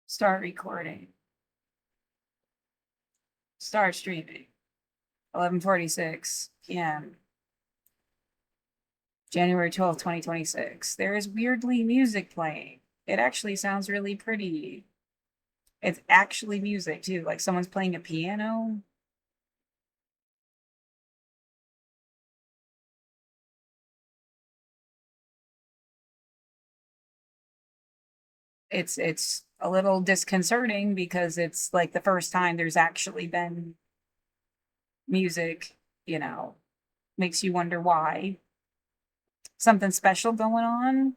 Start recording. Start streaming. 11:46 p.m. January 12th, 2026. There is weirdly music playing. It actually sounds really pretty. It's actually music too, like someone's playing a piano. It's a little disconcerting because it's like the first time there's actually been music, you know, makes you wonder why. Something special going on.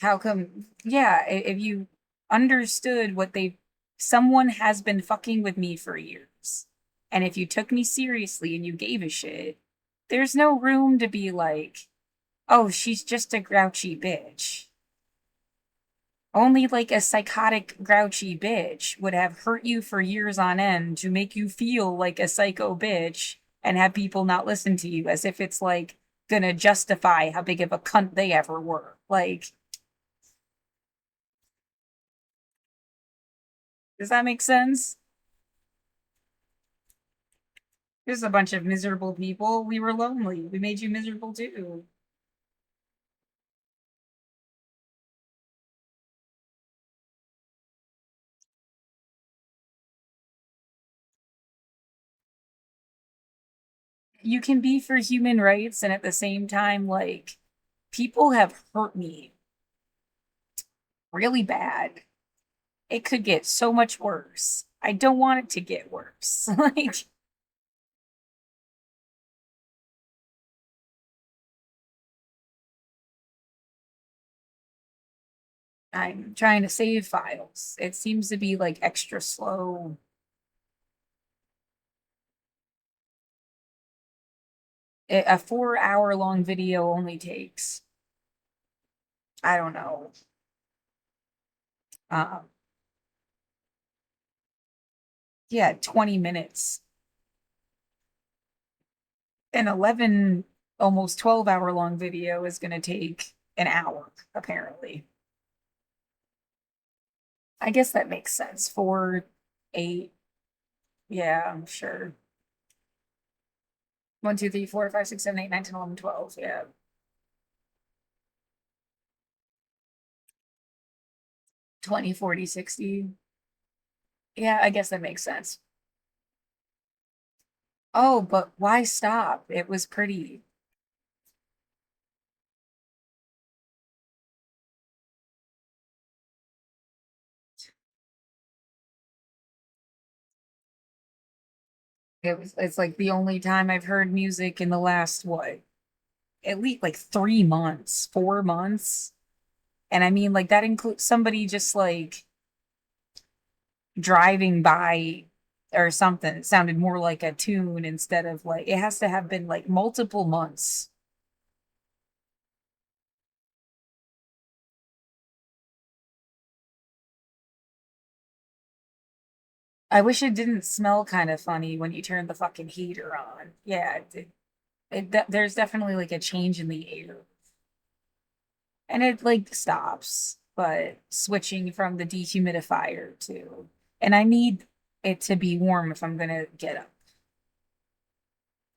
How come? Yeah, if you understood what they, someone has been fucking with me for years. And if you took me seriously and you gave a shit, there's no room to be like, oh, she's just a grouchy bitch. Only like a psychotic, grouchy bitch would have hurt you for years on end to make you feel like a psycho bitch and have people not listen to you as if it's like gonna justify how big of a cunt they ever were. Like, does that make sense? There's a bunch of miserable people. We were lonely. We made you miserable too. You can be for human rights and at the same time, like, people have hurt me really bad. It could get so much worse. I don't want it to get worse. Like, I'm trying to save files. It seems to be like extra slow. A 4 hour long video only takes, I don't know, um, yeah, 20 minutes. An 11, almost 12-hour long video is going to take an hour, apparently. I guess that makes sense. 4, 8. Yeah, I'm sure. 1, 2, 3, 4, 5, 6, 7, 8, 9, 10, 11, 12. Yeah. 20, 40, 60. Yeah, I guess that makes sense. Oh, but why stop? It was pretty. It's like the only time I've heard music in the last, what, at least like 3 months, 4 months. And I mean, like, that includes somebody just like driving by or something. It sounded more like a tune instead of like, it has to have been like multiple months. I wish it didn't smell kind of funny when you turn the fucking heater on. Yeah, there's definitely like a change in the air. And it like stops, but switching from the dehumidifier to, and I need it to be warm if I'm gonna get up.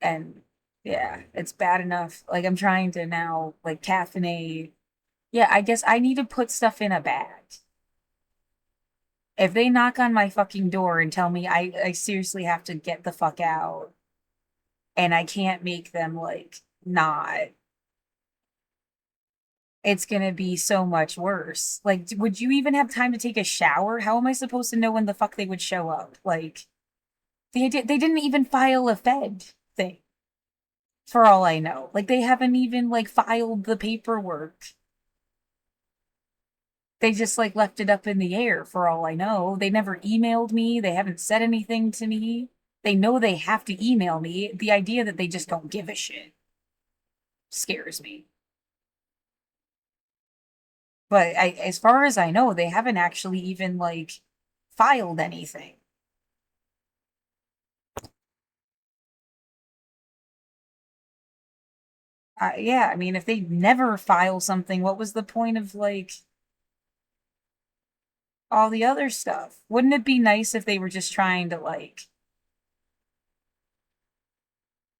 And yeah, it's bad enough. Like, I'm trying to now like caffeinate. Yeah, I guess I need to put stuff in a bag. If they knock on my fucking door and tell me I seriously have to get the fuck out and I can't make them like not, it's gonna be so much worse. Like, would you even have time to take a shower? How am I supposed to know when the fuck they would show up? Like, they didn't even file a Fed thing, for all I know. Like, they haven't even like filed the paperwork. They just like left it up in the air for all I know. They never emailed me. They haven't said anything to me. They know they have to email me. The idea that they just don't give a shit scares me. But as far as I know, they haven't actually even like filed anything. Yeah, I mean, if they never file something, what was the point of like all the other stuff? Wouldn't it be nice if they were just trying to like,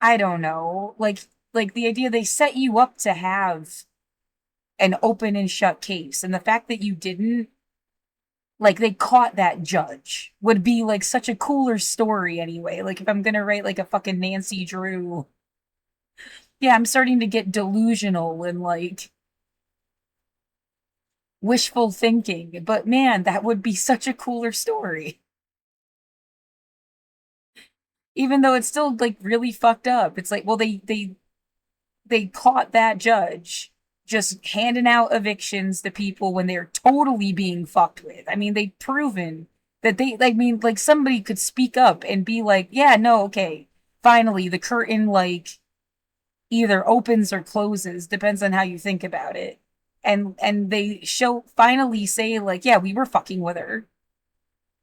I don't know, like the idea they set you up to have an open and shut case, and the fact that you didn't, like they caught that judge would be like such a cooler story anyway. Like if I'm gonna write like a fucking Nancy Drew, yeah, I'm starting to get delusional and like wishful thinking, but man, that would be such a cooler story. Even though it's still like really fucked up. It's like, well, they caught that judge just handing out evictions to people when they're totally being fucked with. I mean, they've proven that they, I mean, like somebody could speak up and be like, yeah, no, okay, finally the curtain like either opens or closes, depends on how you think about it. And they show finally say like, yeah, we were fucking with her.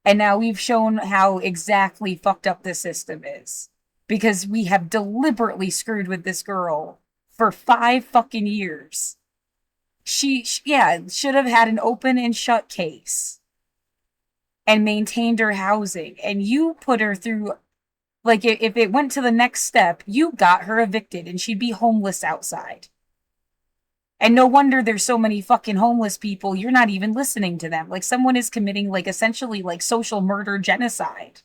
And now we've shown how exactly fucked up this system is. Because we have deliberately screwed with this girl for 5 fucking years. Yeah, should have had an open and shut case and maintained her housing. And you put her through, like, if it went to the next step, you got her evicted and she'd be homeless outside. And no wonder there's so many fucking homeless people. You're not even listening to them. Like, someone is committing, like, essentially, like, social murder genocide.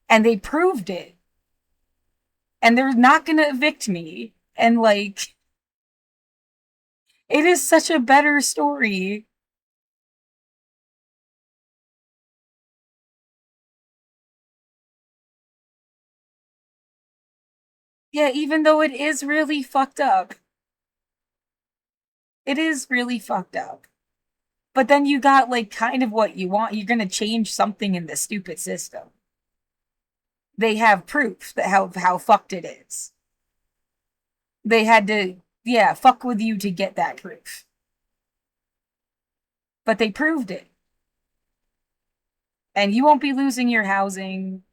And they proved it. And they're not going to evict me. And, like, it is such a better story. Yeah, even though it is really fucked up. It is really fucked up. But then you got, like, kind of what you want. You're going to change something in the stupid system. They have proof that how fucked it is. They had to, yeah, fuck with you to get that proof. But they proved it. And you won't be losing your housing.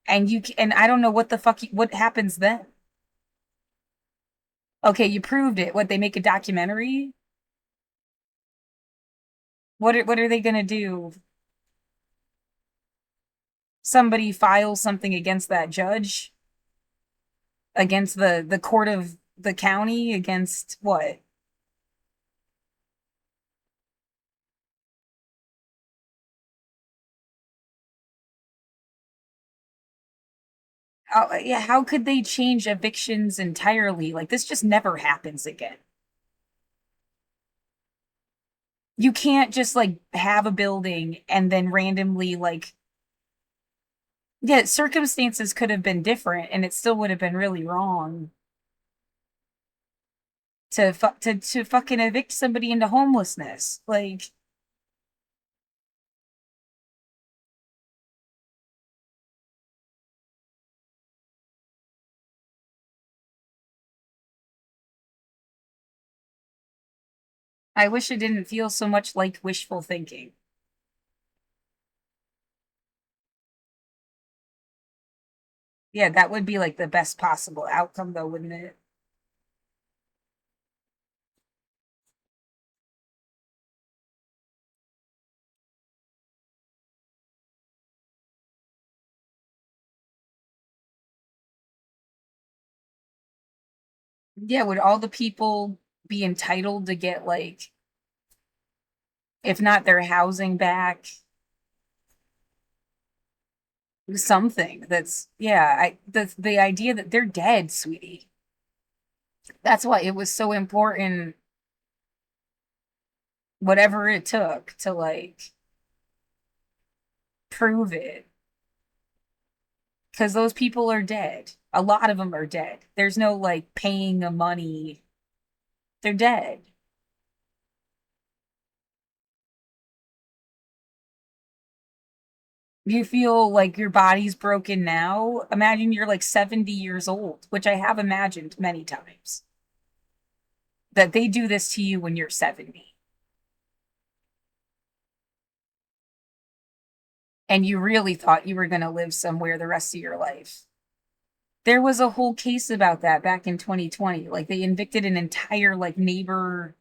And I don't know what the fuck, what happens then. Okay, you proved it. What, they make a documentary? What are they gonna do? Somebody files something against that judge? Against the court of the county? Against what? Oh, yeah, how could they change evictions entirely? Like this just never happens again. You can't just like have a building and then randomly like, yeah, circumstances could have been different and it still would have been really wrong to fucking evict somebody into homelessness. Like I wish it didn't feel so much like wishful thinking. Yeah, that would be like the best possible outcome though, wouldn't it? Yeah, would all the people be entitled to get like, if not their housing back, something that's, yeah, the idea that they're dead, sweetie. That's why it was so important, whatever it took to like prove it. Because those people are dead. A lot of them are dead. There's no like paying the money. They're dead. You feel like your body's broken now. Imagine you're like 70 years old, which I have imagined many times. That they do this to you when you're 70 and you really thought you were going to live somewhere the rest of your life. There was a whole case about that back in 2020. Like they evicted an entire like neighborhood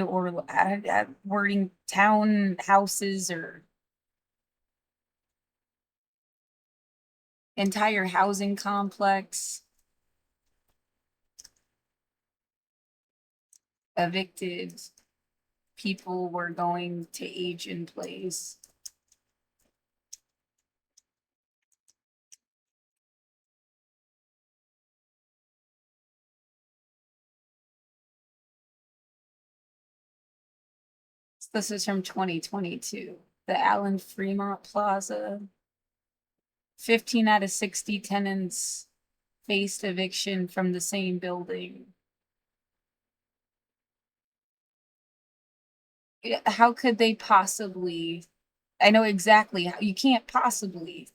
or wording town houses or entire housing complex evicted. People were going to age in place. This is from 2022. The Allen Fremont Plaza. 15 out of 60 tenants faced eviction from the same building. How could they possibly? I know exactly how you can't possibly.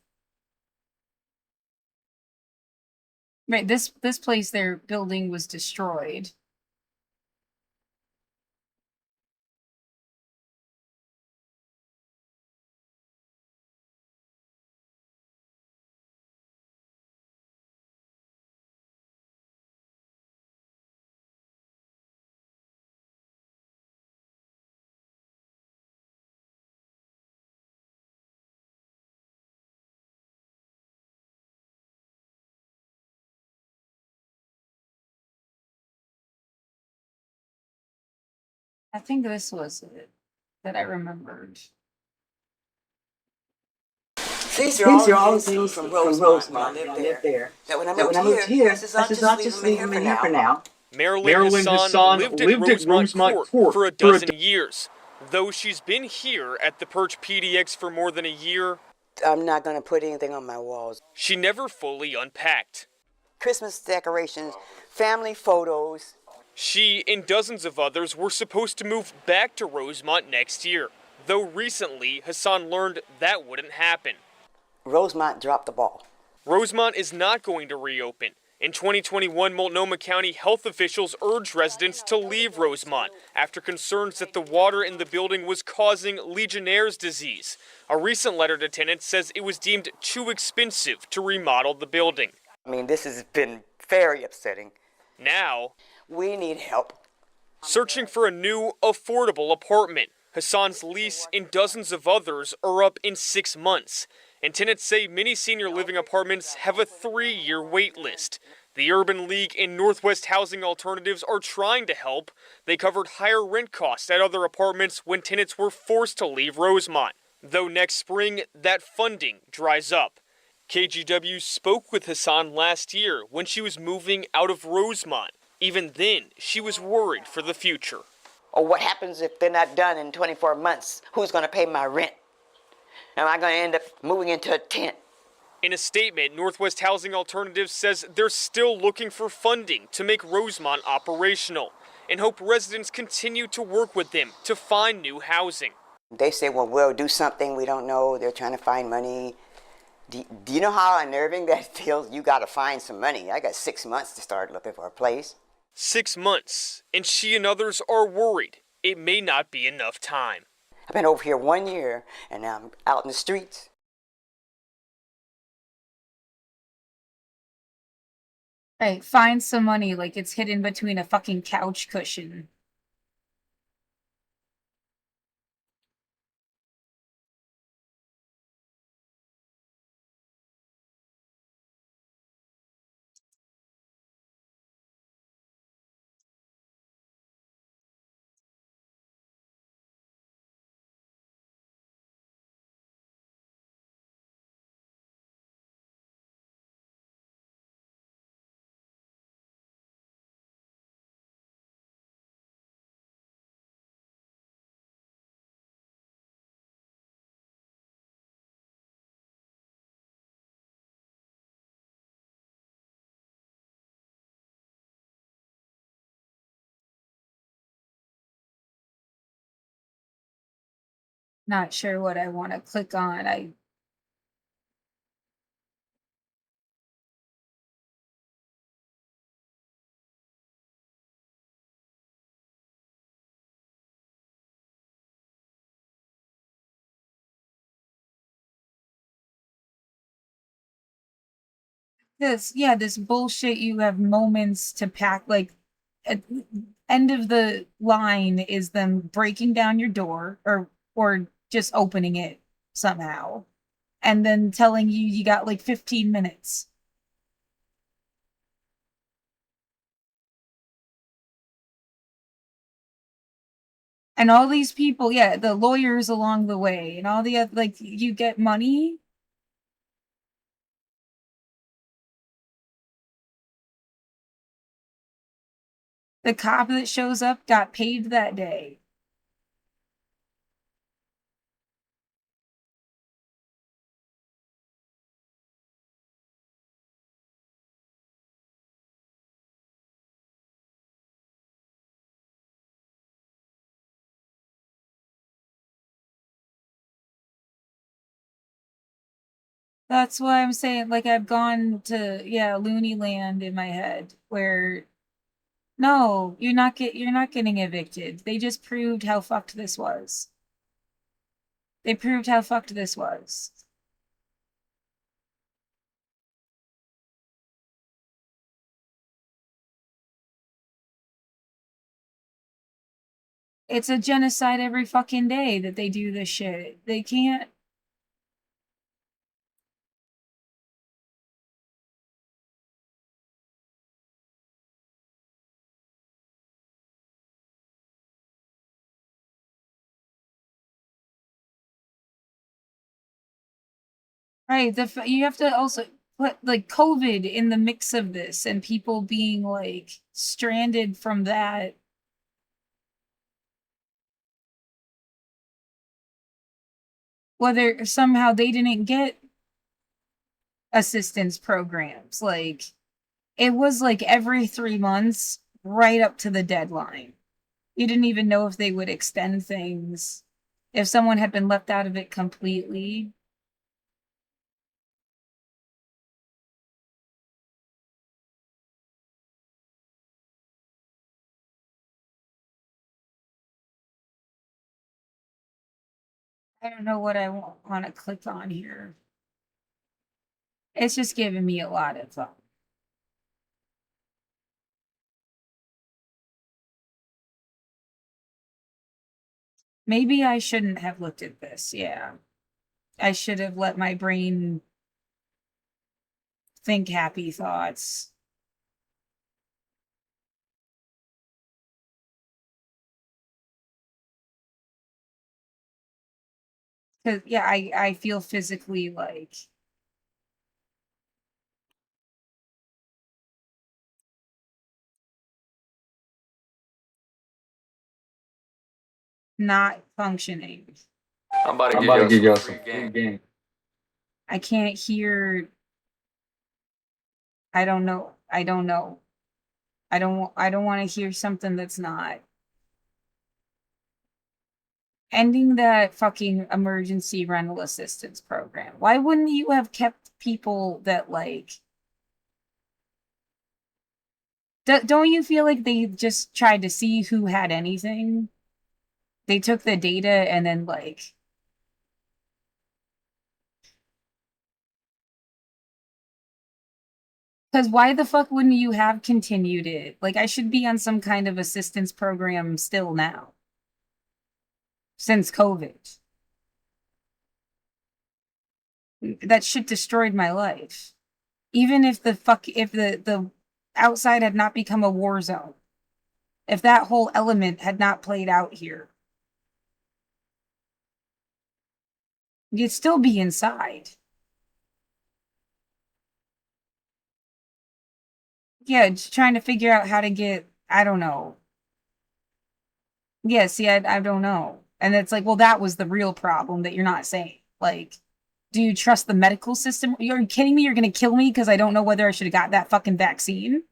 Right, this place, their building was destroyed. I think this was it that I remembered. These are all things from Rosemont when I lived there. That when I moved here, I said, I'll just leave them in here for now. Marilyn Hassan lived at Rosemont Court for a dozen years. Though she's been here at the Perch PDX for more than a year, I'm not going to put anything on my walls. she never fully unpacked. Christmas decorations, family photos. She and dozens of others were supposed to move back to Rosemont next year. Though recently, Hassan learned that wouldn't happen. Rosemont dropped the ball. Rosemont is not going to reopen. In 2021, Multnomah County health officials urged residents to leave Rosemont after concerns that the water in the building was causing Legionnaire's disease. A recent letter to tenants says it was deemed too expensive to remodel the building. I mean, this has been very upsetting. Now, we need help. Searching for a new, affordable apartment. Hassan's lease and dozens of others are up in 6 months. And tenants say many senior living apartments have a 3-year wait list. The Urban League and Northwest Housing Alternatives are trying to help. They covered higher rent costs at other apartments when tenants were forced to leave Rosemont. Though next spring, that funding dries up. KGW spoke with Hassan last year when she was moving out of Rosemont. Even then, she was worried for the future. Or what happens if they're not done in 24 months? Who's going to pay my rent? Am I going to end up moving into a tent? In a statement, Northwest Housing Alternatives says they're still looking for funding to make Rosemont operational and hope residents continue to work with them to find new housing. They say, well, we'll do something, we don't know, they're trying to find money. Do you know how unnerving that feels? You got to find some money. I got 6 months to start looking for a place. 6 months, and she and others are worried it may not be enough time. I've been over here 1 year, and now I'm out in the streets. Right, find some money like it's hidden between a fucking couch cushion. Not sure what I want to click on. this bullshit. You have moments to pack, like at end of the line is them breaking down your door or just opening it somehow and then telling you you got like 15 minutes. And all these people, yeah, the lawyers along the way and all the other, like, you get money. The cop that shows up got paid that day. That's why I'm saying, like, I've gone to, yeah, loony land in my head where no, you're not getting evicted. They just proved how fucked this was. They proved how fucked this was. It's a genocide every fucking day that they do this shit. They can't. Right, you have to also put like COVID in the mix of this and people being like stranded from that. Whether somehow they didn't get assistance programs. Like it was like every 3 months, right up to the deadline. You didn't even know if they would extend things. If someone had been left out of it completely. I don't know what I want to click on here. It's just giving me a lot of maybe I shouldn't have looked at this. Yeah. I should have let my brain think happy thoughts. Cause yeah, I feel physically like not functioning. I'm about to I'm give about to y'all give some y'all some free free game. game. I can't hear. I don't know. I don't know. I don't want to hear something that's not ending that fucking emergency rental assistance program. Why wouldn't you have kept people that like don't you feel like they just tried to see who had anything? They took the data and then like because why the fuck wouldn't you have continued it? Like I should be on some kind of assistance program still now since COVID. That shit destroyed my life. Even if the outside had not become a war zone, if that whole element had not played out here, you'd still be inside. Yeah, just trying to figure out how to get. I don't know. Yeah, see, I don't know. And it's like, well, that was the real problem that you're not saying. Like, do you trust the medical system? You're kidding me? You're gonna kill me because I don't know whether I should have got that fucking vaccine?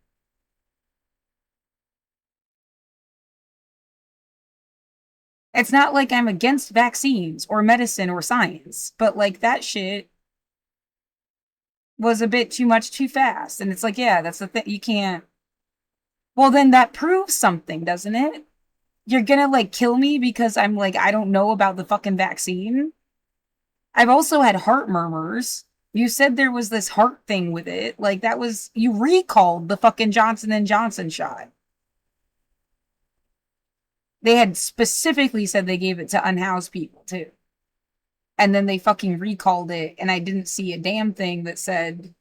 It's not like I'm against vaccines or medicine or science, but like that shit was a bit too much too fast. And it's like, yeah, that's the thing. You can't. Well, then that proves something, doesn't it? You're gonna like kill me because I'm like, I don't know about the fucking vaccine. I've also had heart murmurs. You said there was this heart thing with it. Like that was you recalled the fucking Johnson and Johnson shot. They had specifically said they gave it to unhoused people too. And then they fucking recalled it, and I didn't see a damn thing that said,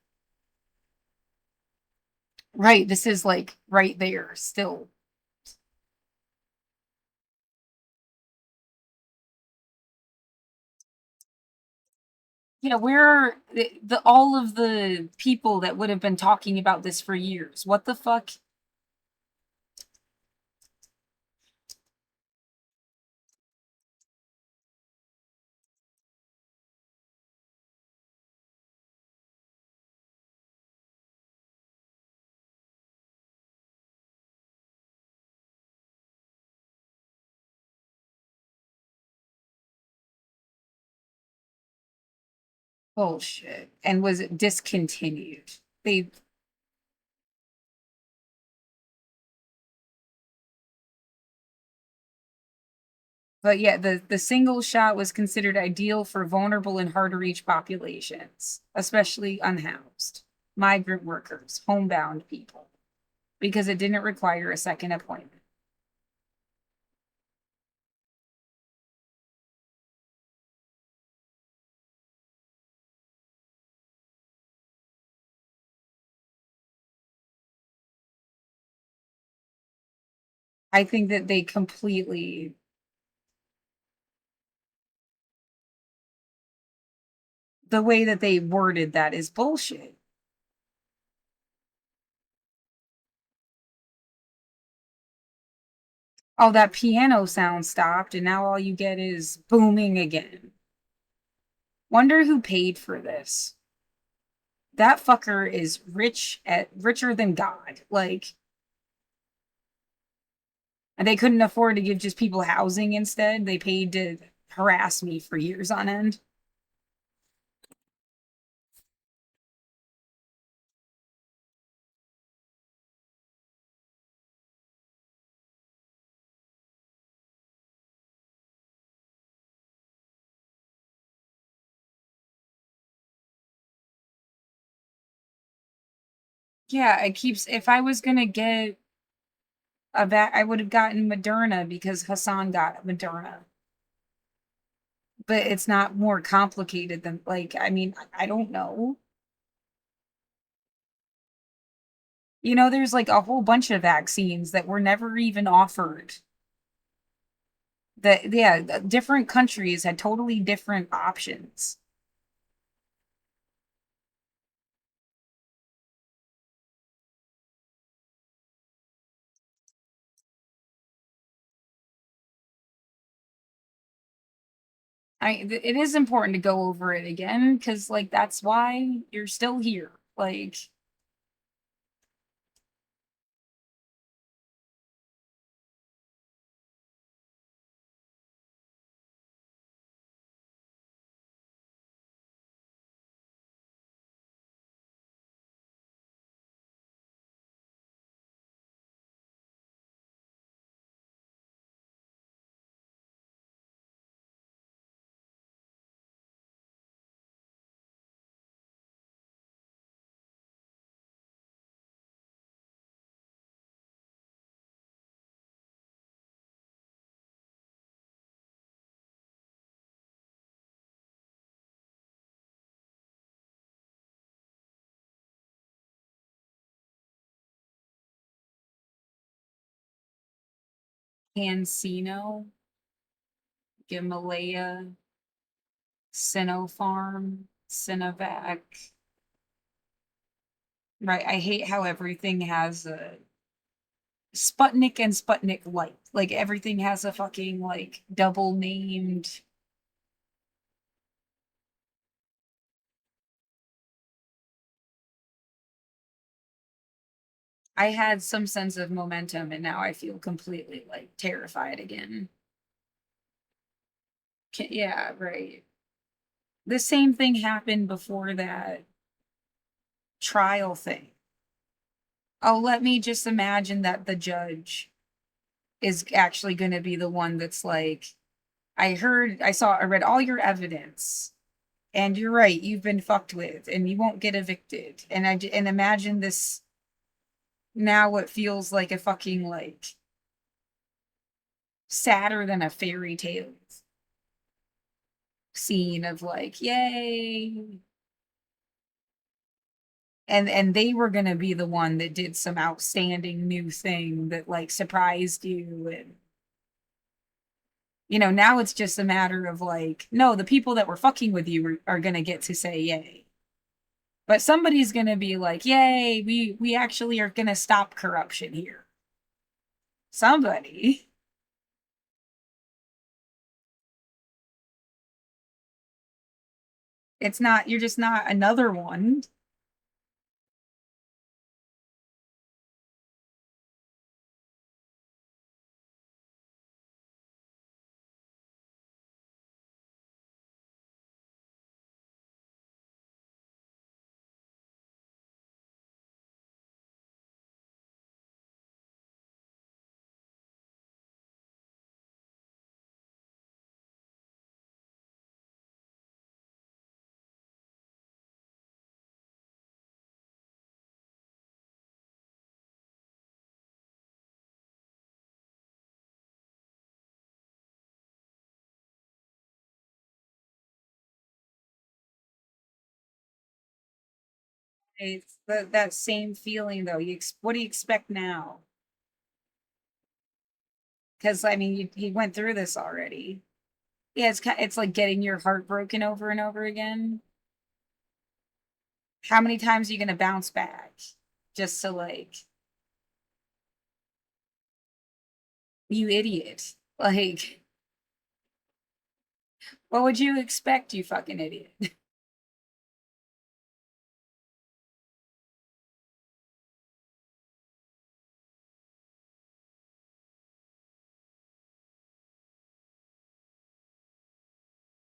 right, this is like right there still. Yeah, where are the all of the people that would have been talking about this for years? What the fuck? Bullshit. And was it discontinued? They But yeah, the single shot was considered ideal for vulnerable and hard to reach populations, especially unhoused, migrant workers, homebound people, because it didn't require a second appointment. I think that they completely the way that they worded that is bullshit. Oh, that piano sound stopped, and now all you get is booming again. Wonder who paid for this. That fucker is richer than God. Like, and they couldn't afford to give just people housing instead. They paid to harass me for years on end. Yeah, it keeps. If I was gonna get a I would have gotten Moderna because Hassan got Moderna. But it's not more complicated than like. I mean, I don't know. You know, there's like a whole bunch of vaccines that were never even offered. That yeah, different countries had totally different options. It is important to go over it again because like that's why you're still here. Like Cancino, Gimalaya, Sinopharm, Sinovac. Right. I hate how everything has a Sputnik and Sputnik Light. Like everything has a fucking like double named. I had some sense of momentum and now I feel completely like terrified again. Yeah, right. The same thing happened before that trial thing. Oh, let me just imagine that the judge is actually going to be the one that's like, I read all your evidence, And you're right, you've been fucked with, and you won't get evicted. And imagine this now. What feels like a fucking like sadder than a fairy tale scene of like, yay, and they were gonna be the one that did some outstanding new thing that like surprised you. And now it's just a matter of like, no, the people that were fucking with you are gonna get to say yay. But somebody's gonna be like, yay, we actually are gonna stop corruption here. Somebody. It's not, you're just not another one. It's that same feeling though. What do you expect now? Because I mean, he went through this already. Yeah, it's like getting your heart broken over and over again. How many times are you gonna bounce back just to like, you idiot? Like, what would you expect, you fucking idiot?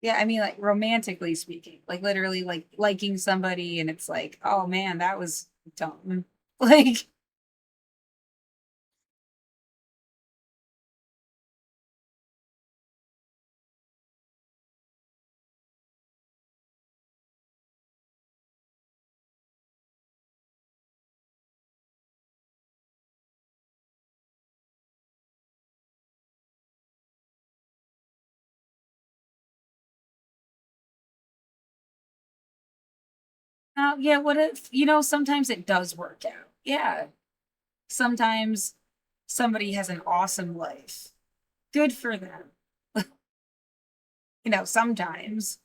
Yeah, I mean, like romantically speaking, like literally, like liking somebody, and it's like, oh man, that was dumb. Like, yeah, what if, sometimes it does work out. Yeah, sometimes somebody has an awesome life. Good for them. Sometimes.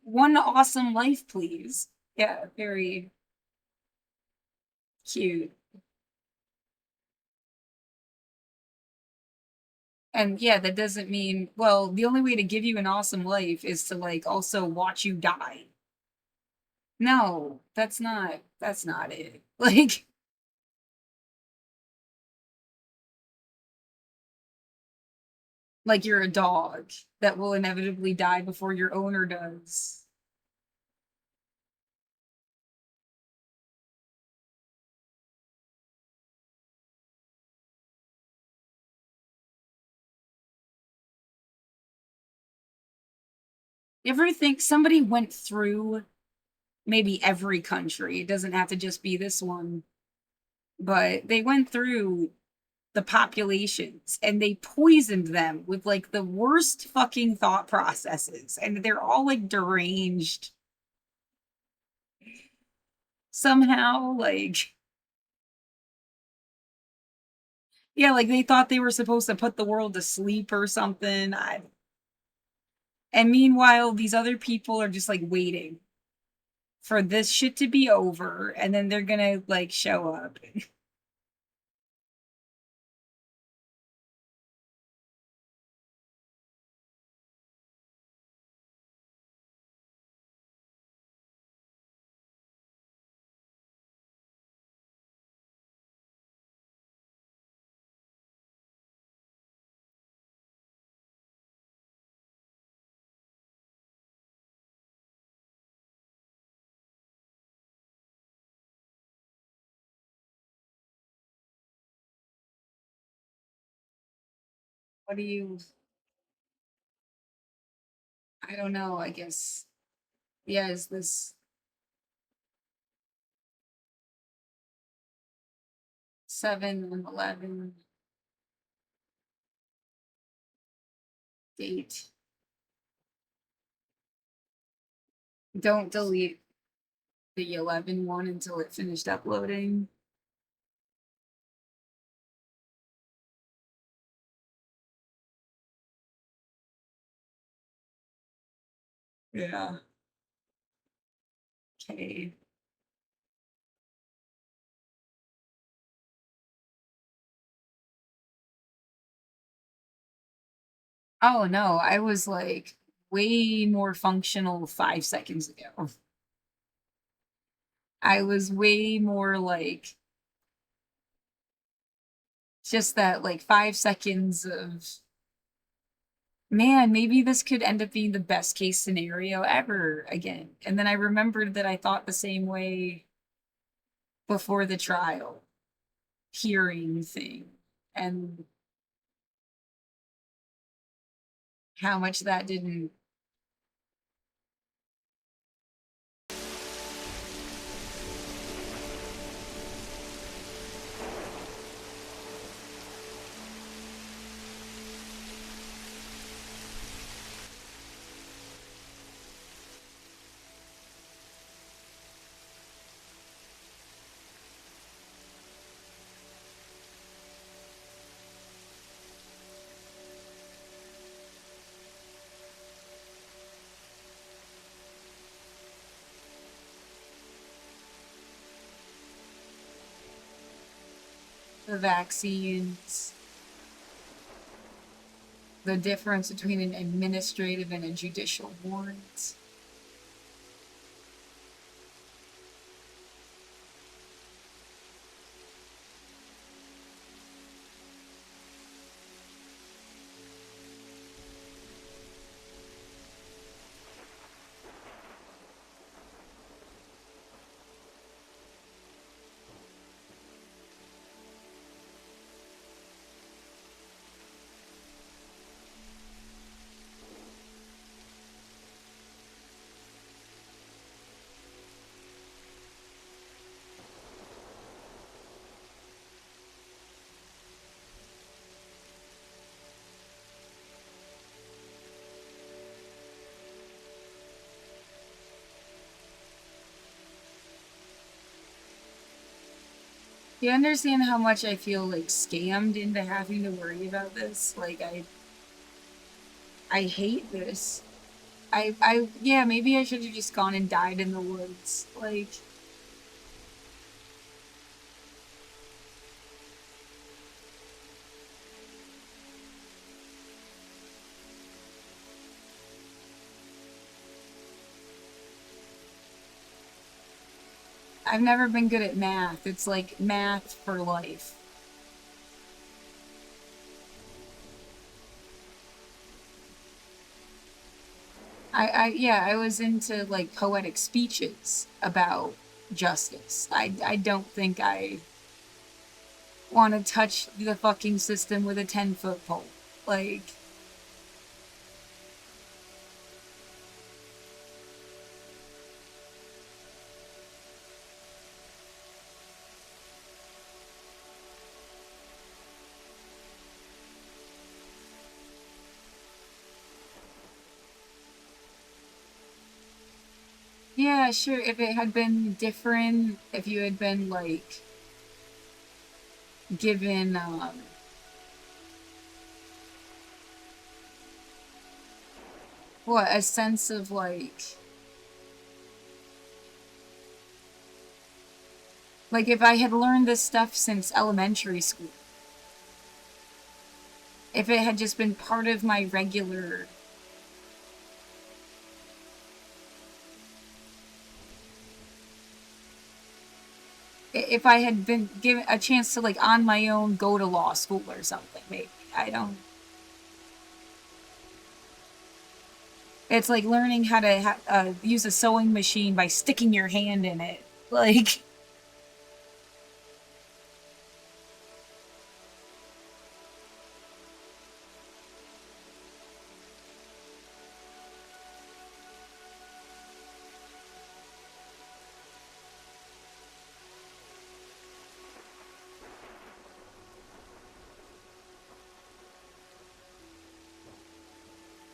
One awesome life, please. Yeah, very cute. And yeah, that doesn't mean, well, the only way to give you an awesome life is to like also watch you die. No, that's not it. Like you're a dog that will inevitably die before your owner does. You ever think somebody went through maybe every country? It doesn't have to just be this one, but they went through the populations and they poisoned them with like the worst fucking thought processes, and they're all like deranged somehow. Like, yeah, like they thought they were supposed to put the world to sleep or something. And meanwhile, these other people are just like waiting for this shit to be over, and then they're gonna like show up. What do you, I don't know, I guess. Yeah, is this 7 and 11 date? Don't delete the 11 one until it finished uploading. Yeah. Okay. Oh no, I was like way more functional 5 seconds ago. I was way more like just that like 5 seconds of man, maybe this could end up being the best case scenario ever again. And then I remembered that I thought the same way before the trial hearing thing and how much that didn't. The vaccines, the difference between an administrative and a judicial warrant. You understand how much I feel like scammed into having to worry about this? Like I hate this. Yeah, maybe I should have just gone and died in the woods. Like I've never been good at math. It's like math for life. Yeah, I was into like poetic speeches about justice. I don't think I want to touch the fucking system with a 10-foot pole. Like yeah, sure, if it had been different, if you had been like given what a sense of like if I had learned this stuff since elementary school, if it had just been part of my regular if I had been given a chance to like on my own go to law school or something, maybe. I don't. It's like learning how to use a sewing machine by sticking your hand in it. Like,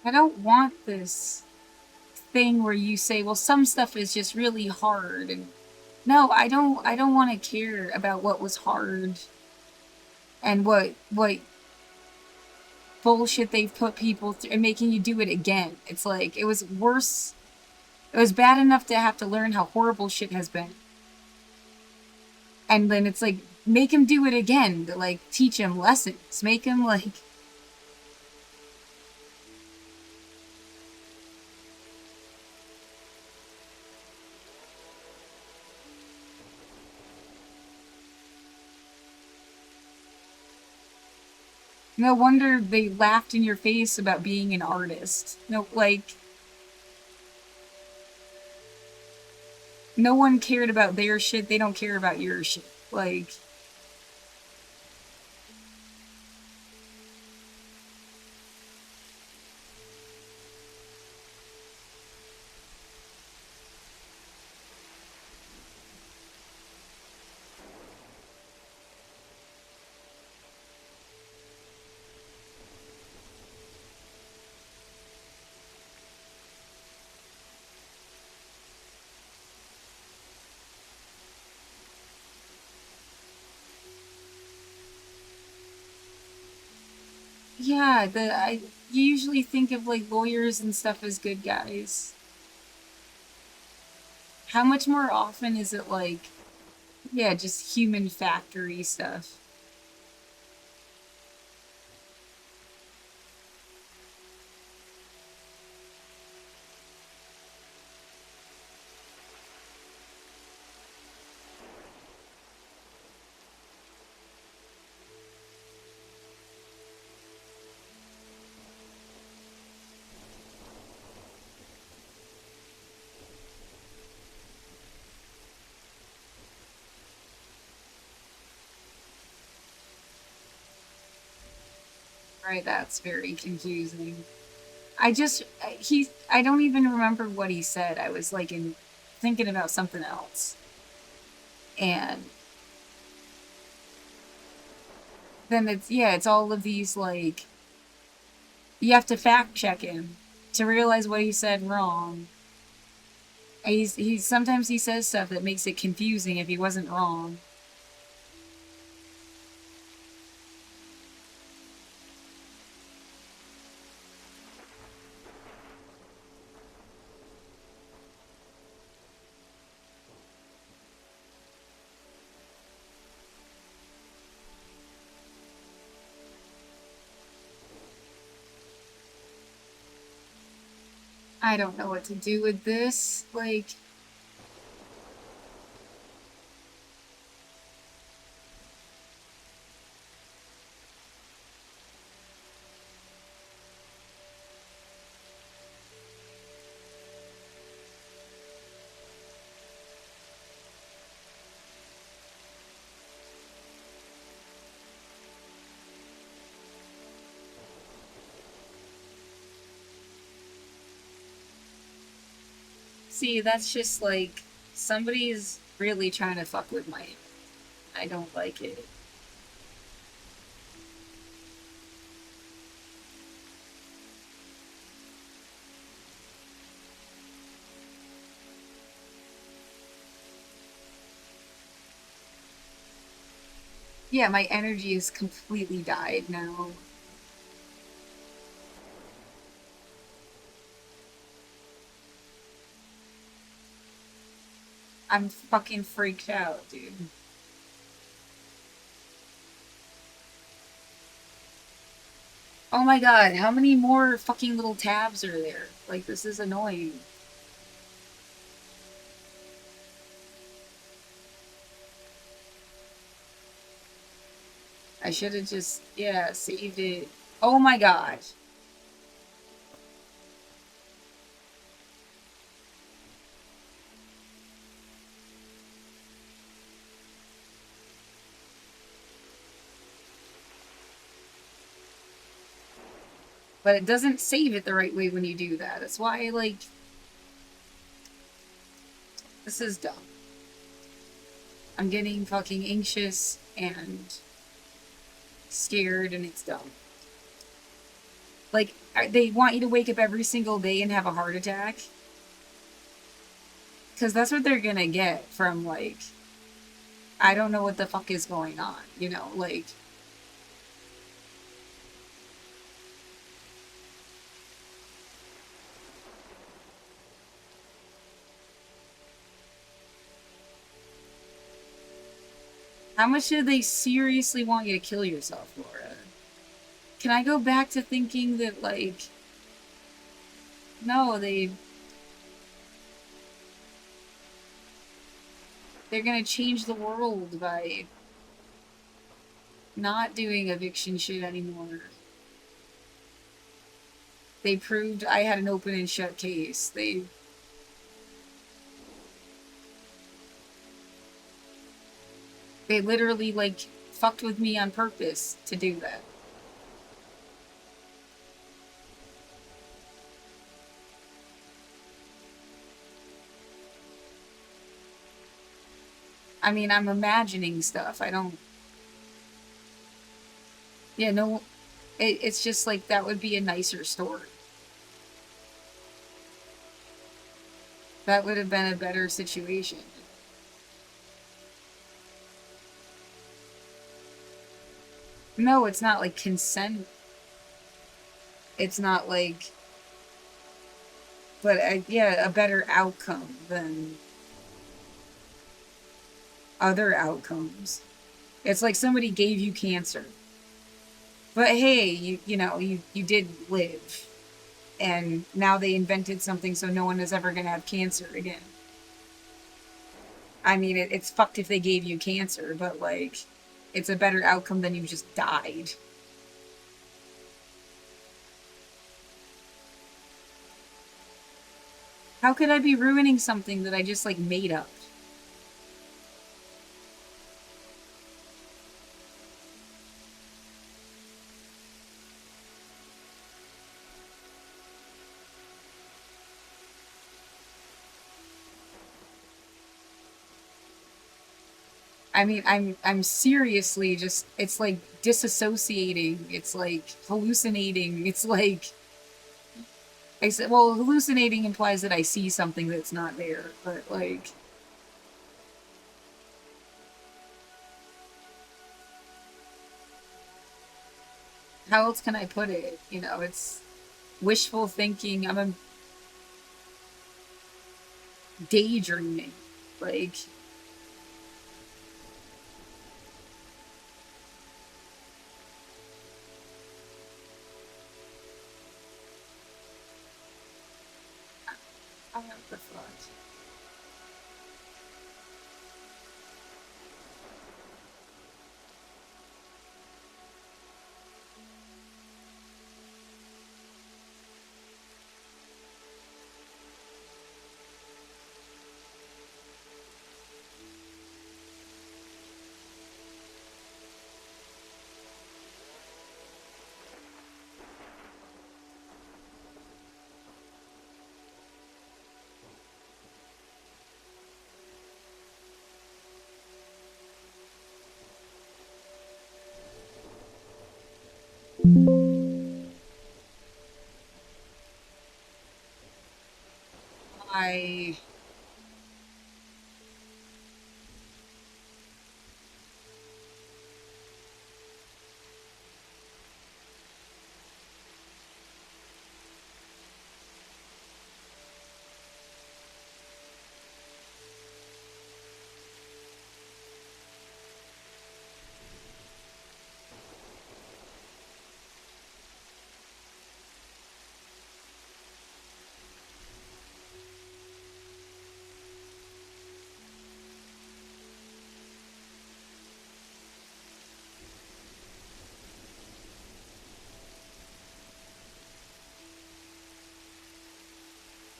I don't want this thing where you say, well, some stuff is just really hard. And no, I don't want to care about what was hard and what bullshit they've put people through and making you do it again. It's like, it was worse. It was bad enough to have to learn how horrible shit has been. And then it's like, make him do it again to, like, teach him lessons. Make him, like... No wonder they laughed in your face about being an artist. No, like... No one cared about their shit, they don't care about your shit. Like... Yeah, you usually think of, like, lawyers and stuff as good guys. How much more often is it, like, yeah, just human factory stuff? Right, that's very confusing. I don't even remember what he said. I was, like, thinking about something else. And then it's all of these, like, you have to fact check him to realize what he said wrong. And sometimes he says stuff that makes it confusing if he wasn't wrong. I don't know what to do with this. Like, see, that's just like somebody's really trying to fuck with my. I don't like it. Yeah, my energy is completely died now. I'm fucking freaked out, dude. Oh my god, how many more fucking little tabs are there? Like, this is annoying. I should have just, yeah, saved it. Oh my god. But it doesn't save it the right way when you do that. That's why, like, this is dumb. I'm getting fucking anxious and scared, and it's dumb. Like, they want you to wake up every single day and have a heart attack. Because that's what they're gonna get from, like, I don't know what the fuck is going on, you know? Like, how much do they seriously want you to kill yourself, Laura? Can I go back to thinking that, like, no, they're gonna change the world by not doing eviction shit anymore. They proved I had an open and shut case. They literally, like, fucked with me on purpose to do that. I mean, I'm imagining stuff. I don't. Yeah, no. It's just like that would be a nicer story. That would have been a better situation. No, it's not like consent. It's not like. But yeah, a better outcome than other outcomes. It's like somebody gave you cancer. But hey, you did live. And now they invented something so no one is ever going to have cancer again. I mean, it's fucked if they gave you cancer, but, like, it's a better outcome than you just died. How could I be ruining something that I just, like, made up? I mean, I'm seriously just, it's like disassociating. It's like hallucinating. It's like, I said, well, hallucinating implies that I see something that's not there, but, like, how else can I put it? You know, it's wishful thinking. I'm a daydreaming. Like, I have the fuck. I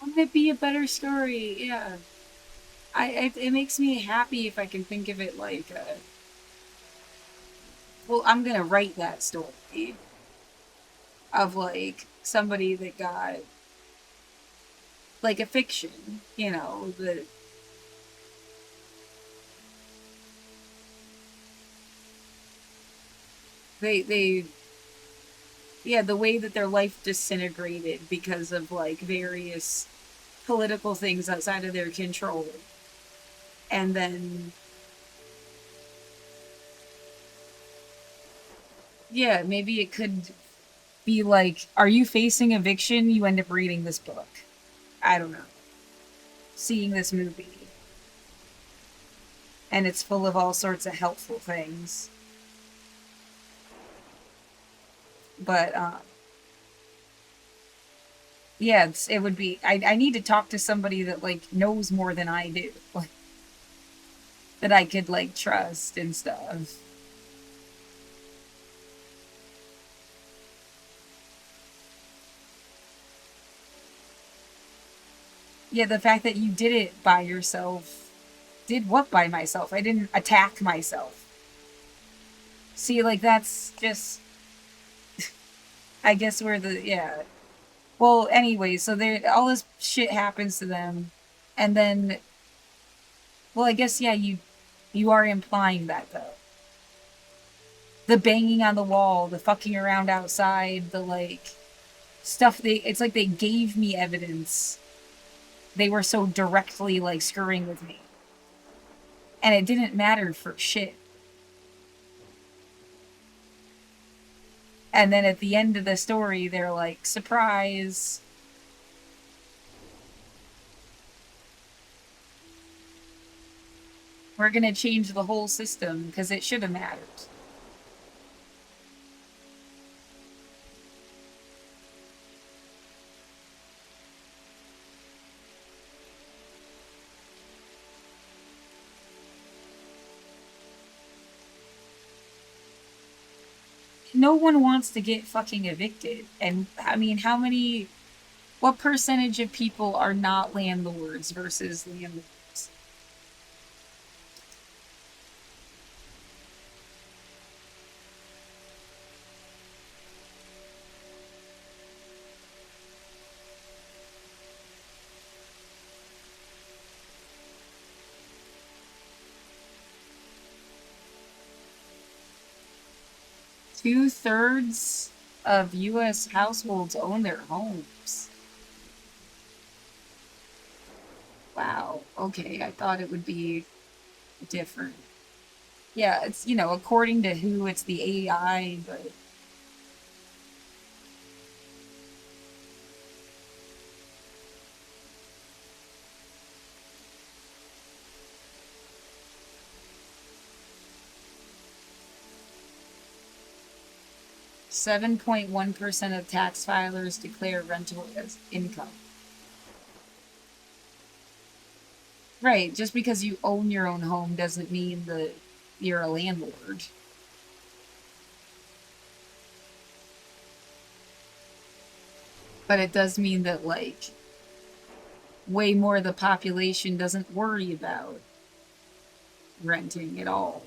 wouldn't it be a better story? Yeah. It makes me happy if I can think of it like well, I'm gonna write that story of, like, somebody that got, like, a fiction, you know, that they yeah, the way that their life disintegrated because of like various political things outside of their control. And then, yeah, maybe it could be like, are you facing eviction? You end up reading this book. I don't know. Seeing this movie. And it's full of all sorts of helpful things. But, yeah, it would be. I need to talk to somebody that, like, knows more than I do. Like, that I could, like, trust and stuff. Yeah, the fact that you did it by yourself. Did what by myself? I didn't attack myself. See, like, that's just. I guess where the. Yeah. Well, anyway, so all this shit happens to them. And then. Well, I guess, yeah, you are implying that, though. The banging on the wall, the fucking around outside, the, like. Stuff it's like they gave me evidence. They were so directly, like, screwing with me. And it didn't matter for shit. And then at the end of the story, they're like, surprise. We're gonna change the whole system because it should have mattered. No one wants to get fucking evicted. And I mean, what percentage of people are not landlords versus landlords? Two-thirds of US households own their homes. Wow. Okay, I thought it would be different. Yeah, it's, according to who, it's the AI, but 7.1% of tax filers declare rental as income. Right, just because you own your own home doesn't mean that you're a landlord. But it does mean that, like, way more of the population doesn't worry about renting at all.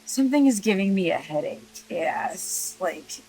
Something is giving me a headache. Yeah, it's like.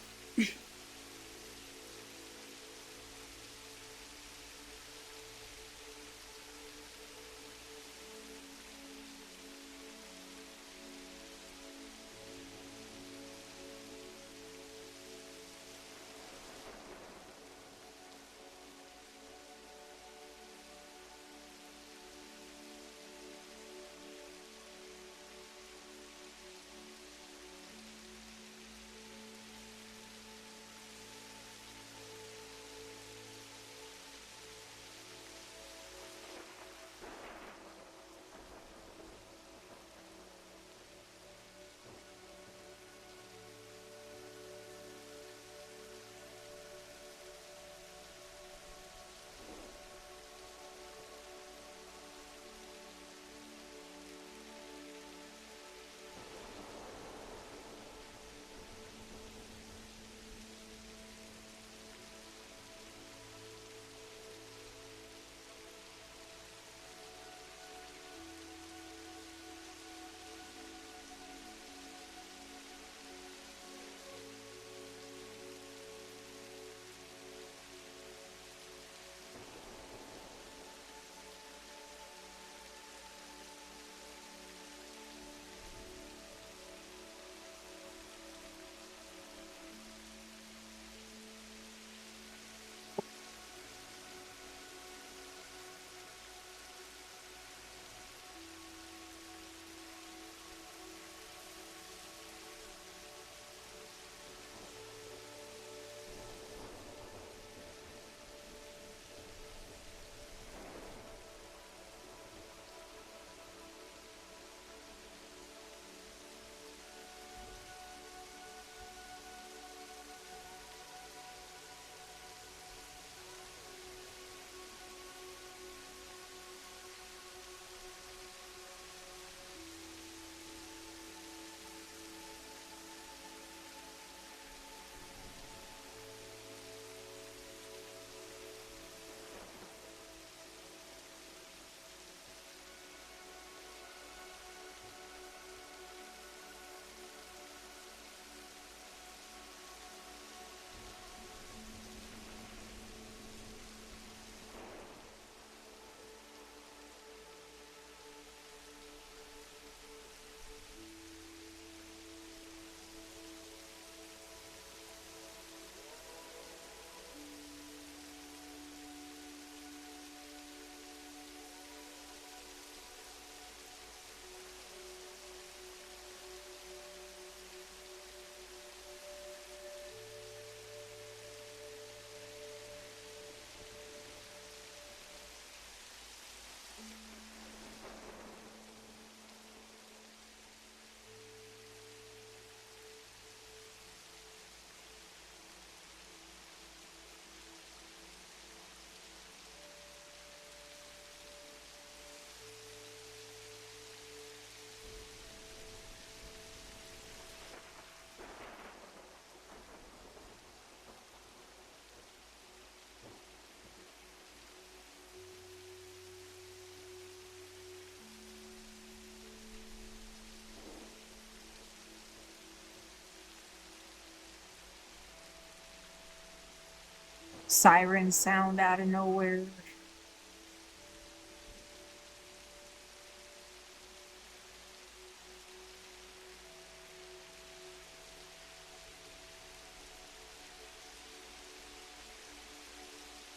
Sirens sound out of nowhere.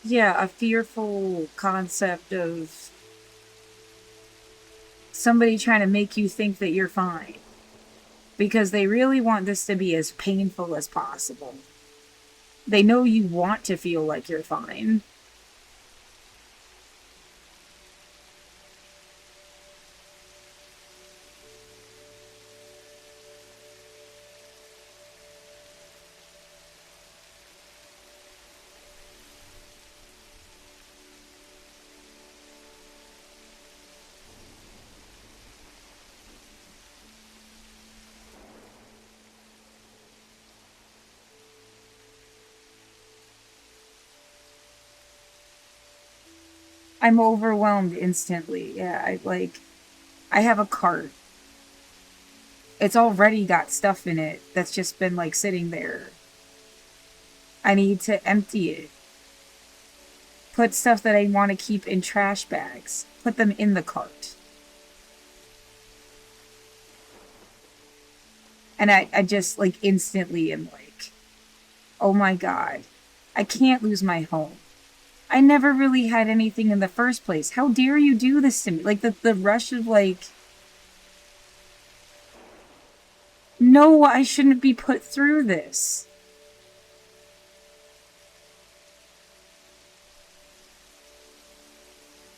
Yeah, a fearful concept of somebody trying to make you think that you're fine. Because they really want this to be as painful as possible. They know you want to feel like you're fine. I'm overwhelmed instantly. Yeah, I have a cart. It's already got stuff in it that's just been like sitting there. I need to empty it. Put stuff that I want to keep in trash bags. Put them in the cart. And I just like instantly am like, oh my god, I can't lose my home. I never really had anything in the first place. How dare you do this to me? Like the rush of like, no, I shouldn't be put through this.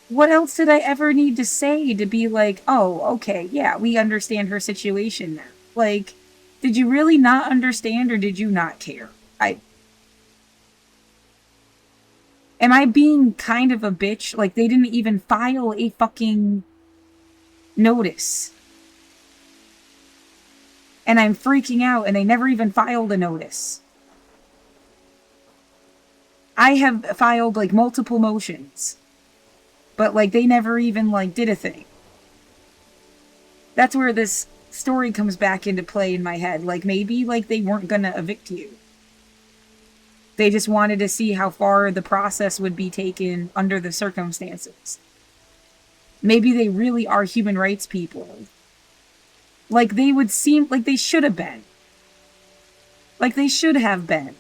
What else did I ever need to say to be like, oh, okay, yeah, we understand her situation now? Like, did you really not understand or did you not care? Am I being kind of a bitch? Like, they didn't even file a fucking notice. And I'm freaking out and they never even filed a notice. I have filed like multiple motions. But like they never even like did a thing. That's where this story comes back into play in my head. Like maybe like they weren't gonna evict you. They just wanted to see how far the process would be taken under the circumstances. Maybe they really are human rights people. Like they would seem like they should have been. Like they should have been.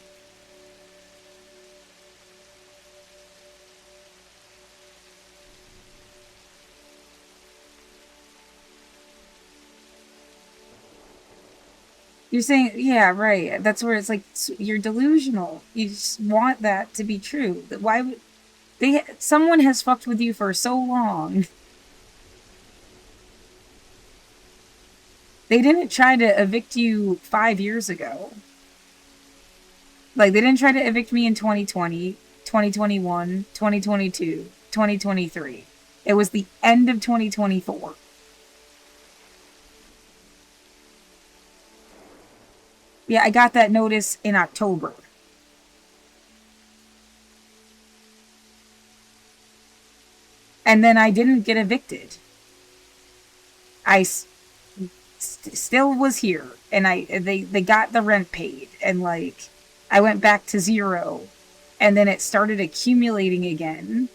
You're saying, yeah, right. That's where it's like you're delusional. You just want that to be true. Why would they? Someone has fucked with you for so long. They didn't try to evict you 5 years ago. Like they didn't try to evict me in 2020, 2021, 2022, 2023. It was the end of 2024. Yeah, I got that notice in October. And then I didn't get evicted. I still was here, and they got the rent paid, and like I went back to zero, and then it started accumulating again.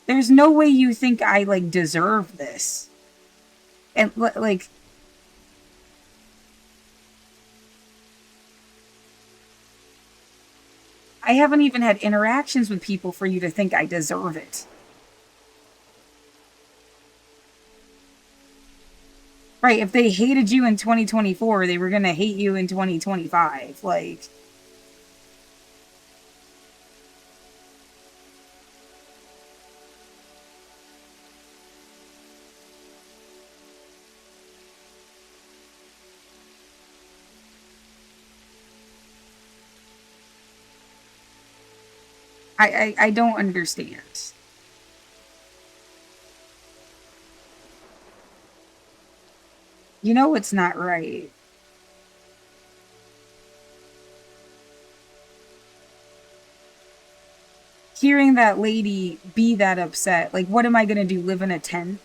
There's no way you think I like deserve this. And like I haven't even had interactions with people for you to think I deserve it. Right, if they hated you in 2024, they were going to hate you in 2025. Like I don't understand. You know it's not right. Hearing that lady be that upset, like what am I going to do, live in a tent?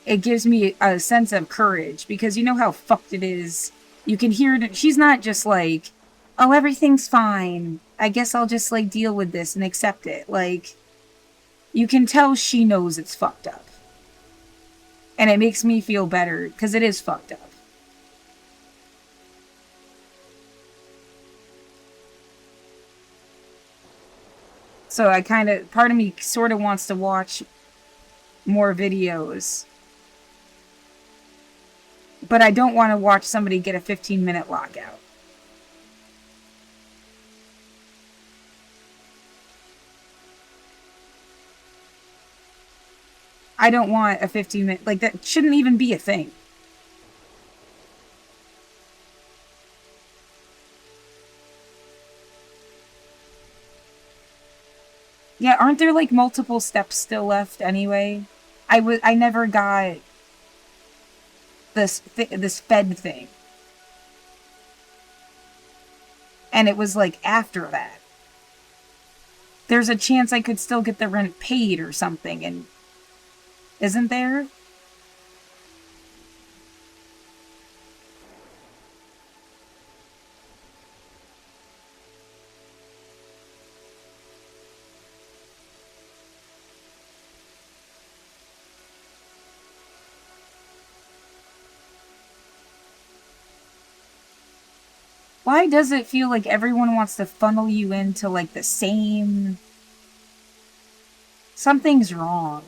it gives me a sense of courage, because you know how fucked it is. You can hear it. She's not just like, oh, everything's fine. I guess I'll just like deal with this and accept it. Like, you can tell she knows it's fucked up. And it makes me feel better because it is fucked up. So I kind of, part of me sort of wants to watch more videos. But I don't want to watch somebody get a 15-minute lockout. I don't want a 15-minute, like, that shouldn't even be a thing. Yeah, aren't there like multiple steps still left anyway? I never got this Fed thing. And it was like after that. There's a chance I could still get the rent paid or something, and isn't there? Why does it feel like everyone wants to funnel you into like the same... Something's wrong.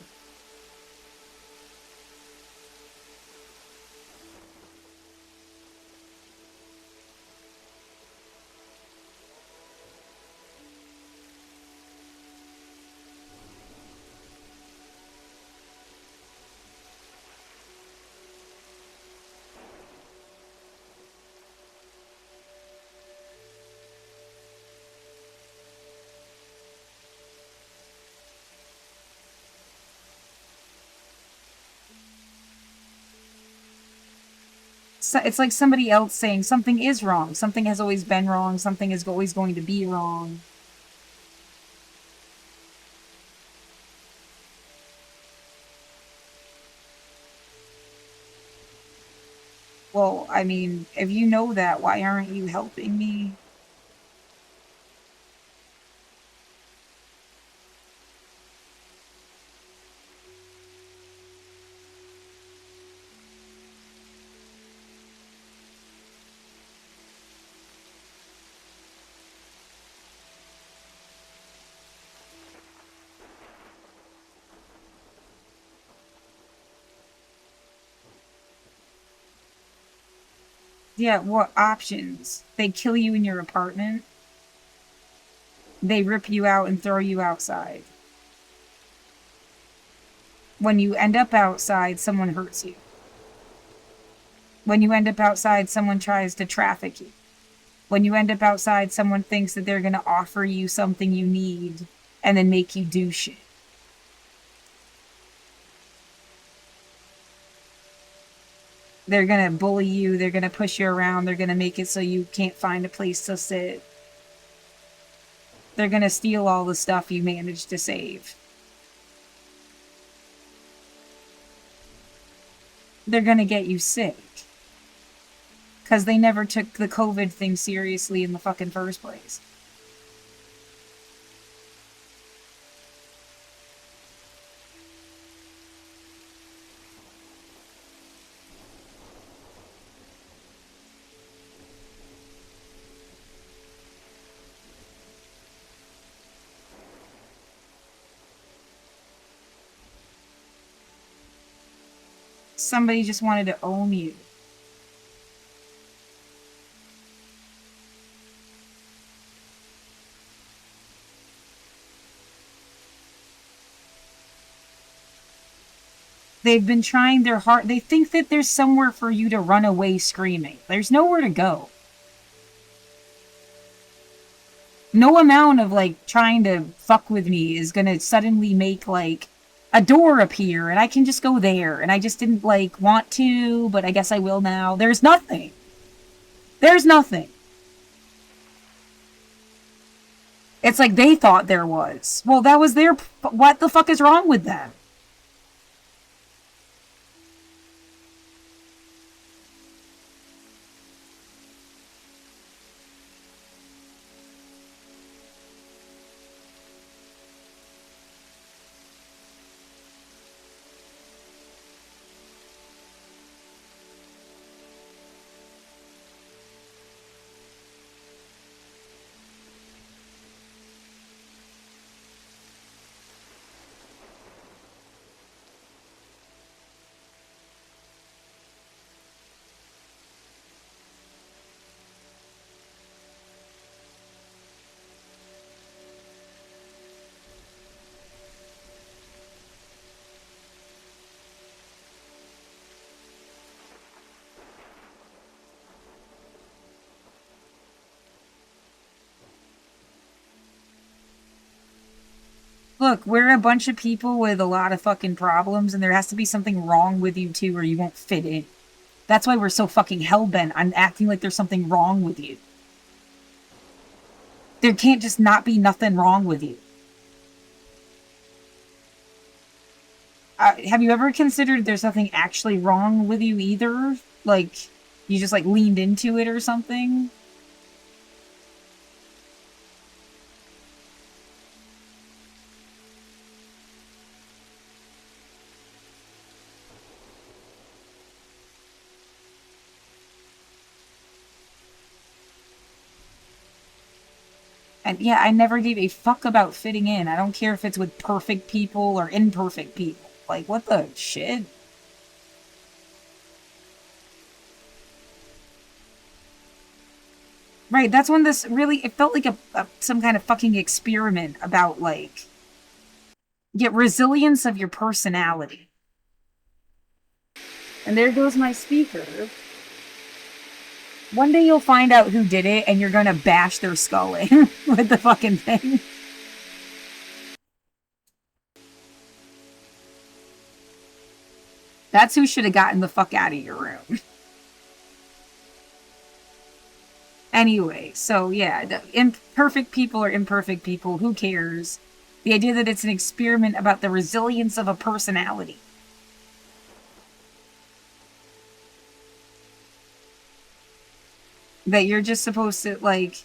So it's like somebody else saying something is wrong. Something has always been wrong. Something is always going to be wrong. Well, I mean, if you know that, why aren't you helping me? Yeah, what options? They kill you in your apartment. They rip you out and throw you outside. When you end up outside, someone hurts you. When you end up outside, someone tries to traffic you. When you end up outside, someone thinks that they're going to offer you something you need and then make you do shit. They're going to bully you. They're going to push you around. They're going to make it so you can't find a place to sit. They're going to steal all the stuff you managed to save. They're going to get you sick. Because they never took the COVID thing seriously in the fucking first place. Somebody just wanted to own you. They've been trying their hard. They think that there's somewhere for you to run away screaming. There's nowhere to go. No amount of like trying to fuck with me is gonna suddenly make like a door appear and I can just go there, and I just didn't like want to, but I guess I will now. There's nothing. There's nothing. It's like they thought there was. Well, that was their... What the fuck is wrong with them? Look, we're a bunch of people with a lot of fucking problems, and there has to be something wrong with you too, or you won't fit in. That's why we're so fucking hellbent on acting like there's something wrong with you. There can't just not be nothing wrong with you. Have you ever considered there's nothing actually wrong with you either? Like, you just like leaned into it or something? And yeah, I never gave a fuck about fitting in. I don't care if it's with perfect people or imperfect people. Like, what the shit? Right, that's when this really, it felt like a some kind of fucking experiment about, like, get resilience of your personality. And there goes my speaker. One day you'll find out who did it, and you're gonna bash their skull in with the fucking thing. That's who should have gotten the fuck out of your room. Anyway, so yeah, the imperfect people are imperfect people. Who cares? The idea that it's an experiment about the resilience of a personality. That you're just supposed to, like,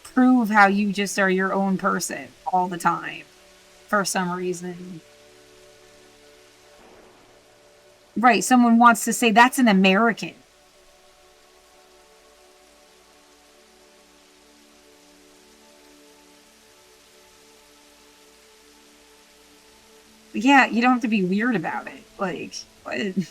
prove how you just are your own person all the time. For some reason. Right, someone wants to say that's an American. Yeah, you don't have to be weird about it. Like, what?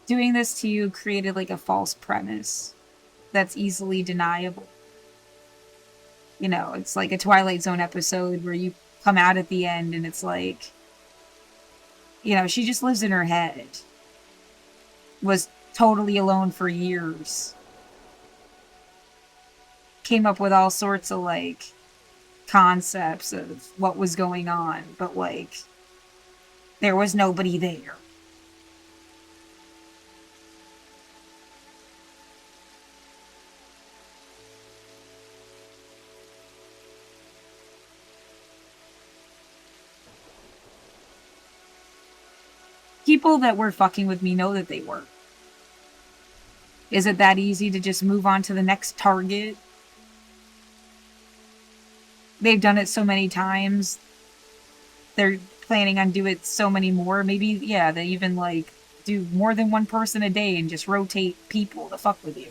Doing this to you created like a false premise that's easily deniable. You know, it's like a Twilight Zone episode where you come out at the end and it's like, you know, she just lives in her head. Was totally alone for years. Came up with all sorts of like concepts of what was going on, but like there was nobody there. People that were fucking with me know that they were. Is it that easy to just move on to the next target? They've done it so many times. They're planning on doing it so many more. Maybe, yeah, they even like do more than one person a day and just rotate people to fuck with you.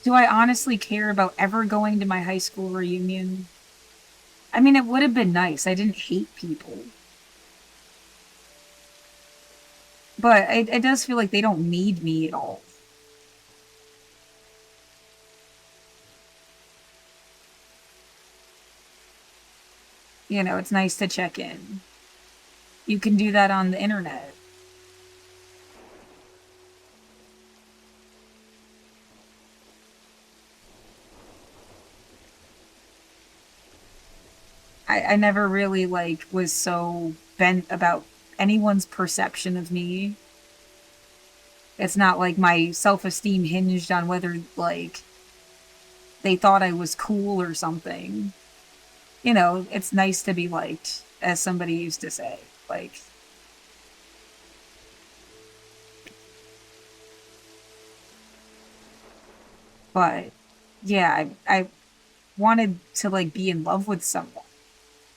Do I honestly care about ever going to my high school reunion? I mean, it would have been nice. I didn't hate people. But it does feel like they don't need me at all. You know, it's nice to check in. You can do that on the internet. I never really like was so bent about anyone's perception of me. It's not like my self-esteem hinged on whether like they thought I was cool or something. You know, it's nice to be liked, as somebody used to say. Like, but yeah, I wanted to like be in love with someone,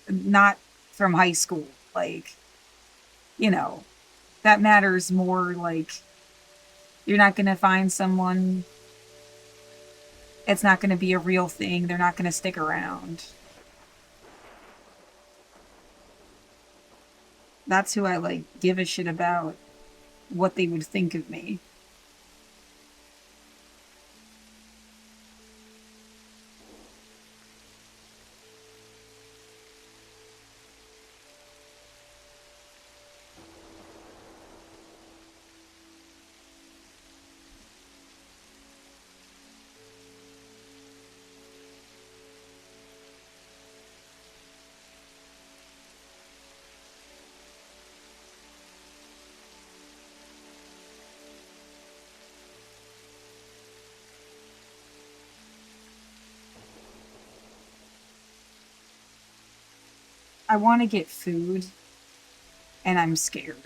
not from high school. Like, you know, that matters more. Like, you're not gonna find someone. It's not gonna be a real thing. They're not gonna stick around. That's who I like give a shit about what they would think of me. I want to get food and I'm scared.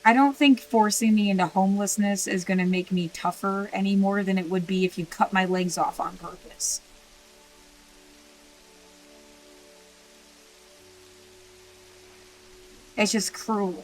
I don't think forcing me into homelessness is going to make me tougher any more than it would be if you cut my legs off on purpose. It's just cruel.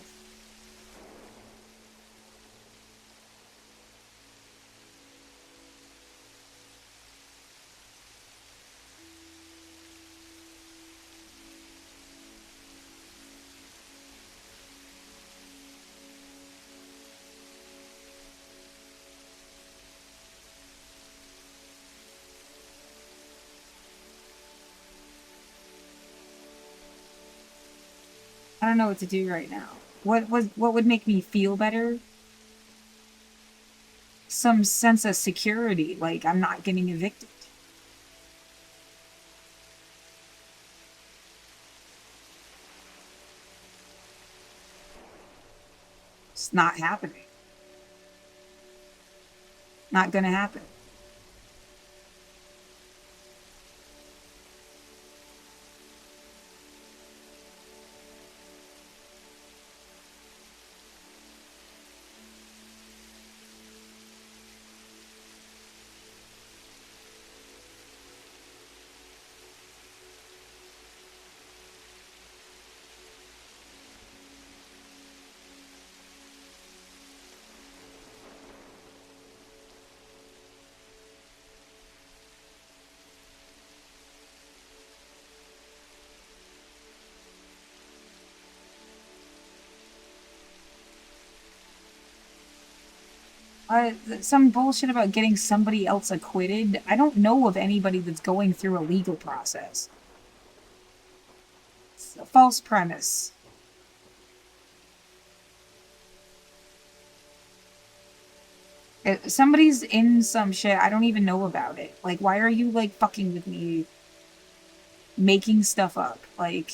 I don't know what to do right now. What would make me feel better? Some sense of security, like I'm not getting evicted. It's not happening. Not gonna happen. Some bullshit about getting somebody else acquitted. I don't know of anybody that's going through a legal process. It's a false premise. If somebody's in some shit, I don't even know about it. Like, why are you, like, fucking with me? Making stuff up. Like,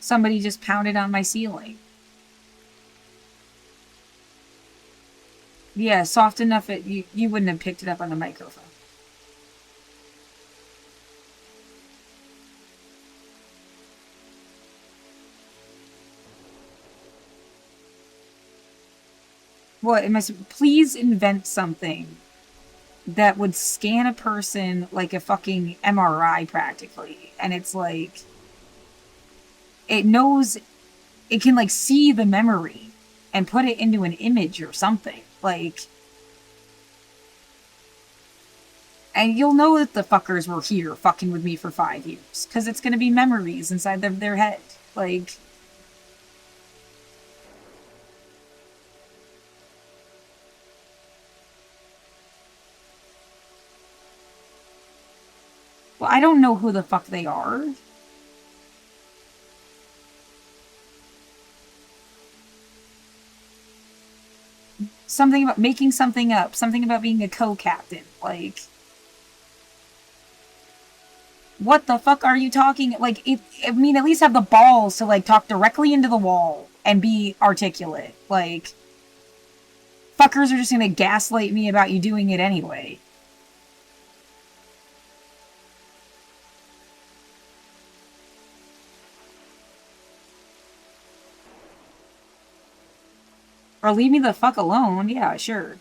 somebody just pounded on my ceiling. Yeah, soft enough that you wouldn't have picked it up on the microphone. What? It must please invent something that would scan a person like a fucking MRI practically. And it's like it knows it can like see the memory and put it into an image or something. Like and you'll know that the fuckers were here fucking with me for 5 years. Cause it's gonna be memories inside their head. Like well, I don't know who the fuck they are. Something about making something up, something about being a co-captain. Like, what the fuck are you talking? Like, I mean, at least have the balls to, like, talk directly into the wall and be articulate. Like, fuckers are just gonna gaslight me about you doing it anyway. Or leave me the fuck alone. Yeah, sure.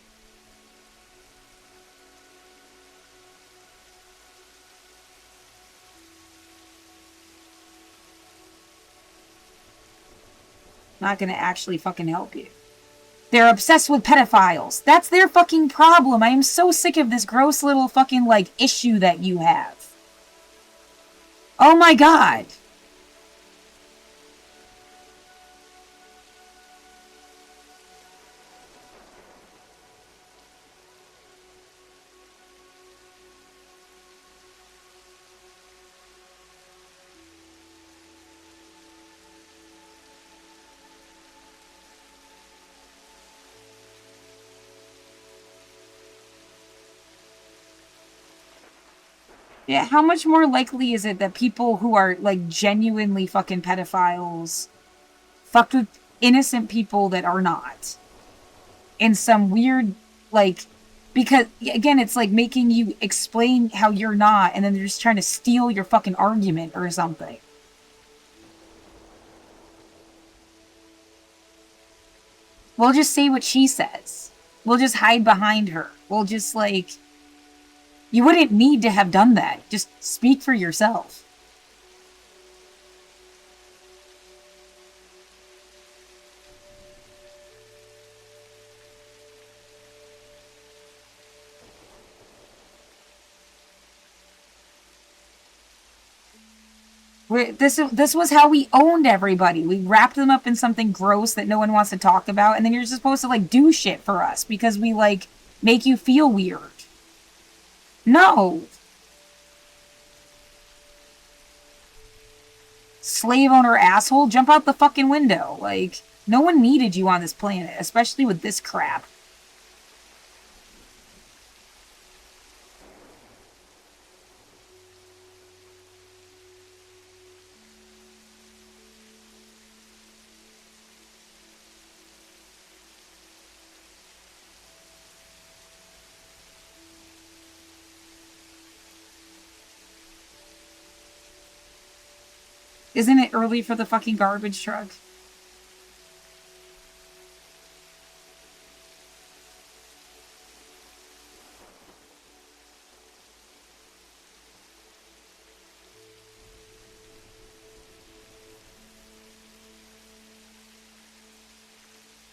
Not gonna actually fucking help you. They're obsessed with pedophiles. That's their fucking problem. I am so sick of this gross little fucking, like, issue that you have. Oh my god. Yeah, how much more likely is it that people who are, like, genuinely fucking pedophiles fucked with innocent people that are not? In some weird, like, because, again, it's like making you explain how you're not, and then they're just trying to steal your fucking argument or something. We'll just say what she says. We'll just hide behind her. We'll just, like, you wouldn't need to have done that. Just speak for yourself. This was how we owned everybody. We wrapped them up in something gross that no one wants to talk about, and then you're just supposed to, like, do shit for us because we, like, make you feel weird. No. Slave owner asshole, jump out the fucking window. Like, no one needed you on this planet, especially with this crap. Isn't it early for the fucking garbage truck?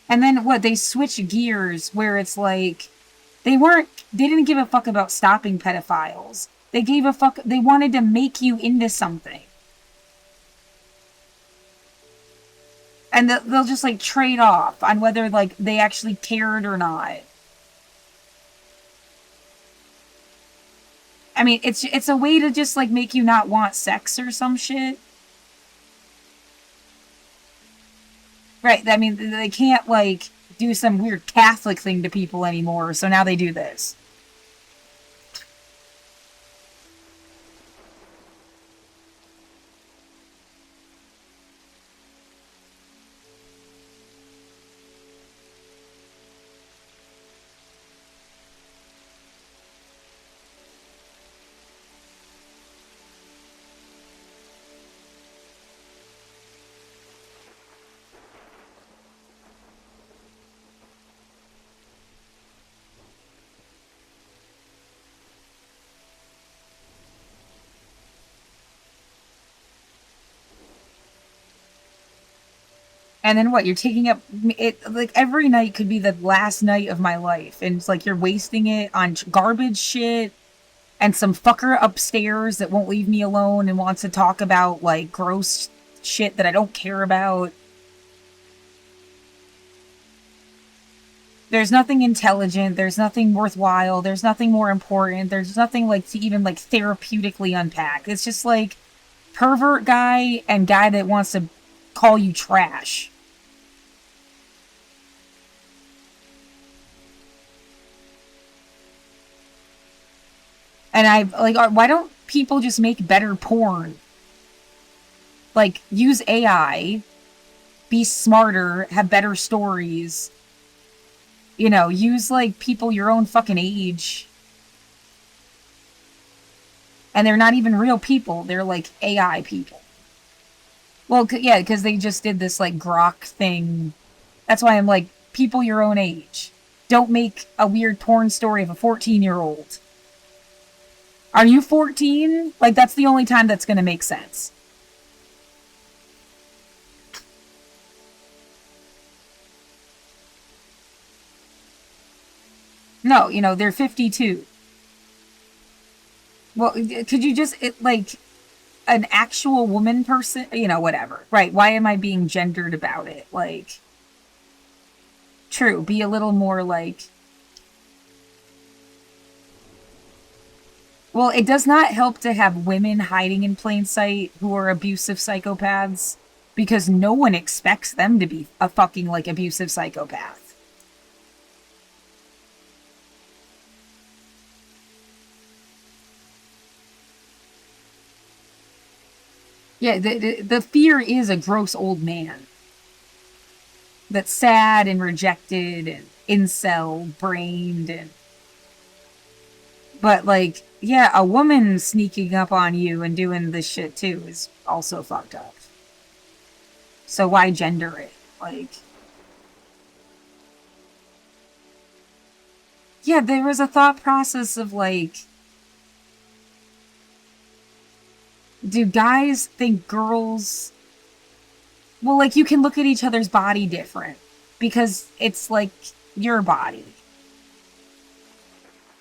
And then what, they switch gears where it's like they didn't give a fuck about stopping pedophiles. They gave a fuck, they wanted to make you into something. And they'll just, like, trade off on whether, like, they actually cared or not. I mean, it's a way to just, like, make you not want sex or some shit. Right, I mean, they can't, like, do some weird Catholic thing to people anymore, so now they do this. And then what? You're taking up it, like, every night could be the last night of my life, and it's like you're wasting it on garbage shit and some fucker upstairs that won't leave me alone and wants to talk about, like, gross shit that I don't care about. There's nothing intelligent, there's nothing worthwhile, there's nothing more important, there's nothing, like, to even, like, therapeutically unpack. It's just like pervert guy and guy that wants to call you trash. And I, like, why don't people just make better porn? Like, use AI, be smarter, have better stories. You know, use, like, people your own fucking age. And they're not even real people. They're, like, AI people. Well, yeah, because they just did this, like, grok thing. That's why I'm like, people your own age. Don't make a weird porn story of a 14-year-old. Are you 14? Like, that's the only time that's going to make sense. No, you know, they're 52. Well, could you just, like, an actual woman person? You know, whatever. Right, why am I being gendered about it? Like, true, be a little more, like... Well, it does not help to have women hiding in plain sight who are abusive psychopaths, because no one expects them to be a fucking, like, abusive psychopath. Yeah, the fear is a gross old man that's sad and rejected and incel brained, and but, like, yeah, a woman sneaking up on you and doing this shit too is also fucked up. So why gender it? Like, yeah, there was a thought process of, like, do guys think girls... Well, like, you can look at each other's body different because it's, like, your body.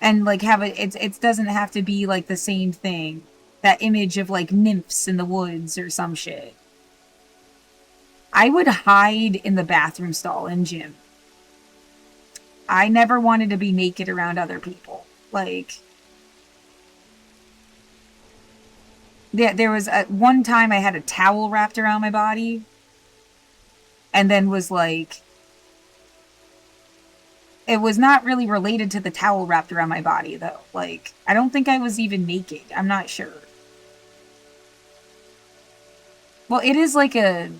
And, like, have it doesn't have to be, like, the same thing. That image of, like, nymphs in the woods or some shit. I would hide in the bathroom stall in gym. I never wanted to be naked around other people. Like, yeah, there was one time I had a towel wrapped around my body, and then was like, it was not really related to the towel wrapped around my body, though. Like, I don't think I was even naked. I'm not sure. Well, it is like a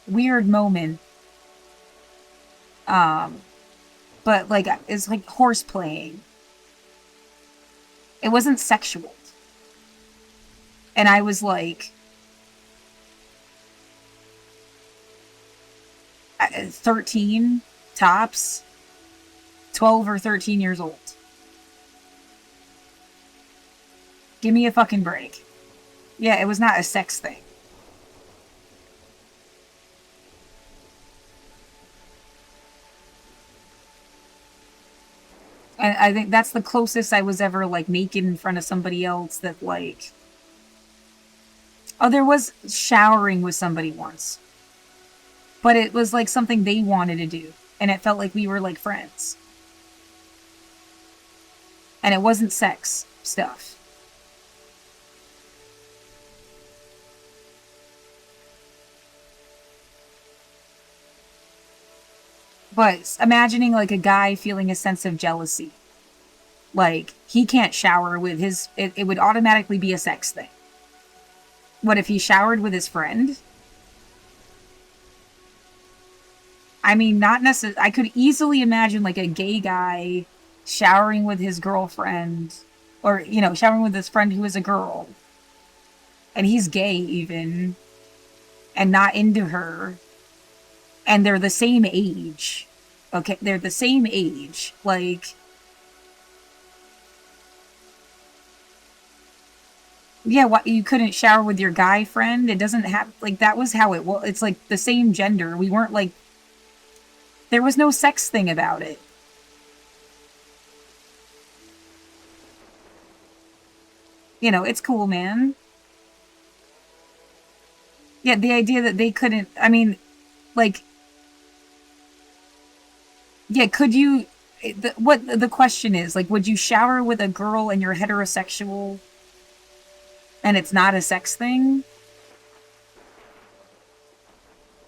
weird moment. But, like, it's like horse playing. It wasn't sexual. And I was like 13 tops, 12 or 13 years old. Give me a fucking break. Yeah, it was not a sex thing. And I think that's the closest I was ever, like, naked in front of somebody else that, like... Oh, there was showering with somebody once. But it was, like, something they wanted to do. And it felt like we were, like, friends. And it wasn't sex stuff. But imagining, like, a guy feeling a sense of jealousy. Like, he can't shower with his... It would automatically be a sex thing. What if he showered with his friend? I mean, not necessarily... I could easily imagine, like, a gay guy showering with his girlfriend. Or, you know, showering with his friend who is a girl. And he's gay, even. And not into her. And they're the same age. Okay, they're the same age. Like... Yeah, what, you couldn't shower with your guy friend? It doesn't have... Like, that was how it was. It's, like, the same gender. We weren't, like... There was no sex thing about it. You know, it's cool, man. Yeah, the idea that they couldn't... I mean, like... Yeah, could you... What the question is, like, would you shower with a girl and you're heterosexual... and it's not a sex thing?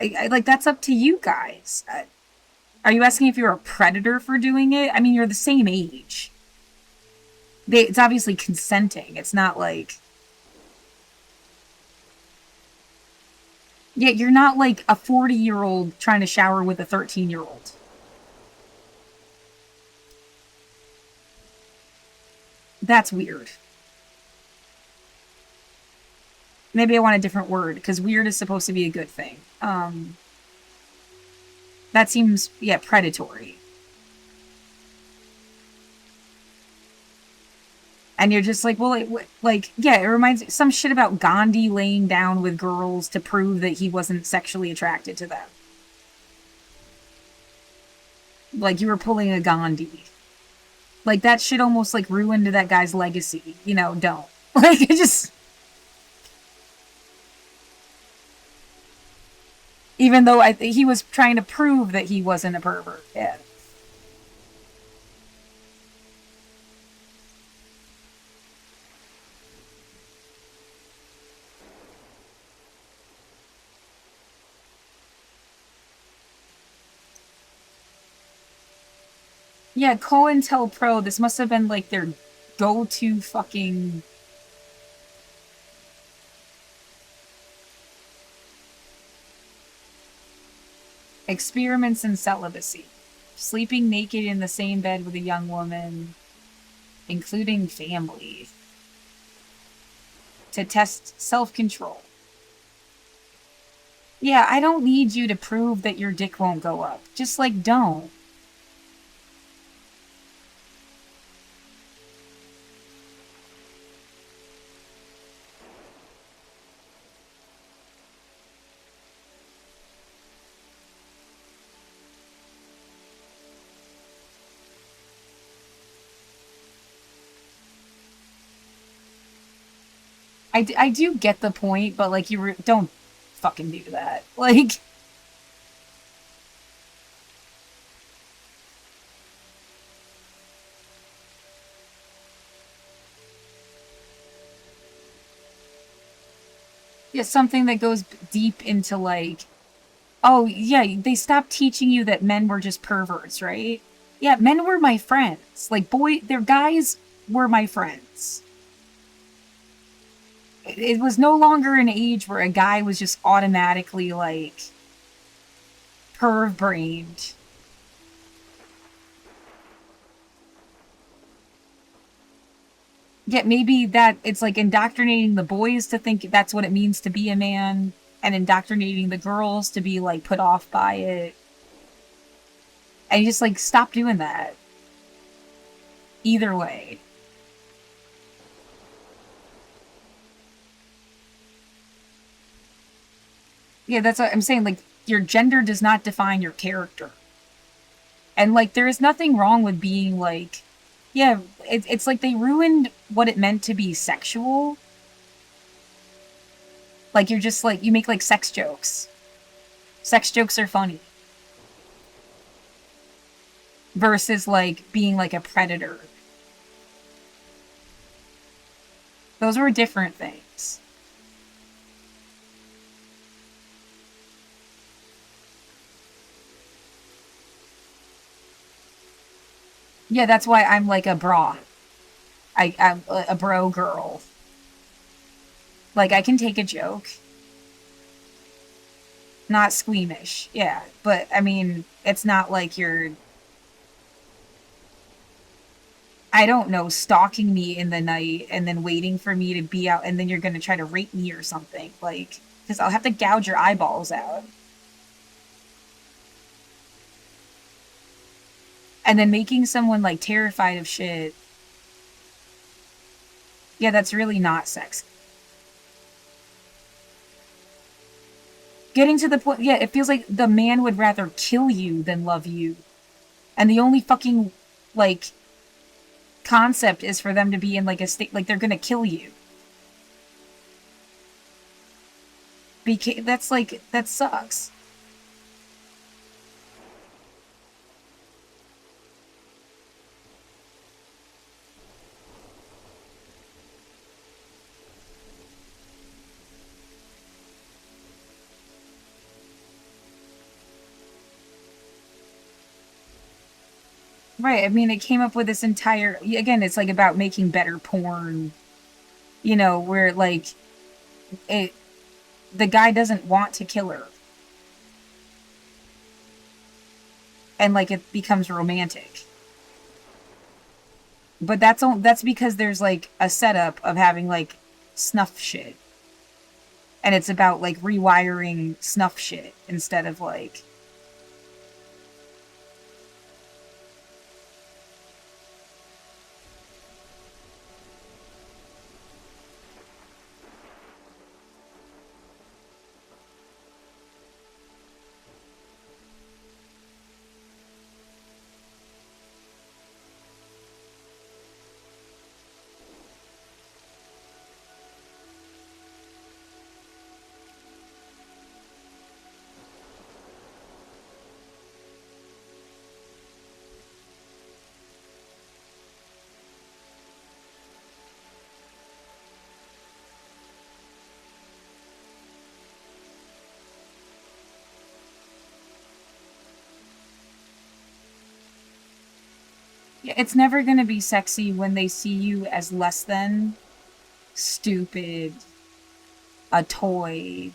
Like, that's up to you guys. Are you asking if you're a predator for doing it? I mean, you're the same age. it's obviously consenting. It's not like, yeah, you're not like a 40-year-old trying to shower with a 13-year-old. That's weird. Maybe I want a different word because weird is supposed to be a good thing. That seems, yeah, predatory. And you're just like, well, like, yeah, it reminds me some shit about Gandhi laying down with girls to prove that he wasn't sexually attracted to them. Like you were pulling a Gandhi. Like that shit almost like ruined that guy's legacy. You know, don't. Like it just, even though he was trying to prove that he wasn't a pervert. Yeah. Yeah, COINTELPRO, this must have been like their go-to fucking experiments in celibacy. Sleeping naked in the same bed with a young woman, including family, to test self-control. Yeah, I don't need you to prove that your dick won't go up. Just like, don't. I do get the point, but like, don't fucking do that. Like, yeah, something that goes deep into like, oh, yeah, they stopped teaching you that men were just perverts, right? Yeah, men were my friends. Like, their guys were my friends. It was no longer an age where a guy was just automatically like perv brained. Yet maybe that it's like indoctrinating the boys to think that's what it means to be a man, and indoctrinating the girls to be like put off by it. And you just like stop doing that. Either way. Yeah, that's what I'm saying. Like, your gender does not define your character. And like, there is nothing wrong with being like, yeah, it's like they ruined what it meant to be sexual. Like, you're just like, you make like sex jokes. Sex jokes are funny. Versus like being like a predator. Those were different things. Yeah, that's why I'm like a bra. I'm a bro girl. Like, I can take a joke. Not squeamish. Yeah. But, I mean, it's not like you're, I don't know, stalking me in the night and then waiting for me to be out and then you're going to try to rape me or something. Like, because I'll have to gouge your eyeballs out. And then making someone, like, terrified of shit. Yeah, that's really not sexy. Getting to the point, yeah, it feels like the man would rather kill you than love you. And the only fucking, like, concept is for them to be in, like, a state, like, they're gonna kill you. That's, like, that sucks. Right. I mean, it came up with this entire, again, it's like about making better porn, where like it, the guy doesn't want to kill her. And like it becomes romantic. But that's because there's like a setup of having like snuff shit. And it's about like rewiring snuff shit instead of like yeah, it's never going to be sexy when they see you as less than stupid, a toy.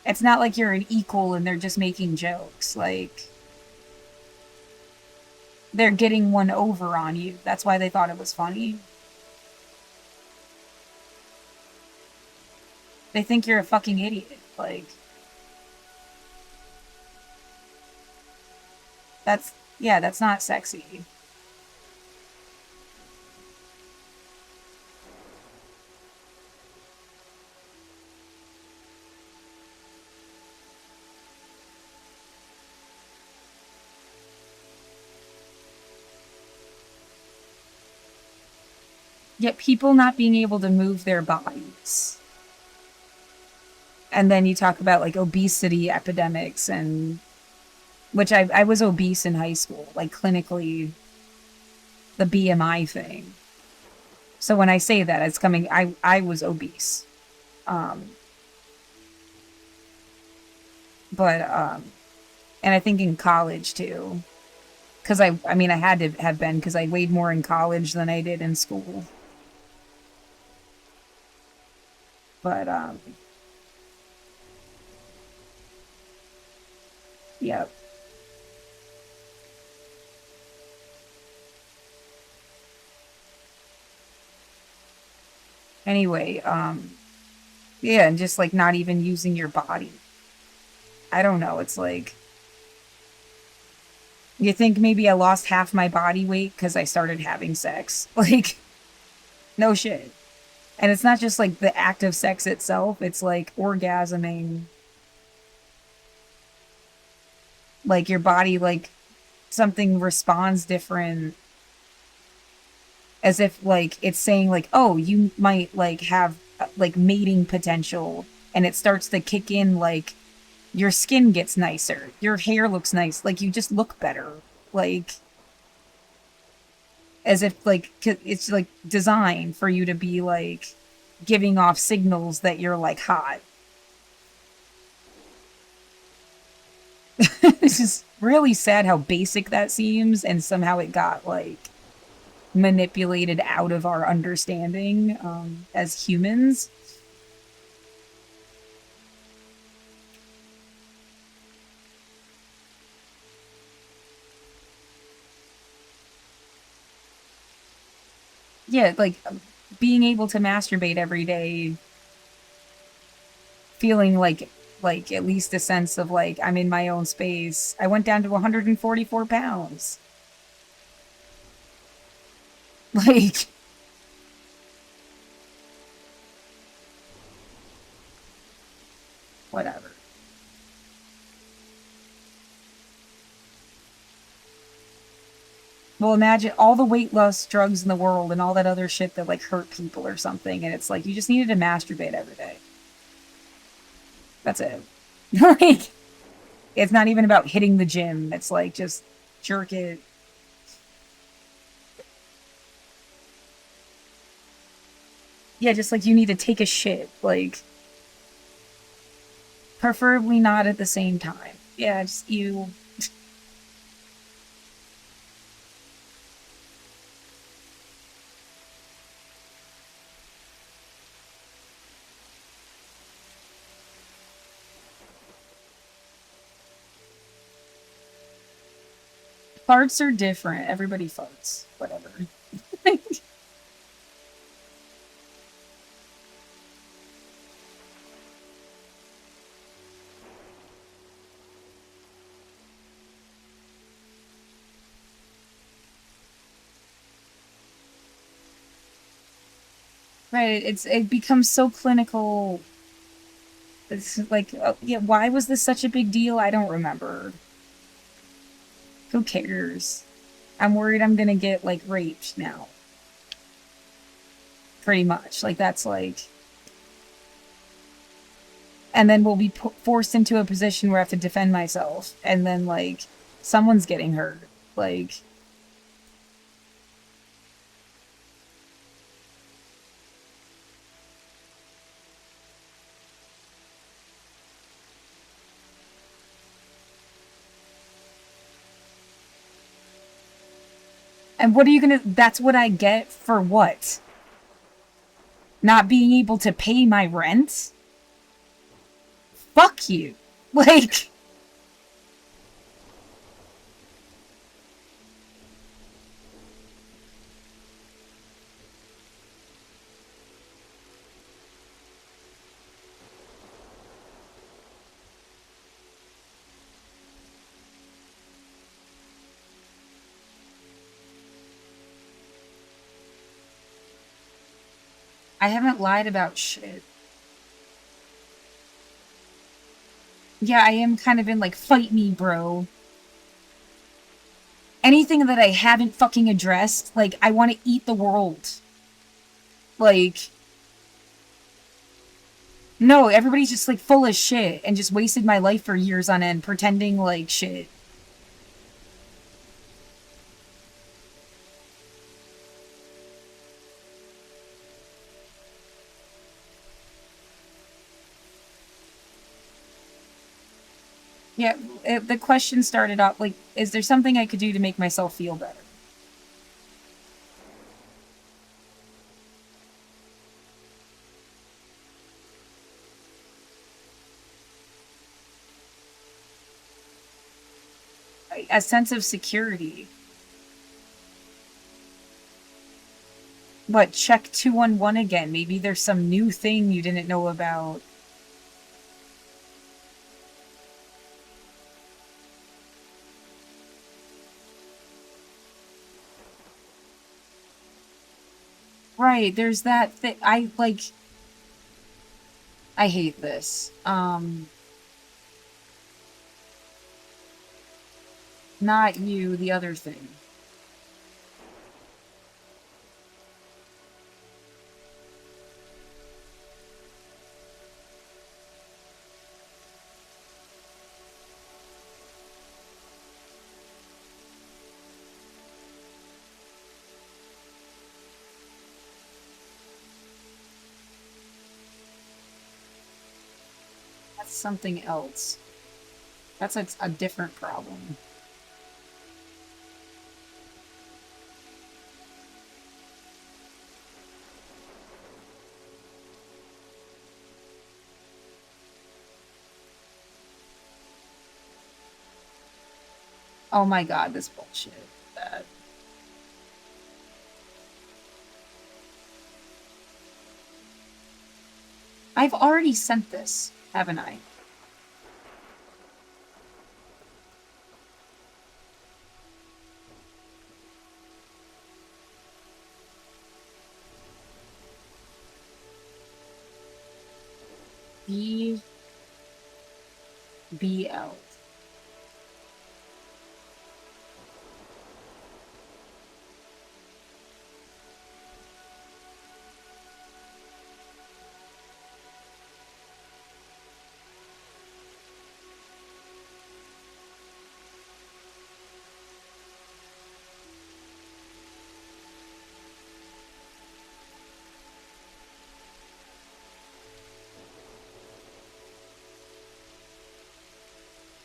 It's not like you're an equal and they're just making jokes. Like they're getting one over on you. That's why they thought it was funny. They think you're a fucking idiot. Like that's yeah, that's not sexy. Yet people not being able to move their bodies. And then you talk about like obesity epidemics and which I was obese in high school, like clinically the BMI thing. So when I say that, it's coming. I was obese, um, but and I think in college too, because I mean I had to have been because I weighed more in college than I did in school. But yeah. Anyway, yeah, and just like not even using your body. I don't know. It's like you think maybe I lost half my body weight because I started having sex. Like, no shit. And it's not just like the act of sex itself, it's like orgasming. Like, your body, like, something responds different. As if, like, it's saying, like, oh, you might, like, have, like, mating potential. And it starts to kick in, like, your skin gets nicer. Your hair looks nice. Like, you just look better. Like, as if like it's like designed for you to be like giving off signals that you're like hot. It's just really sad how basic that seems and somehow it got like manipulated out of our understanding as humans. Yeah, like being able to masturbate every day, feeling like at least a sense of like I'm in my own space. I went down to 144 pounds. Like, whatever. Well, imagine all the weight loss drugs in the world and all that other shit that like hurt people or something, and it's like you just needed to masturbate every day. That's it. Like, it's not even about hitting the gym. It's like just jerk it. Yeah, just like you need to take a shit. Like, preferably not at the same time. Yeah, just you. Farts are different. Everybody farts. Whatever. Right, it becomes so clinical. It's like, yeah, why was this such a big deal? I don't remember. Who cares? I'm worried I'm gonna get, like, raped now. Pretty much. Like, that's like... And then we'll be forced into a position where I have to defend myself. And then, like, someone's getting hurt. Like... And what are you gonna... That's what I get for what? Not being able to pay my rent? Fuck you. Like... I haven't lied about shit. Yeah, I am kind of in, like, fight me, bro. Anything that I haven't fucking addressed, like, I want to eat the world. Like... No, everybody's just, like, full of shit and just wasted my life for years on end pretending like shit. Yeah, the question started off, like, is there something I could do to make myself feel better? A sense of security. But check 211 again. Maybe there's some new thing you didn't know about. Right, there's that thing. I hate this. Not you, the other thing. That's something else. That's a different problem. Oh my god, this bullshit. That. I've already sent this, haven't I? BL.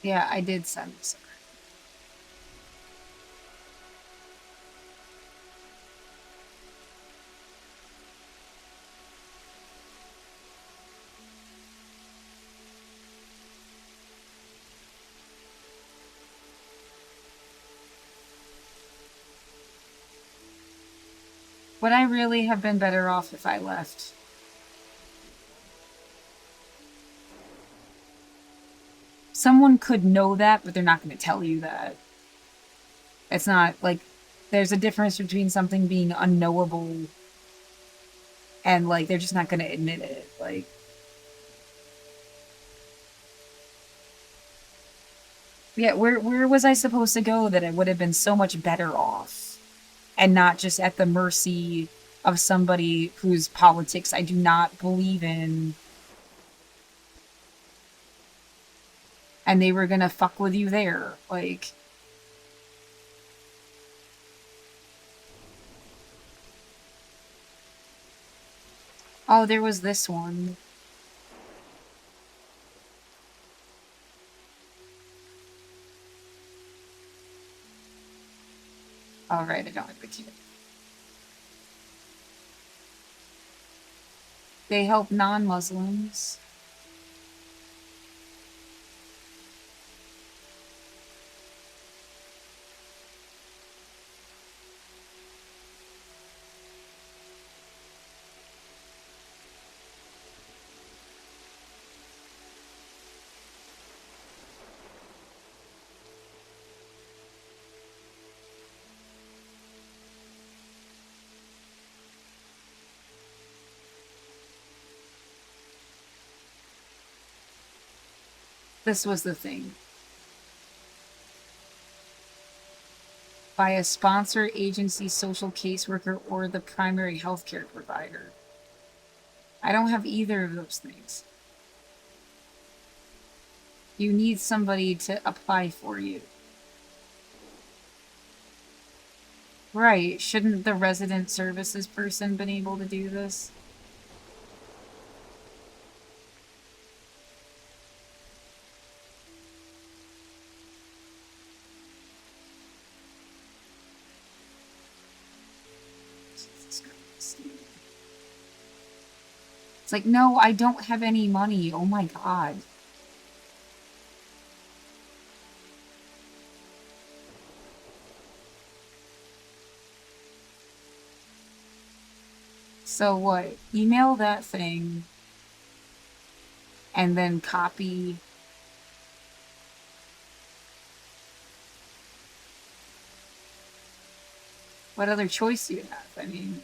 Yeah, I did send this. Would I really have been better off if I left? Someone could know that, but they're not going to tell you that. It's not like there's a difference between something being unknowable and like they're just not going to admit it. Like, yeah, where was I supposed to go that I would have been so much better off and not just at the mercy of somebody whose politics I do not believe in, and they were gonna fuck with you there. Like, oh, there was this one. All right, I don't have the kid. They help non-Muslims. This was the thing. By a sponsor, agency, social caseworker, or the primary healthcare provider. I don't have either of those things. You need somebody to apply for you. Right, shouldn't the resident services person been able to do this? Jesus Christ. It's like, no, I don't have any money. Oh my god. So what? Email that thing and then copy. What other choice do you have? I mean,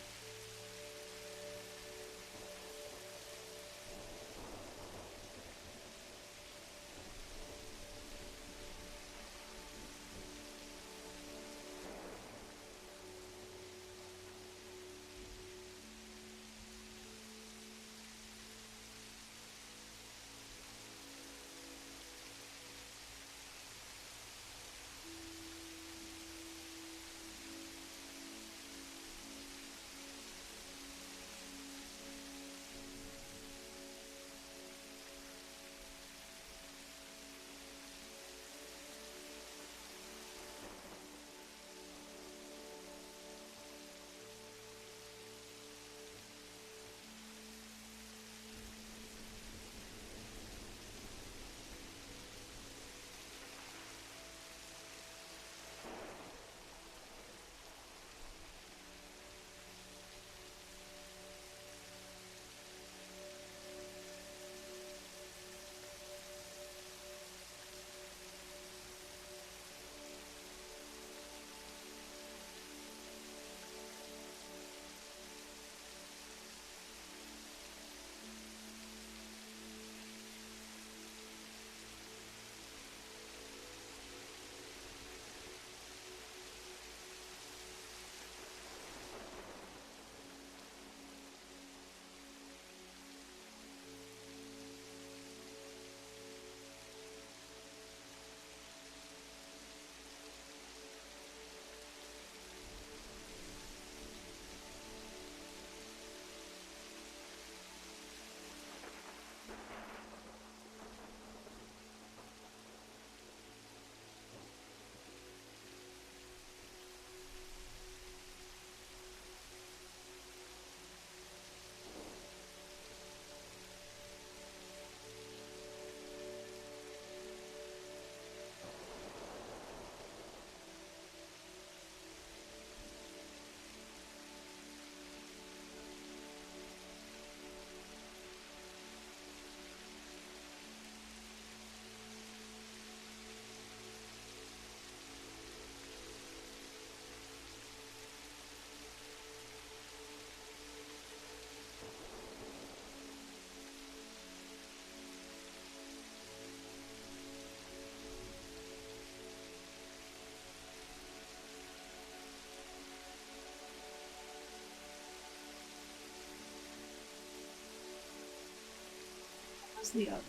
How's the other?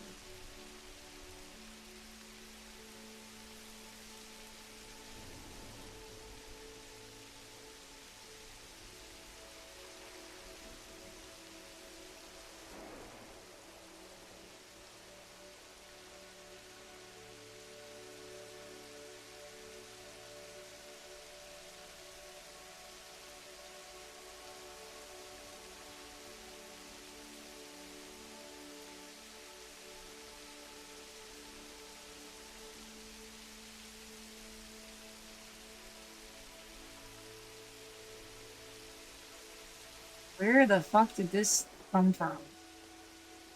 Where the fuck did this come from?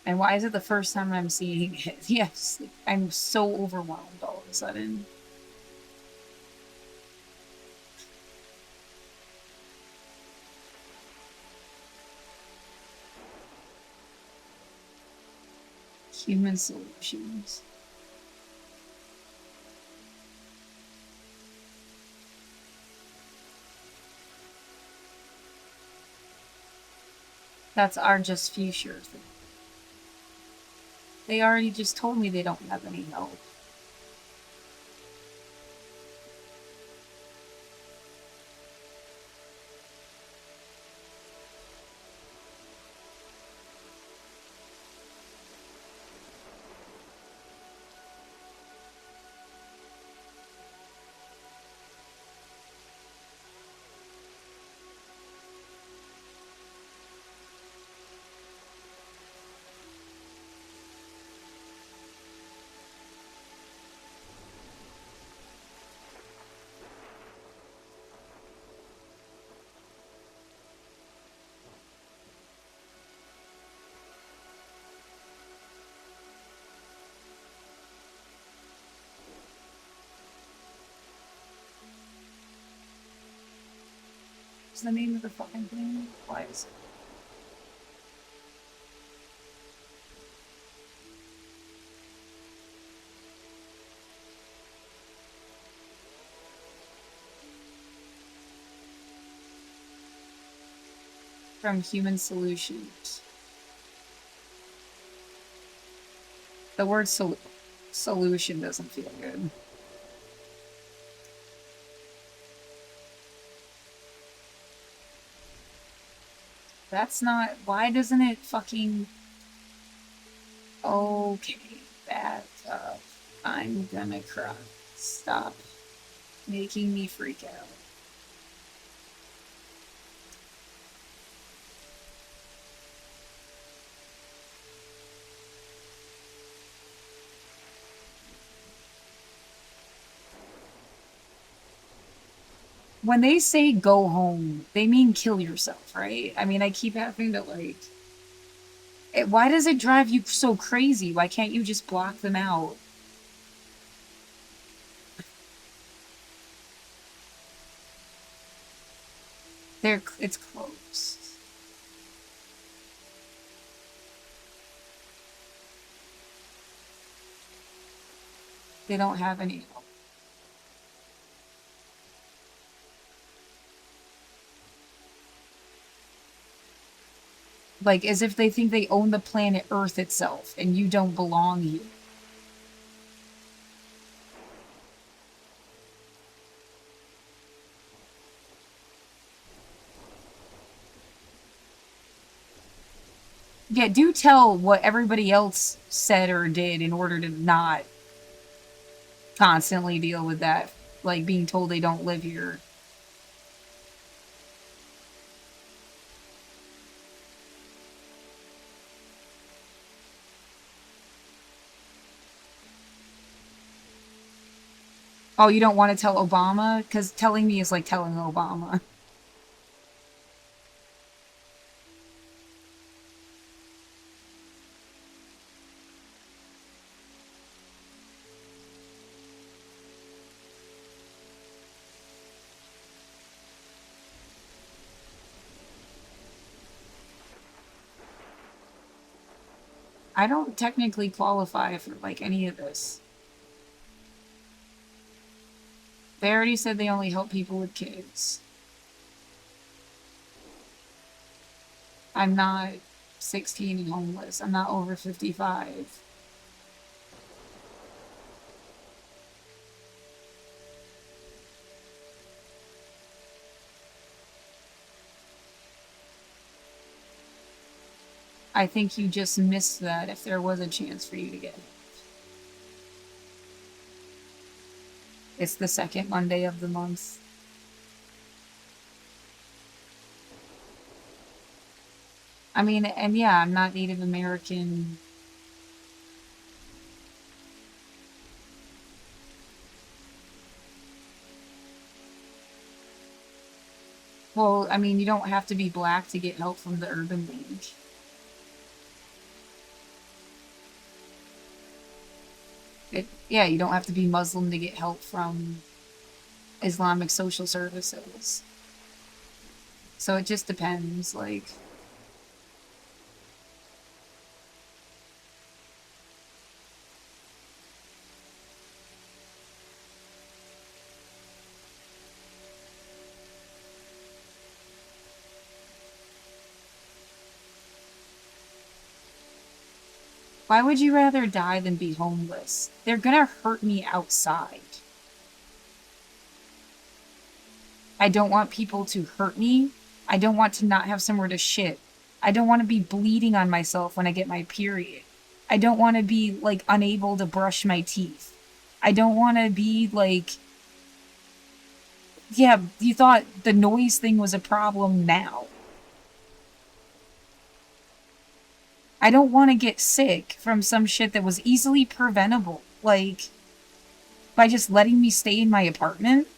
And why is it the first time I'm seeing it? Yes, I'm so overwhelmed all of a sudden. Human solutions. That's our just future thing. They already just told me they don't have any help. What's the name of the fucking thing? Why is it? From Human Solutions. The word solution doesn't feel good. That's not... Why doesn't it fucking... Okay, that's I'm gonna cry. Stop making me freak out. When they say go home, they mean kill yourself, right? I mean, I keep having to, like... why does it drive you so crazy? Why can't you just block them out? It's closed. They don't have any help. Like, as if they think they own the planet Earth itself, and you don't belong here. Yeah, do tell what everybody else said or did in order to not constantly deal with that. Like, being told they don't live here. Oh, you don't want to tell Obama? Because telling me is like telling Obama. I don't technically qualify for, like, any of this. They already said they only help people with kids. I'm not 16 and homeless. I'm not over 55. I think you just missed that if there was a chance for you to get it. It's the second Monday of the month. I mean, and yeah, I'm not Native American. Well, I mean, you don't have to be black to get help from the Urban League. Yeah, you don't have to be Muslim to get help from Islamic Social Services. So it just depends, like... Why would you rather die than be homeless? They're gonna hurt me outside. I don't want people to hurt me. I don't want to not have somewhere to shit. I don't want to be bleeding on myself when I get my period. I don't want to be, like, unable to brush my teeth. I don't want to be, like... Yeah, you thought the noise thing was a problem now. I don't want to get sick from some shit that was easily preventable. Like, by just letting me stay in my apartment.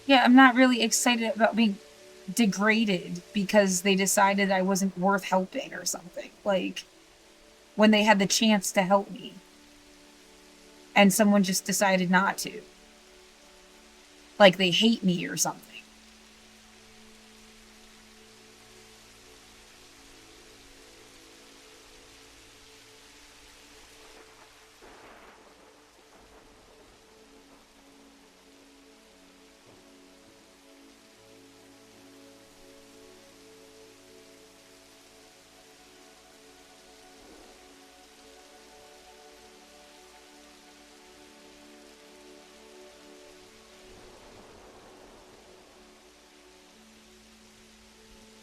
Yeah, I'm not really excited about being degraded because they decided I wasn't worth helping or something. Like, when they had the chance to help me. And someone just decided not to. Like they hate me or something.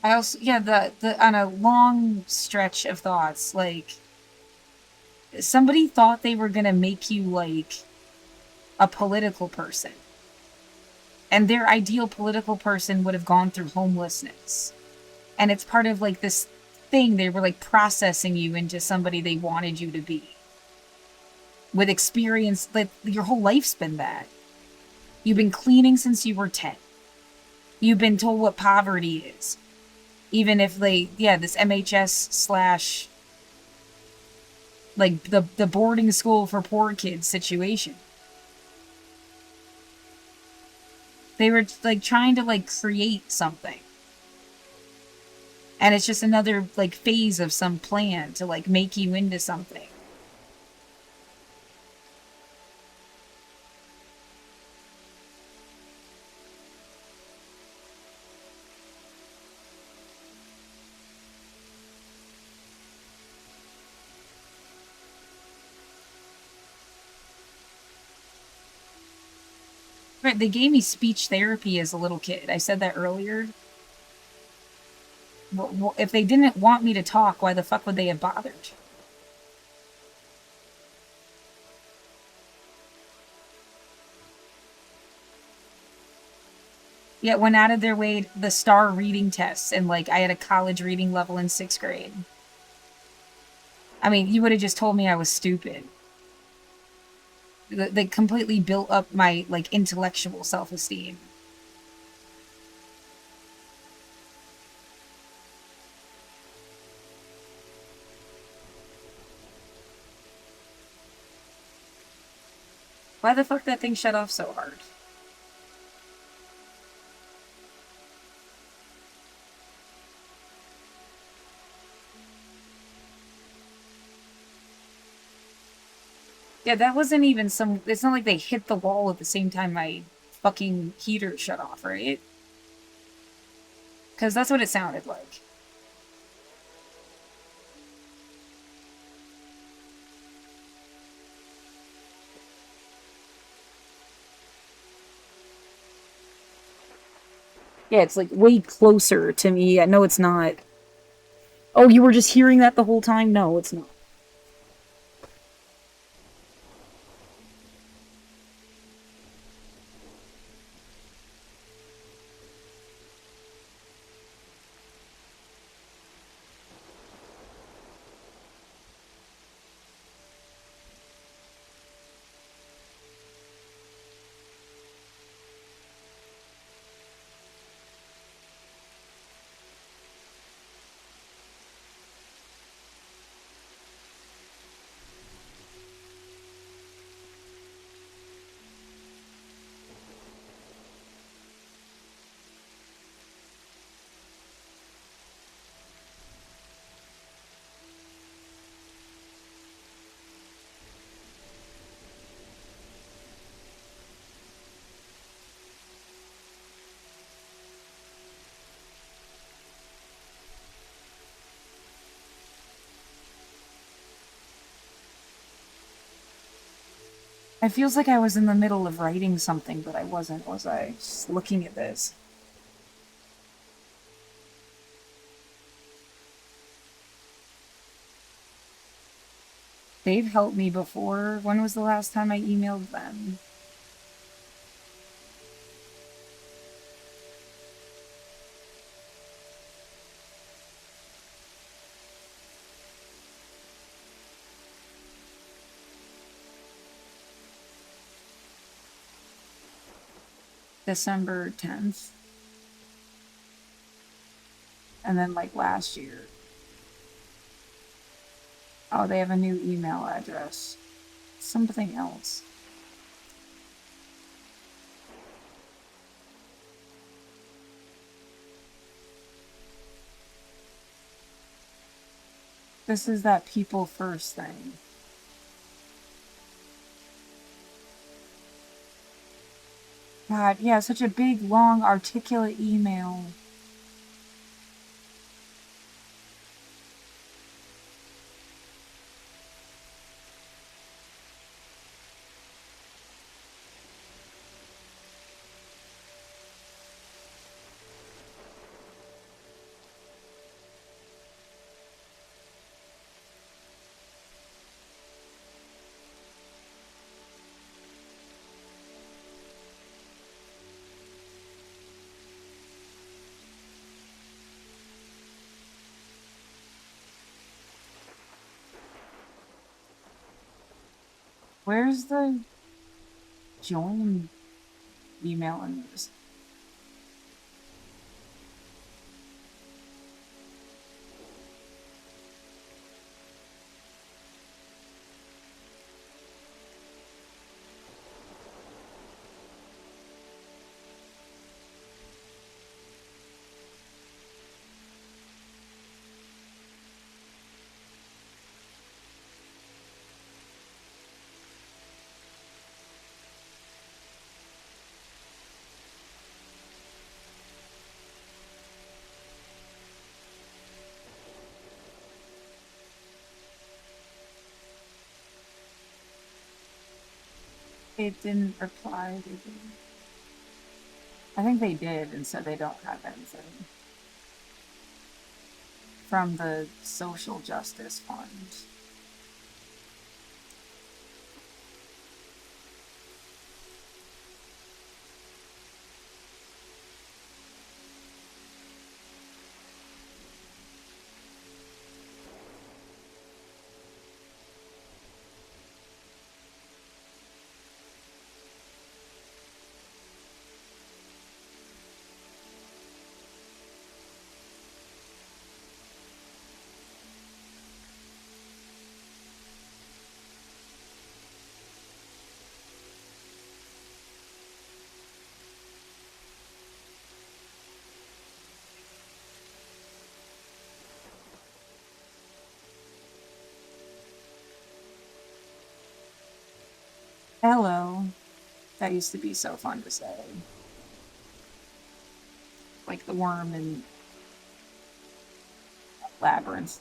I also, yeah, the on a long stretch of thoughts, like, somebody thought they were gonna make you, like, a political person. And their ideal political person would have gone through homelessness. And it's part of, like, this thing, they were, like, processing you into somebody they wanted you to be. With experience, like, your whole life's been that. You've been cleaning since you were 10. You've been told what poverty is. Even if they, yeah, this MHS slash, like, the boarding school for poor kids situation. They were, like, trying to, like, create something. And it's just another, like, phase of some plan to, like, make you into something. Right, they gave me speech therapy as a little kid. I said that earlier. Well, if they didn't want me to talk, why the fuck would they have bothered? Yeah, went out of their way, the star reading tests, and, like, I had a college reading level in 6th grade. I mean, you would have just told me I was stupid. They completely built up my, like, intellectual self-esteem. Why the fuck that thing shut off so hard? Yeah, that wasn't even some. It's not like they hit the wall at the same time my fucking heater shut off, right? Because that's what it sounded like. Yeah, it's like way closer to me. I know it's not. Oh, you were just hearing that the whole time? No, it's not. It feels like I was in the middle of writing something, but I wasn't, was I? Just looking at this. They've helped me before. When was the last time I emailed them? December 10th. And then, like, last year. Oh, they have a new email address. Something else. This is that people first thing. God, yeah, such a big, long, articulate email. Where's the join email in this? It didn't reply, did they? I think they did and said they don't have anything from the social justice fund. Hello. That used to be so fun to say. Like the worm in Labyrinth.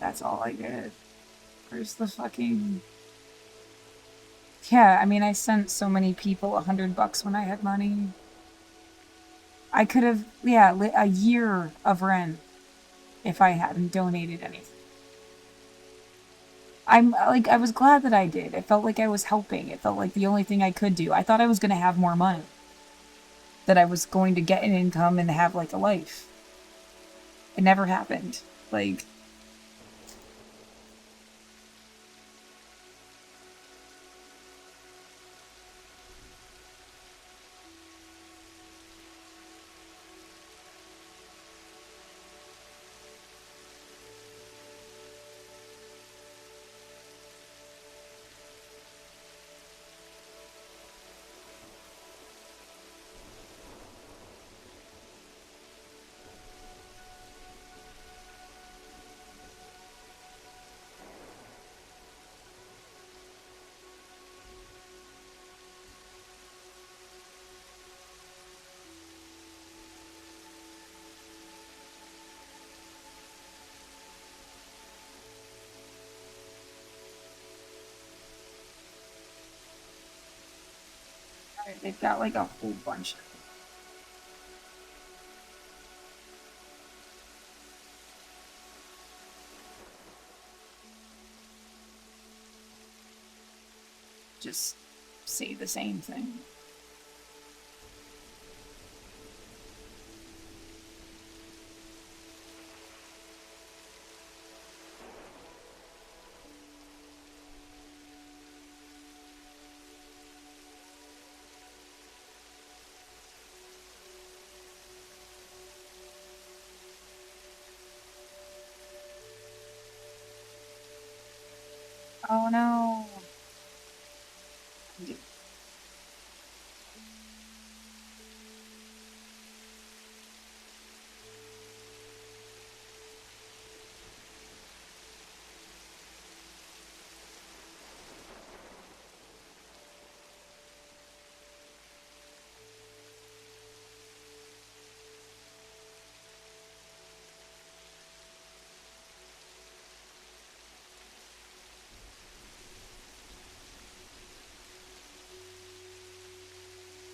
That's all I get. Where's the fucking... Yeah, I mean, I sent so many people $100 when I had money. I could have, yeah, a year of rent if I hadn't donated anything. I'm like, I was glad that I did. It felt like I was helping. It felt like the only thing I could do. I thought I was going to have more money, that I was going to get an income and have like a life. It never happened. Like, they've got like a whole bunch of... just say the same thing. Oh no.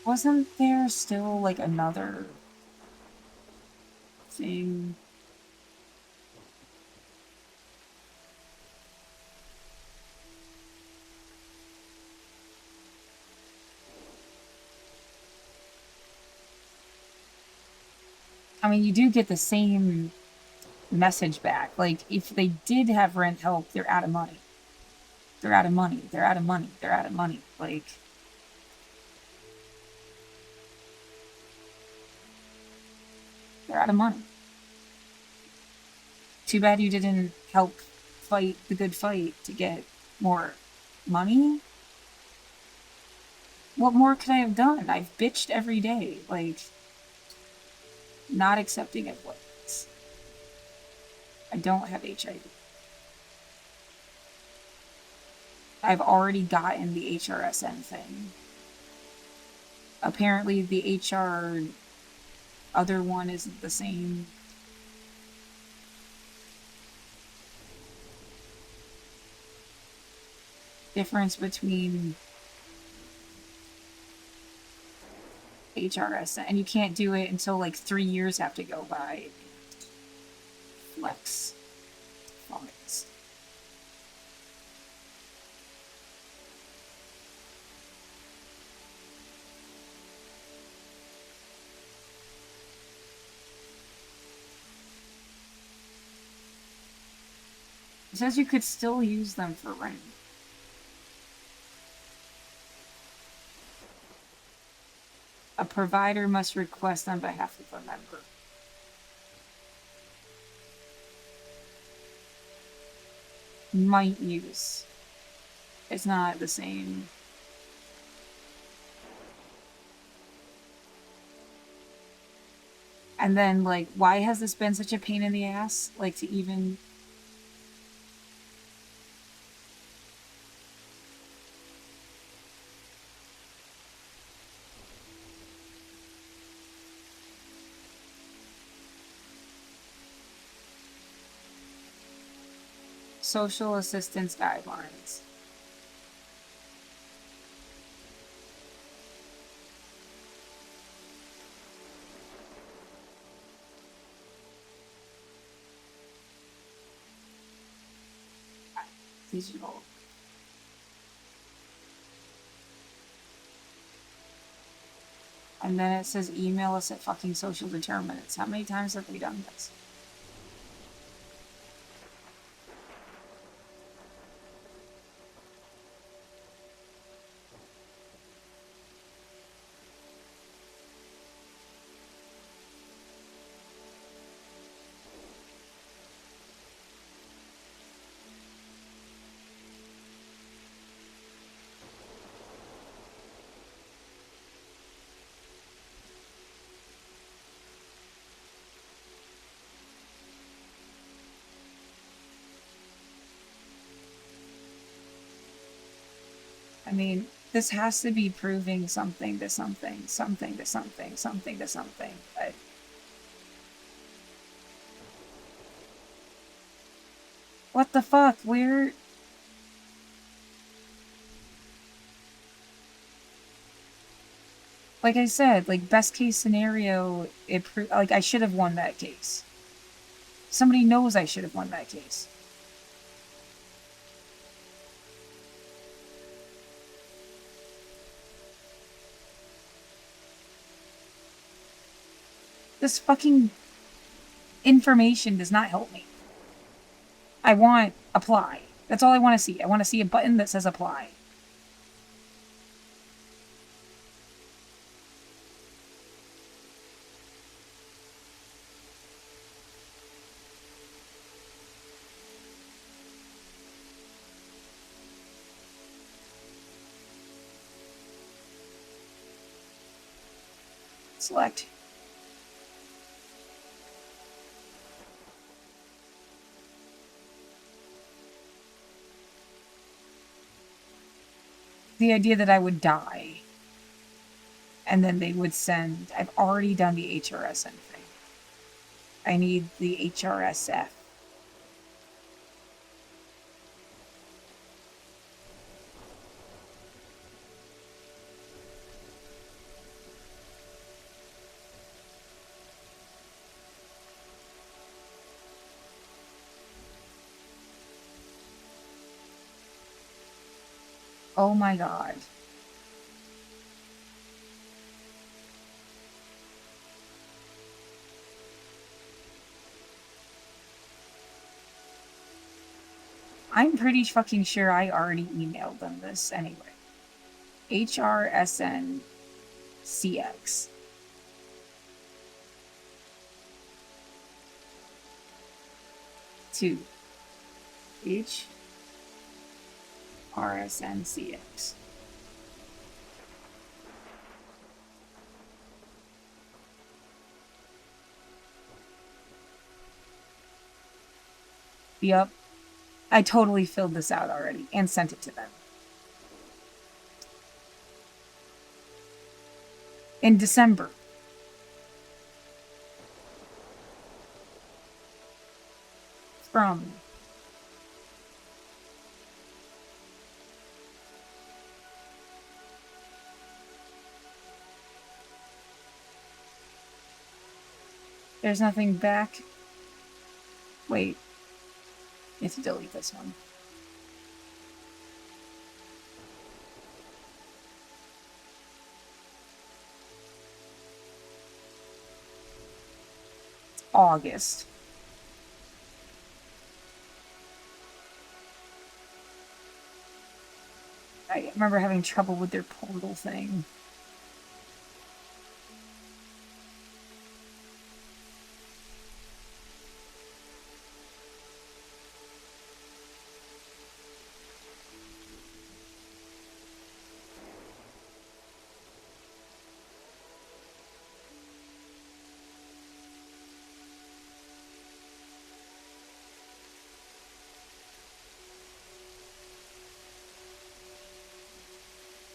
Wasn't there still like another thing? I mean, you do get the same message back. Like, if they did have rent help, they're out of money. They're out of money. They're out of money. They're out of money. Like, they're out of money. Too bad you didn't help fight the good fight to get more money. What more could I have done? I've bitched every day. Like, not accepting advice. I don't have HIV. I've already gotten the HRSN thing. Apparently, the HR other one isn't the same. difference between HRS, and you can't do it until like 3 years have to go by. Flex funds. It says you could still use them for rent. A provider must request on behalf of a member. Might use. It's not the same. And then, like, why has this been such a pain in the ass? Like, to even... Social assistance guidelines. Digital. And then it says email us at fucking social determinants. How many times have we done this? I mean, this has to be proving something to something, something to something, something to something. What the fuck? We're... Like I said, like, best case scenario, like, I should have won that case. Somebody knows I should have won that case. This fucking information does not help me. I want apply. That's all I want to see. I want to see a button that says apply. Select. The idea that I would die and then they would send... I've already done the HRSN thing. I need the HRSF. Oh my god. I'm pretty fucking sure I already emailed them this anyway. HRSN CX. To HRSN CX. Yep. I totally filled this out already and sent it to them. In December. From There's nothing back. Wait. You have to delete this one. August. I remember having trouble with their portal thing.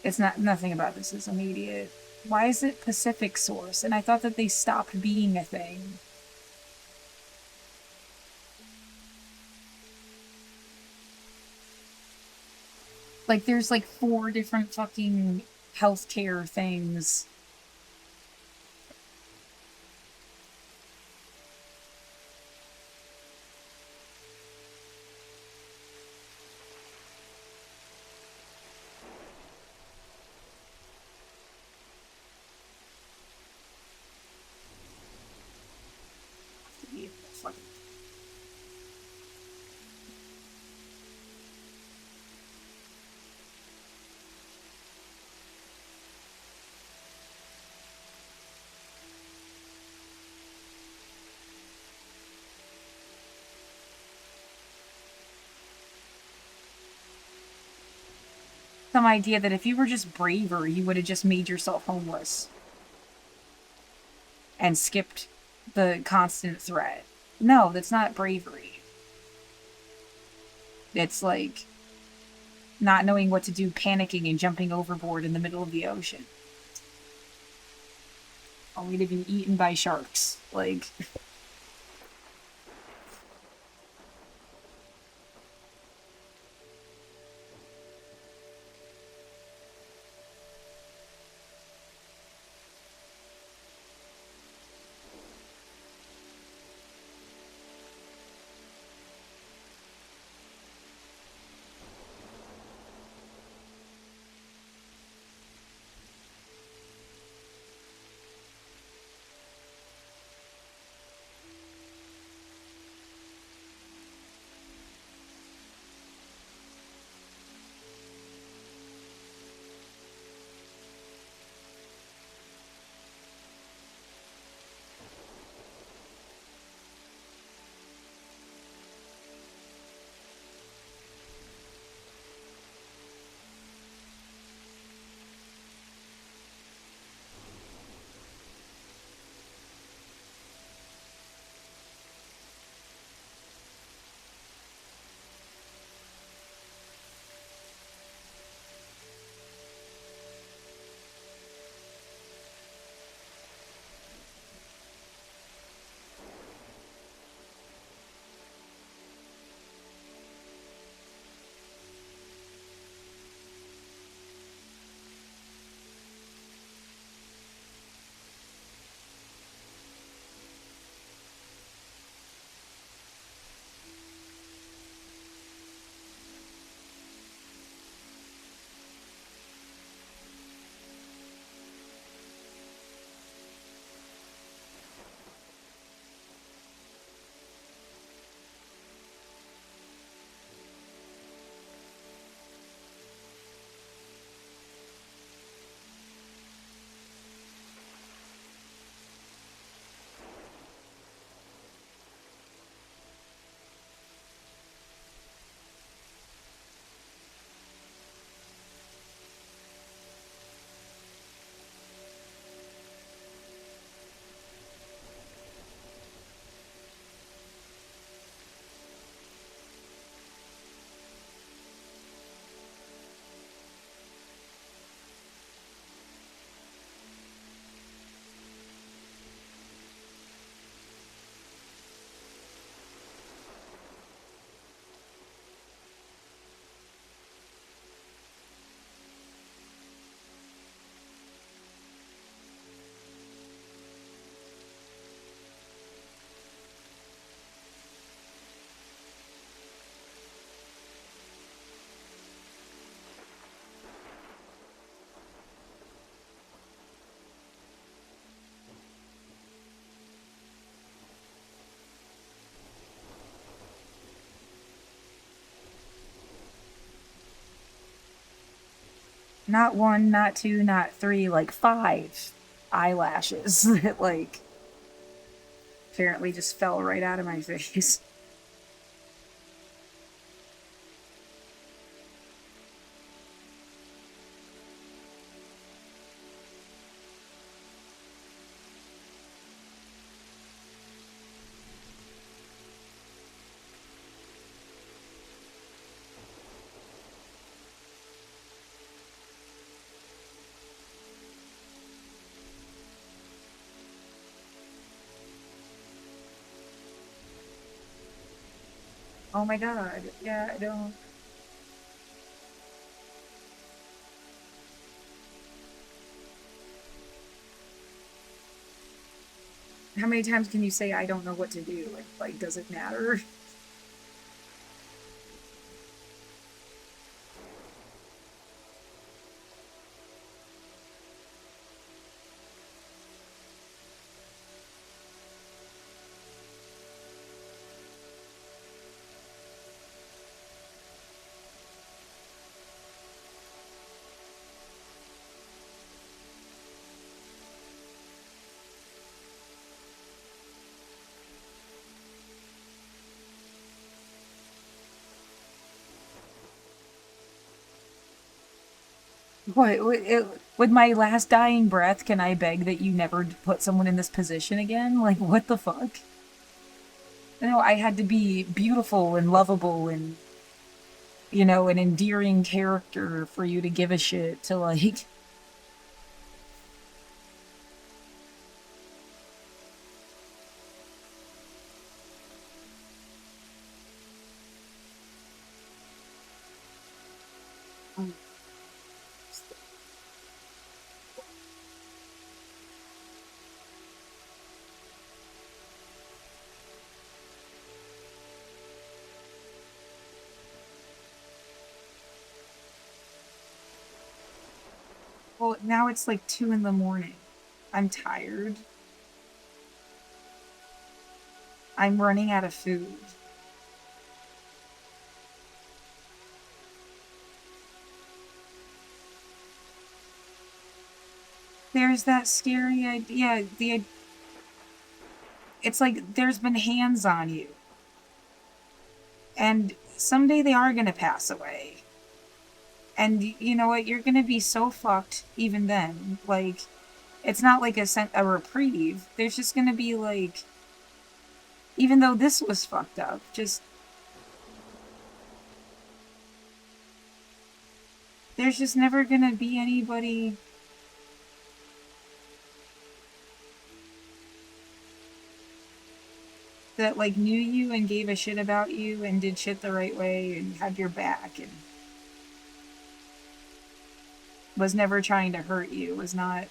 It's not, nothing about this is immediate. Why is it Pacific Source? And I thought that they stopped being a thing. Like, there's like 4 different fucking healthcare things. Some idea that if you were just braver, you would have just made yourself homeless. And skipped the constant threat. No, that's not bravery. It's like not knowing what to do, panicking and jumping overboard in the middle of the ocean. Only to be eaten by sharks. Like... not one, not two, not three, like 5 eyelashes that, like, apparently just fell right out of my face. Oh my god. Yeah, I don't. How many times can you say I don't know what to do? Like does it matter? With my last dying breath, can I beg that you never put someone in this position again? Like, what the fuck? No, I had to be beautiful and lovable and, an endearing character for you to give a shit to, like. Well, now it's like 2 in the morning. I'm tired. I'm running out of food. There's that scary idea. It's like there's been hands on you. And someday they are gonna pass away. And you know what? You're gonna be so fucked even then. Like, it's not like a reprieve. There's just gonna be like, even though this was fucked up, just there's just never gonna be anybody that like knew you and gave a shit about you and did shit the right way and had your back and was never trying to hurt you, was not.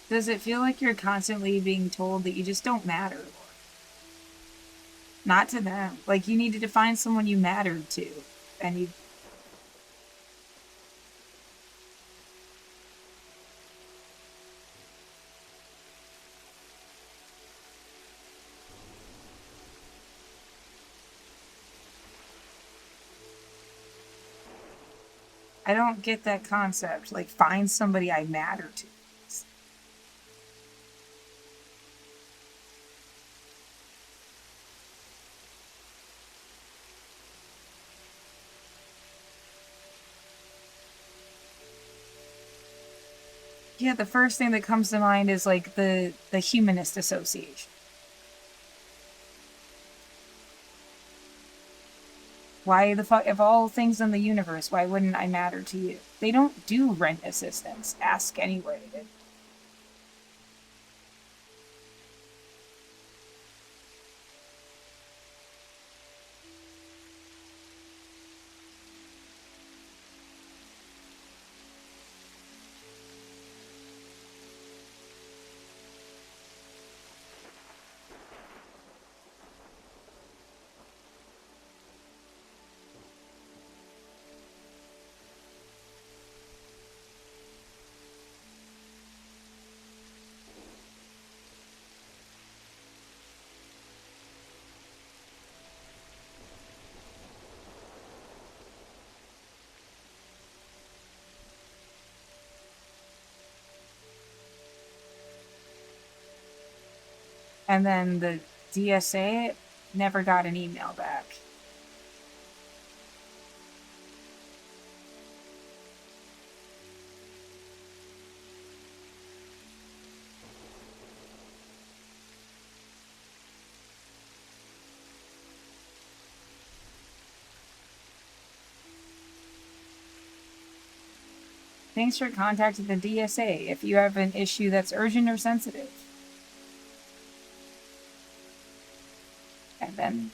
Does it feel like you're constantly being told that you just don't matter? Not to them. Like, you needed to find someone you mattered to. And you. I don't get that concept. Like, find somebody I matter to. Yeah, the first thing that comes to mind is like the Humanist Association. Why the fuck, of all things in the universe, why wouldn't I matter to you? They don't do rent assistance. Ask anyway. And then the DSA never got an email back. Thanks for contacting the DSA if you have an issue that's urgent or sensitive. And then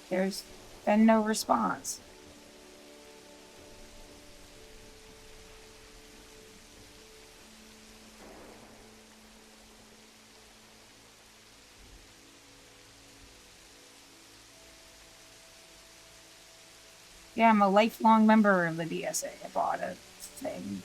there's been no response. Yeah, I'm a lifelong member of the DSA. I bought a thing.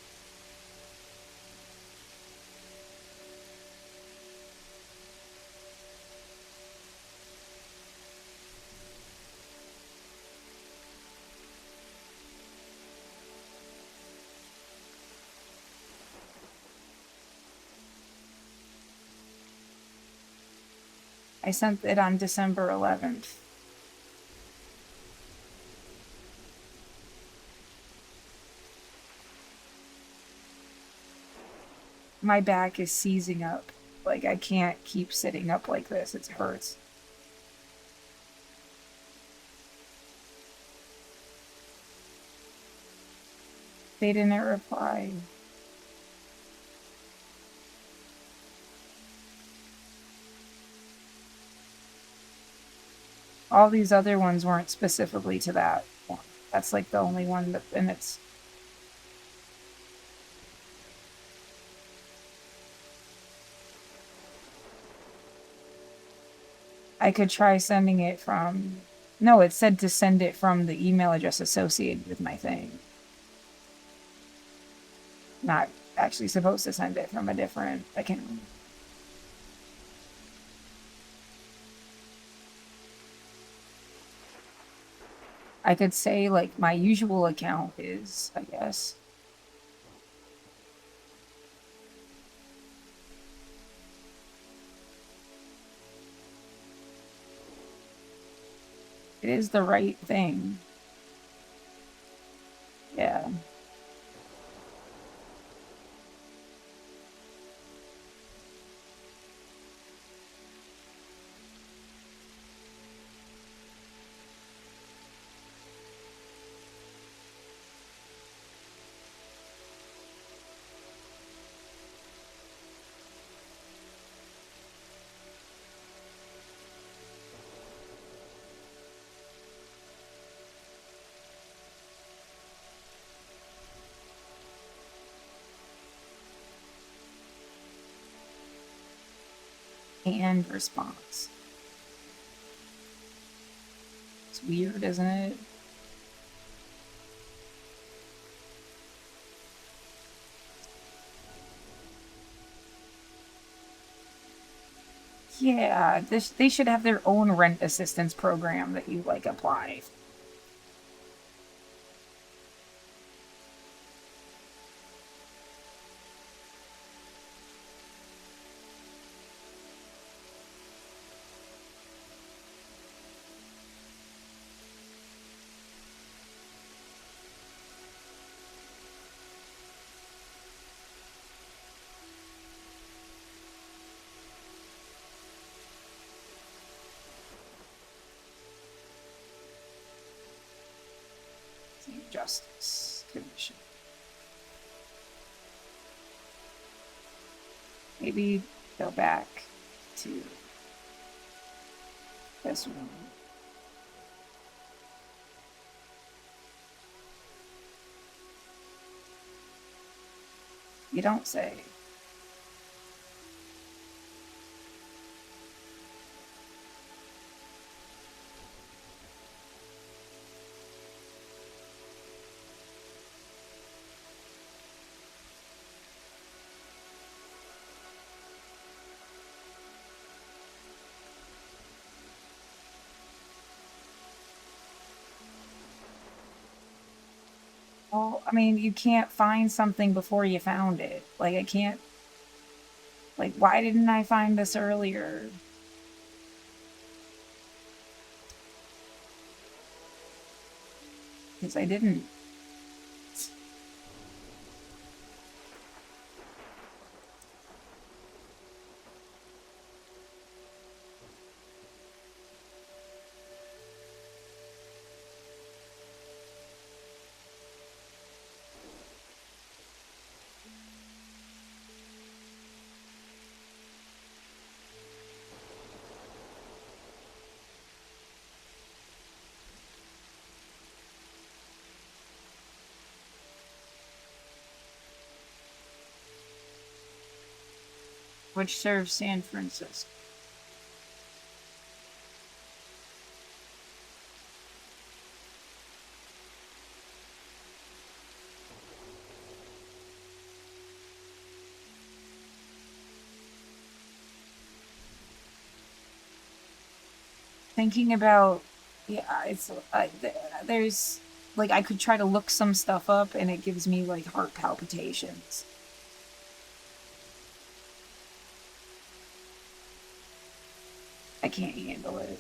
I sent it on December 11th. My back is seizing up. Like, I can't keep sitting up like this. It hurts. They didn't reply. All these other ones weren't specifically to that one. That's like the only one that, and it's. I could try sending it from. No, it said to send it from the email address associated with my thing. Not actually supposed to send it from a different account. I could say, like, my usual account is, I guess. It is the right thing. Yeah. And response. It's weird, isn't it? Yeah, they should have their own rent assistance program that you, like, apply. Justice Commission. Maybe go back to this one. You don't say. Well, I mean, you can't find something before you found it. Like, I can't. Like, why didn't I find this earlier? Because I didn't. Which serves San Francisco. Thinking about, yeah, it's there's like I could try to look some stuff up and it gives me like heart palpitations. I can't handle it.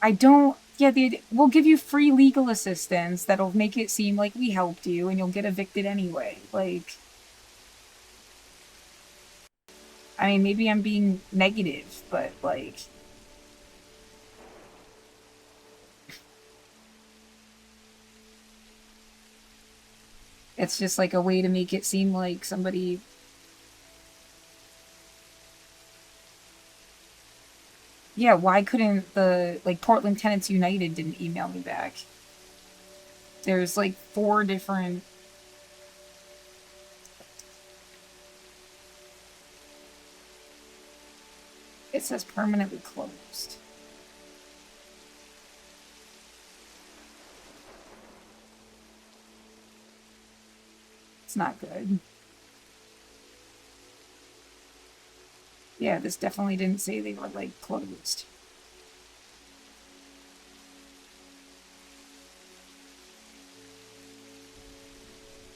I don't. Yeah, we'll give you free legal assistance that'll make it seem like we helped you, and you'll get evicted anyway. Like, I mean, maybe I'm being negative, but like, it's just like a way to make it seem like somebody. Yeah, why couldn't the like Portland Tenants United didn't email me back? There's like 4 different. It says permanently closed. It's not good. Yeah, this definitely didn't say they were like closed.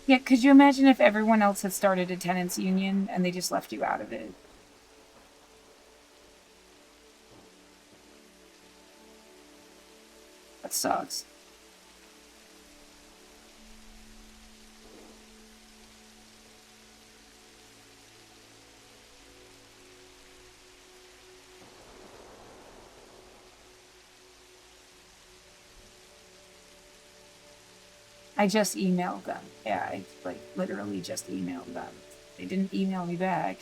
Yeah, could you imagine if everyone else had started a tenants union and they just left you out of it? That sucks. I just emailed them. Yeah, I like literally just emailed them. They didn't email me back.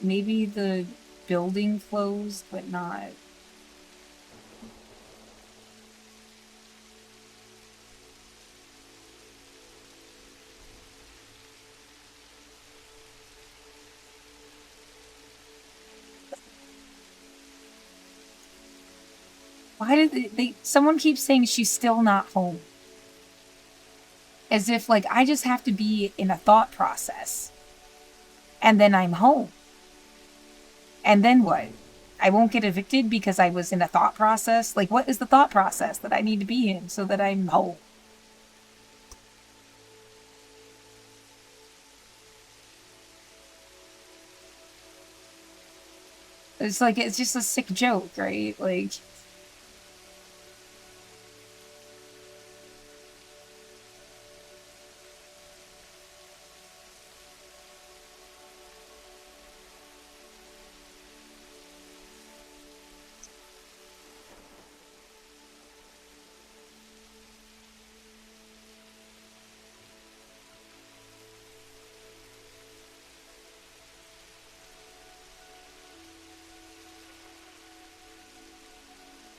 Maybe the building closed, but not. Why did they someone keeps saying she's still not home? As if like I just have to be in a thought process. And then I'm home. And then what? I won't get evicted because I was in a thought process? Like what is the thought process that I need to be in so that I'm home? It's like it's just a sick joke, right? Like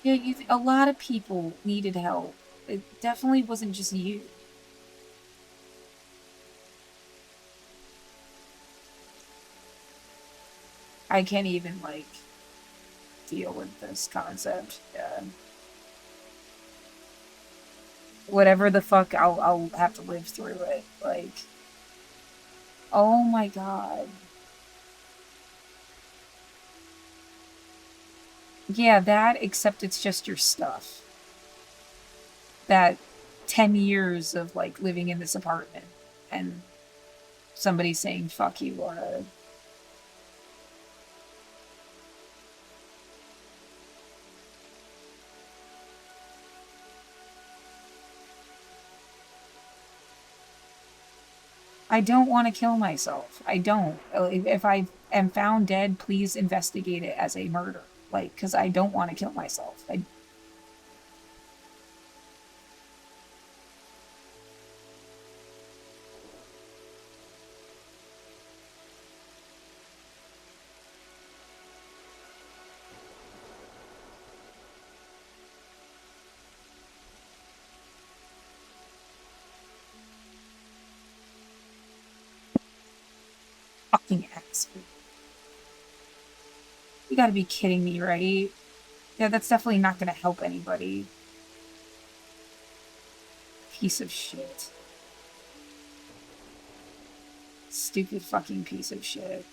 Yeah, a lot of people needed help. It definitely wasn't just you. I can't even, like, deal with this concept. Yeah. Whatever the fuck, I'll have to live through it. Like, oh my god. Yeah, that, except it's just your stuff. That 10 years of, like, living in this apartment and somebody saying, fuck you, Laura. I don't want to kill myself. I don't. If I am found dead, please investigate it as a murder. Like, because I don't want to kill myself. I fucking asshole. You gotta be kidding me, right? Yeah, that's definitely not gonna help anybody. Piece of shit. Stupid fucking piece of shit.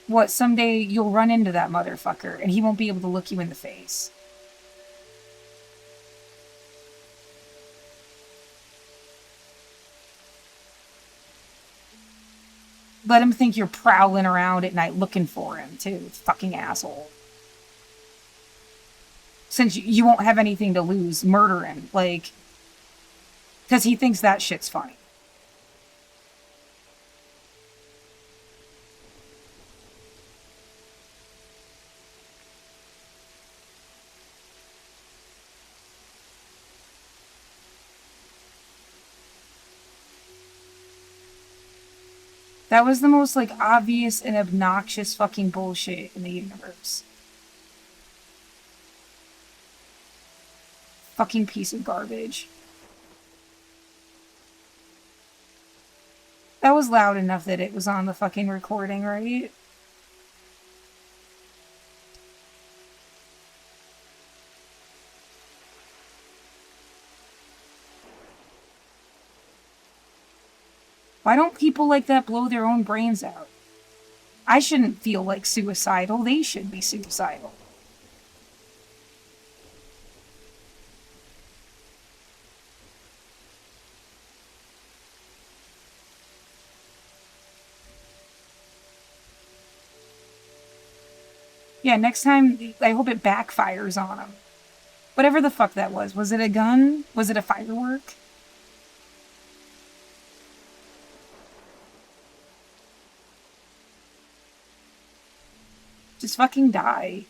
What, someday you'll run into that motherfucker and he won't be able to look you in the face. Let him think you're prowling around at night looking for him, too. Fucking asshole. Since you won't have anything to lose, murder him. Like, because he thinks that shit's funny. That was the most, like, obvious and obnoxious fucking bullshit in the universe. Fucking piece of garbage. That was loud enough that it was on the fucking recording, right? Why don't people like that blow their own brains out? I shouldn't feel like suicidal. They should be suicidal. Yeah, next time, I hope it backfires on them. Whatever the fuck that was. Was it a gun? Was it a firework? Just fucking die.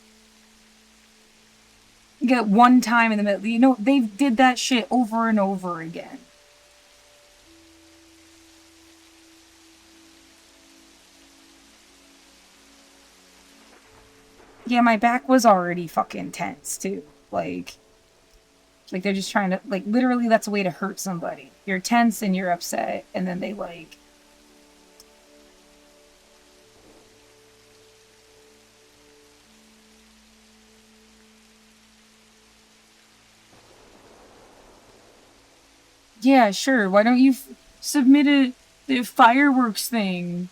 Get one time in the middle. You know, they did that shit over and over again. Yeah, my back was already fucking tense, too. Like they're just trying to, like, literally that's a way to hurt somebody. You're tense and you're upset, and then they, like... Yeah, sure, why don't you submit the fireworks thing?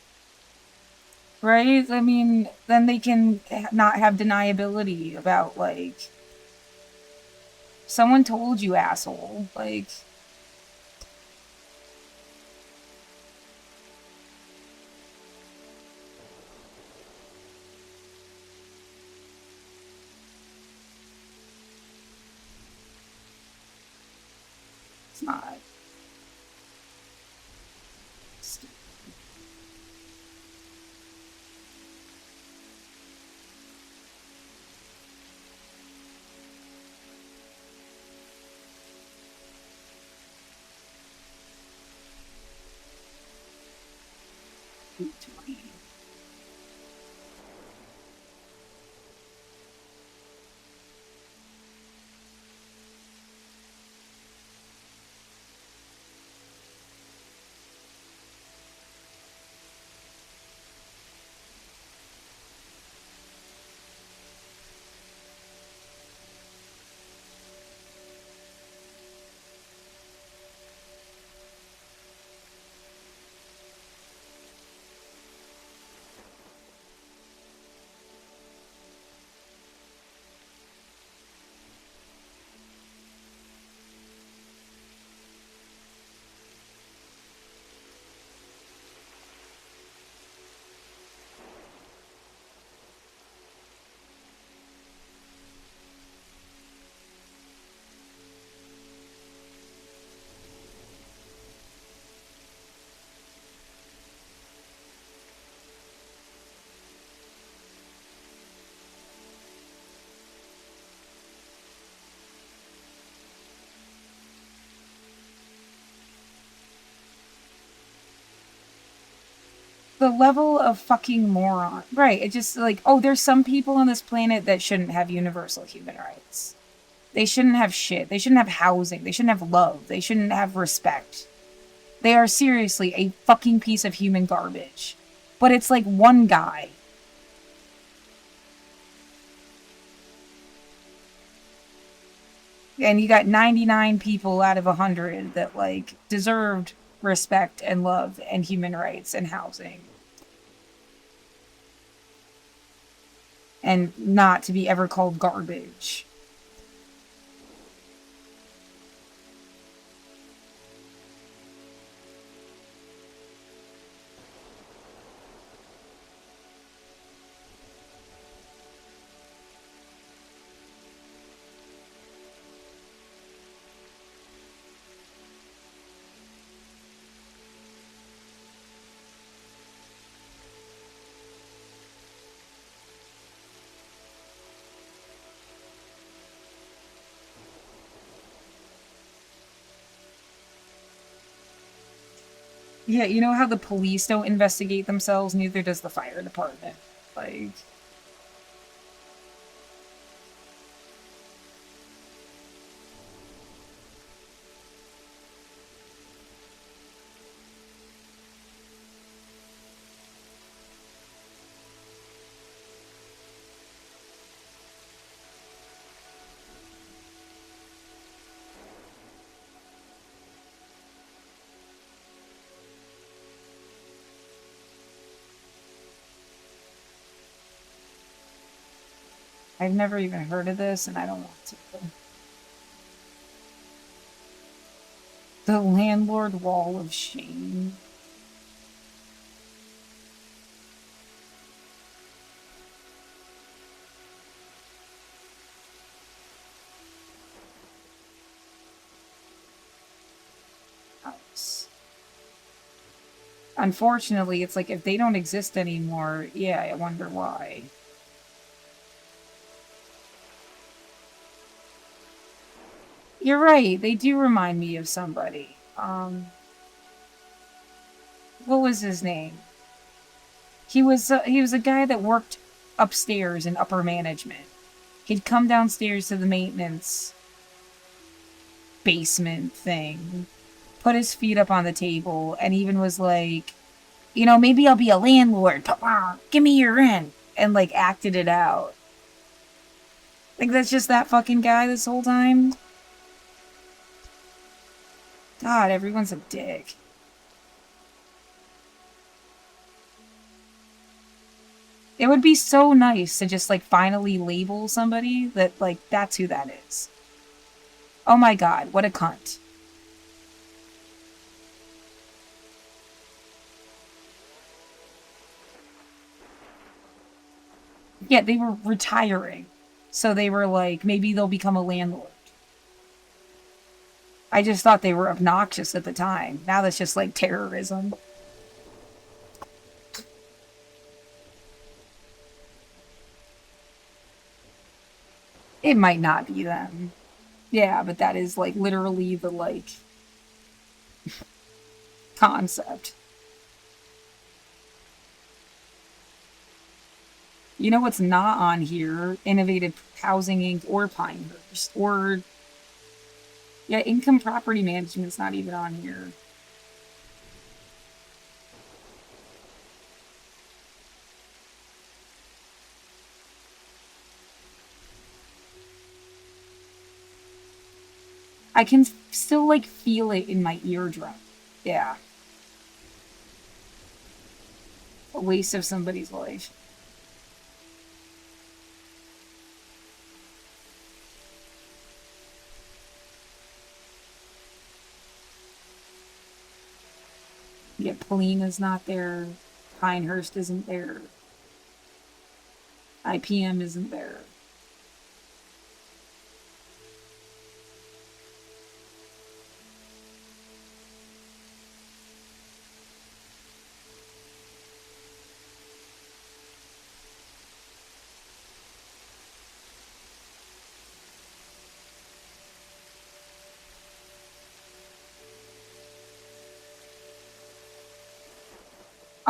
Right? I mean, then they can not have deniability about, like... Someone told you, asshole. Like... It's not. Stupid. the level of fucking moron. Right. It just like, oh, there's some people on this planet that shouldn't have universal human rights. They shouldn't have shit. They shouldn't have housing. They shouldn't have love. They shouldn't have respect. They are seriously a fucking piece of human garbage. But it's like one guy. And you got 99 people out of 100 that like deserved respect and love and human rights and housing. And not to be ever called garbage. Yeah, you know how the police don't investigate themselves? Neither does the fire department. Like, I've never even heard of this, and I don't want to. The landlord wall of shame. House. Unfortunately, it's like if they don't exist anymore, yeah, I wonder why. You're right, they do remind me of somebody. What was his name? He was a guy that worked upstairs in upper management. He'd come downstairs to the maintenance basement thing, put his feet up on the table, and even was like, you know, maybe I'll be a landlord. Give me your rent. And like acted it out. Like that's just that fucking guy this whole time. God, everyone's a dick. It would be so nice to just like finally label somebody that like that's who that is. Oh my god, what a cunt. Yeah, they were retiring. So they were like, maybe they'll become a landlord. I just thought they were obnoxious at the time. Now that's just like terrorism. It might not be them. Yeah, but that is like literally the like concept. You know what's not on here? Innovative Housing Inc. or Pinehurst. Or, yeah, Income Property Management's not even on here. I can still, like, feel it in my eardrum. Yeah. A waste of somebody's life. Yeah, Polina's not there. Pinehurst isn't there. IPM isn't there.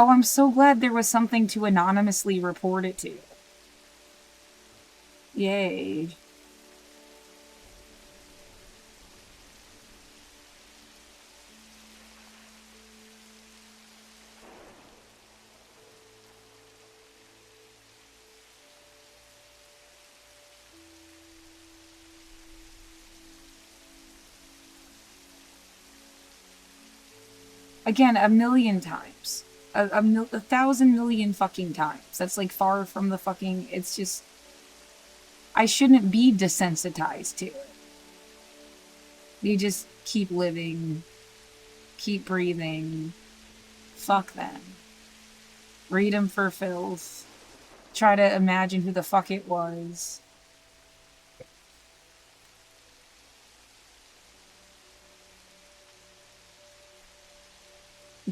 Oh, I'm so glad there was something to anonymously report it to. Yay. Again, a million times. A thousand million fucking times. That's like far from the fucking. It's just. I shouldn't be desensitized to it. You just keep living, keep breathing. Fuck them. Read them for filth. Try to imagine who the fuck it was.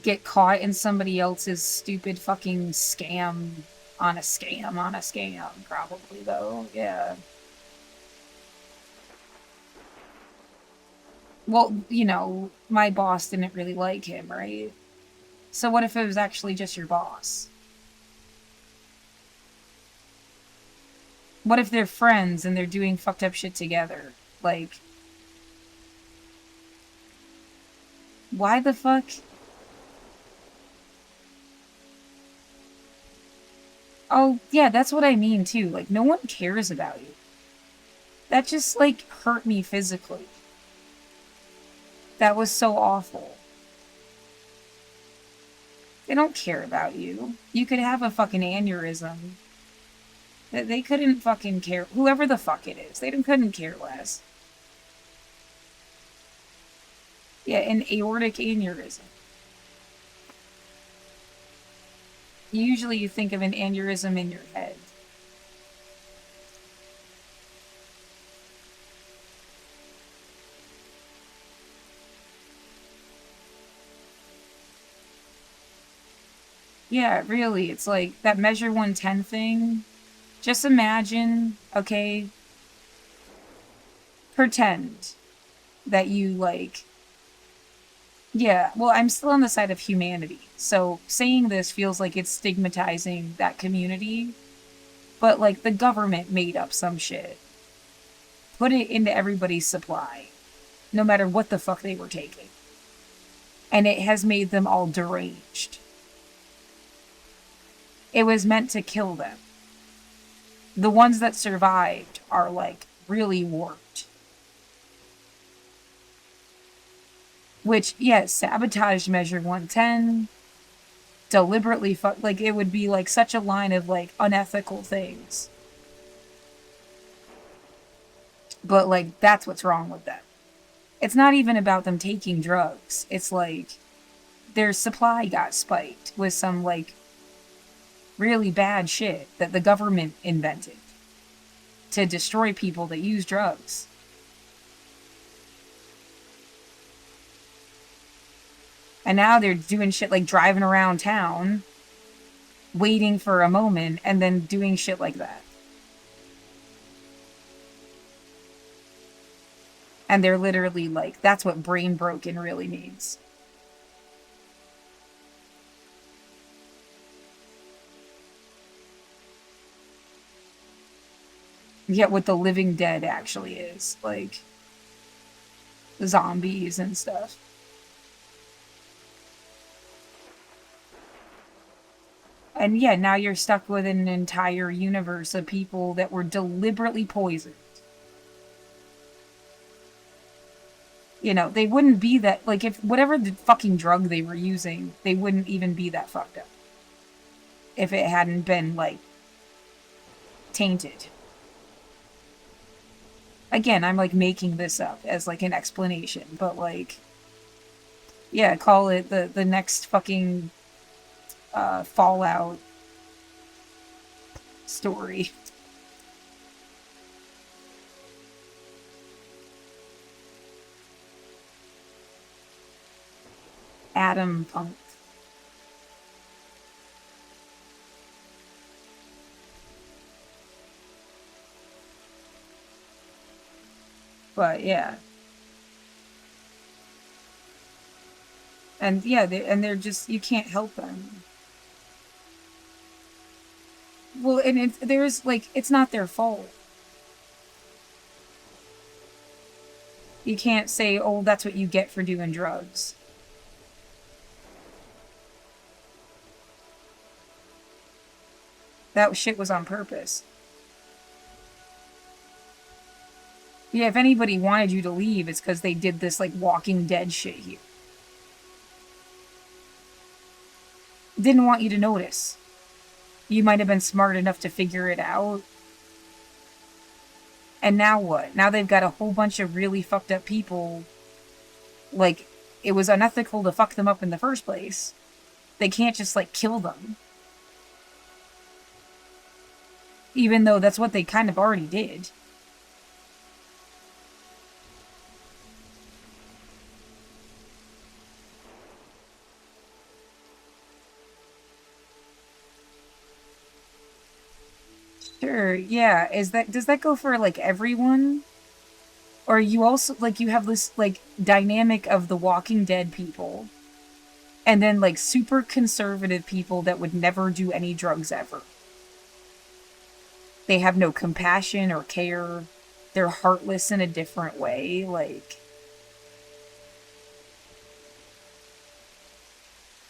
Get caught in somebody else's stupid fucking scam on a scam on a scam, probably, though. Yeah. Well, you know, my boss didn't really like him, right? So what if it was actually just your boss? What if they're friends and they're doing fucked up shit together? Like, why the fuck? Oh, yeah, that's what I mean, too. Like, no one cares about you. That just, like, hurt me physically. That was so awful. They don't care about you. You could have a fucking aneurysm. They couldn't fucking care. Whoever the fuck it is, they couldn't care less. Yeah, an aortic aneurysm. Usually you think of an aneurysm in your head. Yeah, really, it's like that measure 110 thing. Just imagine, okay, pretend that you like. Yeah, well, I'm still on the side of humanity. So saying this feels like it's stigmatizing that community. But like the government made up some shit. Put it into everybody's supply. No matter what the fuck they were taking. And it has made them all deranged. It was meant to kill them. The ones that survived are like really warped. Which, yes, sabotage measure 110. Deliberately fuck. Like, it would be like such a line of like unethical things. But like, that's what's wrong with them. It's not even about them taking drugs. It's like their supply got spiked with some like really bad shit that the government invented to destroy people that use drugs. And now they're doing shit like driving around town, waiting for a moment, and then doing shit like that. And they're literally like, that's what brain broken really means. Yet what the living dead actually is. Like, zombies and stuff. And yeah, now you're stuck with an entire universe of people that were deliberately poisoned. You know, they wouldn't be that, like, if whatever the fucking drug they were using, they wouldn't even be that fucked up. If it hadn't been, like, tainted. Again, I'm, like, making this up as, like, an explanation, but, like, yeah, call it the next fucking Fallout story. Adam Punk. But yeah. And yeah, they're just, you can't help them. Well, and there's like, it's not their fault. You can't say, oh, that's what you get for doing drugs. That shit was on purpose. Yeah, if anybody wanted you to leave, it's because they did this, like, Walking Dead shit here. Didn't want you to notice. You might have been smart enough to figure it out. And now what? Now they've got a whole bunch of really fucked up people. Like, it was unethical to fuck them up in the first place. They can't just, like, kill them. Even though that's what they kind of already did. Sure, yeah. Does that go for, like, everyone? Or you also, like, you have this, like, dynamic of the Walking Dead people, and then, like, super conservative people that would never do any drugs ever. They have no compassion or care. They're heartless in a different way, like,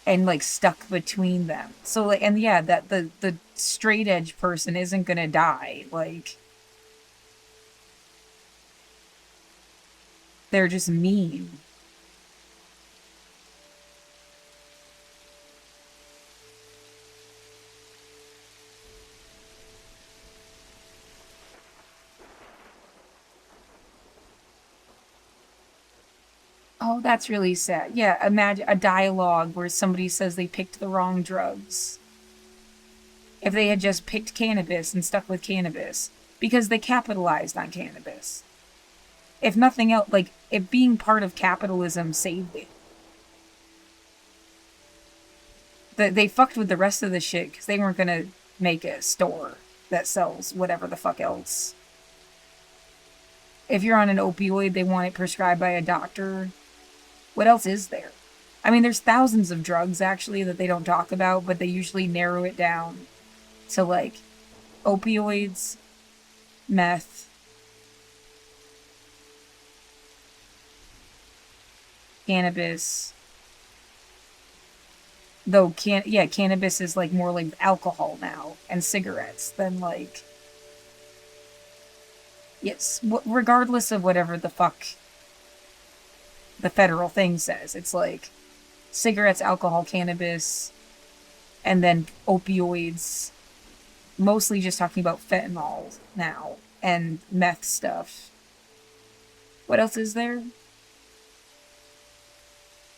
and, like, stuck between them. So, like, and yeah, that the straight edge person isn't gonna die. Like, they're just mean. Oh, that's really sad. Yeah, imagine a dialogue where somebody says they picked the wrong drugs. If they had just picked cannabis and stuck with cannabis, because they capitalized on cannabis. If nothing else, like, if being part of capitalism saved it. They fucked with the rest of the shit because they weren't gonna make a store that sells whatever the fuck else. If you're on an opioid, they want it prescribed by a doctor. What else is there? I mean, there's thousands of drugs actually that they don't talk about, but they usually narrow it down to, like, opioids, meth, cannabis. Though cannabis is, like, more like alcohol now, and cigarettes than, like, yes, regardless of whatever the fuck the federal thing says, it's like cigarettes, alcohol, cannabis, and then opioids. Mostly just talking about fentanyl now and meth stuff. What else is there?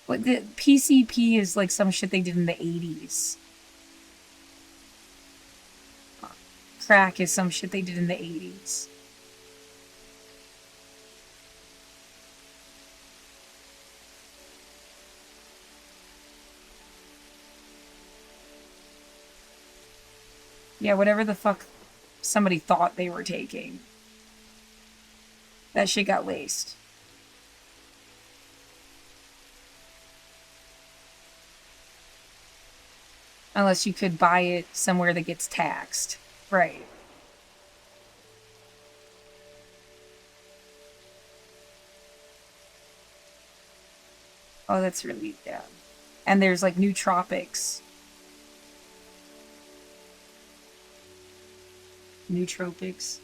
What, the PCP is like some shit they did in the 80s. Crack is some shit they did in the 80s. Yeah, whatever the fuck somebody thought they were taking. That shit got laced. Unless you could buy it somewhere that gets taxed. Right. Oh, that's really, yeah. And there's, like, nootropics. Nootropics.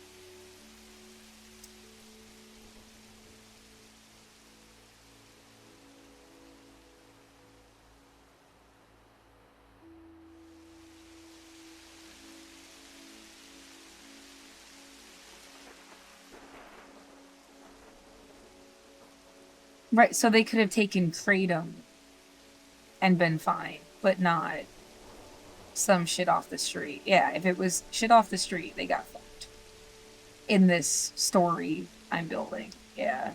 Right, so they could have taken kratom and been fine, but not some shit off the street. Yeah, if it was shit off the street, they got fucked. In this story I'm building. Yeah.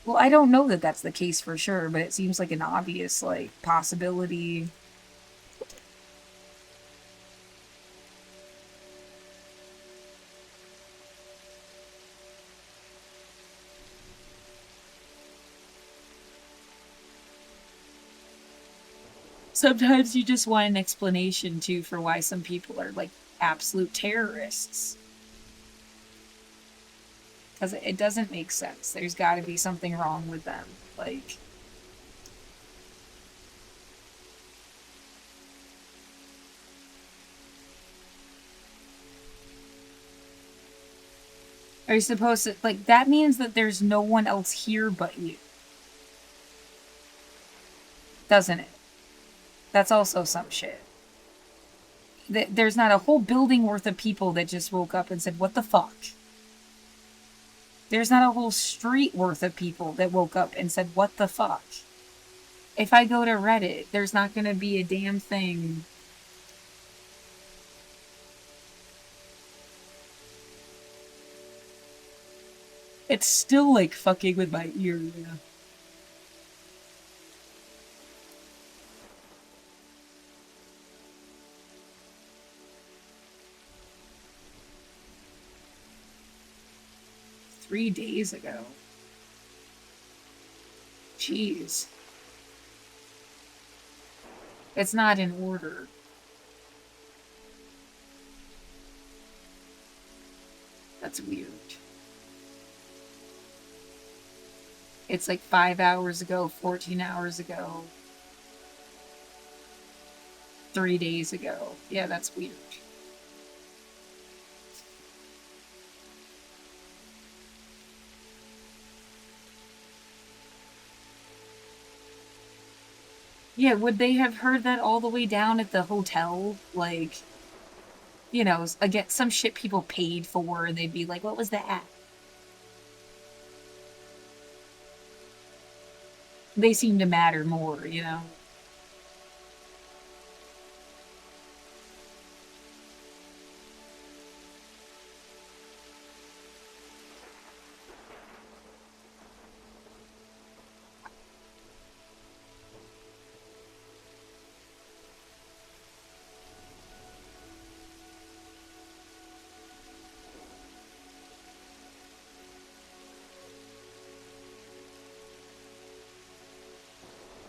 Well, I don't know that that's the case for sure, but it seems like an obvious, like, possibility. Sometimes you just want an explanation too for why some people are like absolute terrorists. Because it doesn't make sense. There's got to be something wrong with them. Like, are you supposed to, like, that means that there's no one else here but you. Doesn't it? That's also some shit. There's not a whole building worth of people that just woke up and said, what the fuck? There's not a whole street worth of people that woke up and said, what the fuck? If I go to Reddit, there's not going to be a damn thing. It's still like fucking with my ear, yeah. Three days ago. Jeez. It's not in order. That's weird. It's like 5 hours ago, 14 hours ago, 3 days ago. Yeah, that's weird. Yeah, would they have heard that all the way down at the hotel? Like, you know, again, some shit people paid for, and they'd be like, what was that? They seem to matter more, you know?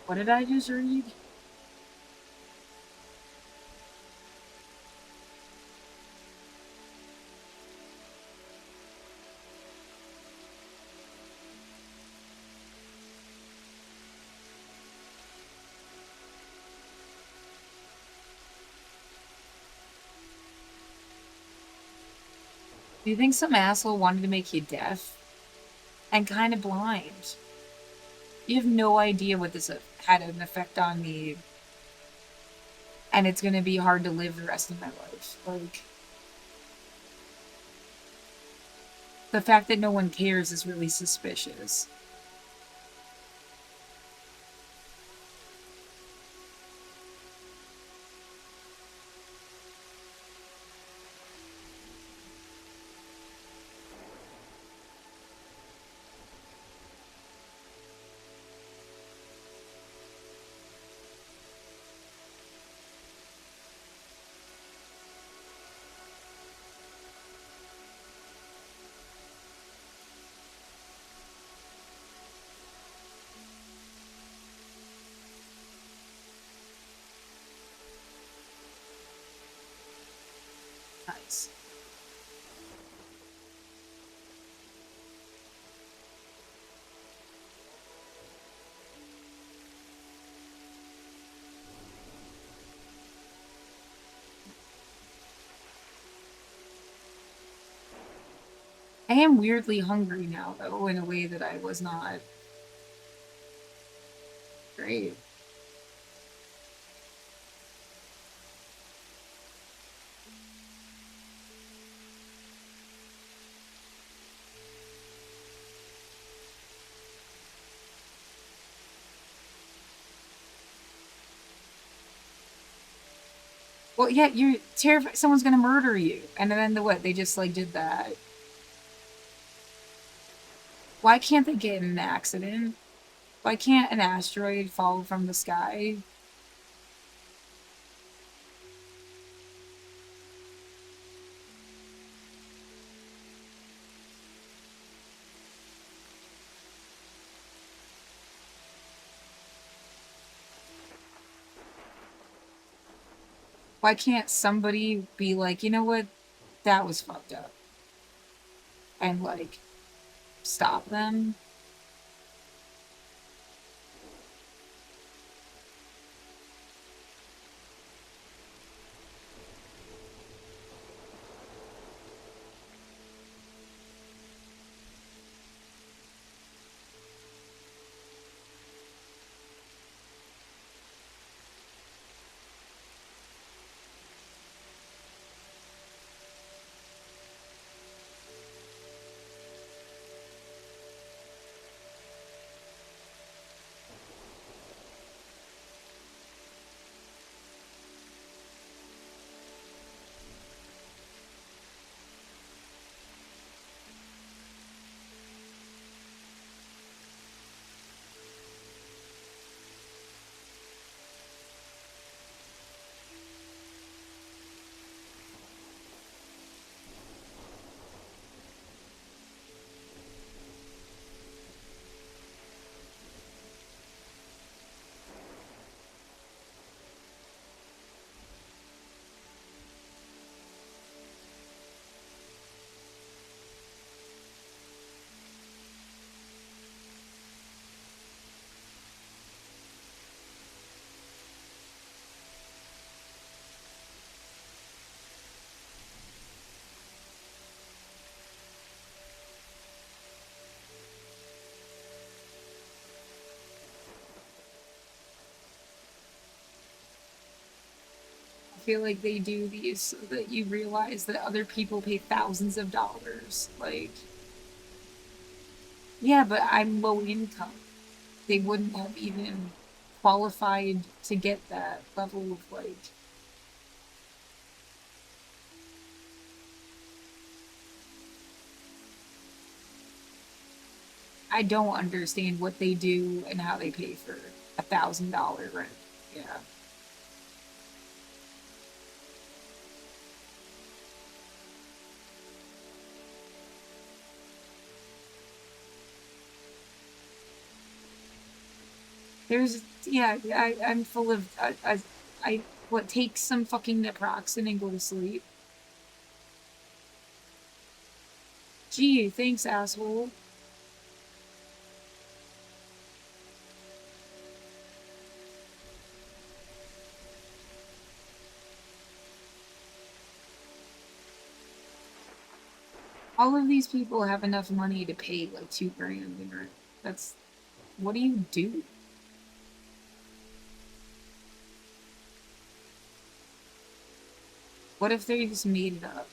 What did I just read? Do you think some asshole wanted to make you deaf? And kind of blind? You have no idea what this had an effect on me. And it's gonna be hard to live the rest of my life. Like, the fact that no one cares is really suspicious. Nice. I am weirdly hungry now, though, in a way that I was not. Great. Well, yeah, you're terrified someone's gonna murder you. And then what? They just, like, did that. Why can't they get in an accident? Why can't an asteroid fall from the sky? Why can't somebody be like, you know what, that was fucked up, and like stop them? I feel like they do these so that you realize that other people pay thousands of dollars. Like, yeah, but I'm low income. They wouldn't have even qualified to get that level of like. I don't understand what they do and how they pay for $1,000 rent. Yeah. There's, yeah, I'm full of, what, take some fucking naproxen and go to sleep. Gee, thanks, asshole. All of these people have enough money to pay like $2,000 in rent. That's, what do you do? What if they just made it up?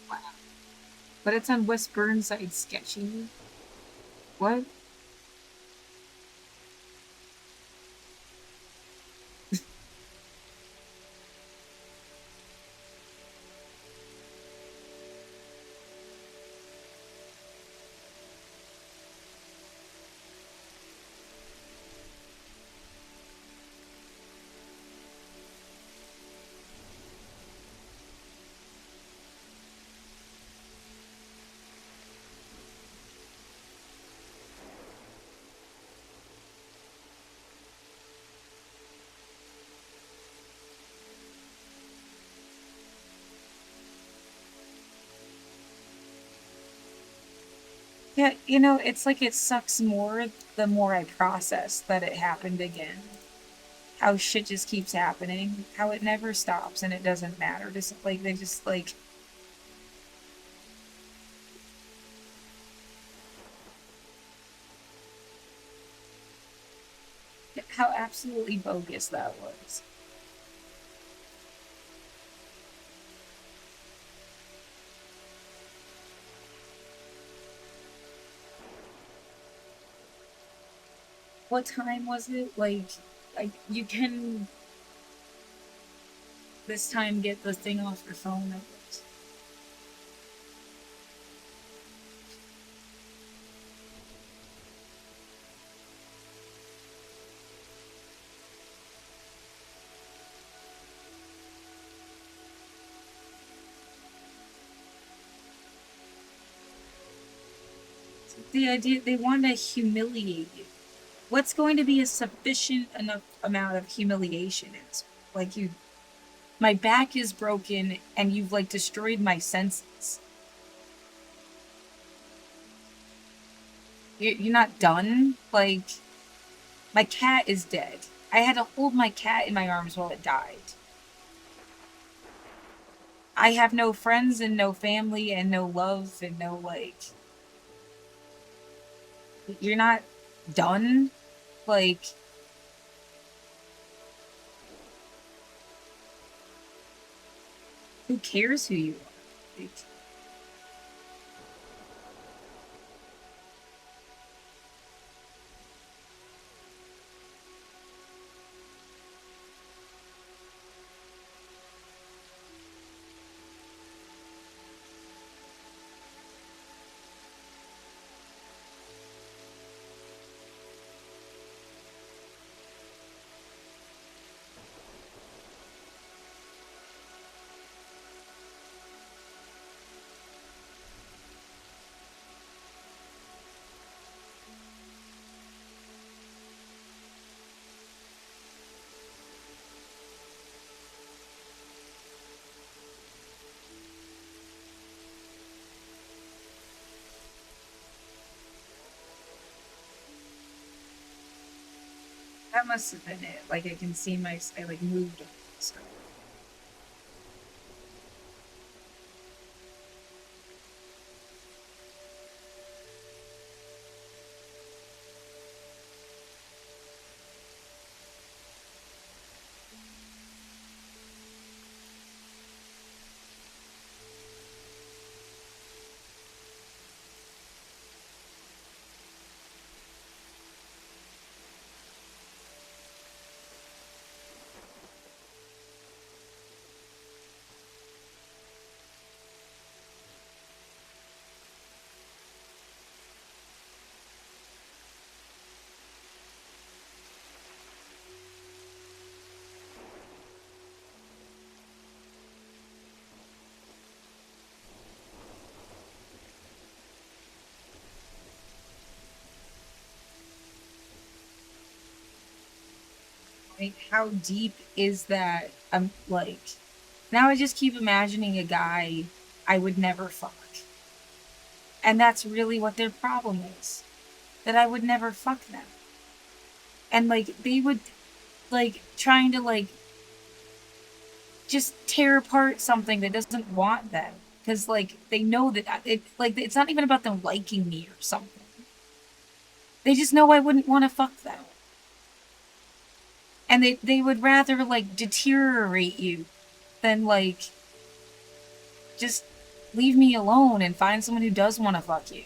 Wow. But it's on West Burnside sketchy. What? Yeah, it's like it sucks more the more I process that it happened again. How shit just keeps happening, how it never stops and it doesn't matter. Just like they just like how absolutely bogus that was. What time was it? Like you can this time get the thing off your phone, I guess. The idea they want to humiliate you. What's going to be a sufficient enough amount of humiliation is like you my back is broken and you've like destroyed my senses. You're not done? Like, my cat is dead. I had to hold my cat in my arms while it died. I have no friends and no family and no love and no, like. You're not done? Like, who cares who you are? Like, that must have been it. Like, I can see I like moved. So. Like, how deep is that? Like, now I just keep imagining a guy I would never fuck. And that's really what their problem is. That I would never fuck them. And like they would like trying to like just tear apart something that doesn't want them. Because like they know that it's not even about them liking me or something. They just know I wouldn't want to fuck them. And they would rather like deteriorate you than like just leave me alone and find someone who does want to fuck you.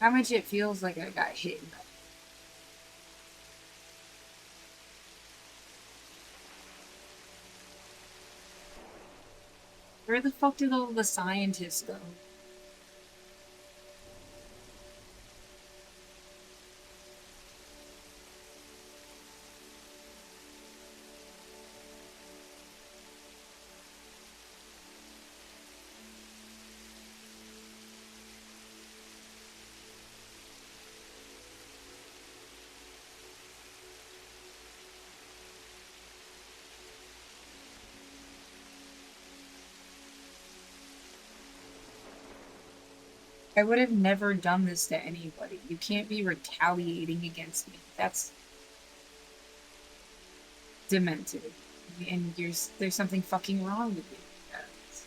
How much it feels like I got hit. Where the fuck did all the scientists go? I would have never done this to anybody. You can't be retaliating against me. That's demented. And there's something fucking wrong with you. Guys.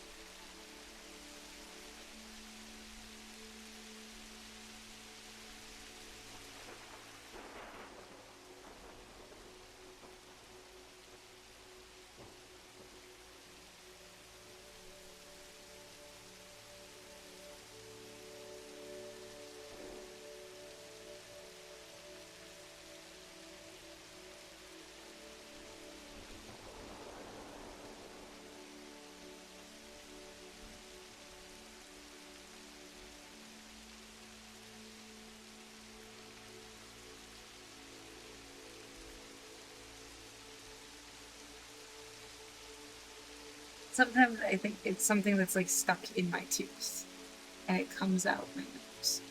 Sometimes I think it's something that's like stuck in my tooth and it comes out my nose.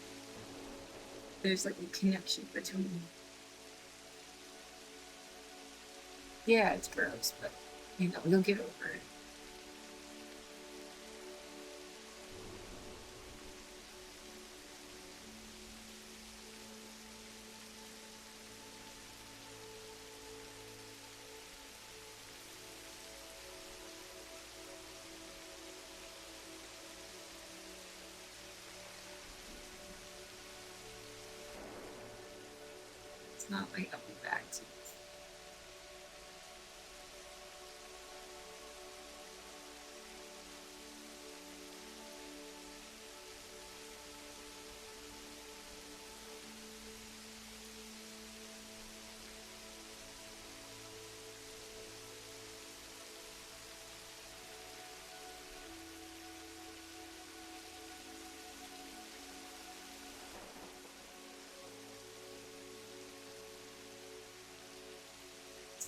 There's like a connection between. Yeah, it's gross, but you know, you'll get over it. It's not like I'll be back to.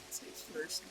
It's first.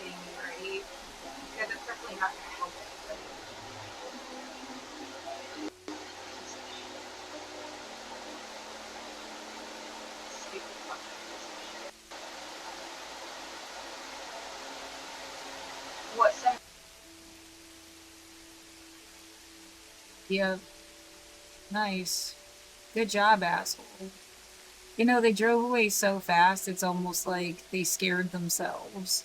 thing, right? Because it's definitely not going to help anybody. Stupid fucking piece of shit. What some? Yeah, nice. Good job, asshole. You know, they drove away so fast, it's almost like they scared themselves.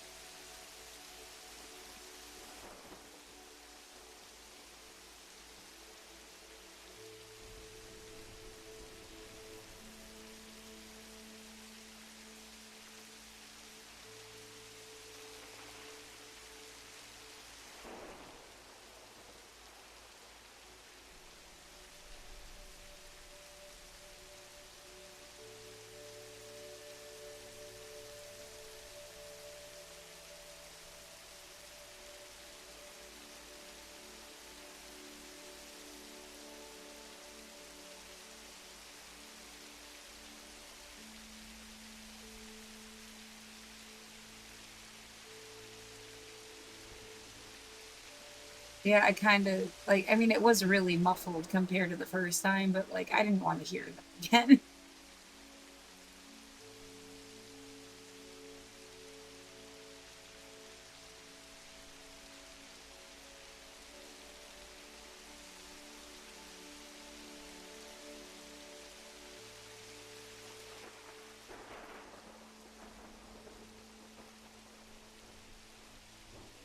Yeah, I kind of like, I mean, it was really muffled compared to the first time, but like, I didn't want to hear them again.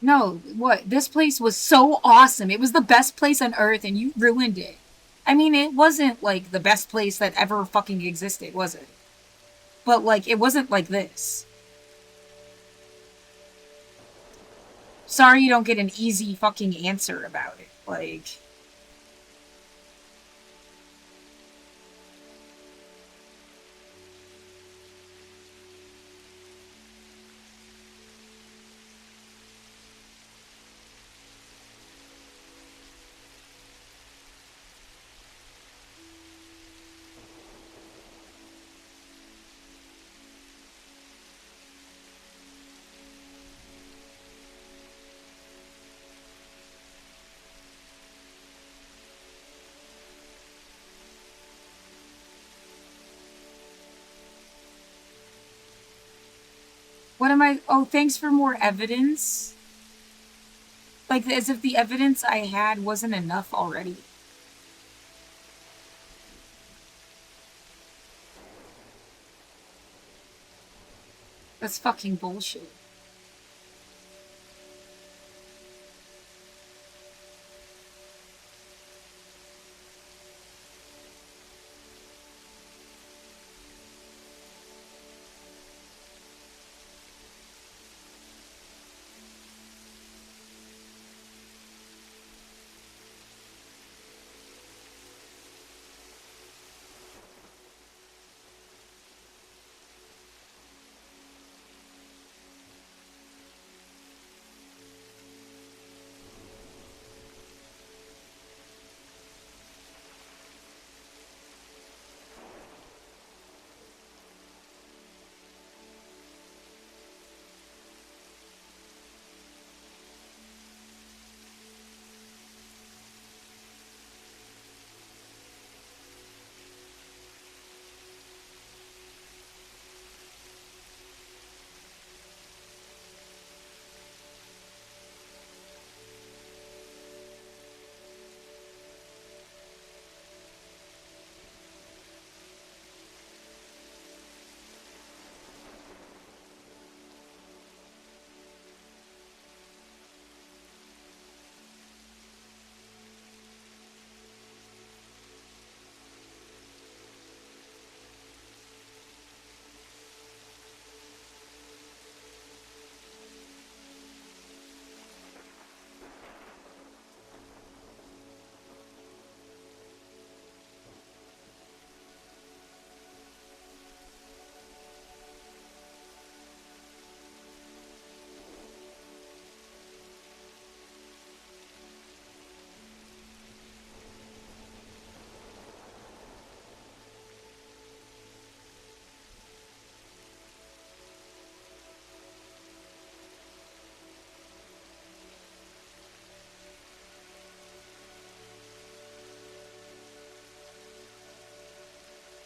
No, what? This place was so awesome. It was the best place on earth, and you ruined it. I mean, it wasn't like the best place that ever fucking existed, was it? But like, it wasn't like this. Sorry you don't get an easy fucking answer about it. Like, what am I? Oh, thanks for more evidence. Like, as if the evidence I had wasn't enough already. That's fucking bullshit.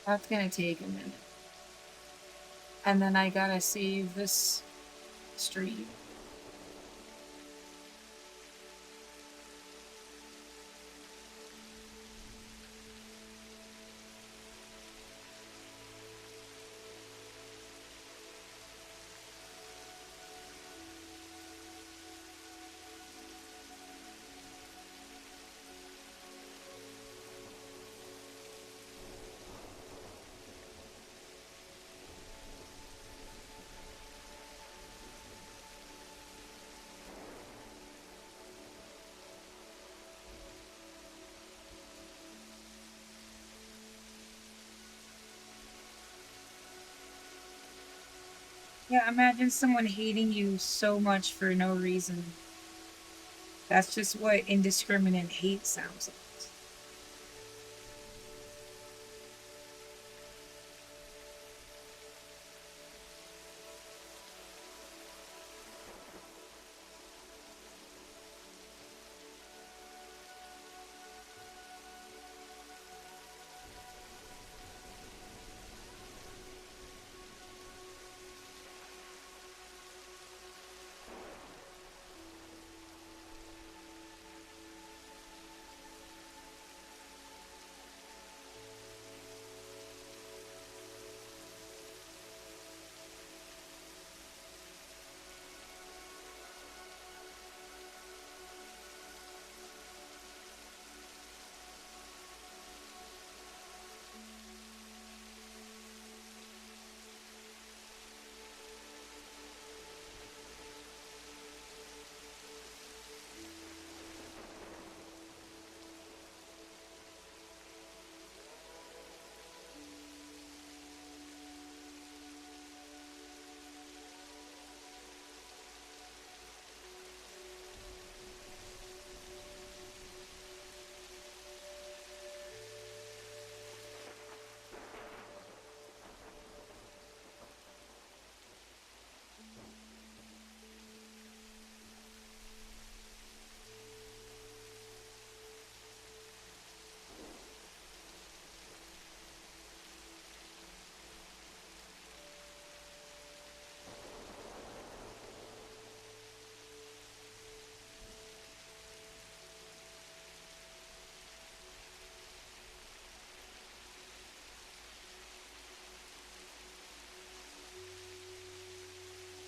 That's gonna take a minute. And then I gotta save this stream. Yeah, imagine someone hating you so much for no reason. That's just what indiscriminate hate sounds like.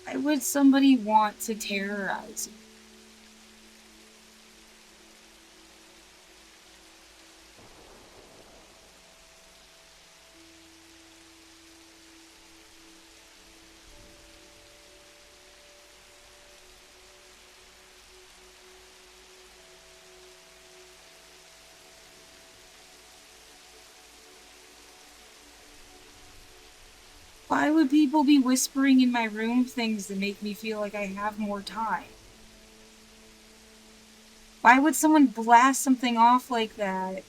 Why would somebody want to terrorize you? Why would people be whispering in my room things that make me feel like I have more time? Why would someone blast something off like that?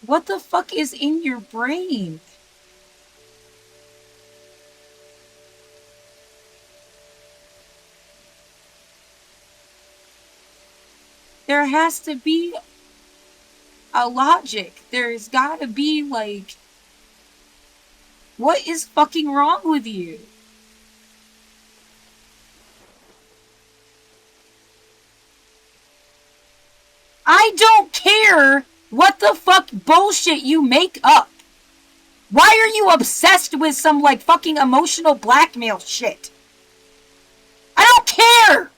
What the fuck is in your brain? There has to be a logic. There's gotta be, like, what is fucking wrong with you? I don't care what the fuck bullshit you make up. Why are you obsessed with some, like, fucking emotional blackmail shit? I don't care!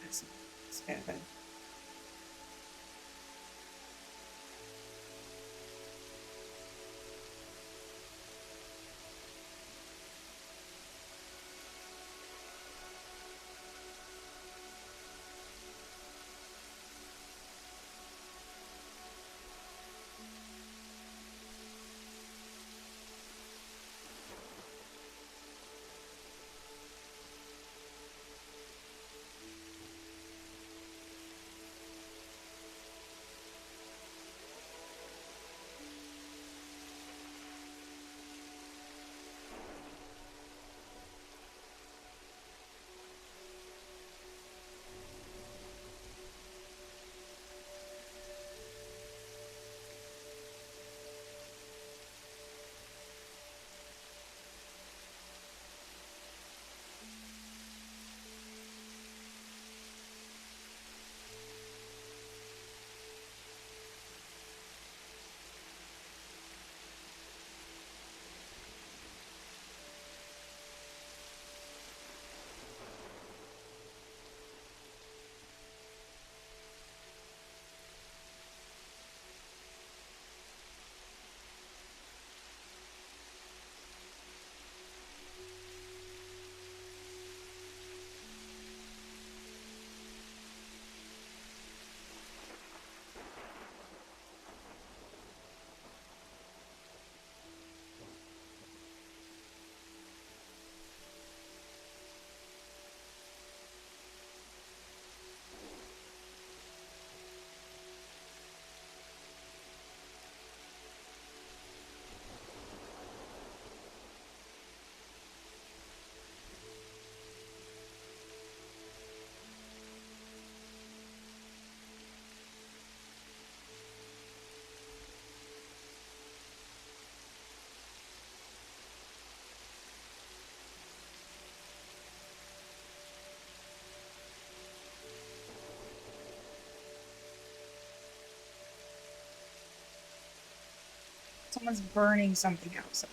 It's good. Someone's burning something outside.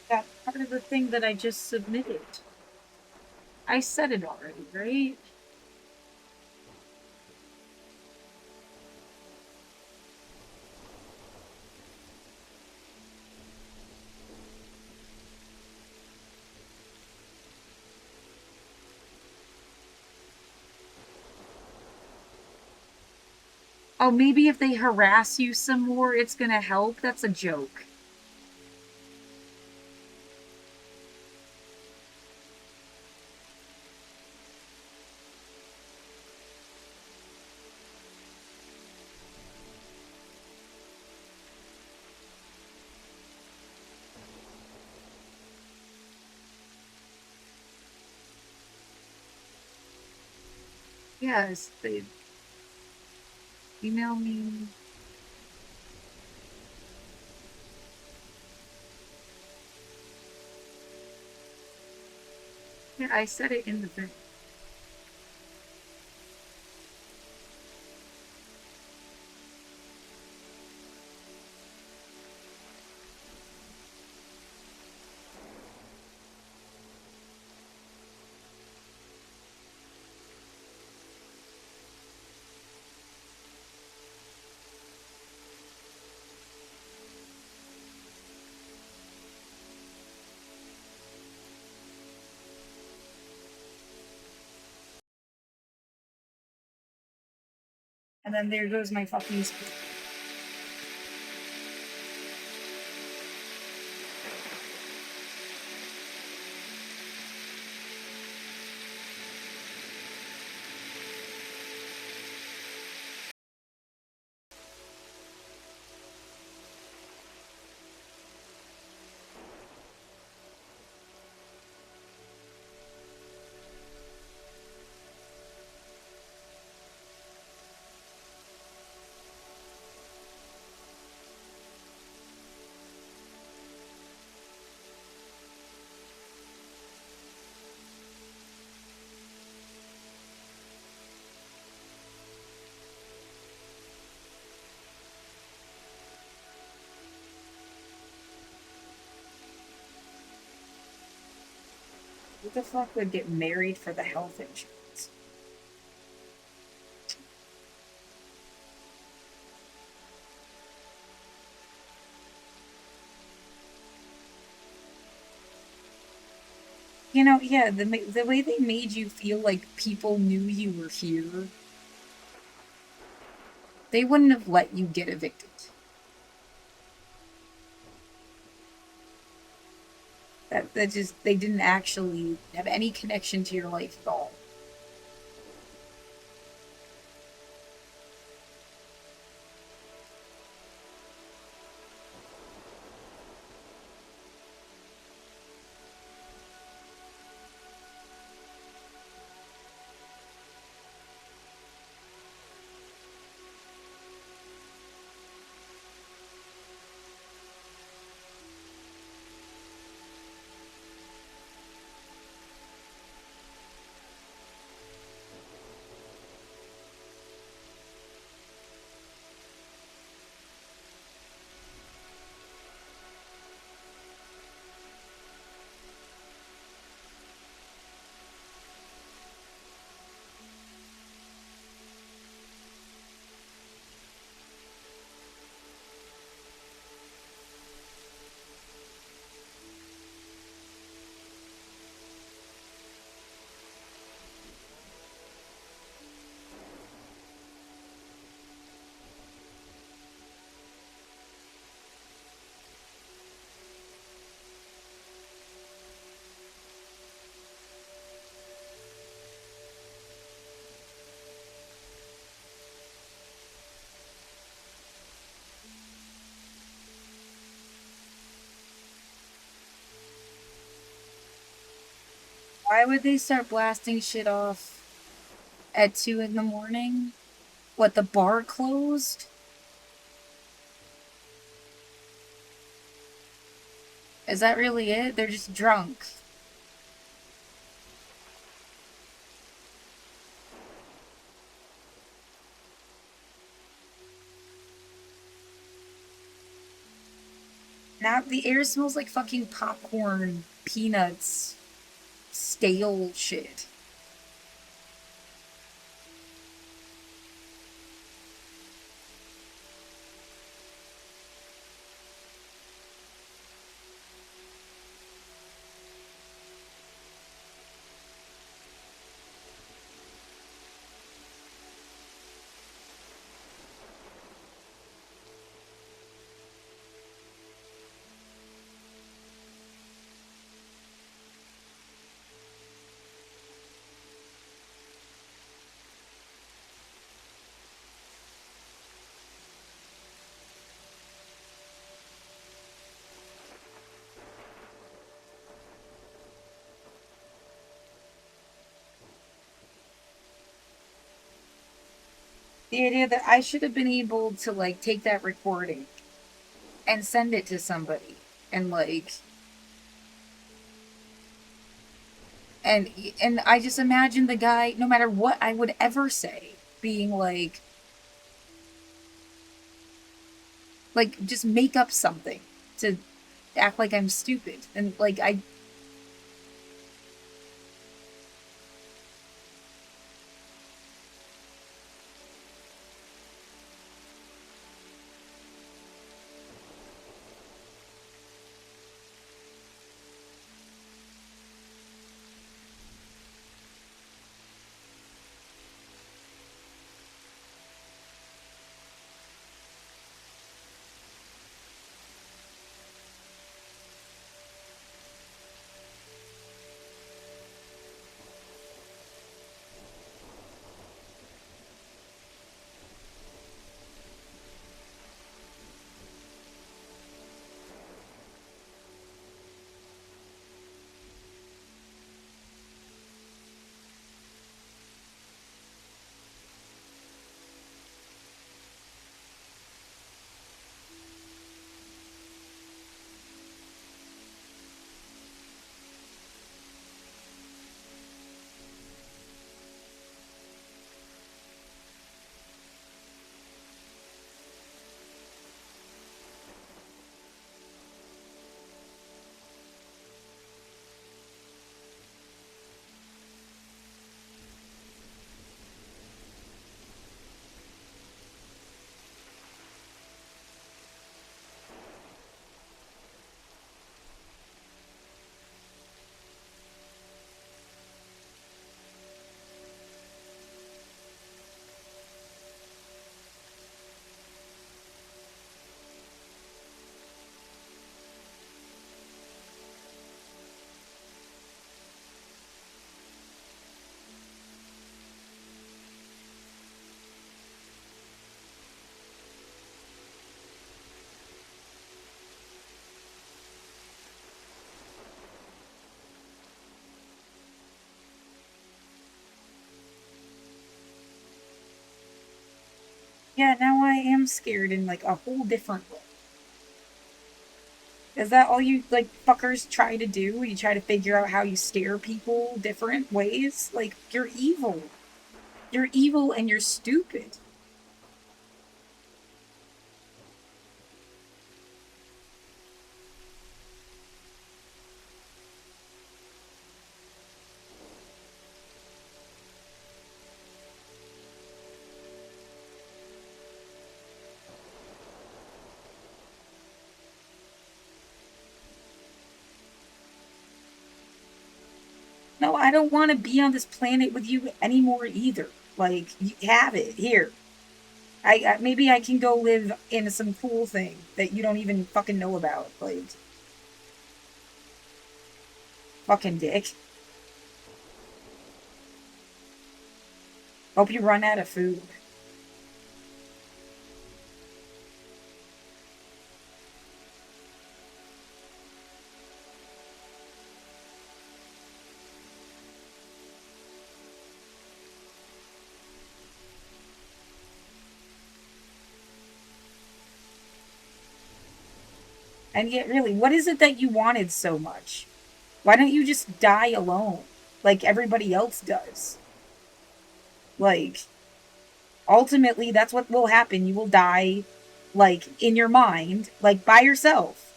That part of the thing that I just submitted. I said it already, right? Oh, maybe if they harass you some more, it's gonna help. That's a joke. Yes, they email me. Yeah, I said it in the thing. And then there goes my fucking speech. Who the fuck would get married for the health insurance? You know, yeah, the way they made you feel like people knew you were here, they wouldn't have let you get evicted. That just they didn't actually have any connection to your life at all. Why would they start blasting shit off at 2 in the morning? What, the bar closed? Is that really it? They're just drunk. Now the air smells like fucking popcorn, peanuts, stale shit. The idea that I should have been able to like take that recording and send it to somebody and like and and I just imagine the guy, no matter what I would ever say, being like just make up something to act like I'm stupid. And like I yeah, now I am scared in like a whole different way. Is that all you like fuckers try to do? You try to figure out how you scare people different ways? Like you're evil. You're evil and you're stupid. No, I don't want to be on this planet with you anymore either. Like you have it here. Maybe I can go live in some cool thing that you don't even fucking know about. Like fucking dick. Hope you run out of food. And yet, really, what is it that you wanted so much? Why don't you just die alone, like everybody else does? Like, ultimately, that's what will happen. You will die, like, in your mind, like, by yourself.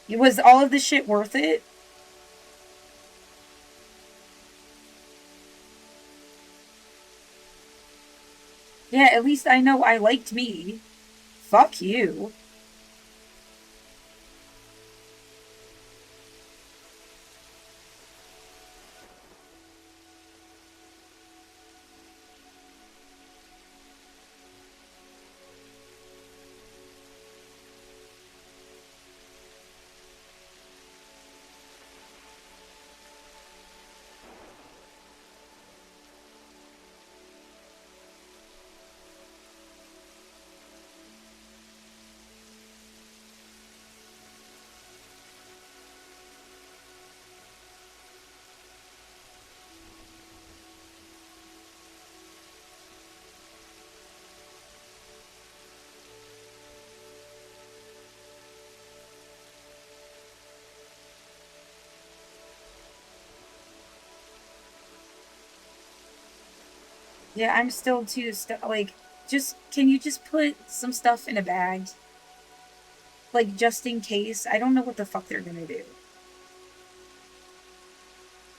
Was all of this shit worth it? Yeah, at least I know I liked me. Fuck you. Yeah, I'm still too like, just can you just put some stuff in a bag, like just in case? I don't know what the fuck they're gonna do.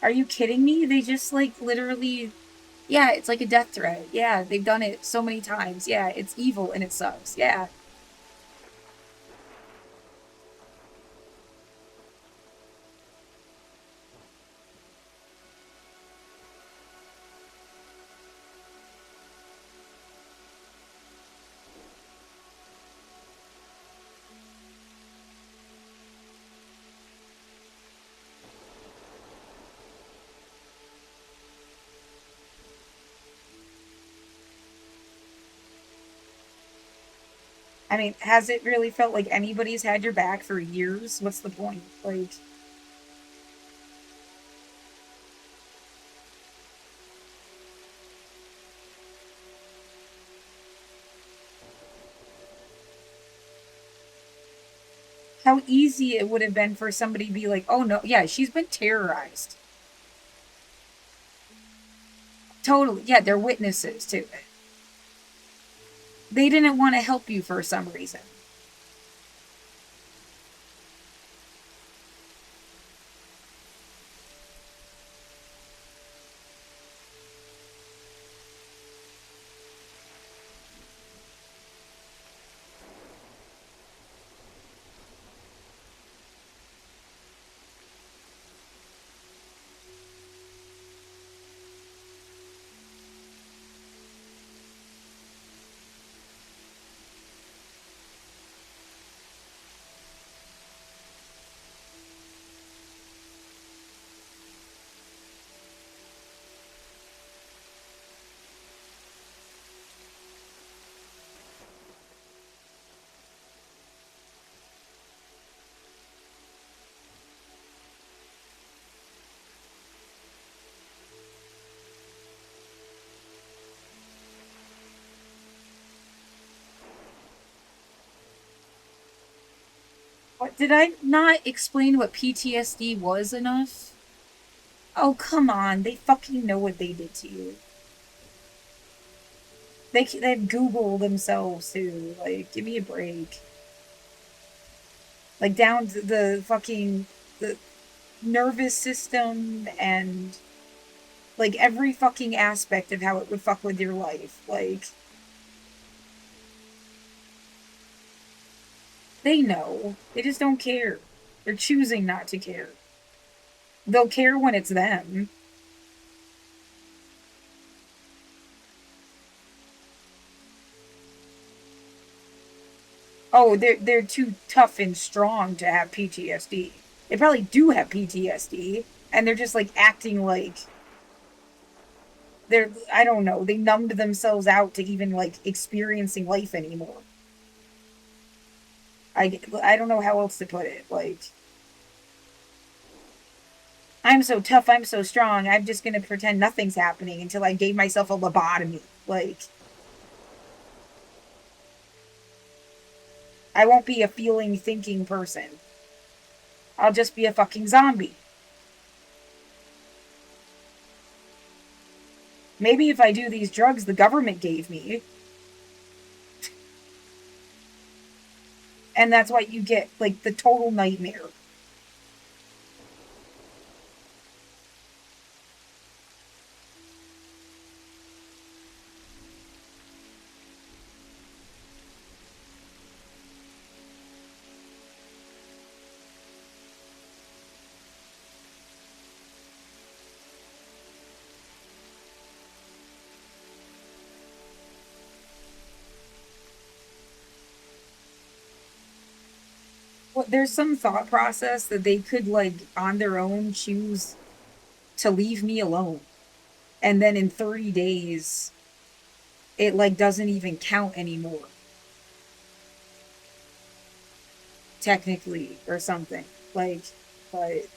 Are you kidding me? They just like literally, yeah, it's like a death threat. Yeah, they've done it so many times. Yeah, it's evil and it sucks. Yeah. I mean, has it really felt like anybody's had your back for years? What's the point? Like, how easy it would have been for somebody to be like, oh no, yeah, she's been terrorized. Totally. Yeah, they're witnesses to it. They didn't want to help you for some reason. What, did I not explain what PTSD was enough? Oh, come on. They fucking know what they did to you. They've Googled themselves too. Like, give me a break. Like, down to the fucking the nervous system and like every fucking aspect of how it would fuck with your life. Like, they know. They just don't care. They're choosing not to care. They'll care when it's them. Oh, they're too tough and strong to have PTSD. They probably do have PTSD, and they're just like acting like they're, I don't know, they numbed themselves out to even like experiencing life anymore. I don't know how else to put it. Like, I'm so tough, I'm so strong. I'm just gonna pretend nothing's happening until I gave myself a lobotomy. Like, I won't be a feeling, thinking person. I'll just be a fucking zombie. Maybe if I do these drugs the government gave me, and that's why you get like the total nightmare. Well, there's some thought process that they could like on their own choose to leave me alone, and then in 30 days it like doesn't even count anymore, technically, or something. Like, but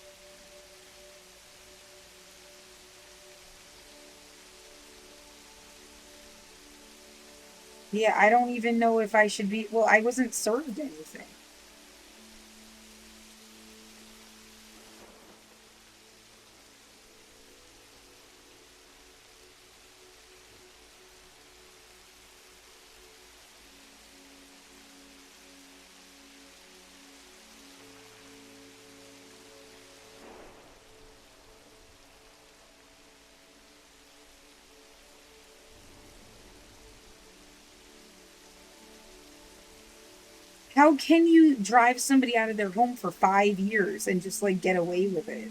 yeah, I don't even know if I should be, well, I wasn't served anything. How can you drive somebody out of their home for 5 years and just, like, get away with it?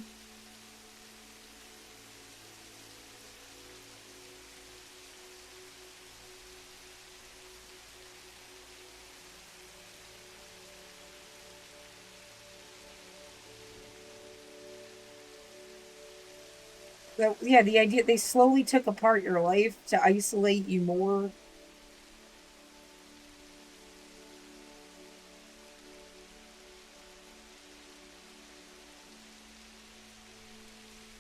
Yeah, the idea they slowly took apart your life to isolate you more.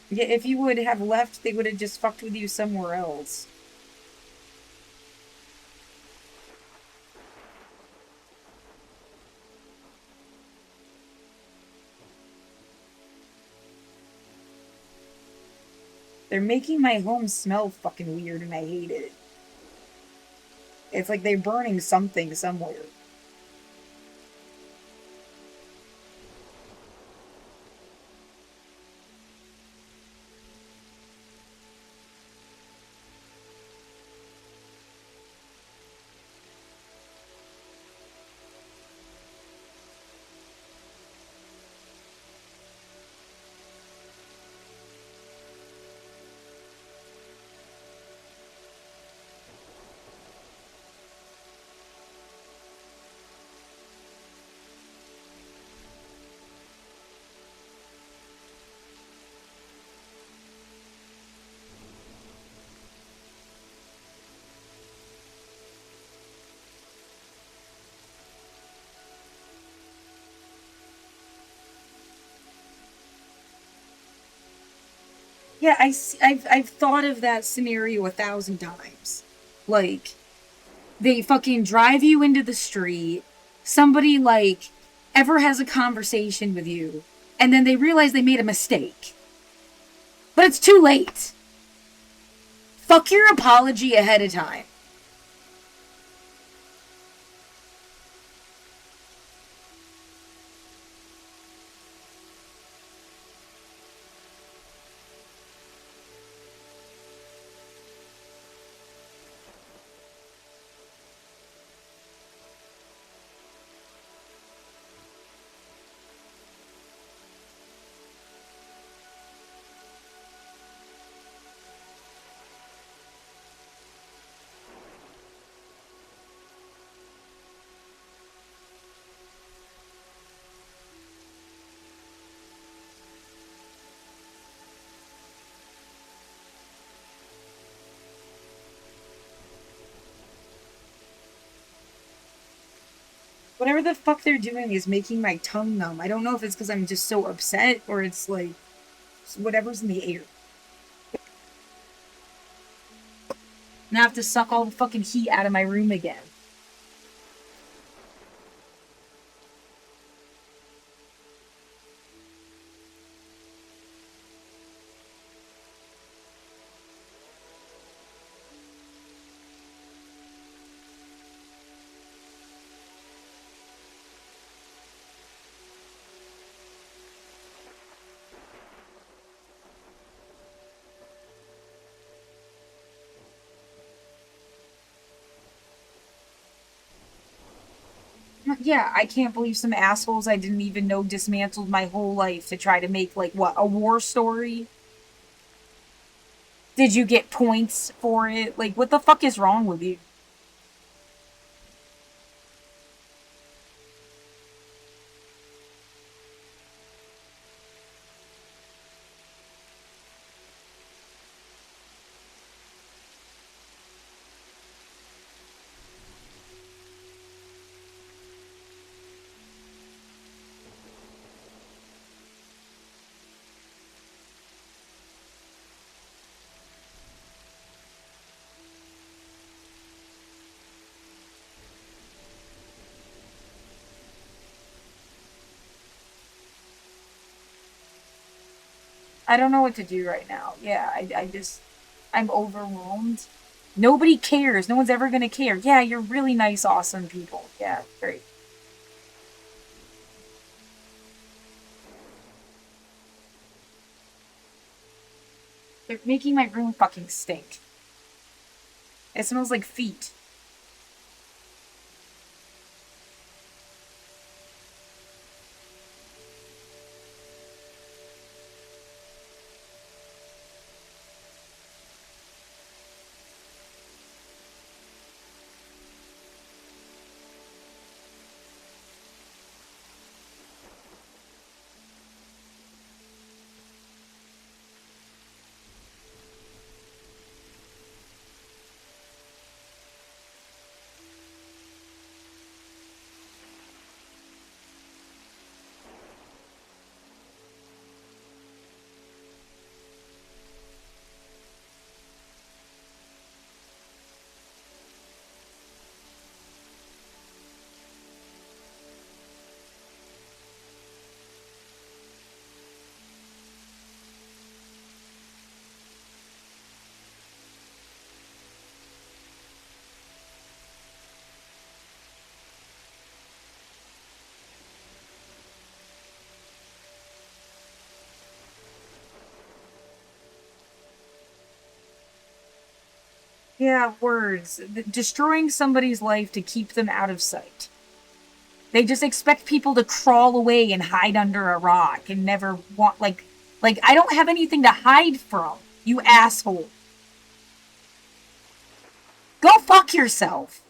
Yeah, if you would have left, they would have just fucked with you somewhere else. They're making my home smell fucking weird and I hate it. It's like they're burning something somewhere. Yeah, I've thought of that scenario 1,000 times. Like, they fucking drive you into the street, somebody, like, ever has a conversation with you, and then they realize they made a mistake. But it's too late. Fuck your apology ahead of time. Whatever the fuck they're doing is making my tongue numb. I don't know if it's because I'm just so upset or it's like whatever's in the air. And I have to suck all the fucking heat out of my room again. Yeah, I can't believe some assholes I didn't even know dismantled my whole life to try to make, like, what, a war story? Did you get points for it? Like, what the fuck is wrong with you? I don't know what to do right now. Yeah, I'm overwhelmed. Nobody cares. No one's ever gonna care. Yeah, you're really nice, awesome people. Yeah, great. They're making my room fucking stink. It smells like feet. Yeah, words. Destroying somebody's life to keep them out of sight. They just expect people to crawl away and hide under a rock and never want, like, I don't have anything to hide from, you asshole. Go fuck yourself.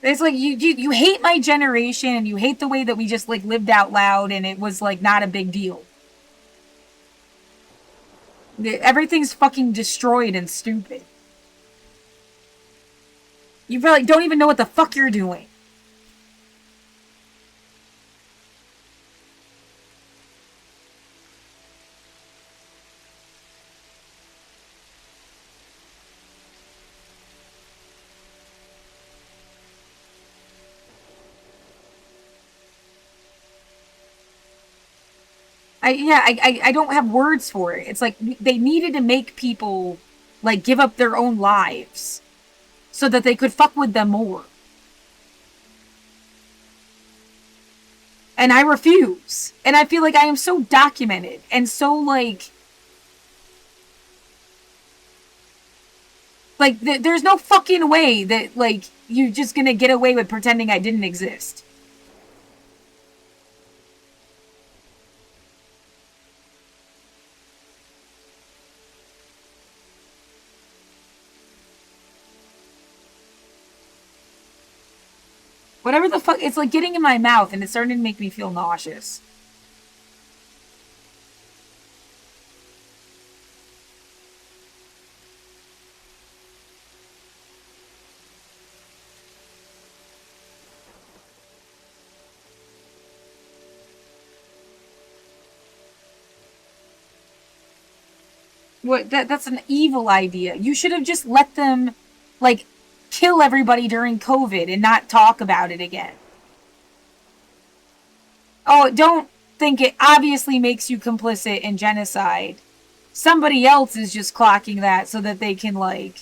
It's like you hate my generation and you hate the way that we just like lived out loud and it was like not a big deal. Everything's fucking destroyed and stupid. You really don't even know what the fuck you're doing. I don't have words for it. It's like they needed to make people like give up their own lives so that they could fuck with them more. And I refuse. And I feel like I am so documented and so there's no fucking way that like you're just gonna get away with pretending I didn't exist. Whatever the fuck, it's like getting in my mouth and it's starting to make me feel nauseous. That's an evil idea. You should have just let them like kill everybody during COVID and not talk about it again. Oh, don't think it obviously makes you complicit in genocide. Somebody else is just clocking that so that they can like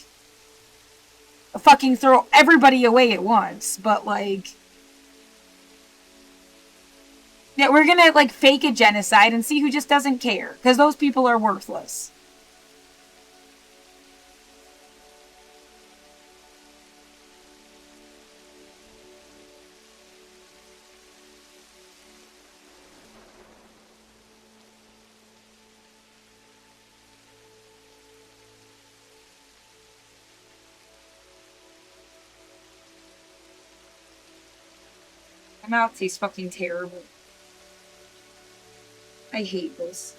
fucking throw everybody away at once. But like yeah, we're gonna like fake a genocide and see who just doesn't care because those people are worthless. My mouth tastes fucking terrible. I hate this.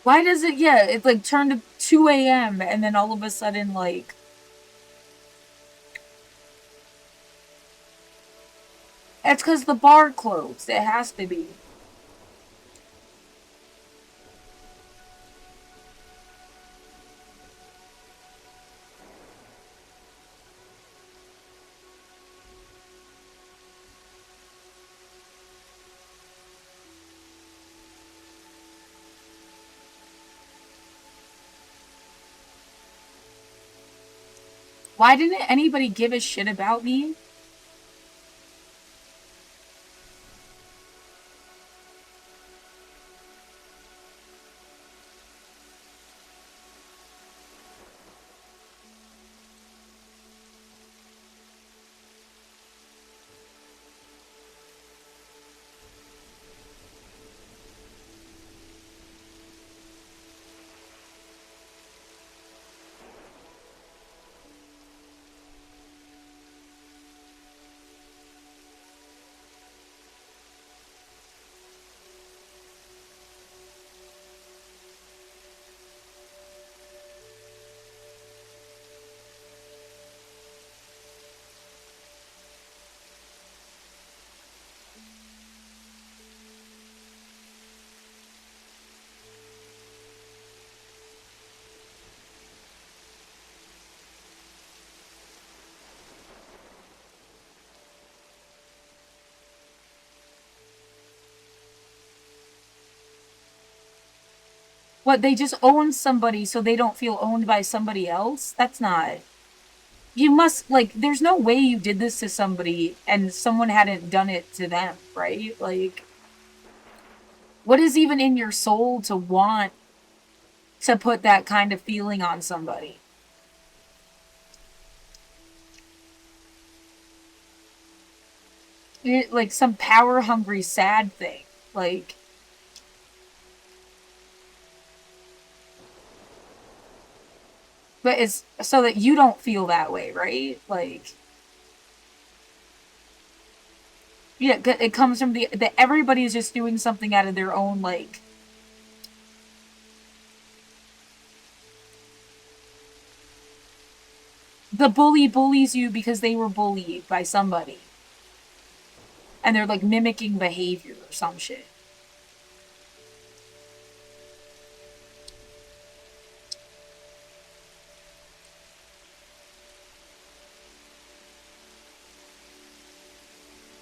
Why does it, yeah, it like turned to 2 a.m. and then all of a sudden, like. It's because the bar closed. It has to be. Why didn't anybody give a shit about me? What, they just own somebody so they don't feel owned by somebody else? That's not. You must, like, there's no way you did this to somebody and someone hadn't done it to them, right? Like, what is even in your soul to want to put that kind of feeling on somebody? Like some power hungry sad thing. Like, but it's so that you don't feel that way, right? Like, yeah, it comes from the that everybody is just doing something out of their own, like, the bully bullies you because they were bullied by somebody. And they're like mimicking behavior or some shit.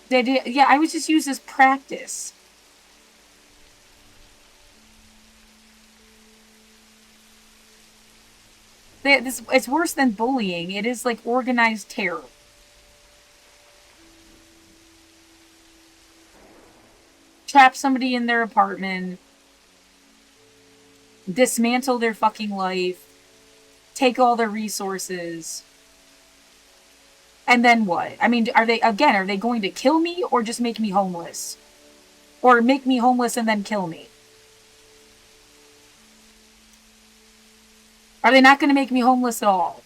They did, yeah, I would just use this practice. It's worse than bullying. It is like organized terror. Trap somebody in their apartment, dismantle their fucking life, take all their resources. And then what? I mean, are they going to kill me or just make me homeless? Or make me homeless and then kill me? Are they not going to make me homeless at all?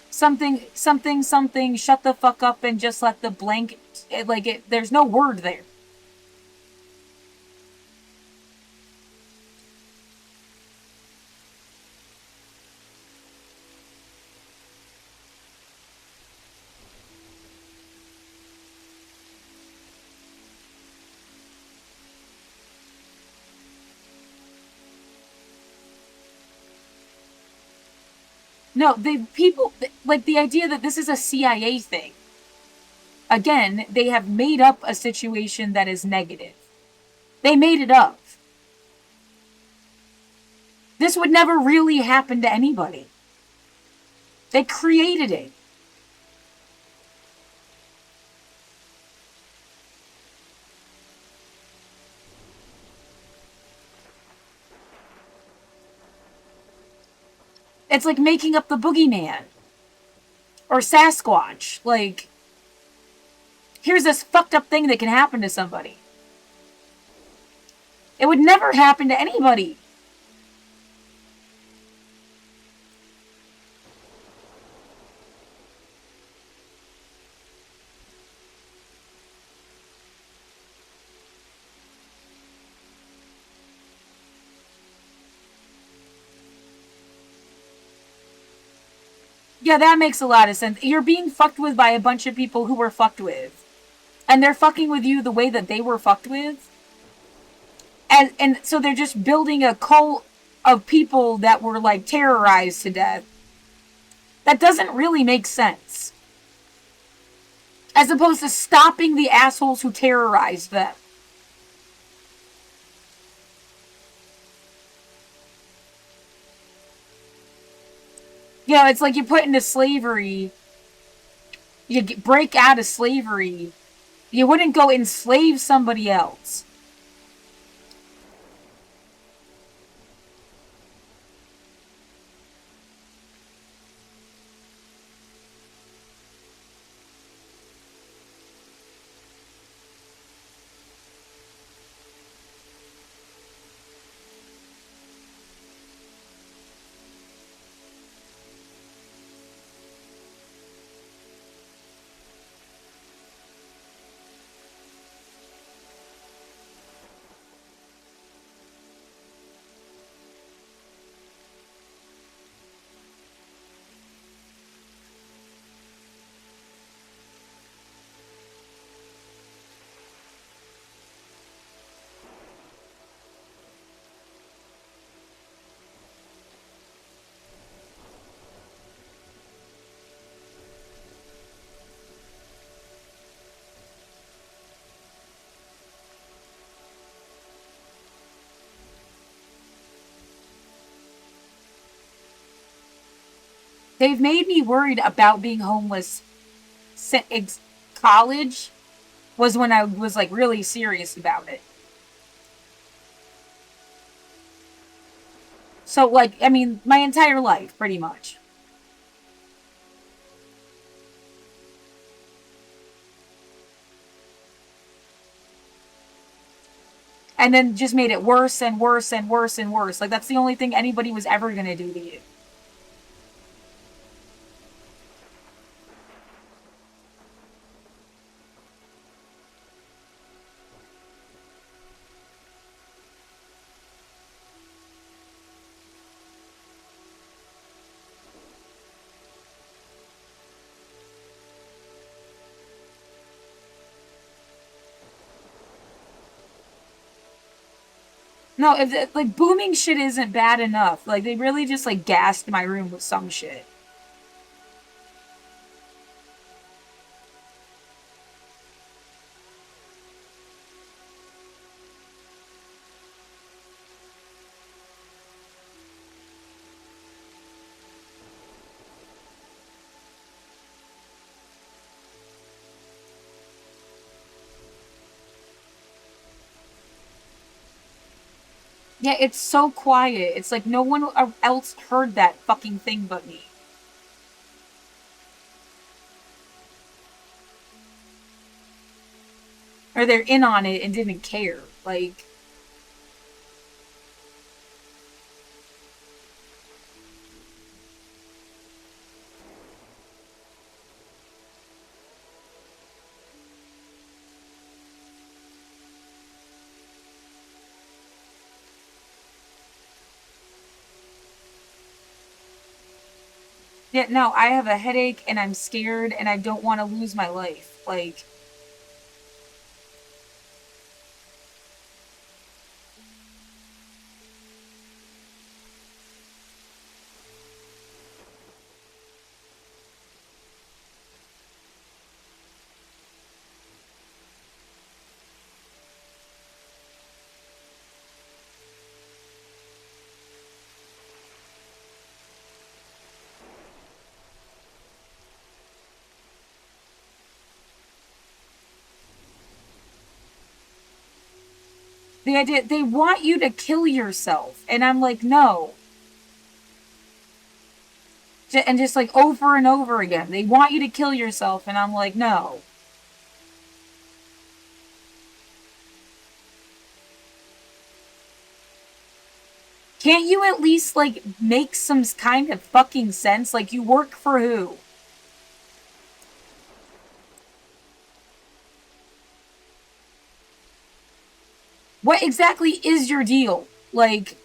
Something, shut the fuck up and just let the blank, there's no word there. No, like the idea that this is a CIA thing. Again, they have made up a situation that is negative. They made it up. This would never really happen to anybody. They created it. It's like making up the boogeyman. Or Sasquatch. Like, here's this fucked up thing that can happen to somebody. It would never happen to anybody. Yeah, that makes a lot of sense. You're being fucked with by a bunch of people who were fucked with. And they're fucking with you the way that they were fucked with. And so they're just building a cult of people that were, like, terrorized to death. That doesn't really make sense. As opposed to stopping the assholes who terrorized them. You know, it's like you put into slavery. You break out of slavery. You wouldn't go enslave somebody else. They've made me worried about being homeless. College was when I was like really serious about it. So, like, I mean, my entire life, pretty much. And then just made it worse and worse and worse and worse. Like, that's the only thing anybody was ever gonna do to you. No, if like booming shit isn't bad enough, like they really just like gassed my room with some shit. Yeah, it's so quiet. It's like no one else heard that fucking thing but me. Or they're in on it and didn't care. Like, yeah, no, I have a headache and I'm scared and I don't want to lose my life. Like, the idea, they want you to kill yourself. And I'm like, no. And just like over and over again, they want you to kill yourself. And I'm like, no. Can't you at least like make some kind of fucking sense? Like, you work for who? What exactly is your deal? Like,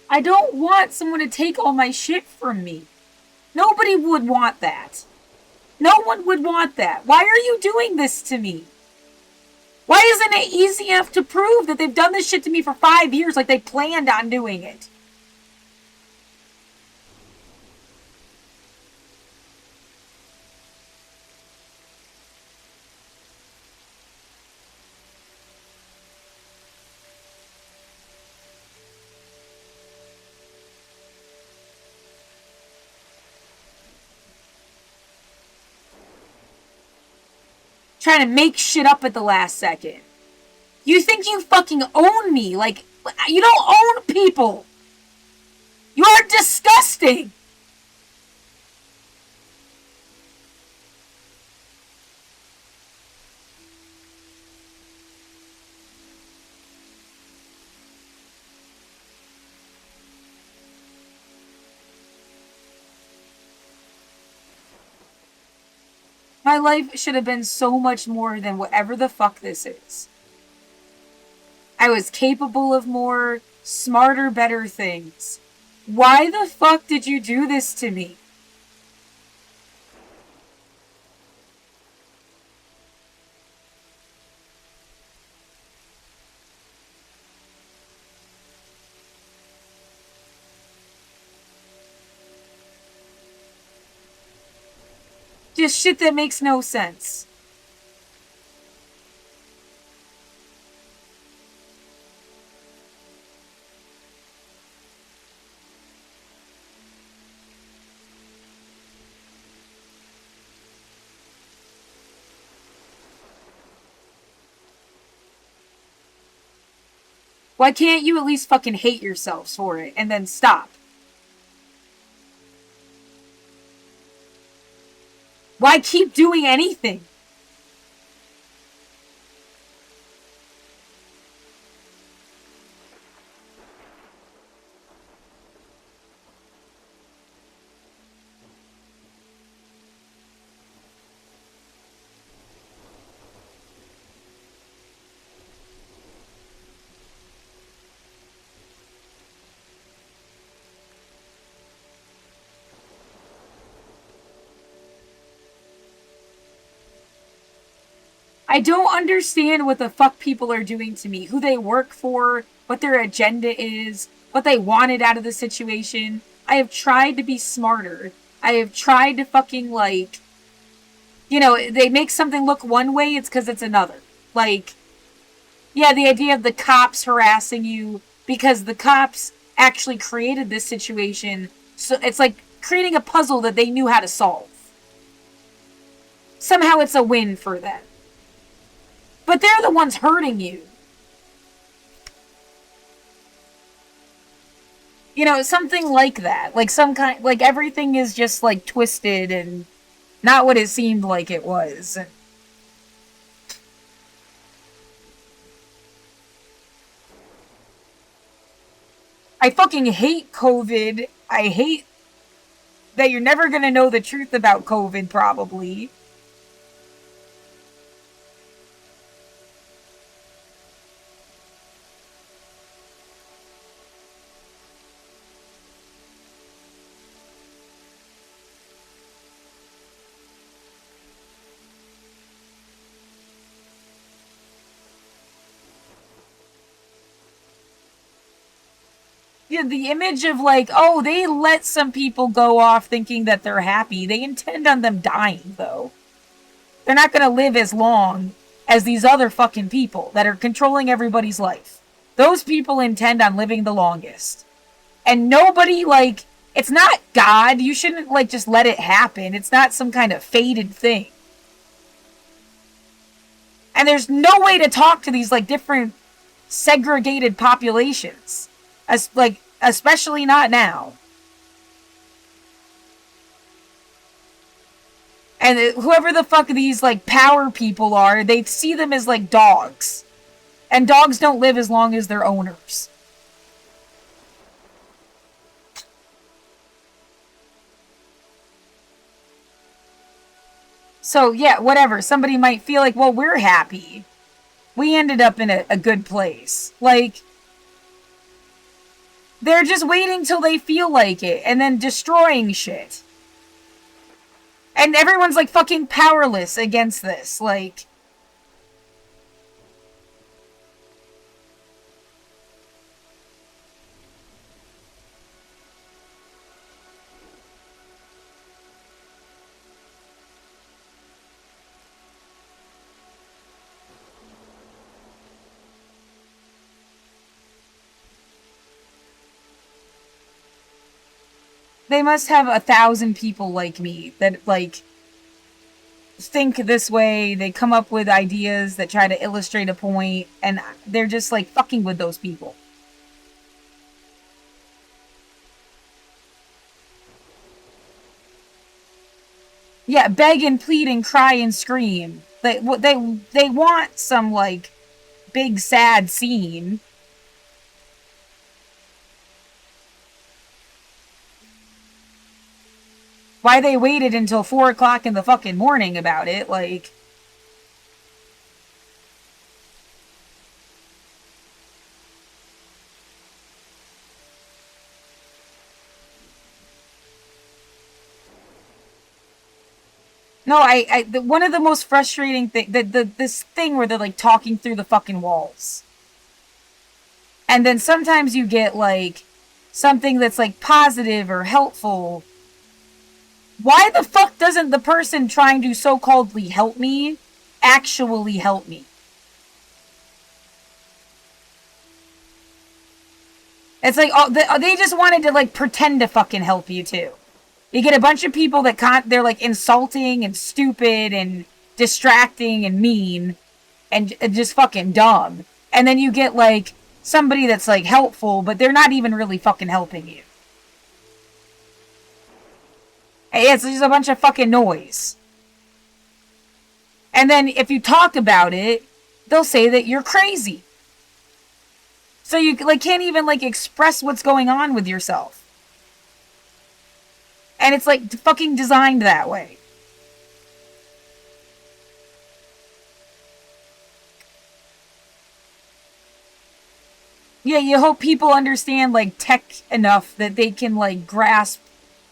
I don't want someone to take all my shit from me. Nobody would want that. No one would want that. Why are you doing this to me? Why isn't it easy enough to prove that they've done this shit to me for 5 years like they planned on doing it? Trying to make shit up at the last second. You think you fucking own me? Like, you don't own people. You are disgusting. My life should have been so much more than whatever the fuck this is. I was capable of more, smarter, better things. Why the fuck did you do this to me? Just shit that makes no sense. Why can't you at least fucking hate yourselves for it and then stop? Why keep doing anything? I don't understand what the fuck people are doing to me, who they work for, what their agenda is, what they wanted out of the situation. I have tried to be smarter. I have tried to fucking, like, you know, they make something look one way, it's because it's another. Like, yeah, the idea of the cops harassing you because the cops actually created this situation. So it's like creating a puzzle that they knew how to solve. Somehow it's a win for them. But they're the ones hurting you. You know, something like that. Like some kind, like everything is just like twisted and not what it seemed like it was. I fucking hate COVID. I hate that you're never gonna know the truth about COVID, probably. Yeah, the image of like, oh, they let some people go off thinking that they're happy. They intend on them dying, though. They're not gonna live as long as these other fucking people that are controlling everybody's life. Those people intend on living the longest. And nobody, like, it's not God. You shouldn't, like, just let it happen. It's not some kind of fated thing. And there's no way to talk to these, like, different segregated populations. Especially not now. And whoever the fuck these, like, power people are, they see them as, like, dogs. And dogs don't live as long as their owners. So, yeah, whatever. Somebody might feel like, well, we're happy. We ended up in a good place. Like, they're just waiting till they feel like it and then destroying shit. And everyone's like fucking powerless against this. Like, they must have 1,000 people like me that, like, think this way. They come up with ideas that try to illustrate a point, and they're just, like, fucking with those people. Yeah, beg and plead and cry and scream. They want some, like, big sad scene. Why they waited until 4 o'clock in the fucking morning about it, like... No, one of the most frustrating this thing where they're like talking through the fucking walls. And then sometimes you get like something that's like positive or helpful. Why the fuck doesn't the person trying to so-calledly help me actually help me? It's like, oh, they just wanted to like pretend to fucking help you too. You get a bunch of people that they're like insulting and stupid and distracting and mean and just fucking dumb. And then you get like somebody that's like helpful, but they're not even really fucking helping you. It's just a bunch of fucking noise. And then if you talk about it, they'll say that you're crazy. So you like can't even like express what's going on with yourself. And it's like fucking designed that way. Yeah, you hope people understand like tech enough that they can like grasp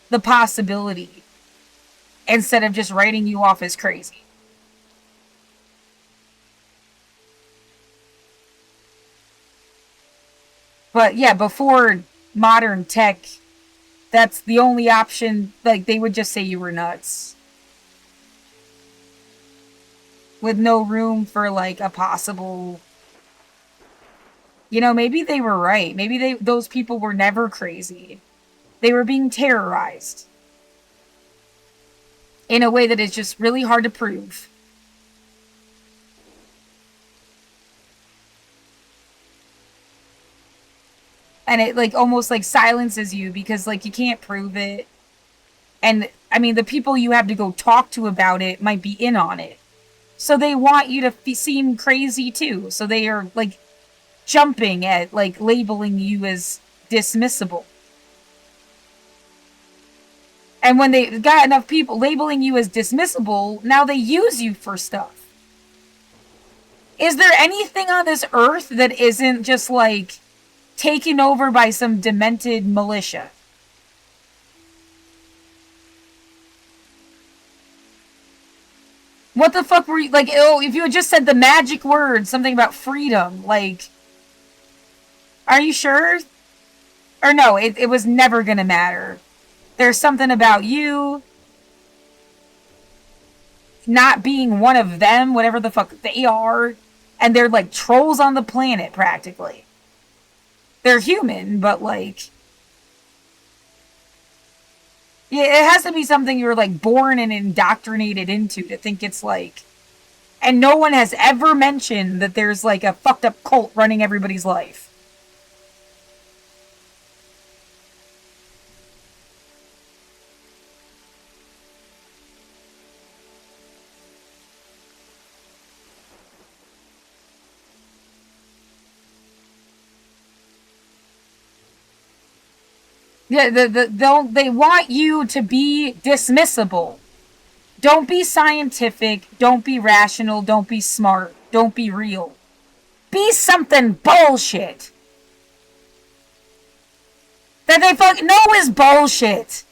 the possibility instead of just writing you off as crazy. But yeah, before modern tech, that's the only option. Like, they would just say you were nuts. With no room for, like, a possible... You know, maybe they were right. Maybe those people were never crazy. They were being terrorized. In a way that is just really hard to prove. And it, like, almost, like, silences you because, like, you can't prove it. And, I mean, the people you have to go talk to about it might be in on it. So they want you to seem crazy, too. So they are, like, jumping at, like, labeling you as dismissible. And when they got enough people labeling you as dismissible, now they use you for stuff. Is there anything on this earth that isn't just, like, taken over by some demented militia? What the fuck were you, like, oh, if you had just said the magic word, something about freedom, like, are you sure? Or no, it was never gonna matter. There's something about you not being one of them, whatever the fuck they are, and they're like trolls on the planet, practically. They're human, but like... Yeah, it has to be something you're like born and indoctrinated into to think it's like... And no one has ever mentioned that there's like a fucked up cult running everybody's life. Yeah, they want you to be dismissible. Don't be scientific. Don't be rational. Don't be smart. Don't be real. Be something bullshit. That they fucking know is bullshit.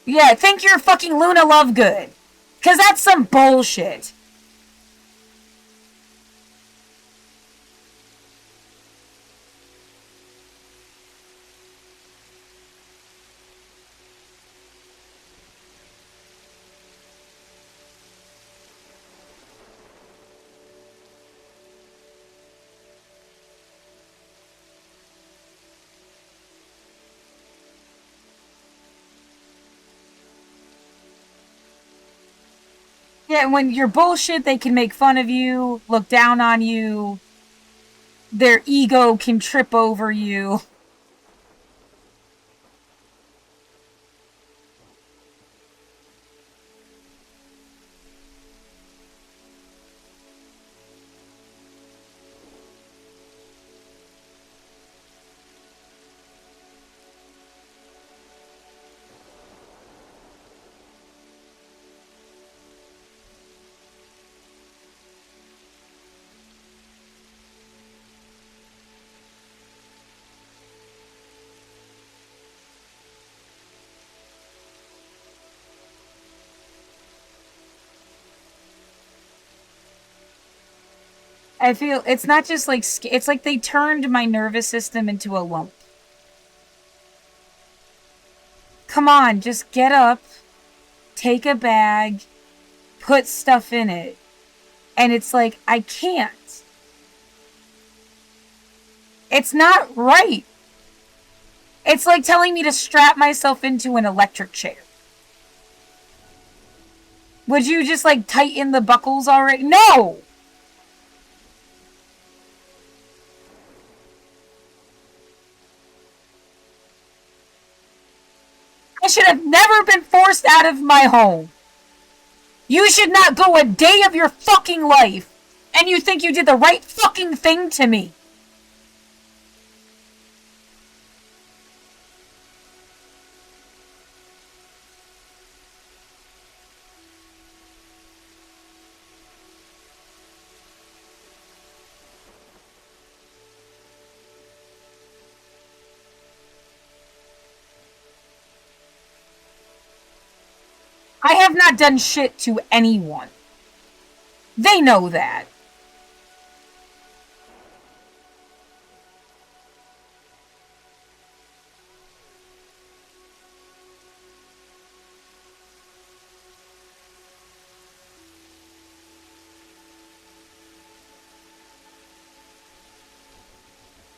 Yeah, think you're fucking Luna Lovegood. Because that's some bullshit. Yeah, when you're bullshit, they can make fun of you, look down on you. Their ego can trip over you. I feel it's not just like it's like they turned my nervous system into a lump. Come on, just get up, take a bag, put stuff in it. And it's like, I can't. It's not right. It's like telling me to strap myself into an electric chair. Would you just like tighten the buckles already? No! I should have never been forced out of my home. You should not go a day of your fucking life and you think you did the right fucking thing to me. I have not done shit to anyone. They know that.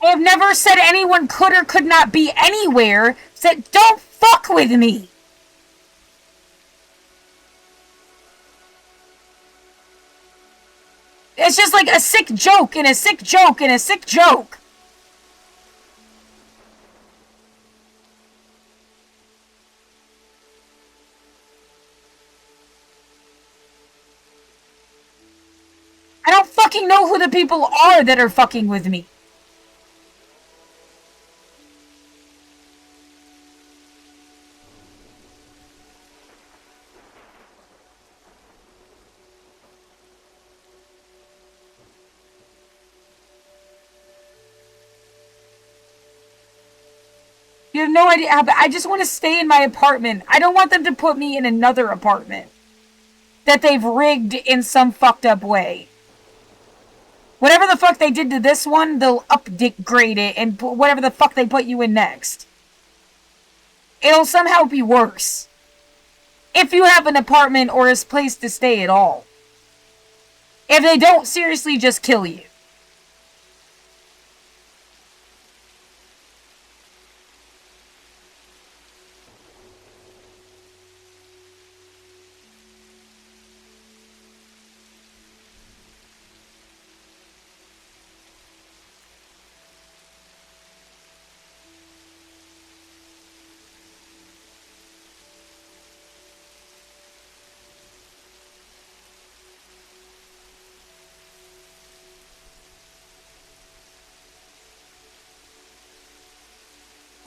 I have never said anyone could or could not be anywhere. Said, don't fuck with me. It's just like a sick joke and a sick joke and a sick joke. I don't fucking know who the people are that are fucking with me. You have no idea how bad. I just want to stay in my apartment. I don't want them to put me in another apartment that they've rigged in some fucked up way. Whatever the fuck they did to this one, they'll upgrade it and put whatever the fuck they put you in next. It'll somehow be worse. If you have an apartment or a place to stay at all. If they don't seriously just kill you.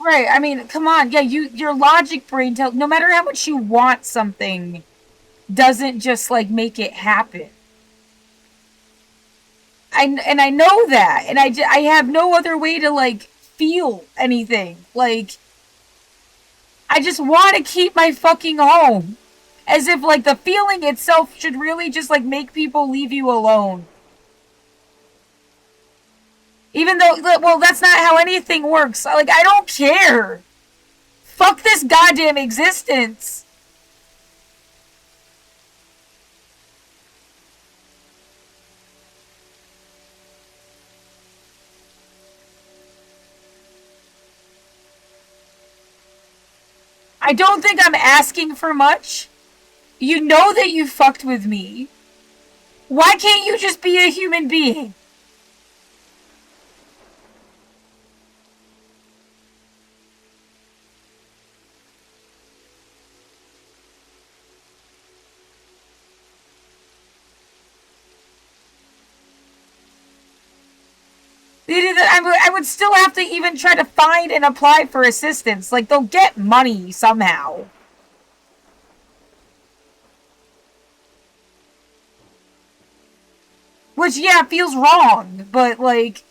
Right, I mean, come on. Yeah, your logic brain tells no matter how much you want something doesn't just like make it happen. I know that, and I have no other way to like feel anything. Like I just want to keep my fucking home. As if like the feeling itself should really just like make people leave you alone. Even though, well, that's not how anything works. Like, I don't care. Fuck this goddamn existence. I don't think I'm asking for much. You know that you fucked with me. Why can't you just be a human being? I would still have to even try to find and apply for assistance. Like, they'll get money somehow. Which, yeah, feels wrong, but, like...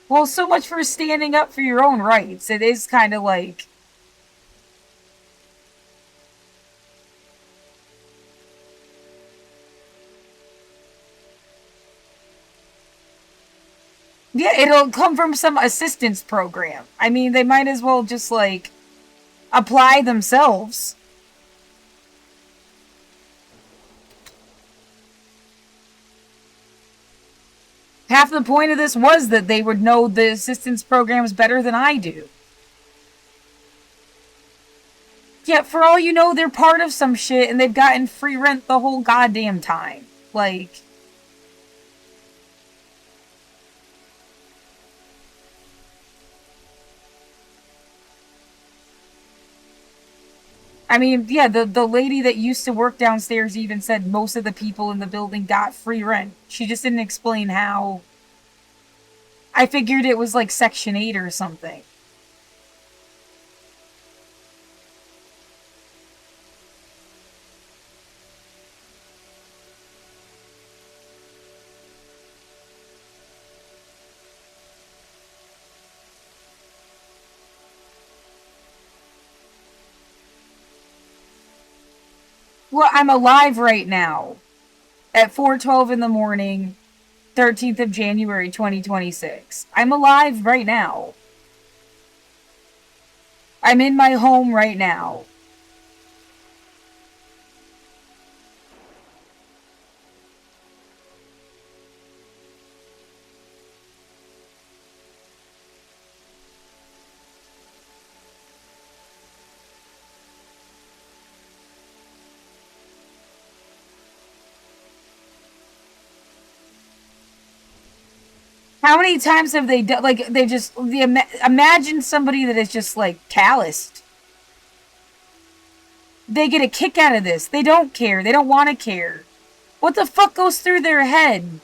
Well, so much for standing up for your own rights. It is kind of like... Yeah, it'll come from some assistance program. I mean, they might as well just, like, apply themselves. Half the point of this was that they would know the assistance programs better than I do. Yeah, for all you know, they're part of some shit and they've gotten free rent the whole goddamn time. Like, I mean, yeah, the lady that used to work downstairs even said most of the people in the building got free rent. She just didn't explain how. I figured it was like Section 8 or something. Well, I'm alive right now at 4:12 in the morning, 13th of January 2026. I'm alive right now. I'm in my home right now. How many times have they done? Like they just imagine somebody that is just like calloused. They get a kick out of this. They don't care. They don't want to care. What the fuck goes through their head?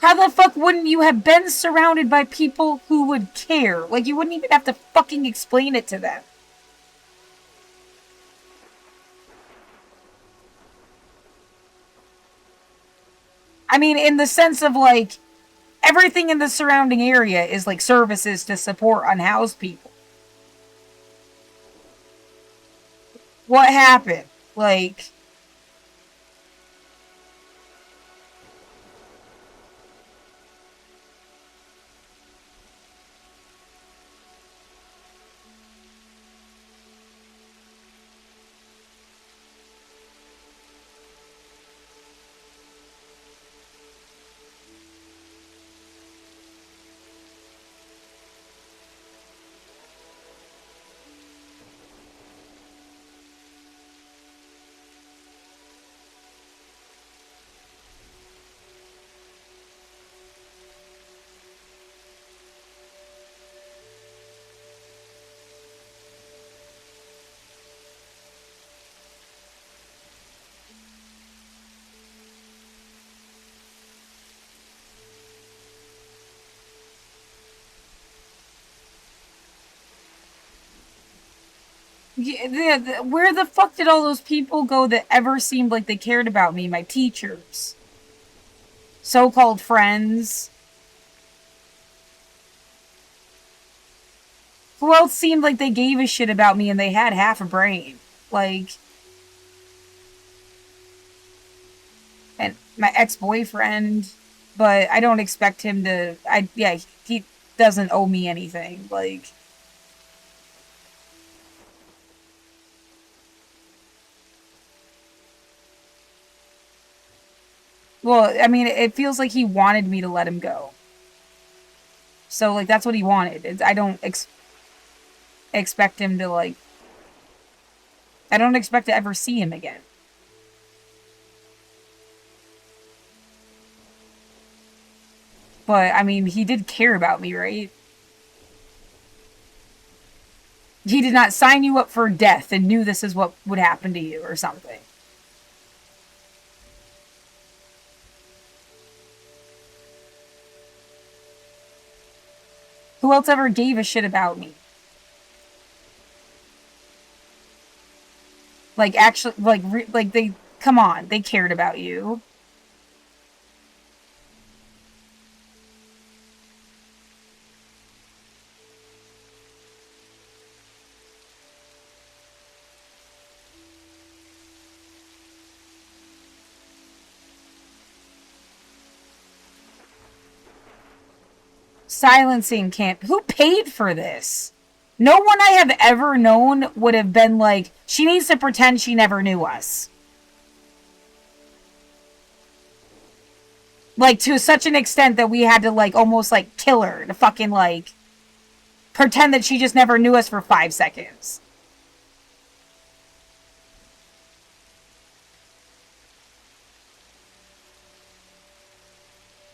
How the fuck wouldn't you have been surrounded by people who would care? Like, you wouldn't even have to fucking explain it to them. I mean, in the sense of, like, everything in the surrounding area is, like, services to support unhoused people. What happened? Like, where the fuck did all those people go that ever seemed like they cared about me? My teachers, so called friends. Who else seemed like they gave a shit about me and they had half a brain? Like, and my ex boyfriend, but I don't expect him to. Yeah, he doesn't owe me anything. Like, well, I mean, it feels like he wanted me to let him go. So, like, that's what he wanted. I don't expect him to, like, I don't expect to ever see him again. But, I mean, he did care about me, right? He did not sign you up for death and knew this is what would happen to you or something. Who else ever gave a shit about me? Like, actually, like they, come on, they cared about you. silencing camp. Who paid for this? No one I have ever known would have been like, she needs to pretend she never knew us. Like, to such an extent that we had to, like, almost, like, kill her to fucking, like, pretend that she just never knew us for 5 seconds.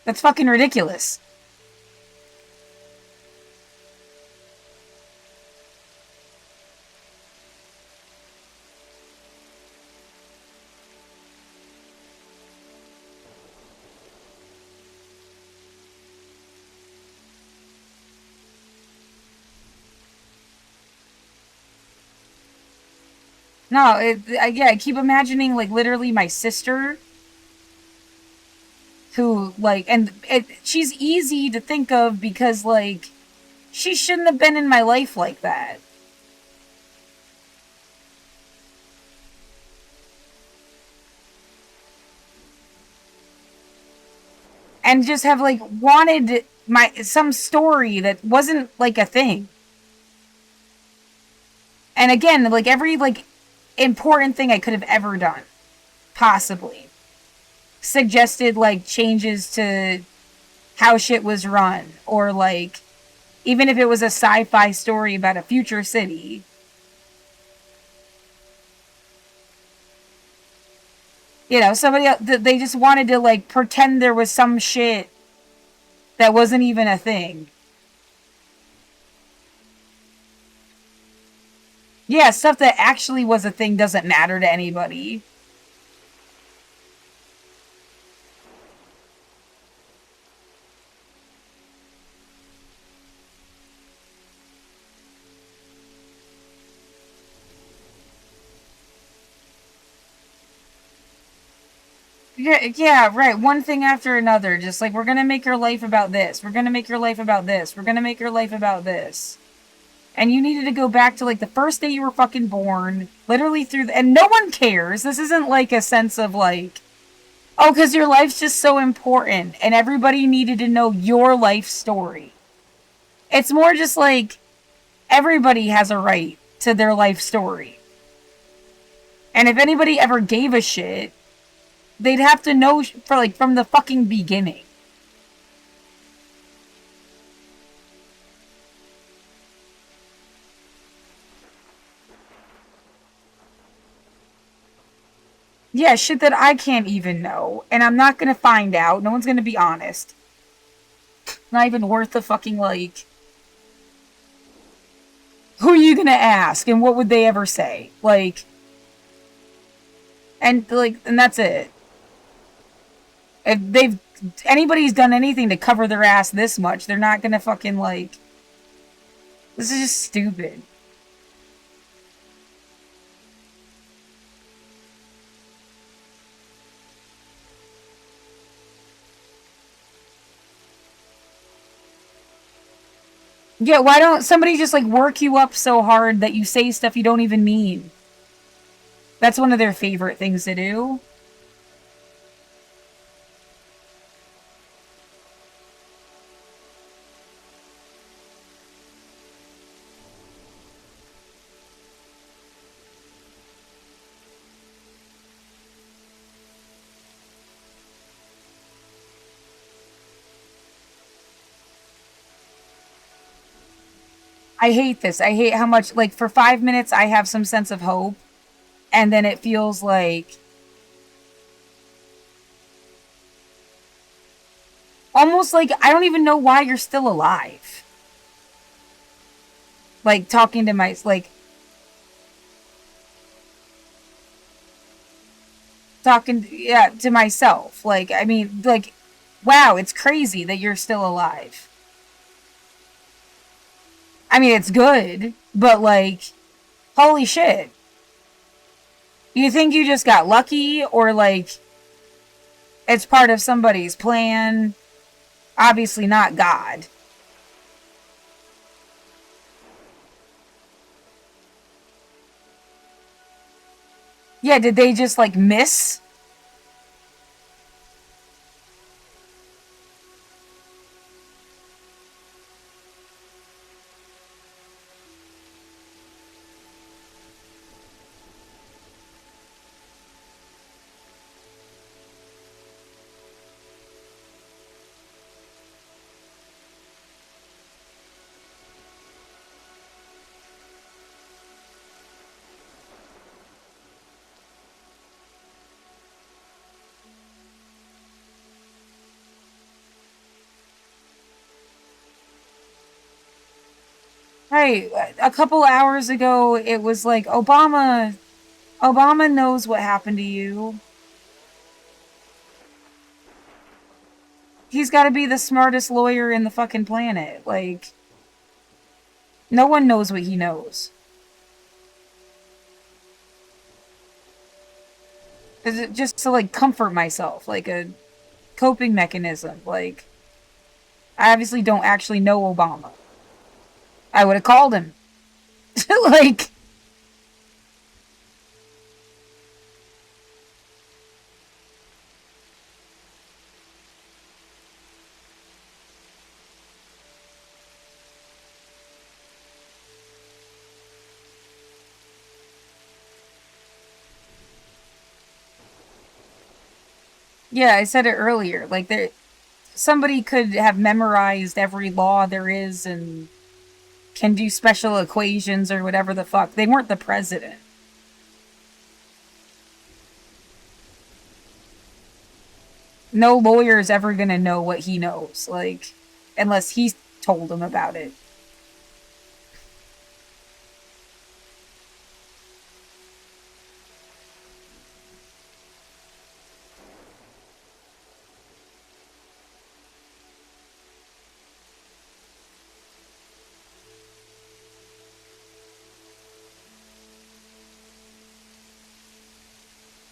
That's fucking ridiculous. No, I keep imagining, like, literally my sister, who, like, and she's easy to think of because, like, she shouldn't have been in my life like that. And just have, like, wanted some story that wasn't, like, a thing. And again, like, every, like, important thing I could have ever done, possibly, suggested, like, changes to how shit was run, or, like, even if it was a sci-fi story about a future city. You know, somebody else, they just wanted to, like, pretend there was some shit that wasn't even a thing. Yeah, stuff that actually was a thing doesn't matter to anybody. Yeah, right. One thing after another. Just like, we're gonna make your life about this. We're gonna make your life about this. We're gonna make your life about this. And you needed to go back to, like, the first day you were fucking born. Literally and no one cares. This isn't, like, a sense of, like, oh, because your life's just so important. And everybody needed to know your life story. It's more just, like, everybody has a right to their life story. And if anybody ever gave a shit, they'd have to know for, like, from the fucking beginning. Yeah, shit that I can't even know. And I'm not gonna find out. No one's gonna be honest. Not even worth the fucking, like... Who are you gonna ask? And what would they ever say? Like... And, like, and that's it. If anybody's done anything to cover their ass this much, they're not gonna fucking, like... This is just stupid. Yeah, why don't somebody just, like, work you up so hard that you say stuff you don't even mean? That's one of their favorite things to do. I hate this. I hate how much, like, for 5 minutes I have some sense of hope, and then it feels like almost like I don't even know why you're still alive. Like, talking to to myself. Like, I mean, like, wow, it's crazy that you're still alive. I mean, it's good, but, like, holy shit. You think you just got lucky, or, like, it's part of somebody's plan? Obviously not God. Yeah, did they just, like, miss? Right. A couple hours ago, it was like Obama knows what happened to you. He's got to be the smartest lawyer in the fucking planet. Like, no one knows what he knows. Is it just to like comfort myself, like a coping mechanism? Like, I obviously don't actually know Obama. I would have called him. Like, yeah, I said it earlier. Like, somebody could have memorized every law there is and can do special equations or whatever the fuck. They weren't the president. No lawyer is ever gonna know what he knows, like, unless he told him about it.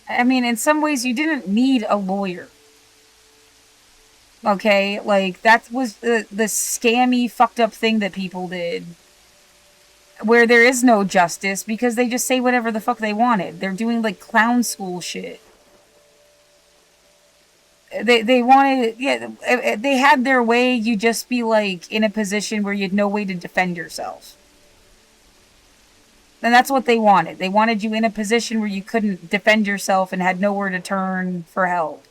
I mean, in some ways, you didn't need a lawyer. Okay, like that was the scammy, fucked up thing that people did, where there is no justice because they just say whatever the fuck they wanted. They're doing like clown school shit. They wanted, yeah, they had their way. You just be like in a position where you had no way to defend yourself. And that's what they wanted. They wanted you in a position where you couldn't defend yourself and had nowhere to turn for help,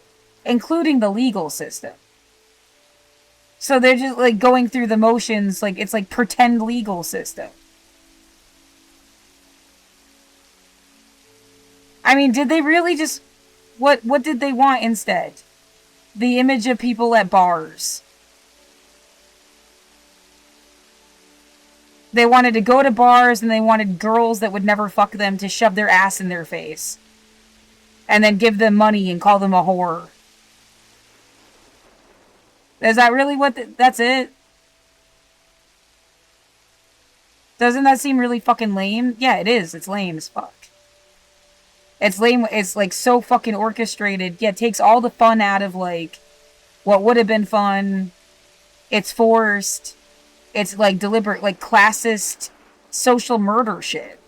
including the legal system. So they're just like going through the motions, like it's like pretend legal system. I mean, did they really just what did they want instead? The image of people at bars. They wanted to go to bars and they wanted girls that would never fuck them to shove their ass in their face. And then give them money and call them a whore. Is that really that's it? Doesn't that seem really fucking lame? Yeah, it is. It's lame as fuck. It's lame. It's like so fucking orchestrated. Yeah, it takes all the fun out of like what would have been fun. It's forced. It's like deliberate, like classist social murder shit.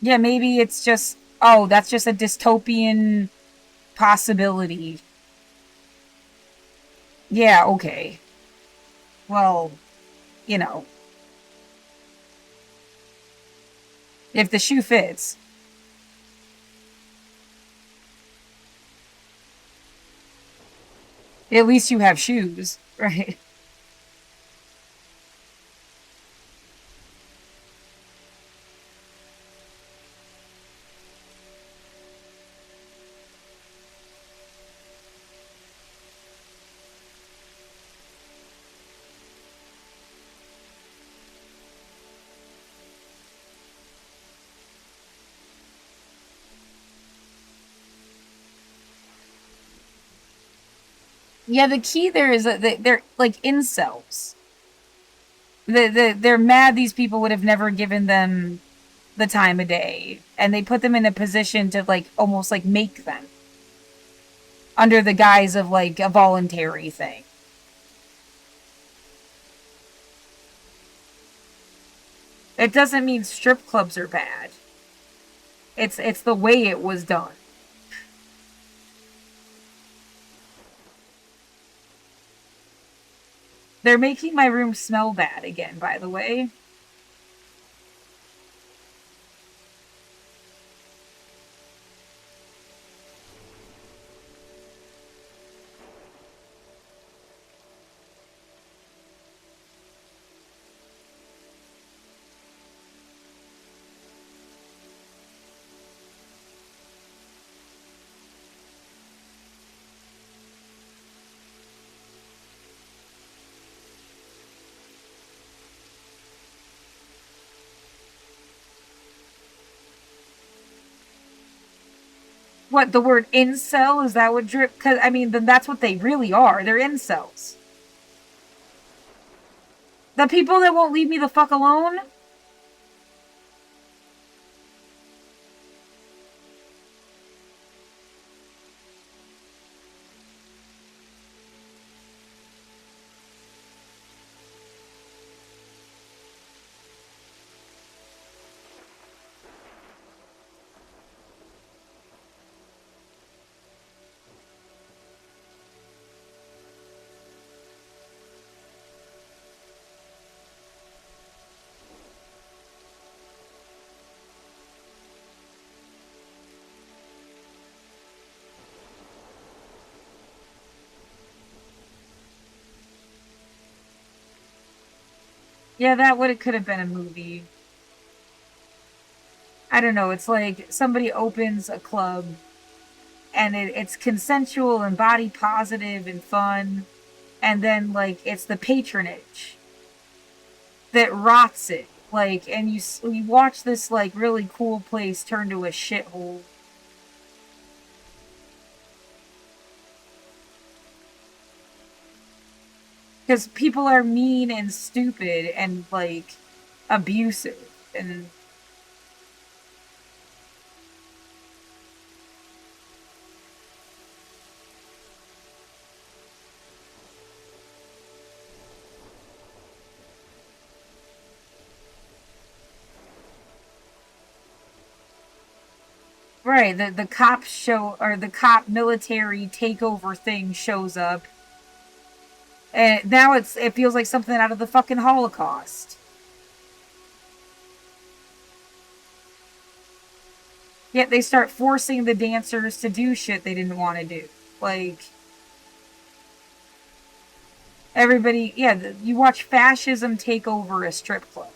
Yeah, maybe it's just, oh, that's just a dystopian possibility. Yeah, okay. Well, you know, if the shoe fits, at least you have shoes, right? Yeah, the key there is that they're like incels. They're mad these people would have never given them the time of day. And they put them in a position to like almost like make them under the guise of like a voluntary thing. It doesn't mean strip clubs are bad. It's the way it was done. They're making my room smell bad again, by the way. What, the word incel? Is that what drip? Because, I mean, then that's what they really are. They're incels. The people that won't leave me the fuck alone? Yeah, that would have could have been a movie. I don't know. It's like somebody opens a club and it's consensual and body positive and fun, and then like it's the patronage that rots it. Like, and you watch this like really cool place turn to a shithole. Because people are mean and stupid and like abusive and right. The cop show or the cop military takeover thing shows up, and now it feels like something out of the fucking Holocaust. Yet they start forcing the dancers to do shit they didn't want to do. Like, everybody, yeah, you watch fascism take over a strip club.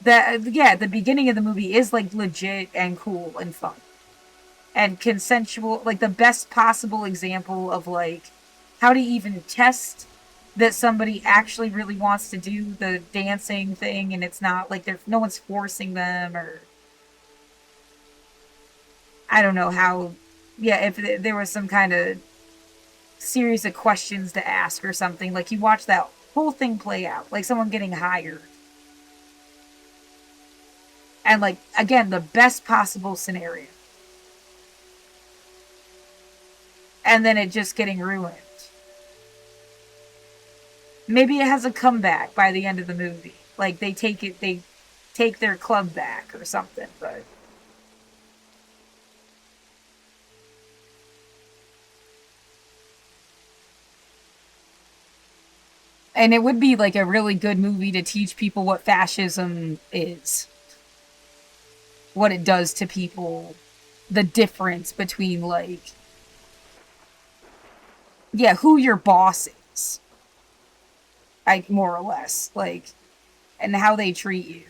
Yeah, the beginning of the movie is like legit and cool and fun. And consensual, like the best possible example of like how to even test that somebody actually really wants to do the dancing thing and it's not like no one's forcing them or I don't know how, yeah, if there was some kind of series of questions to ask or something, like you watch that whole thing play out, like someone getting hired. And like, again, the best possible scenario. And then it just getting ruined. Maybe it has a comeback by the end of the movie. Like they take their club back or something, but and it would be like a really good movie to teach people what fascism is. What it does to people. The difference between like yeah, who your boss is. Like more or less. Like and how they treat you.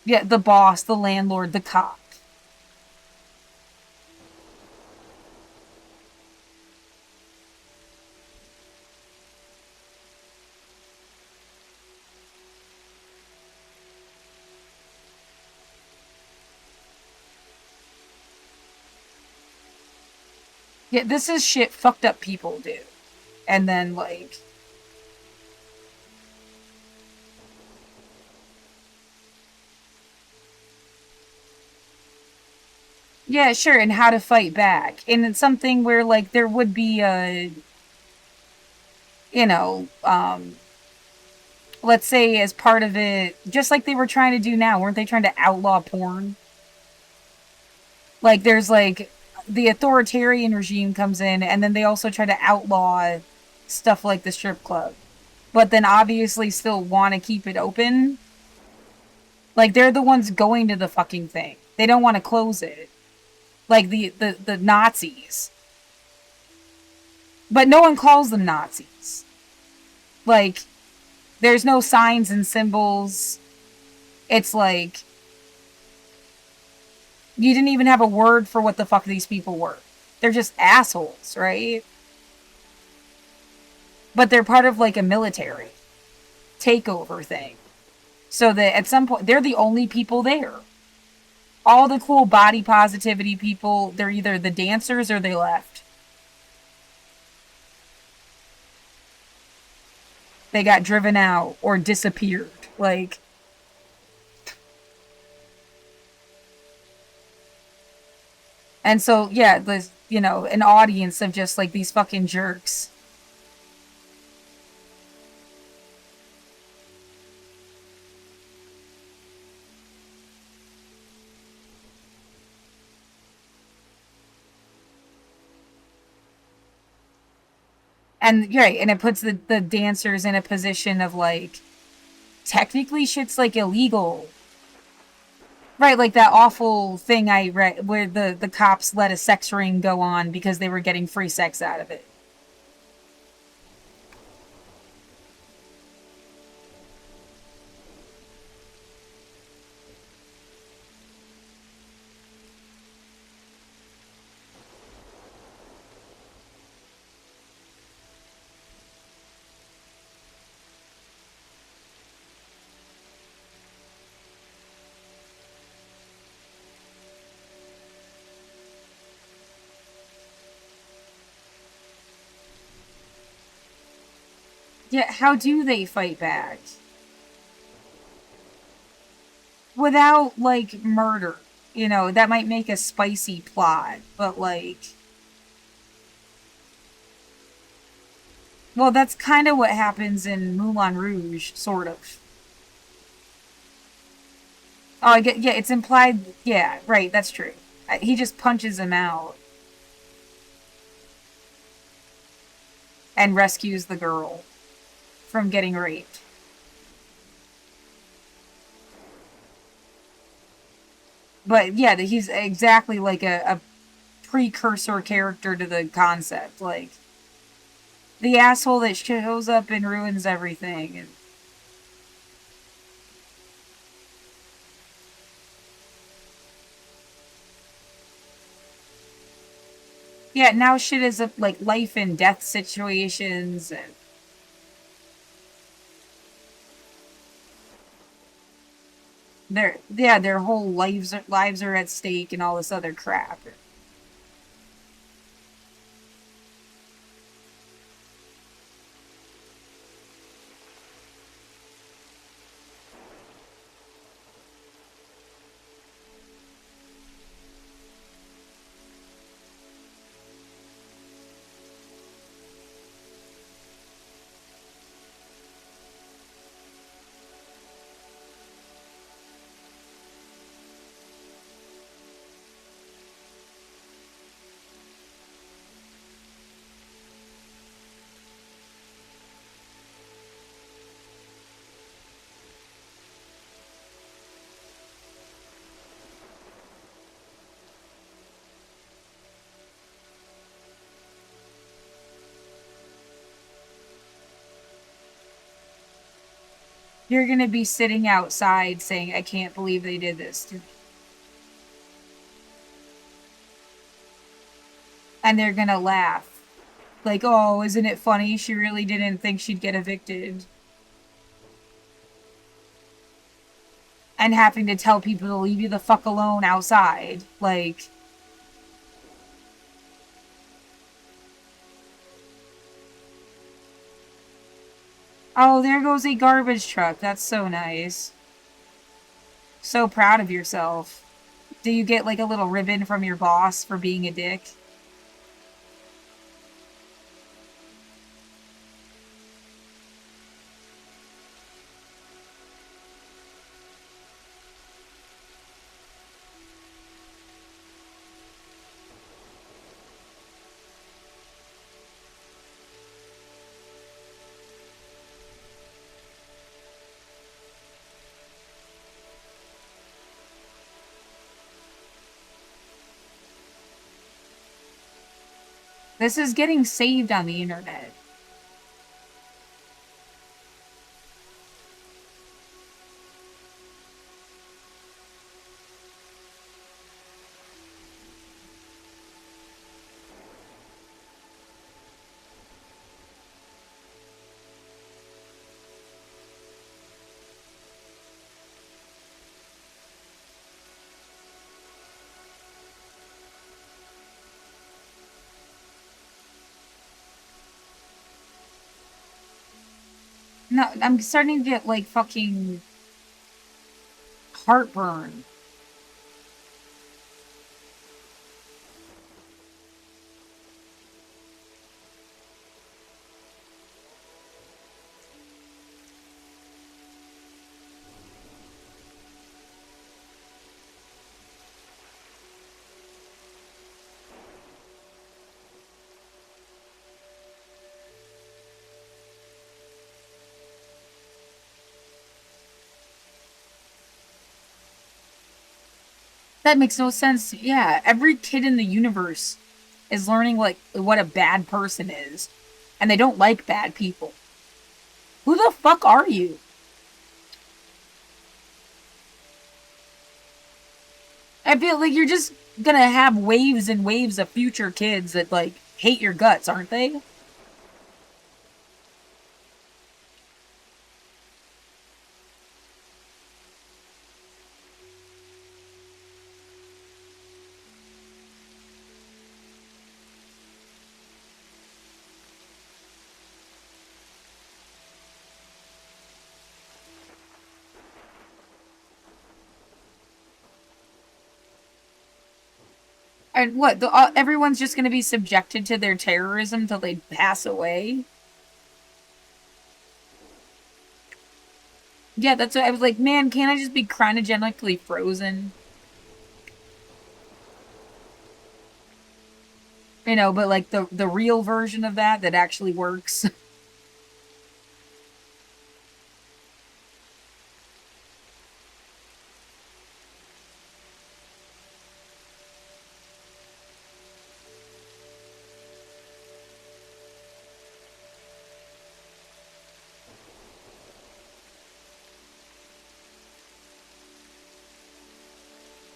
Yeah, the boss, the landlord, the cop. Yeah, this is shit fucked up people do. And then, like... Yeah, sure, and how to fight back. And it's something where, like, there would be a... You know, let's say as part of it, just like they were trying to do now, weren't they trying to outlaw porn? Like, there's, like, the authoritarian regime comes in, and then they also try to outlaw stuff like the strip club. But then obviously still want to keep it open. Like, they're the ones going to the fucking thing. They don't want to close it. Like, the Nazis. But no one calls them Nazis. Like, there's no signs and symbols. It's like... You didn't even have a word for what the fuck these people were. They're just assholes, right? But they're part of, like, a military. takeover thing. So that at some point, they're the only people there. All the cool body positivity people, they're either the dancers or they left. They got driven out or disappeared. Like, and so, yeah, the, you know, an audience of just like these fucking jerks. And right, and it puts the dancers in a position of like, technically shit's like illegal. Right, like that awful thing I read where the cops let a sex ring go on because they were getting free sex out of it. Yeah, how do they fight back? Without, like, murder. You know, that might make a spicy plot, but, like... Well, that's kind of what happens in Moulin Rouge, sort of. Oh, I get, yeah, it's implied, yeah, right, that's true. He just punches him out. And rescues the girl from getting raped. But yeah, he's exactly like a precursor character to the concept. Like, the asshole that shows up and ruins everything. And yeah, now shit is like life and death situations, and their whole lives are at stake and all this other crap. You're gonna be sitting outside saying, "I can't believe they did this to me," and they're gonna laugh. Like, oh, isn't it funny? She really didn't think she'd get evicted. And having to tell people to leave you the fuck alone outside. Like, oh, there goes a garbage truck. That's so nice. So proud of yourself. Do you get like a little ribbon from your boss for being a dick? This is getting saved on the internet. No, I'm starting to get, like, fucking heartburn. That makes no sense. Yeah, every kid in the universe is learning, like, what a bad person is. And they don't like bad people. Who the fuck are you? I feel like you're just gonna have waves and waves of future kids that, like, hate your guts, aren't they? And what? Everyone's just gonna be subjected to their terrorism till they pass away? Yeah, that's what I was like, man, can't I just be cryogenically frozen? You know, but like the real version of that actually works.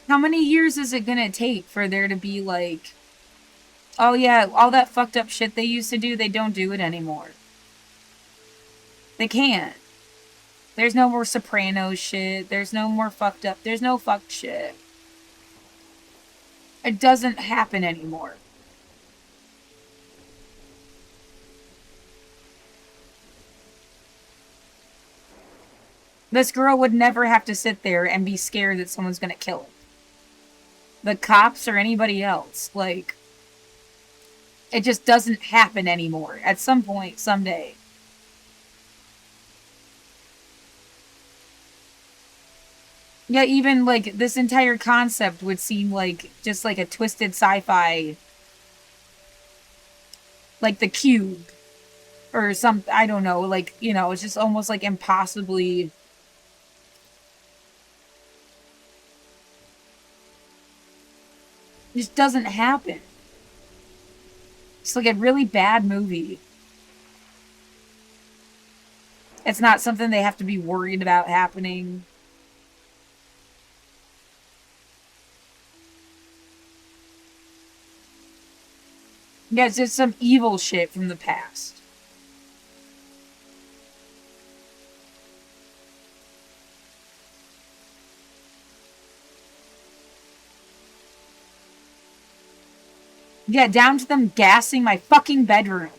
How many years is it gonna take for there to be like, oh yeah, all that fucked up shit they used to do, they don't do it anymore. They can't. There's no more Sopranos shit. There's no more fucked up. There's no fucked shit. It doesn't happen anymore. This girl would never have to sit there and be scared that someone's gonna kill her. The cops or anybody else. Like, it just doesn't happen anymore. At some point, someday. Yeah, even like this entire concept would seem like just like a twisted sci-fi, like The Cube or some, I don't know, like, you know, it's just almost like impossibly. It just doesn't happen. It's like a really bad movie. It's not something they have to be worried about happening. Yeah, it's just some evil shit from the past. Yeah, down to them gassing my fucking bedroom.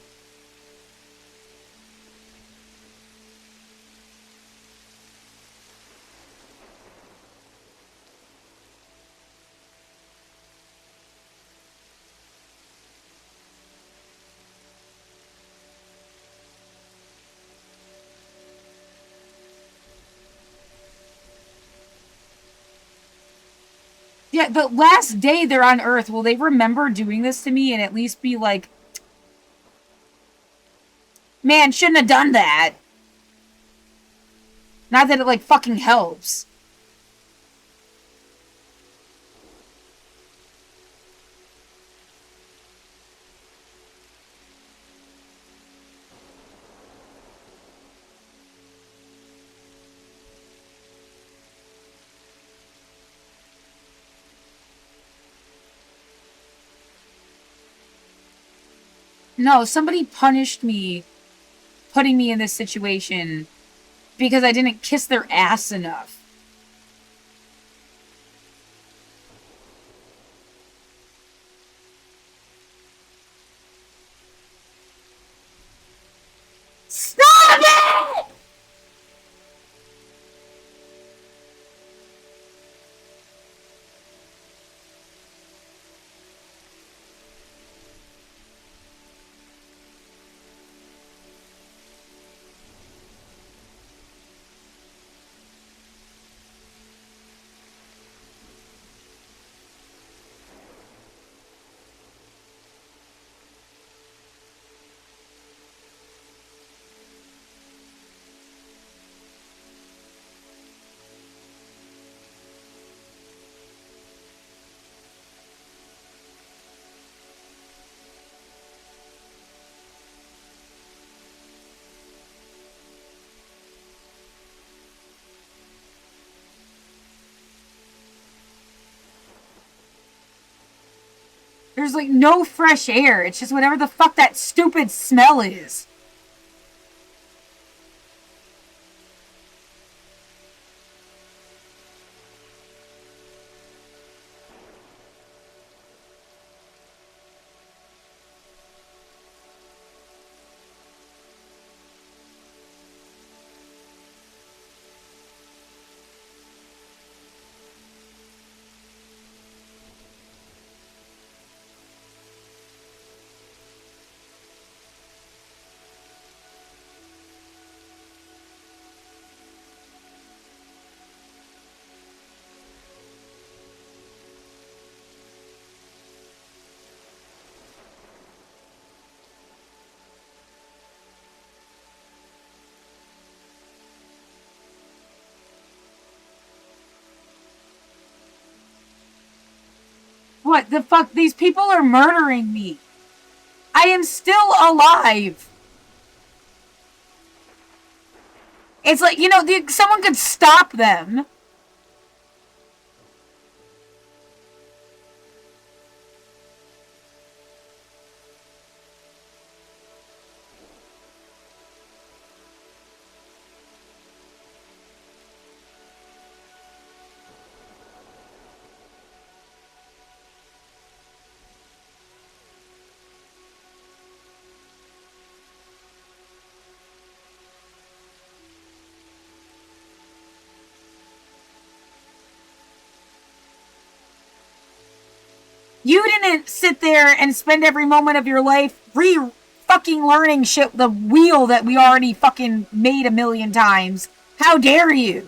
Yeah, the last day they're on Earth, will they remember doing this to me and at least be like, man, shouldn't have done that? Not that it, like, fucking helps. No, somebody punished me, putting me in this situation because I didn't kiss their ass enough. Stop it! There's like no fresh air. It's just whatever the fuck that stupid smell is. What the fuck? These people are murdering me. I am still alive. It's like, someone could stop them. You didn't sit there and spend every moment of your life fucking learning shit, the wheel that we already fucking made a million times. How dare you?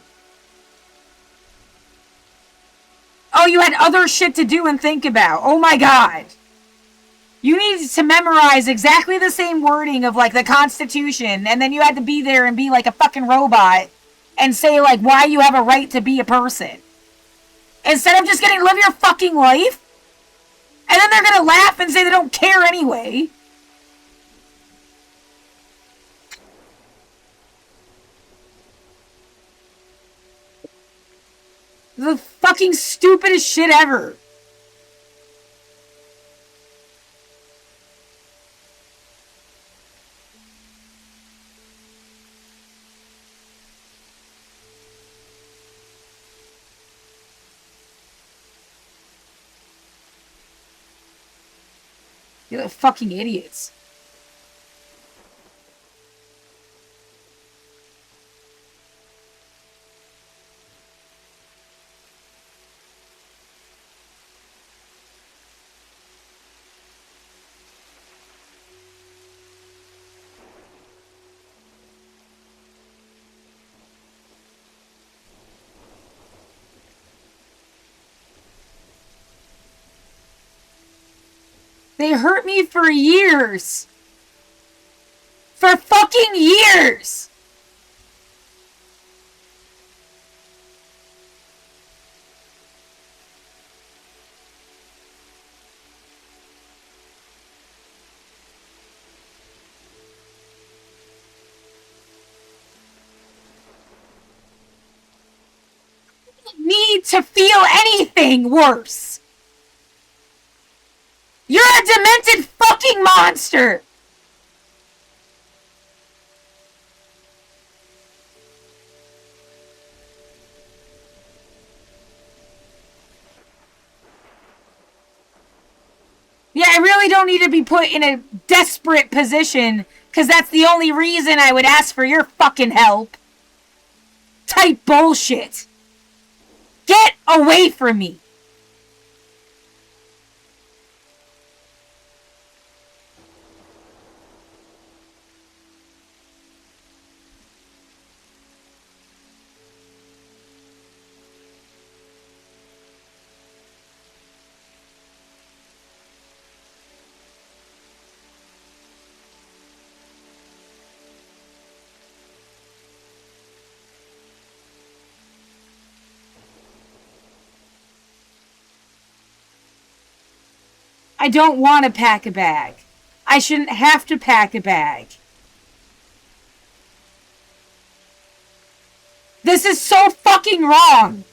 Oh, you had other shit to do and think about. Oh my god. You needed to memorize exactly the same wording of, like, the Constitution, and then you had to be there and be like a fucking robot and say, like, why you have a right to be a person. Instead of just getting to live your fucking life. And then they're gonna laugh and say they don't care anyway. The fucking stupidest shit ever. You're fucking idiots. They hurt me for years. For fucking years. I don't need to feel anything worse. You're a demented fucking monster! Yeah, I really don't need to be put in a desperate position, because that's the only reason I would ask for your fucking help. Type bullshit. Get away from me. I don't want to pack a bag. I shouldn't have to pack a bag. This is so fucking wrong.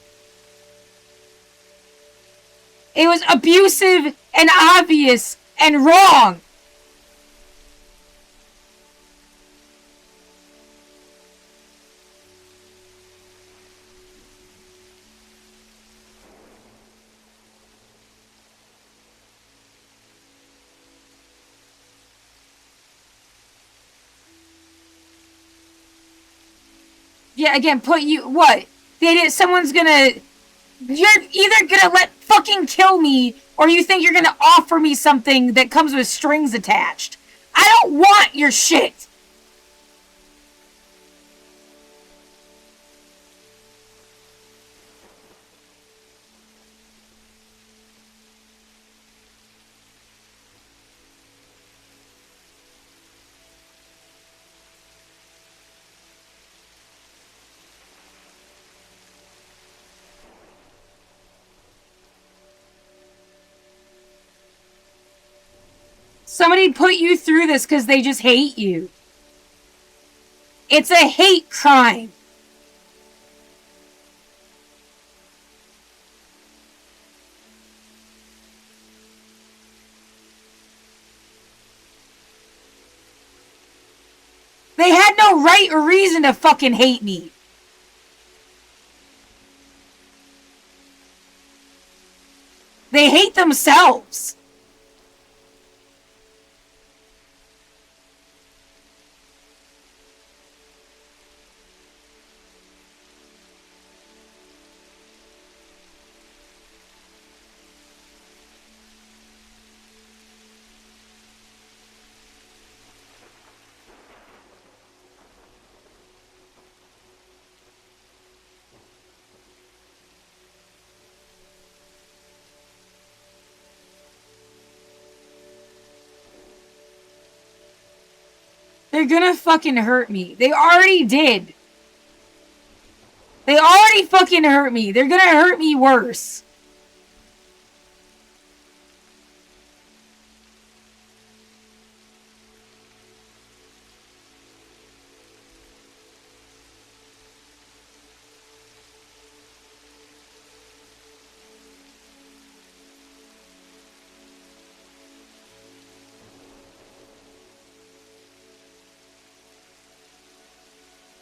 It was abusive and obvious and wrong. Yeah, again, put you what? Someone's gonna. You're either gonna let fucking kill me, or you think you're gonna offer me something that comes with strings attached. I don't want your shit. Somebody put you through this because they just hate you. It's a hate crime. They had no right or reason to fucking hate me. They hate themselves. They're gonna fucking hurt me. They already did. They already fucking hurt me. They're gonna hurt me worse.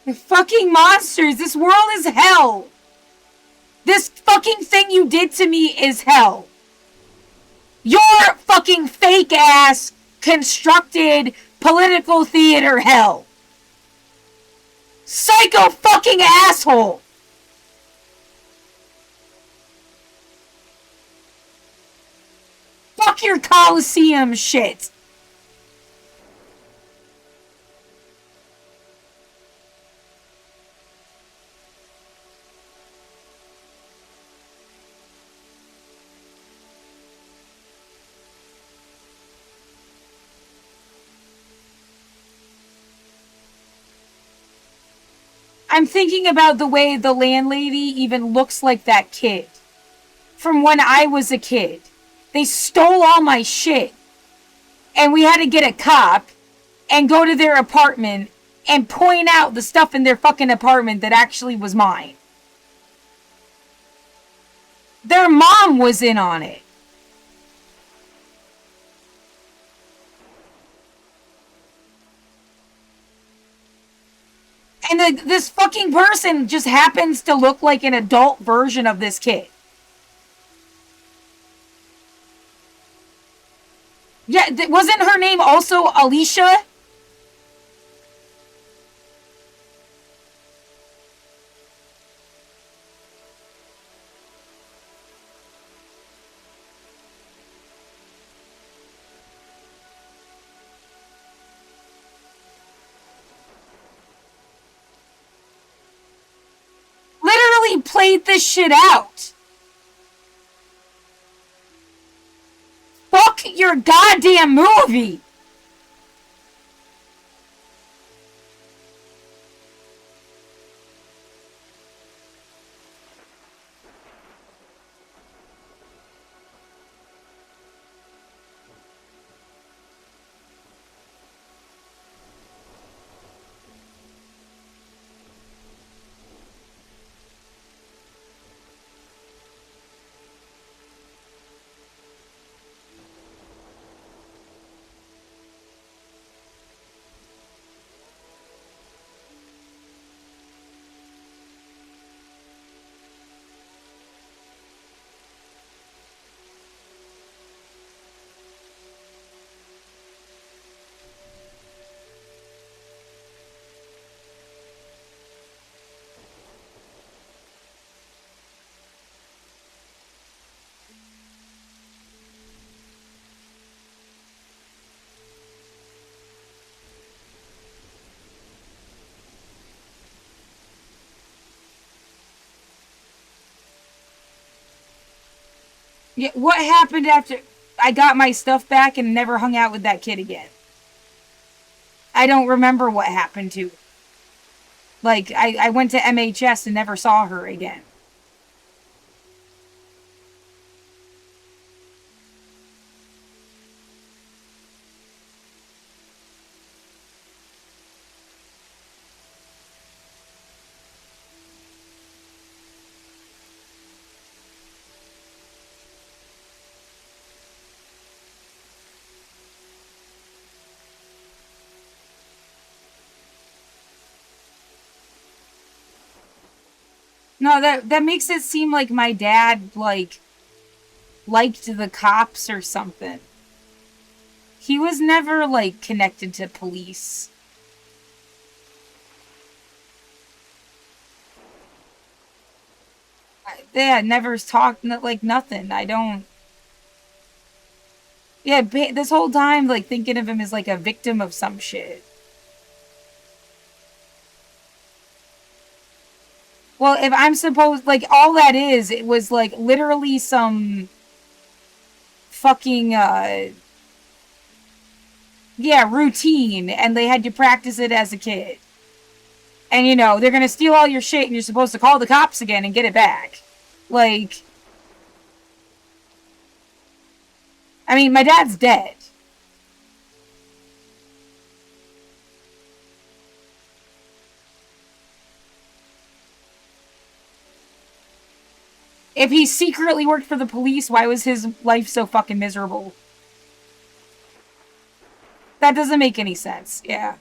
They're fucking monsters. This world is hell. This fucking thing you did to me is hell. Your fucking fake ass constructed political theater hell. Psycho fucking asshole. Fuck your Coliseum shit. I'm thinking about the way the landlady even looks like that kid. From when I was a kid. They stole all my shit. And we had to get a cop and go to their apartment and point out the stuff in their fucking apartment that actually was mine. Their mom was in on it. And this fucking person just happens to look like an adult version of this kid. Yeah, wasn't her name also Alicia? Literally played this shit out. Fuck your goddamn movie. Yeah, what happened after I got my stuff back and never hung out with that kid again? I don't remember what happened to her. Like, I went to MHS and never saw her again. No, that makes it seem like my dad, like, liked the cops or something. He was never, like, connected to police. Yeah, never talked, like, nothing. I don't... Yeah, this whole time, like, thinking of him as, like, a victim of some shit. Well, if I'm supposed... Like, all that is, it was, like, literally some... fucking, yeah, routine, and they had to practice it as a kid. And, you know, they're gonna steal all your shit, and you're supposed to call the cops again and get it back. Like... I mean, my dad's dead. If he secretly worked for the police, why was his life so fucking miserable? That doesn't make any sense. Yeah.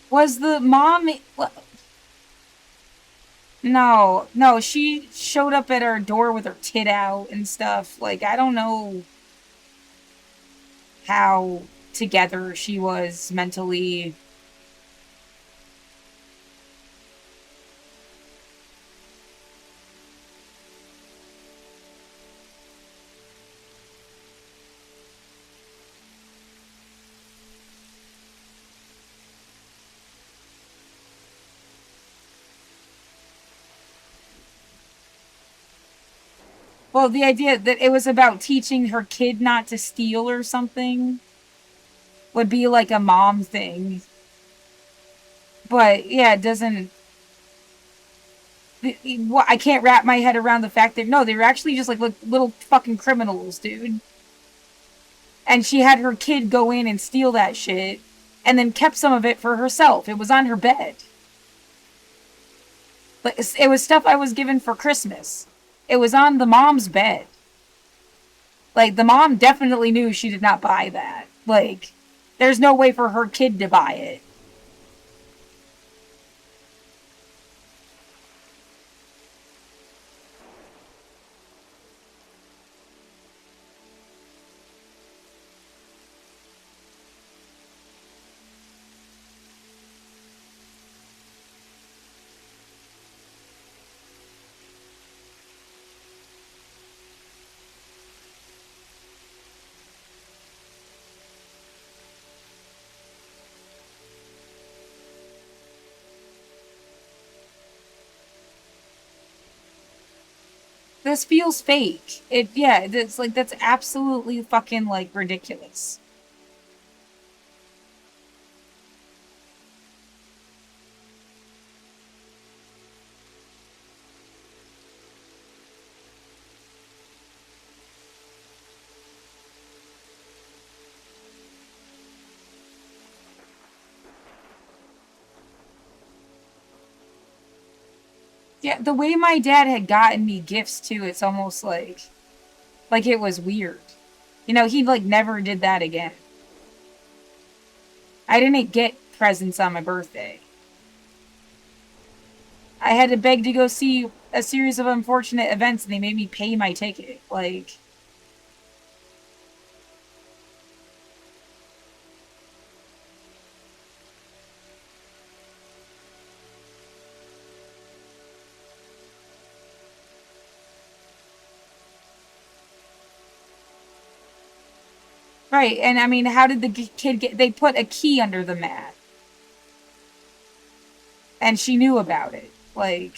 Was the mom... No, no, she showed up at our door with her tit out and stuff. Like, I don't know how together she was mentally. Well, the idea that it was about teaching her kid not to steal or something would be like a mom thing. But yeah, it doesn't. I can't wrap my head around the fact that no, they were actually just like little fucking criminals, dude. And she had her kid go in and steal that shit, and then kept some of it for herself. It was on her bed. But it was stuff I was given for Christmas. It was on the mom's bed. Like, the mom definitely knew she did not buy that. Like, there's no way for her kid to buy it. This feels fake. Yeah, it's like, that's absolutely fucking, like, ridiculous. Yeah, the way my dad had gotten me gifts too, it's almost like it was weird. You know, he like never did that again. I didn't get presents on my birthday. I had to beg to go see a series of unfortunate events, and they made me pay my ticket. Like, right, and I mean, how did the kid get... They put a key under the mat. And she knew about it. Like...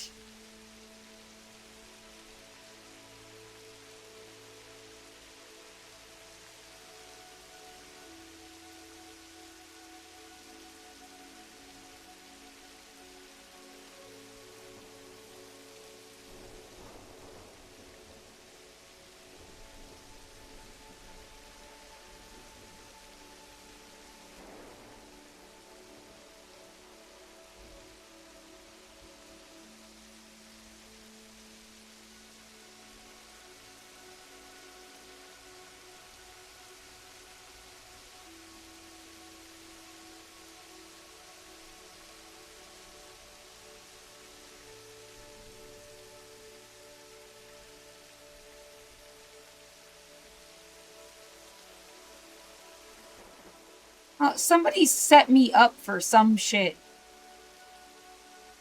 somebody set me up for some shit.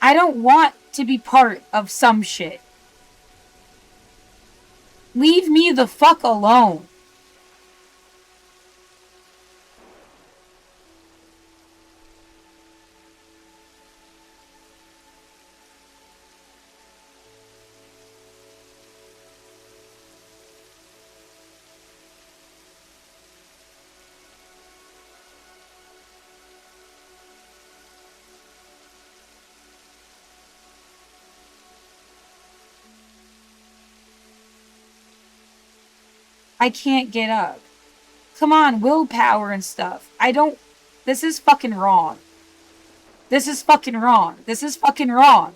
I don't want to be part of some shit. Leave me the fuck alone. I can't get up. Come on, willpower and stuff. I don't... This is fucking wrong. This is fucking wrong. This is fucking wrong.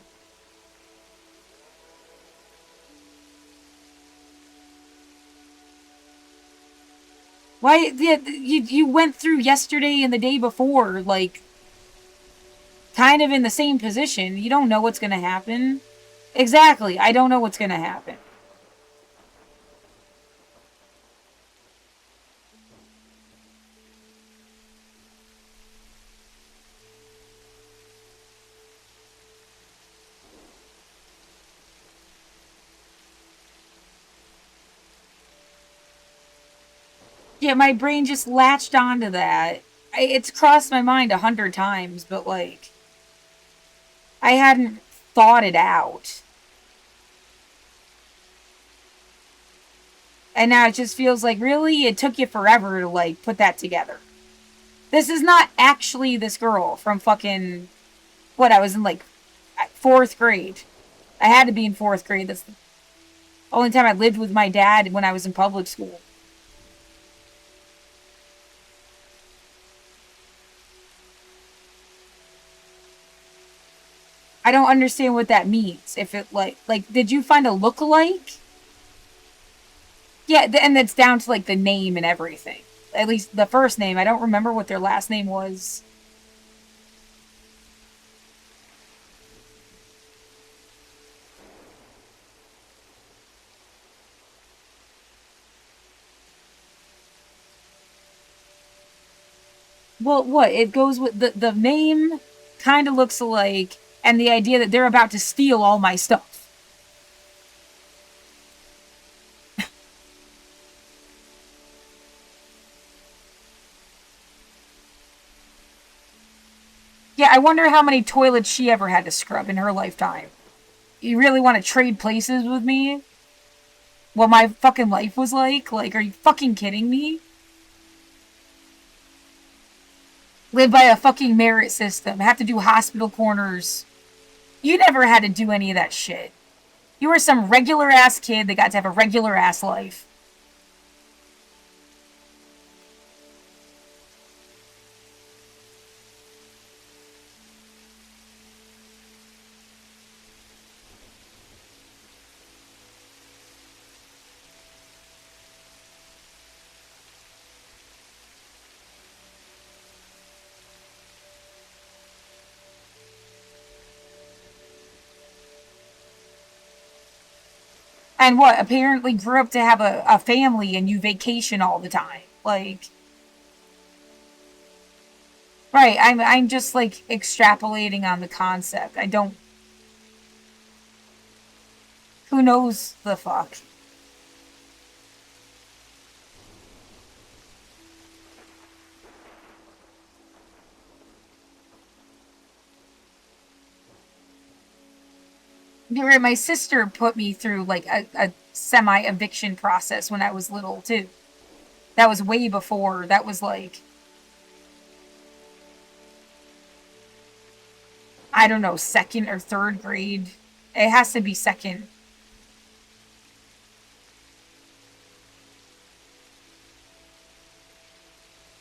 Why... You went through yesterday and the day before, like... kind of in the same position. You don't know what's gonna happen. Exactly. I don't know what's gonna happen. Yeah, my brain just latched onto that. It's crossed my mind 100 times, but like... I hadn't thought it out. And now it just feels like, really? It took you forever to, like, put that together. This is not actually this girl from fucking... What, I was in, like, 4th grade. I had to be in 4th grade. That's the only time I lived with my dad when I was in public school. I don't understand what that means. If it, like, did you find a look-alike? Yeah, and it's down to, like, the name and everything. At least the first name. I don't remember what their last name was. Well, what? It goes with... The name kind of looks alike, and the idea that they're about to steal all my stuff. Yeah, I wonder how many toilets she ever had to scrub in her lifetime. You really want to trade places with me? What my fucking life was like? Like, are you fucking kidding me? Live by a fucking merit system. Have to do hospital corners. You never had to do any of that shit. You were some regular ass kid that got to have a regular ass life. And what, apparently grew up to have a family and you vacation all the time. Like, right, I'm just like extrapolating on the concept. I don't, who knows the fuck? You're right, my sister put me through like a semi eviction process when I was little too. That was way before. That was like, I don't know, second or third grade. It has to be second.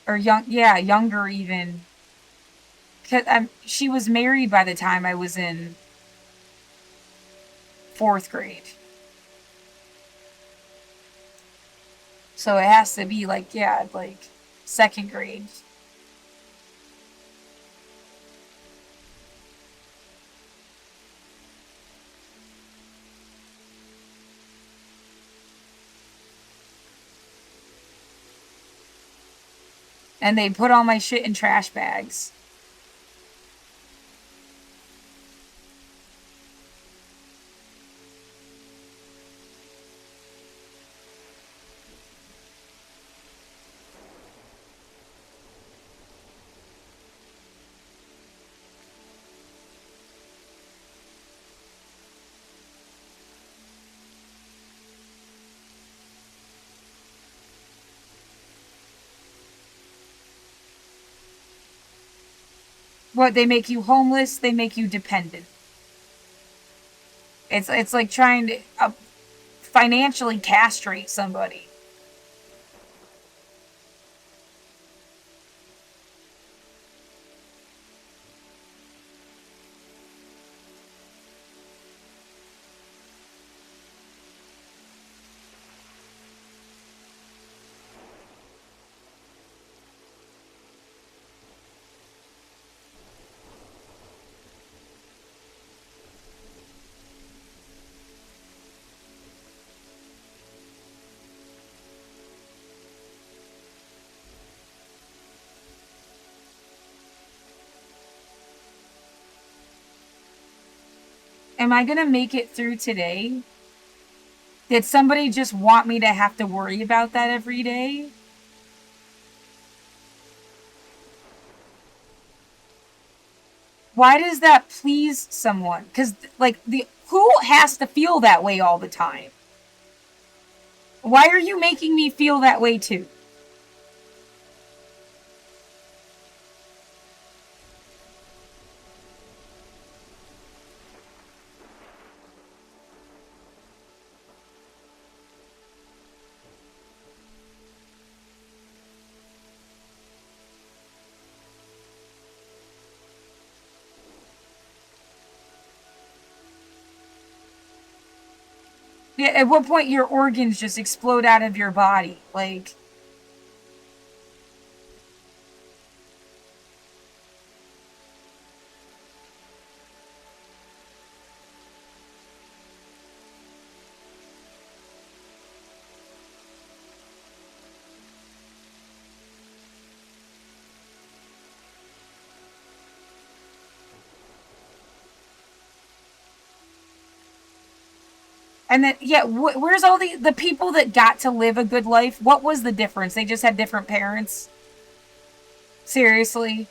Or young, yeah, younger even. Cause she was married by the time I was in fourth grade. So it has to be like, yeah, like second grade. And they put all my shit in trash bags. What, they make you homeless, they make you dependent. It's like trying to financially castrate somebody. Am I gonna make it through today? Did somebody just want me to have to worry about that every day? Why does that please someone? Because, like, who has to feel that way all the time? Why are you making me feel that way too? Yeah, at what point your organs just explode out of your body? Like, and then, yeah, where's all the people that got to live a good life? What was the difference? They just had different parents? Seriously?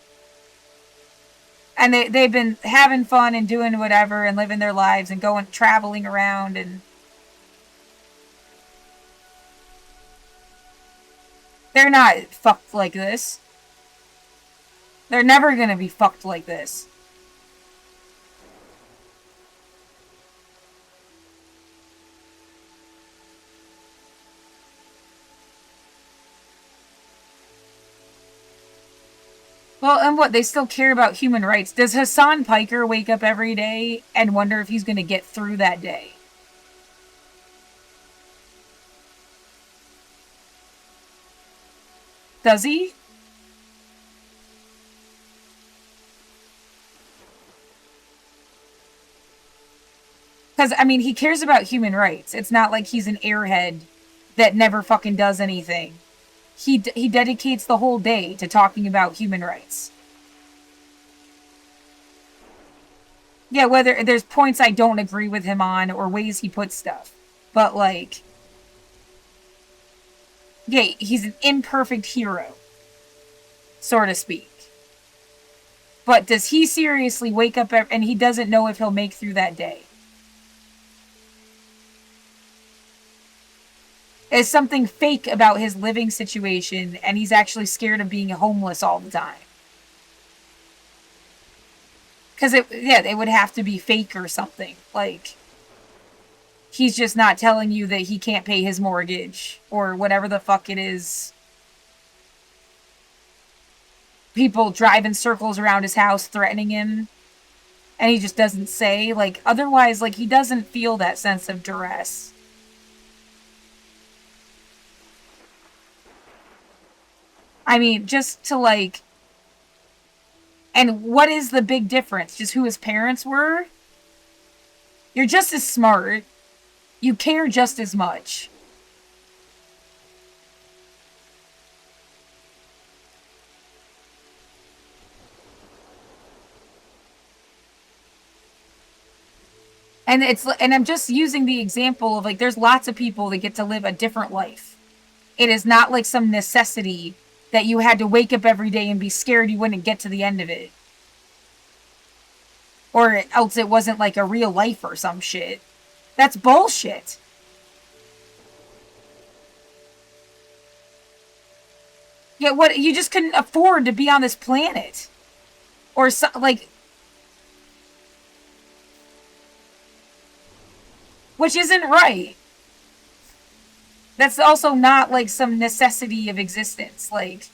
And they've been having fun and doing whatever and living their lives and going traveling around, and they're not fucked like this. They're never gonna be fucked like this. Well, and what? They still care about human rights. Does Hassan Piker wake up every day and wonder if he's gonna get through that day? Does he? Because, I mean, he cares about human rights. It's not like he's an airhead that never fucking does anything. He dedicates the whole day to talking about human rights. Yeah, whether there's points I don't agree with him on or ways he puts stuff. But, like, yeah, he's an imperfect hero, so to speak. But does he seriously wake up and he doesn't know if he'll make through that day? Is something fake about his living situation and he's actually scared of being homeless all the time? Because it would have to be fake or something. Like, he's just not telling you that he can't pay his mortgage or whatever the fuck it is. People drive in circles around his house threatening him and he just doesn't say. Like, otherwise, like, he doesn't feel that sense of duress. I mean, just to, like, and what is the big difference? Just who his parents were? You're just as smart. You care just as much. And I'm just using the example of, like, there's lots of people that get to live a different life. It is not like some necessity that you had to wake up every day and be scared you wouldn't get to the end of it. Or else it wasn't like a real life or some shit. That's bullshit. Yeah, what, you just couldn't afford to be on this planet. Or, so, like, which isn't right. That's also not, like, some necessity of existence. Like,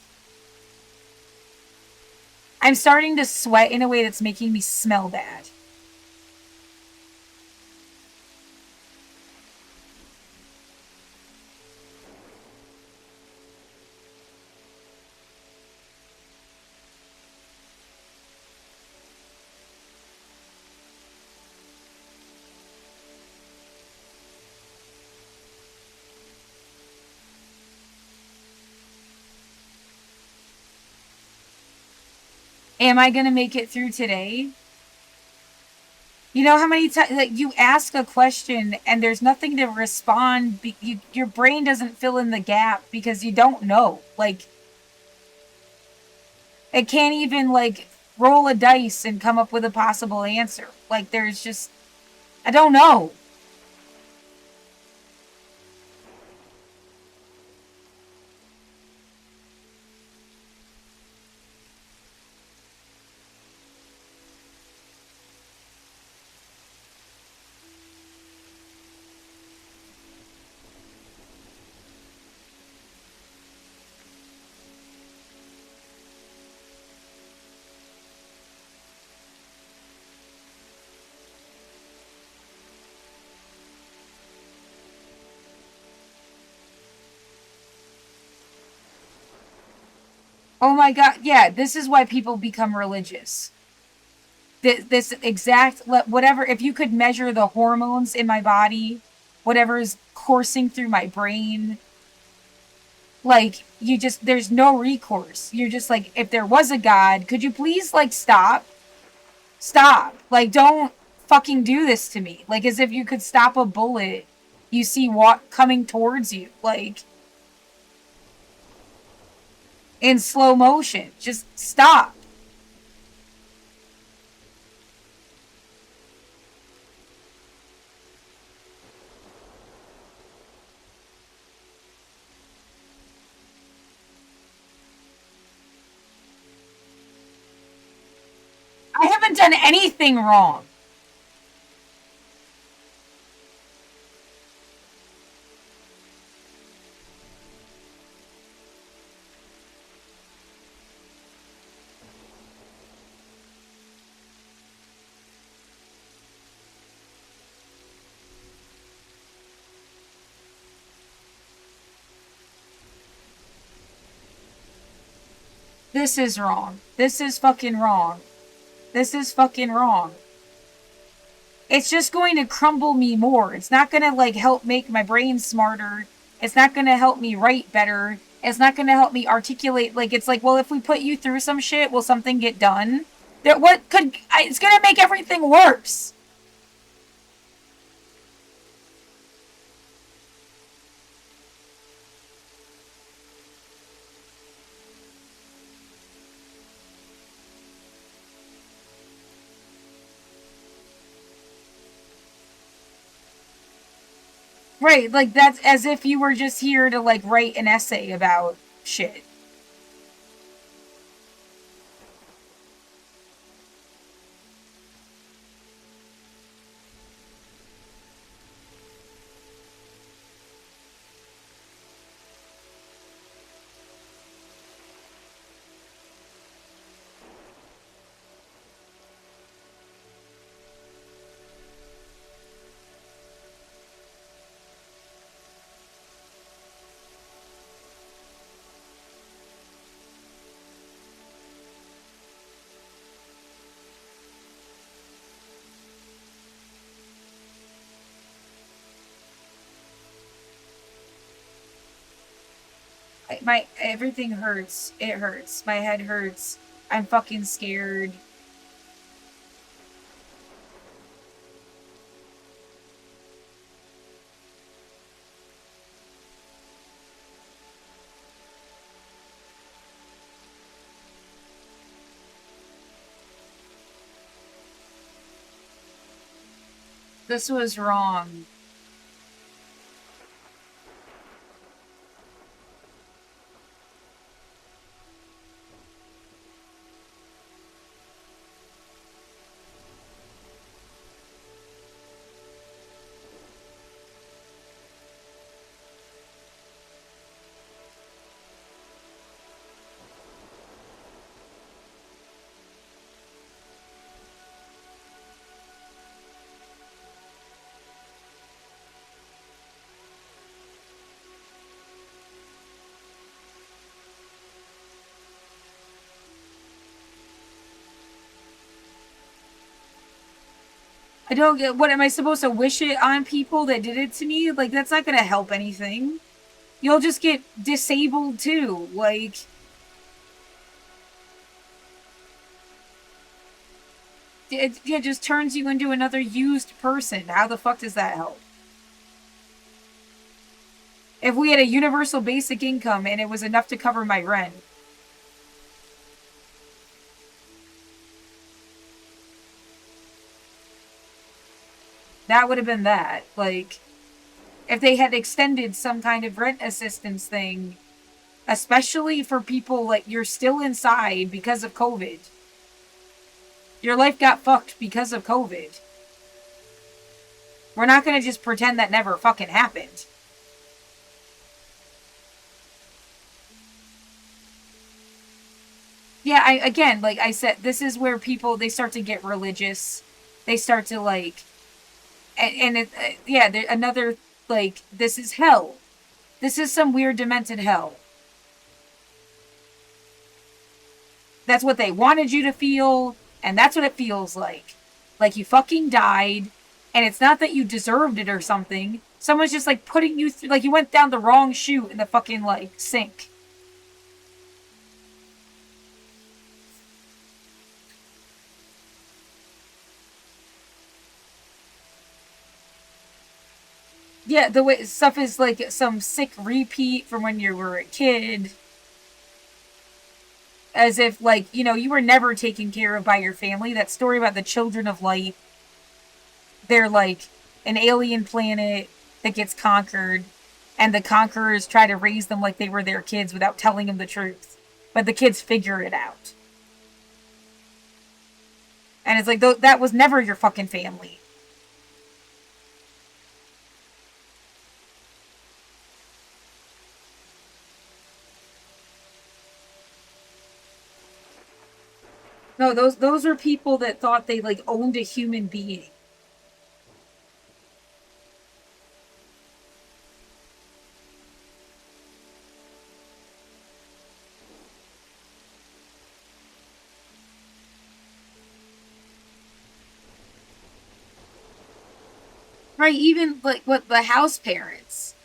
I'm starting to sweat in a way that's making me smell bad. Am I gonna make it through today? You know how many times, like, you ask a question and there's nothing to respond. Your brain doesn't fill in the gap because you don't know. Like, it can't even, like, roll a dice and come up with a possible answer. Like, there's just, I don't know. Oh my god, yeah, this is why people become religious. This exact, whatever, if you could measure the hormones in my body, whatever is coursing through my brain, like, you just, there's no recourse. You're just like, if there was a God, could you please, like, stop? Stop. Like, don't fucking do this to me. Like, as if you could stop a bullet you see coming towards you. Like, in slow motion. Just stop. I haven't done anything wrong. This is wrong. This is fucking wrong. This is fucking wrong. It's just going to crumble me more. It's not going to like help make my brain smarter. It's not going to help me write better. It's not going to help me articulate. Like, it's like, well, if we put you through some shit, will something get done? That what could it's going to make everything worse. Right, like that's as if you were just here to like write an essay about shit. My everything hurts. It hurts. My head hurts. I'm fucking scared. This was wrong. I don't get what am I supposed to wish it on people that did it to me? Like that's not gonna help anything. You'll just get disabled too. Like it just turns you into another used person. How the fuck does that help? If we had a universal basic income and it was enough to cover my rent, that would have been that. Like, if they had extended some kind of rent assistance thing, especially for people like you're still inside because of COVID. Your life got fucked because of COVID. We're not gonna just pretend that never fucking happened. Yeah, again, like I said, this is where people they start to get religious. They start to like, and it, yeah, another like this is hell. This is some weird demented hell. That's what they wanted you to feel, and that's what it feels like. Like you fucking died, and it's not that you deserved it or something. Someone's just like putting you through, like you went down the wrong chute in the fucking like sink. Yeah, the way stuff is like some sick repeat from when you were a kid. As if, like, you know, you were never taken care of by your family. That story about the children of light, they're like an alien planet that gets conquered, and the conquerors try to raise them like they were their kids without telling them the truth. But the kids figure it out. And it's like, that was never your fucking family. No, those were people that thought they like owned a human being. Right, even like what the house parents.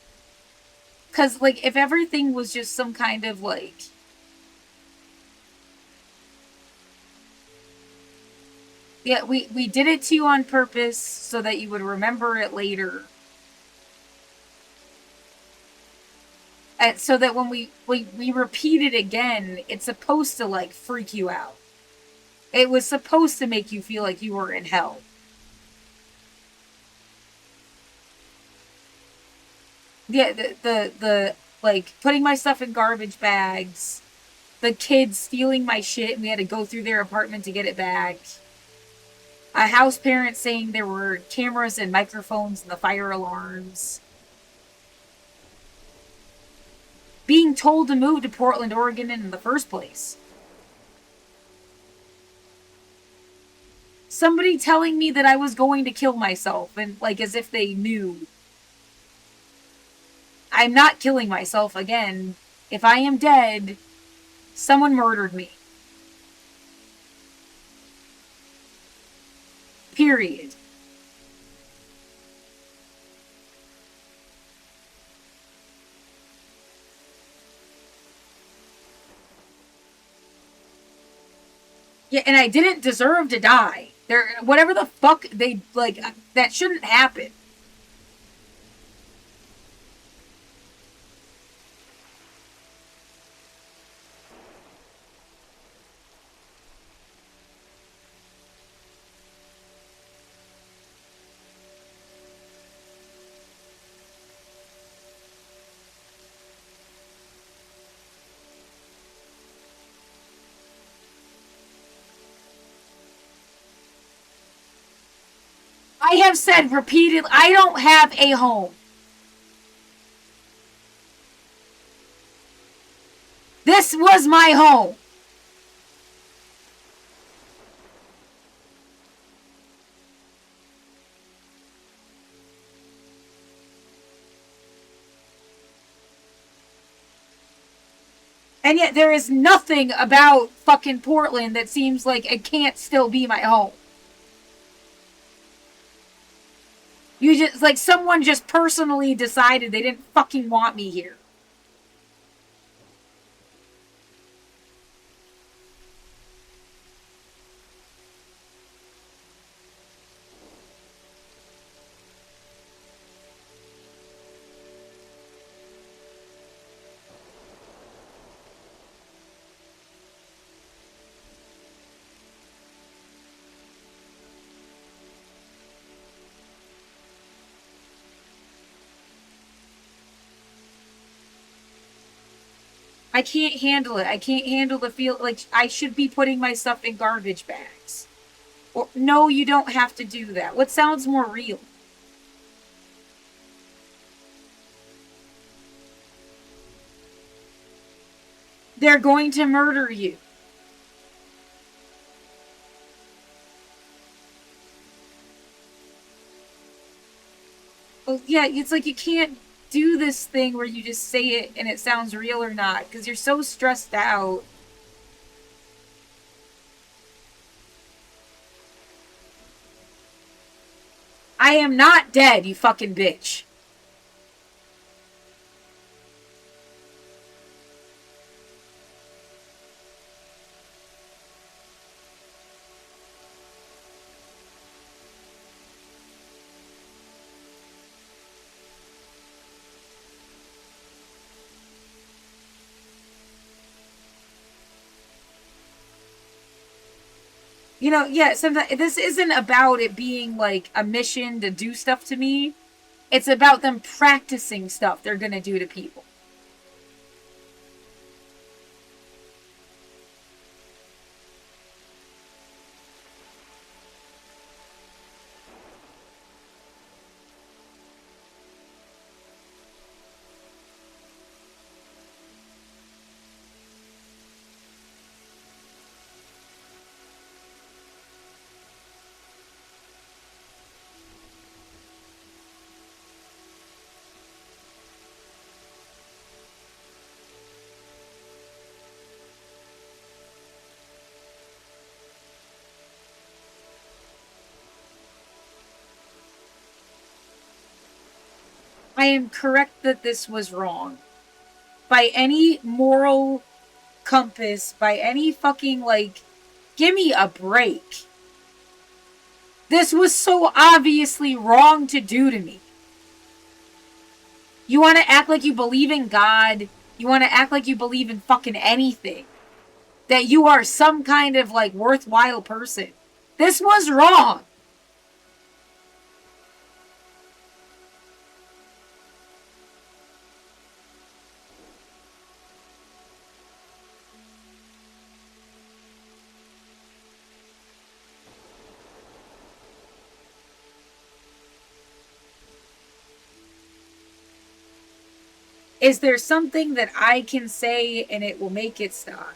Cause like if everything was just some kind of like yeah, we did it to you on purpose so that you would remember it later. And so that when we repeat it again, it's supposed to like freak you out. It was supposed to make you feel like you were in hell. Yeah, the like putting my stuff in garbage bags, the kids stealing my shit and we had to go through their apartment to get it back. A house parent saying there were cameras and microphones in the fire alarms. Being told to move to Portland, Oregon in the first place. Somebody telling me that I was going to kill myself and like as if they knew. I'm not killing myself again. If I am dead, someone murdered me. Period. Yeah, and I didn't deserve to die. There, whatever the fuck they like, that shouldn't happen. I have said repeatedly, I don't have a home. This was my home. And yet there is nothing about fucking Portland that seems like it can't still be my home. You just, like, someone just personally decided they didn't fucking want me here. I can't handle it. I can't handle the feel like I should be putting my stuff in garbage bags. Or no, you don't have to do that. What sounds more real? They're going to murder you. Well, yeah, it's like you can't do this thing where you just say it and it sounds real or not because you're so stressed out. I am not dead, you fucking bitch. You know, yeah, sometimes this isn't about it being like a mission to do stuff to me. It's about them practicing stuff they're gonna do to people. I am correct that this was wrong. By any moral compass, by any fucking, like, give me a break. This was so obviously wrong to do to me. You want to act like you believe in God. You want to act like you believe in fucking anything. That you are some kind of, like, worthwhile person. This was wrong. Is there something that I can say and it will make it stop?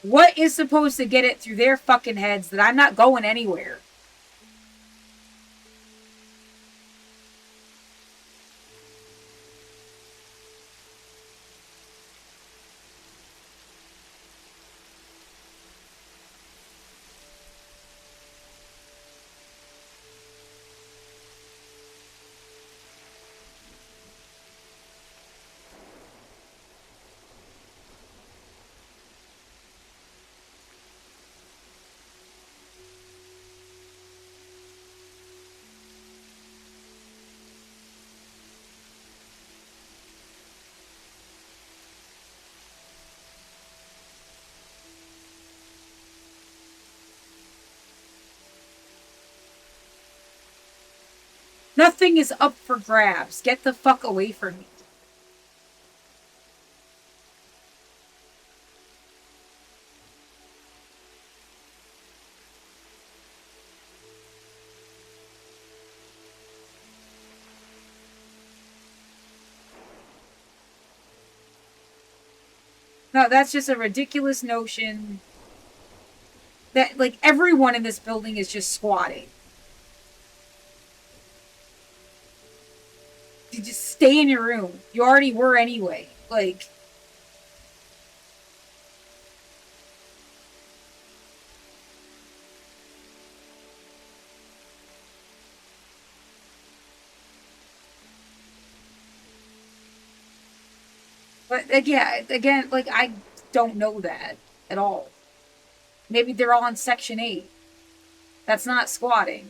What is supposed to get it through their fucking heads that I'm not going anywhere? Nothing is up for grabs. Get the fuck away from me. No, that's just a ridiculous notion that, like, everyone in this building is just squatting. You just stay in your room. You already were anyway. Like, but again, like, I don't know that at all. Maybe they're all in Section 8. That's not squatting.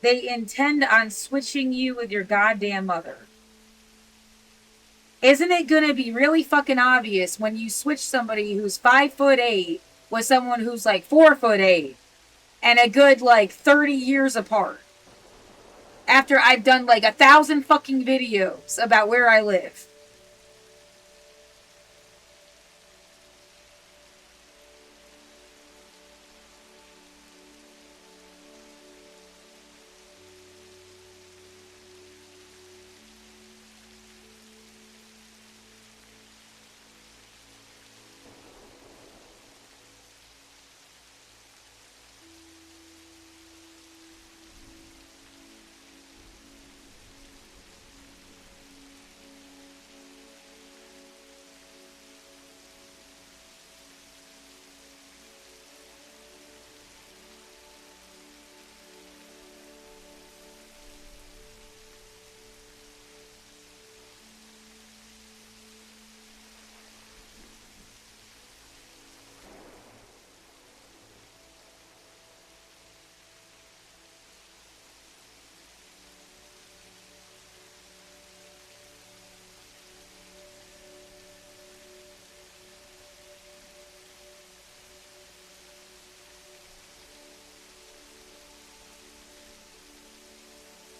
They intend on switching you with your goddamn mother. Isn't it gonna be really fucking obvious when you switch somebody who's 5'8" with someone who's like 4'8" and a good like 30 years apart? After I've done like 1,000 fucking videos about where I live.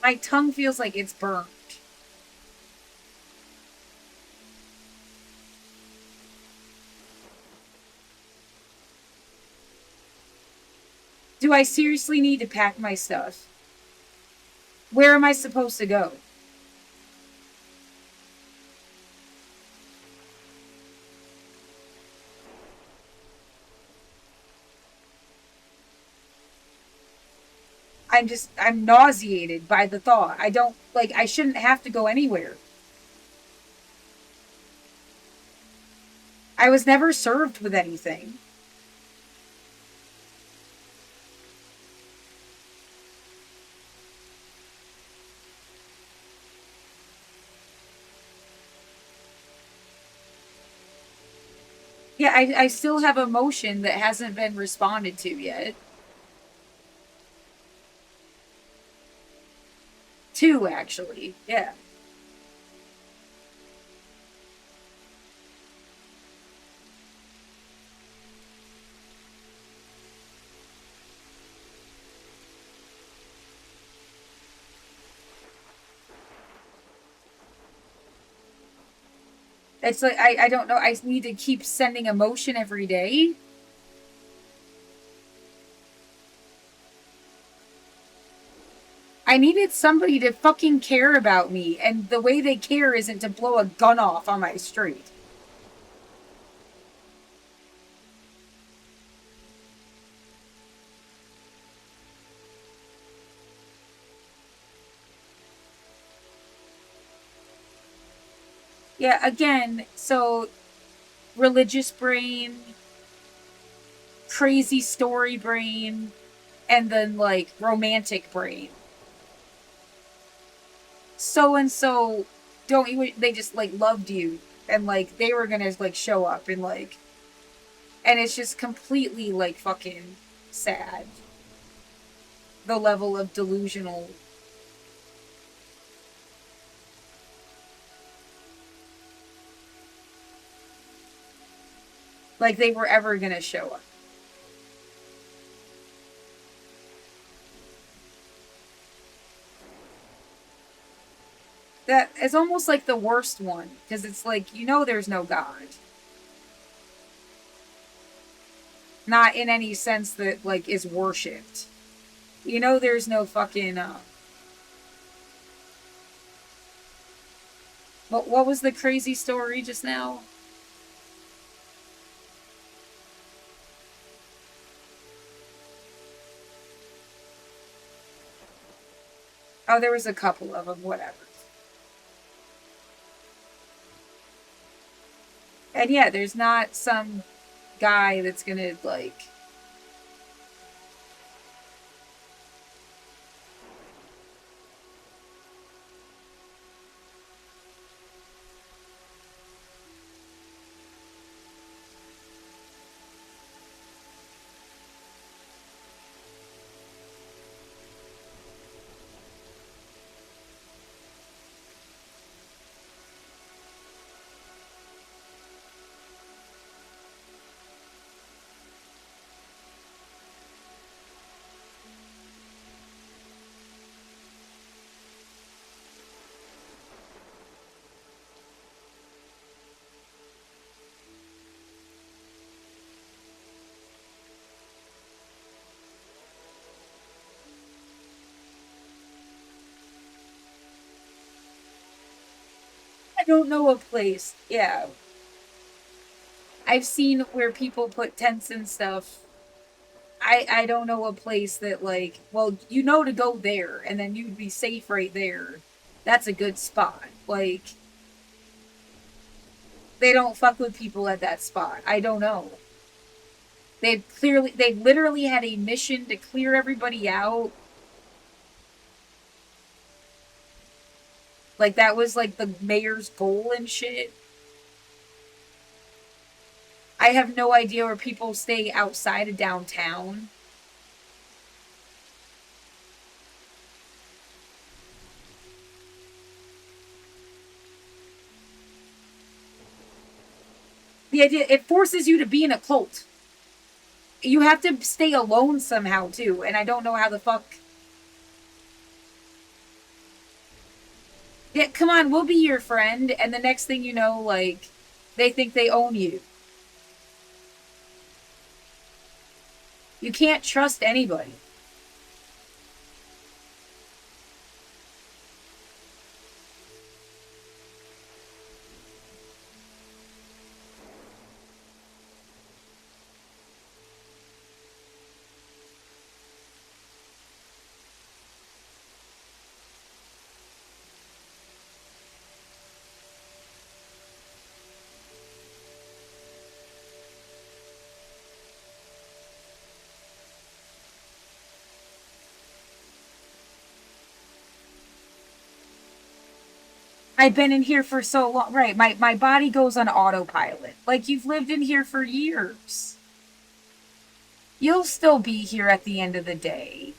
My tongue feels like it's burnt. Do I seriously need to pack my stuff? Where am I supposed to go? I'm nauseated by the thought. I don't, like, I shouldn't have to go anywhere. I was never served with anything. Yeah, I still have emotion that hasn't been responded to yet. Two, actually. Yeah. It's like, I don't know. I need to keep sending emotion every day. I needed somebody to fucking care about me, and the way they care isn't to blow a gun off on my street. Yeah, again, so religious brain, crazy story brain, and then like romantic brain. So and so don't even, they just like loved you and like they were gonna like show up and like, and it's just completely like fucking sad. The level of delusional. Like they were ever gonna show up. That is almost like the worst one because it's like, you know, there's no God. Not in any sense that like is worshipped. You know, there's no fucking. What was the crazy story just now? Oh, there was a couple of them. Whatever. And yeah, there's not some guy that's gonna like. I don't know a place. Yeah, I've seen where people put tents and stuff. I don't know a place that like, well, you know, to go there and then you'd be safe right there. That's a good spot. Like they don't fuck with people at that spot. I don't know. They literally had a mission to clear everybody out. Like that was like the mayor's goal and shit. I have no idea where people stay outside of downtown. The idea, it forces you to be in a cult. You have to stay alone somehow too, and I don't know how the fuck. Yeah, come on, we'll be your friend, and the next thing you know, like, they think they own you. You can't trust anybody. I've been in here for so long. Right, my body goes on autopilot. Like, you've lived in here for years. You'll still be here at the end of the day.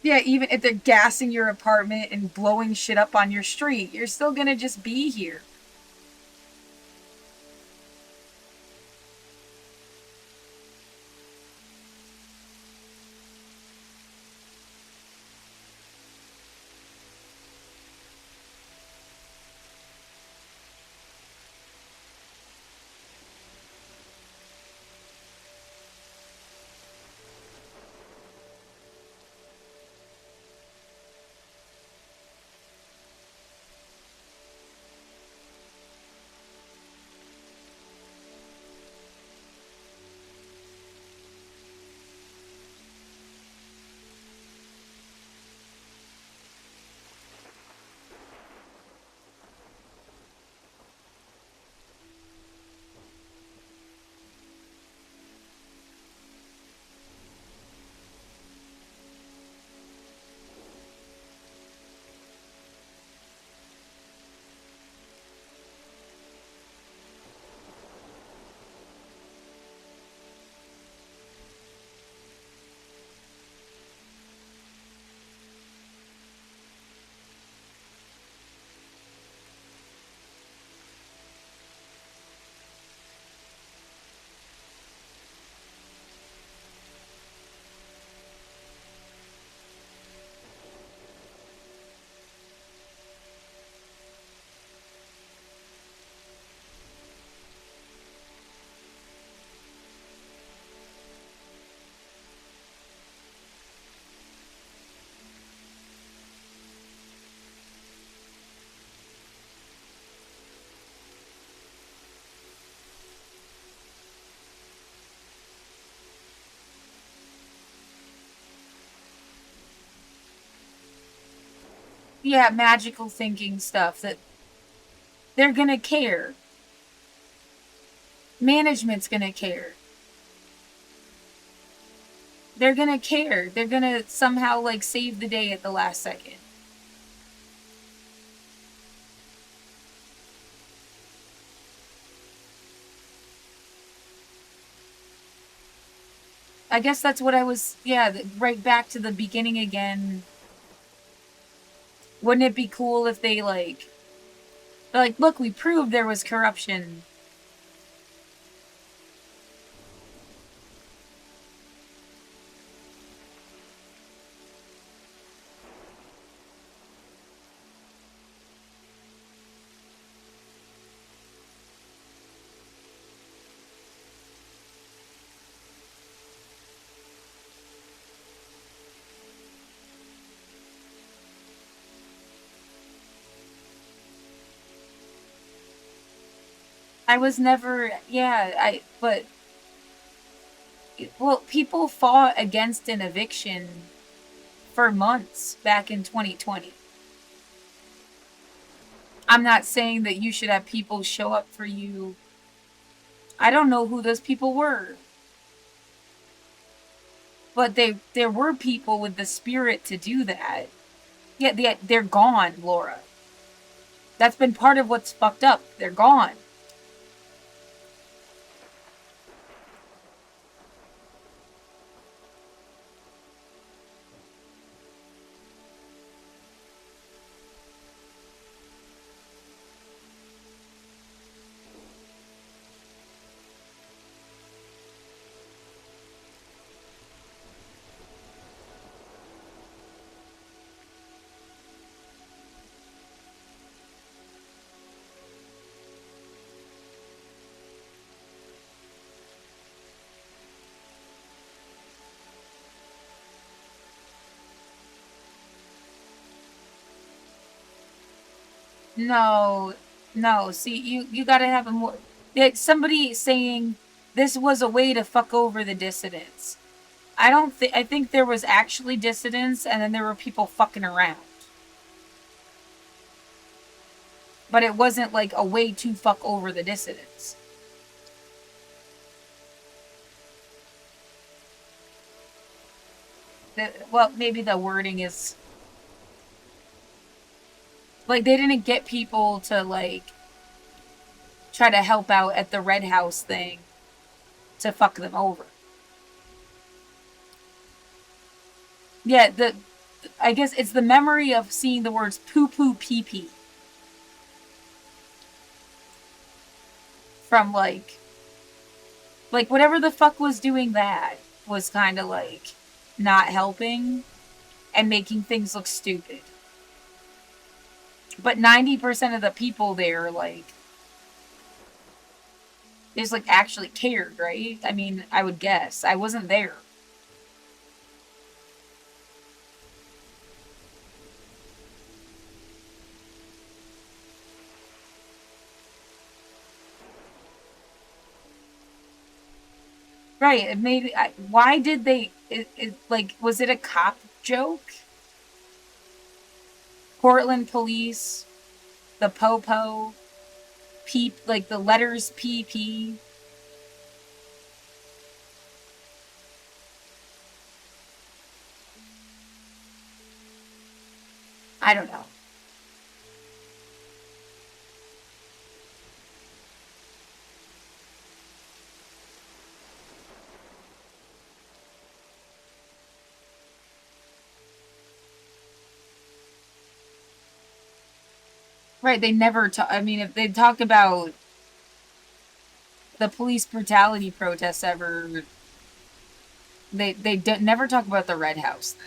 Yeah, even if they're gassing your apartment and blowing shit up on your street, you're still gonna just be here. Yeah, magical thinking stuff that they're gonna care. Management's gonna care. They're gonna care. They're gonna somehow, like, save the day at the last second. I guess that's what I was, yeah, right back to the beginning again. Wouldn't it be cool if they're like, look, we proved there was corruption. I was never, yeah, but, well, people fought against an eviction for months back in 2020. I'm not saying that you should have people show up for you. I don't know who those people were. But there were people with the spirit to do that. Yeah, they're gone, Laura. That's been part of what's fucked up. They're gone. No, no. See, you gotta have a more. Somebody saying this was a way to fuck over the dissidents. I don't think. I think there was actually dissidents, and then there were people fucking around. but it wasn't like a way to fuck over the dissidents. Well, maybe the wording is like they didn't get people to like try to help out at the Red House thing to fuck them over. Yeah, I guess it's the memory of seeing the words poo poo pee pee from like whatever the fuck was doing that was kind of like not helping and making things look stupid. But 90% of the people there like just like actually cared, right? I mean, I would guess. I wasn't there. Right, it maybe. Why did they? Like, was it a cop joke? Portland police, the popo, peep, like the letters PP. I don't know. Right, they never talk. I mean, if they talk about the police brutality protests ever, they never talk about the Red House thing.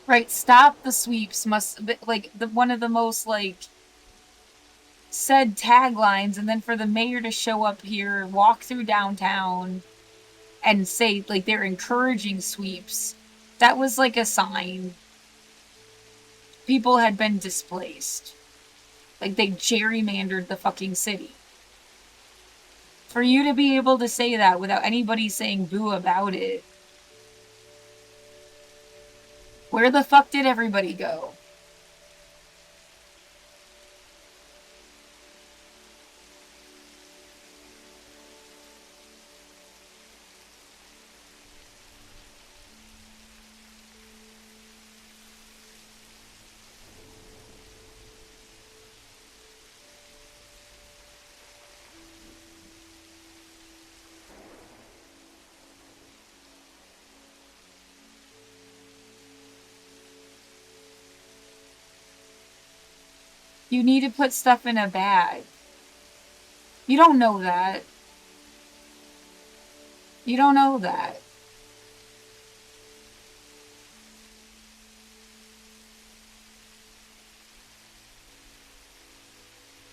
Right, stop the sweeps must be, like one of the most like said taglines, and then for the mayor to show up here, walk through downtown, and say like they're encouraging sweeps. That was like a sign people had been displaced. Like they gerrymandered the fucking city. For you to be able to say that without anybody saying boo about it, where the fuck did everybody go? You need to put stuff in a bag. You don't know that. You don't know that.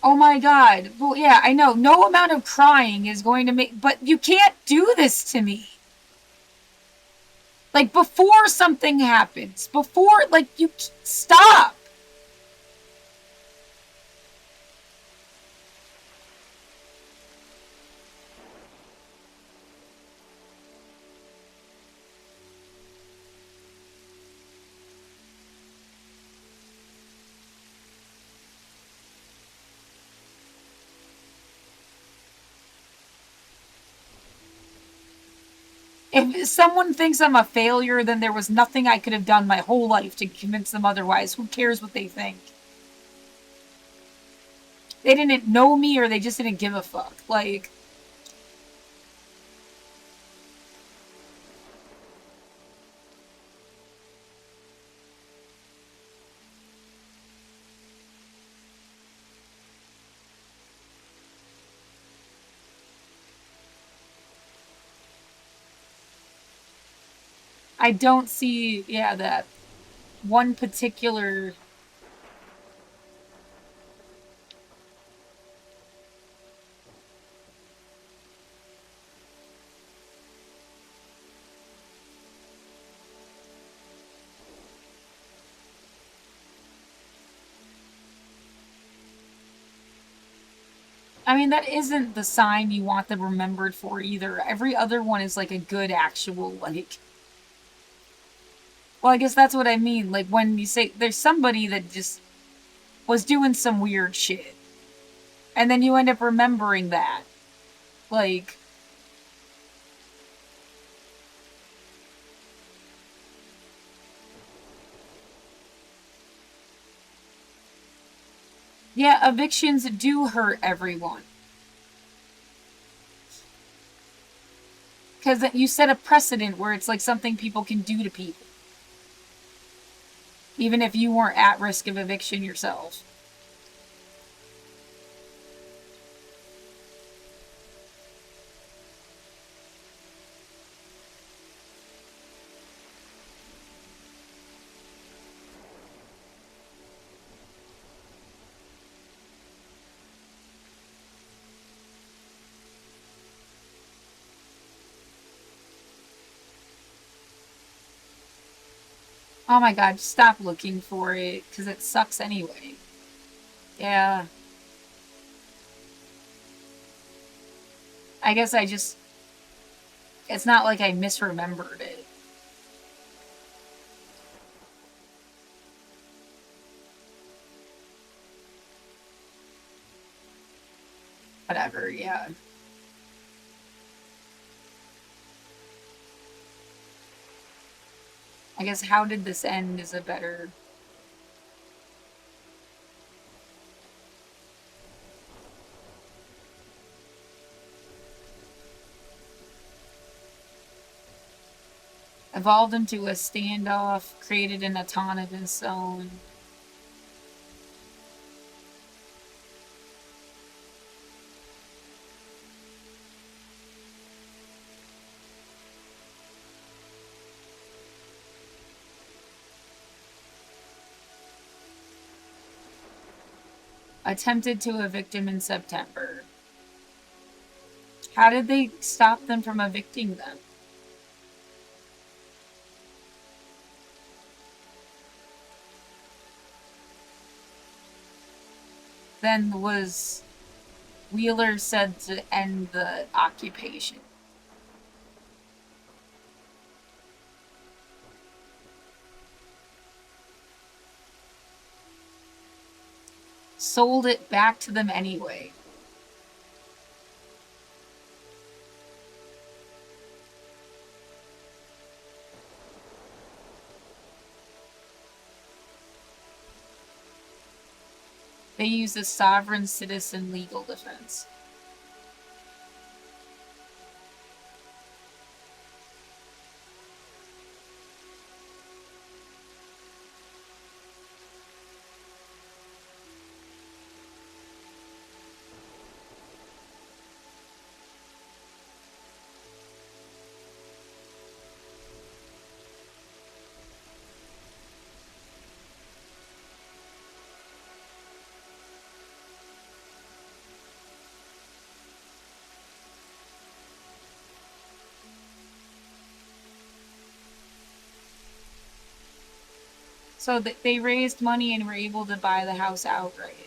Oh my god. Well, yeah, I know. No amount of crying is going to make. But you can't do this to me. Like, before something happens. Before, like, you. Stop! If someone thinks I'm a failure, then there was nothing I could have done my whole life to convince them otherwise. Who cares what they think? They didn't know me or they just didn't give a fuck. Like, I don't see, yeah, that one particular. I mean, that isn't the sign you want them remembered for either. Every other one is like a good actual, like. Well, I guess that's what I mean. Like, when you say there's somebody that just was doing some weird shit, and then you end up remembering that. Like, yeah, evictions do hurt everyone. Because you set a precedent where it's like something people can do to people, even if you weren't at risk of eviction yourself. Oh my god, stop looking for it, because it sucks anyway. Yeah. I guess I just. It's not like I misremembered it. Whatever, yeah. I guess how did this end is a better. Evolved into a standoff, created an autonomous zone. Attempted to evict him in September. How did they stop them from evicting them? Then was Wheeler said to end the occupation? Sold it back to them anyway. They use a sovereign citizen legal defense. So they raised money and were able to buy the house outright.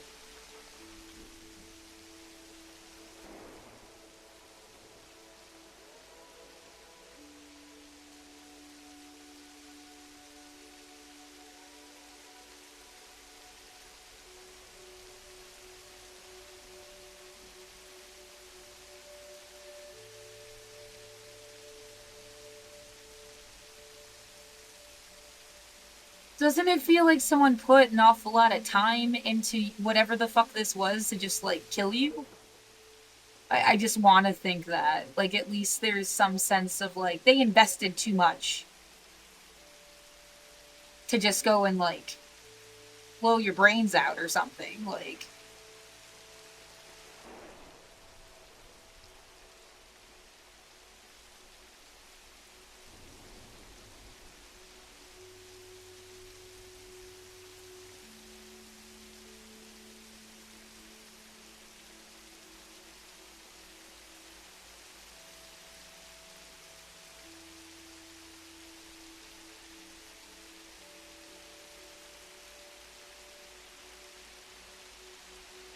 Doesn't it feel like someone put an awful lot of time into whatever the fuck this was to just, like, kill you? I just want to think that. Like, at least there's some sense of, like, they invested too much to just go and, like, blow your brains out or something. Like.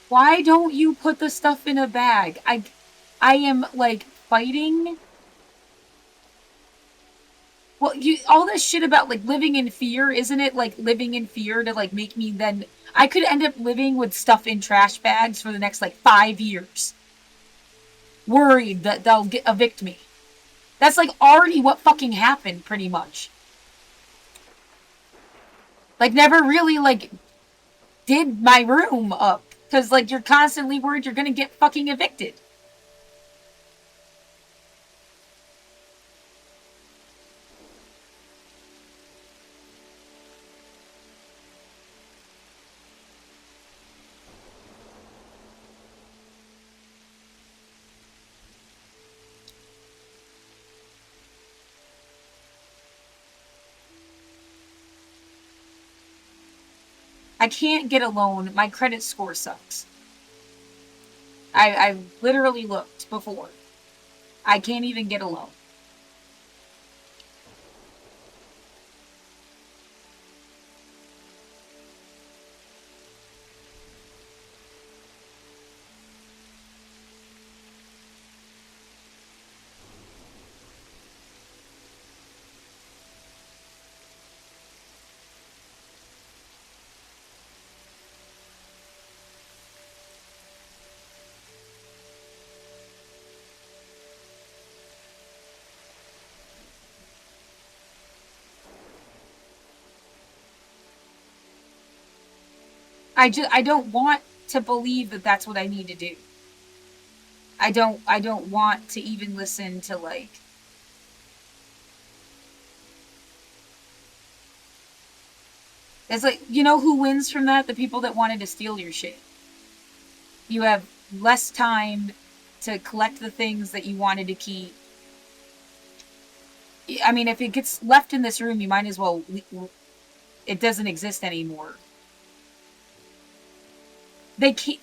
Why don't you put the stuff in a bag? I am, like, fighting. Well, all this shit about, like, living in fear, isn't it, like, living in fear to, like, make me then... I could end up living with stuff in trash bags for the next, like, 5 years. Worried that they'll evict me. That's, like, already what fucking happened, pretty much. Like, never really, like, did my room up. Because, like, you're constantly worried you're gonna get fucking evicted. I can't get a loan. My credit score sucks. I've literally looked before. I can't even get a loan. I don't want to believe that that's what I need to do. I don't want to even listen to, like... It's like, you know who wins from that? The people that wanted to steal your shit. You have less time to collect the things that you wanted to keep. I mean, if it gets left in this room, you might as well... It doesn't exist anymore. They can't...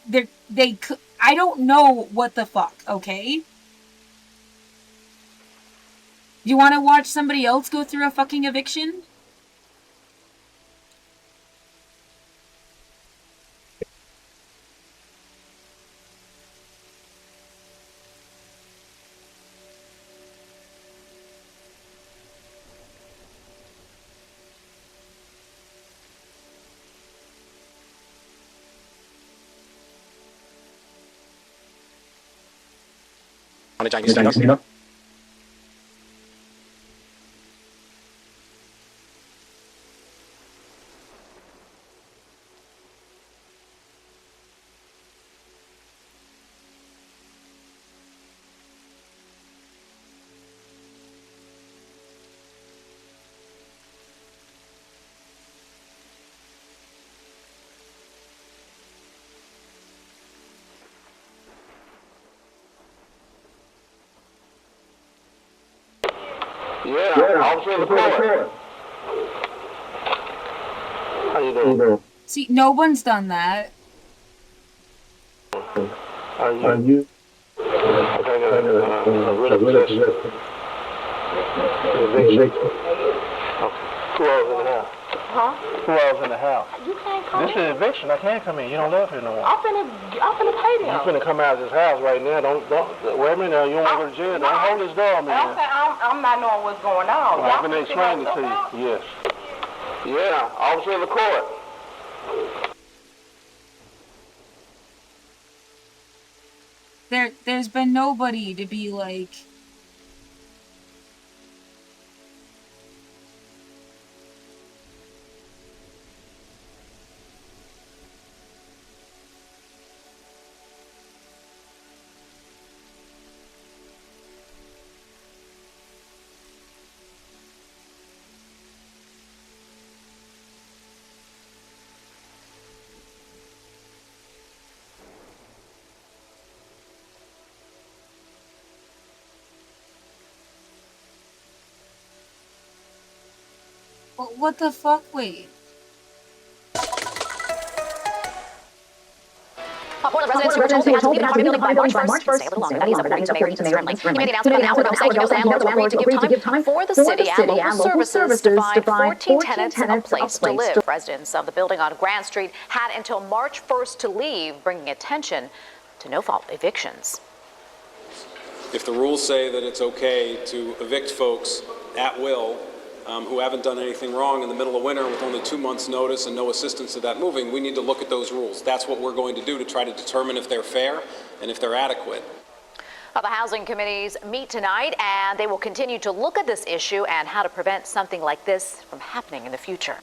I don't know what the fuck, okay? You want to watch somebody else go through a fucking eviction? Yeah, officer of the court. How you doing? See, no one's done that. Are you? Okay, I got a writ of possession. Eviction. Okay. Who else in the house? Huh? Who else in the house? You can't come This in. is eviction. I can't come in. You don't live here no more. I'm finna pay them. You finna come out of this house right now. Don't wait a minute now. You don't want to go to jail. Don't hold this door, man. Okay, I'm not knowing what's going on. I'm gonna explain it to you. Yes. Yeah, officer of the court. There's been nobody to be like... What the fuck? Wait. Portland residents who were told they had to leave the apartment building by March 1st, stay a little longer. That means upgrading to Mayor Ethan's room length. He made the announcement about the housing. Also, landlords agreed to give time for the city and local services to find 14 tenants a place to live. Residents of the building on Grand Street had until March 1st to leave, bringing attention to no-fault evictions. If the rules say that it's okay to evict folks at will who haven't done anything wrong in the middle of winter with only 2 months' notice and no assistance to that moving, we need to look at those rules. That's what we're going to do to try to determine if they're fair and if they're adequate. Well, the housing committees meet tonight, and they will continue to look at this issue and how to prevent something like this from happening in the future.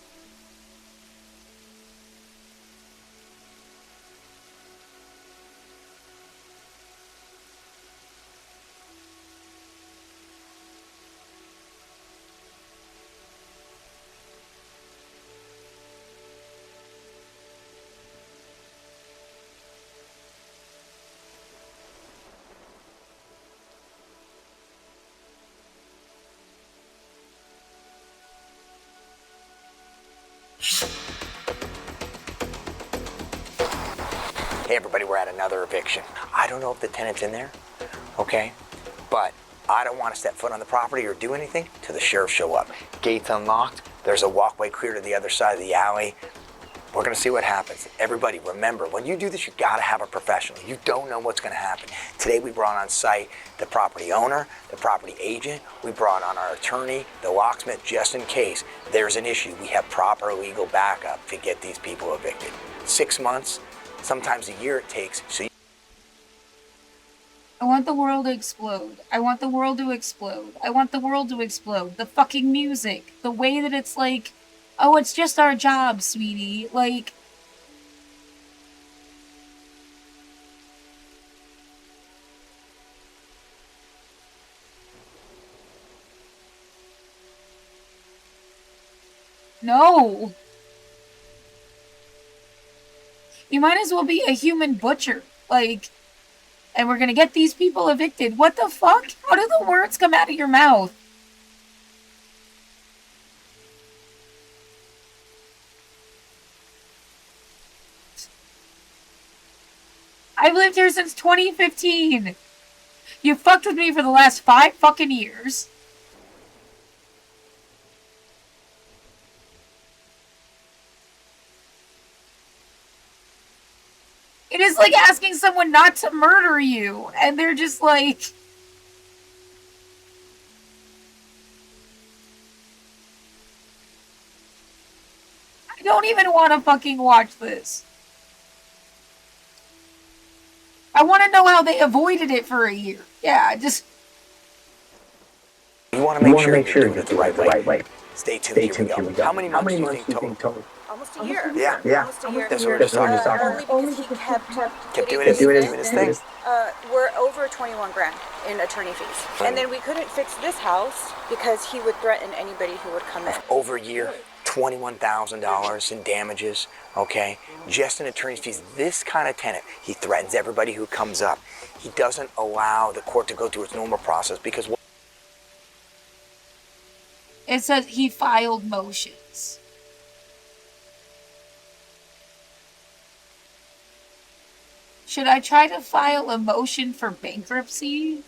Hey everybody, we're at another eviction. I don't know if the tenant's in there, okay? But I don't want to step foot on the property or do anything till the sheriff show up. Gates unlocked, there's a walkway clear to the other side of the alley. We're gonna see what happens. Everybody, remember, when you do this, you gotta have a professional. You don't know what's gonna happen. Today we brought on site the property owner, the property agent, we brought on our attorney, the locksmith, just in case there's an issue. We have proper legal backup to get these people evicted. 6 months, sometimes a year it takes. So I want the world to explode. I want the world to explode. I want the world to explode. The fucking music. The way that it's like, oh, it's just our job, sweetie. Like, no. You might as well be a human butcher. Like, and we're gonna get these people evicted. What the fuck? How do the words come out of your mouth? I've lived here since 2015. You fucked with me for the last 5 fucking years. It is like asking someone not to murder you, and they're just like... I don't even want to fucking watch this. I want to know how they avoided it for a year. Yeah, just... you want to make sure you're doing it the right way. Stay tuned, here we go. How many months do you think total? Almost a year. Yeah. Almost a year. That's what we're just talking about. Only because he kept Doing his thing. We're over 21 grand in attorney fees. And then we couldn't fix this house because he would threaten anybody who would come in. Over a year, $21,000 in damages, okay? Just in attorney's fees. This kind of tenant, he threatens everybody who comes up. He doesn't allow the court to go through its normal process because... It says he filed motions. Should I try to file a motion for bankruptcy?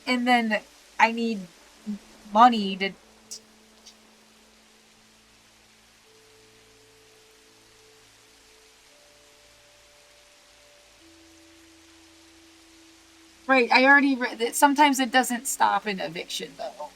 And then I need money to... Right, I already read that. Sometimes it doesn't stop an eviction, though.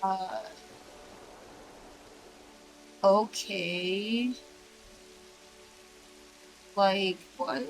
Uh, okay. Like, what?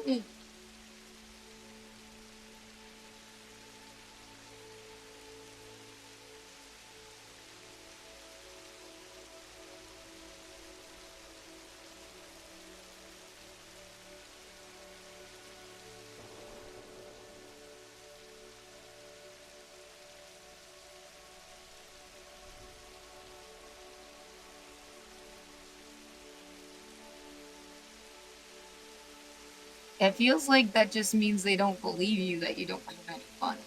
It feels like that just means they don't believe you that you don't have any fun.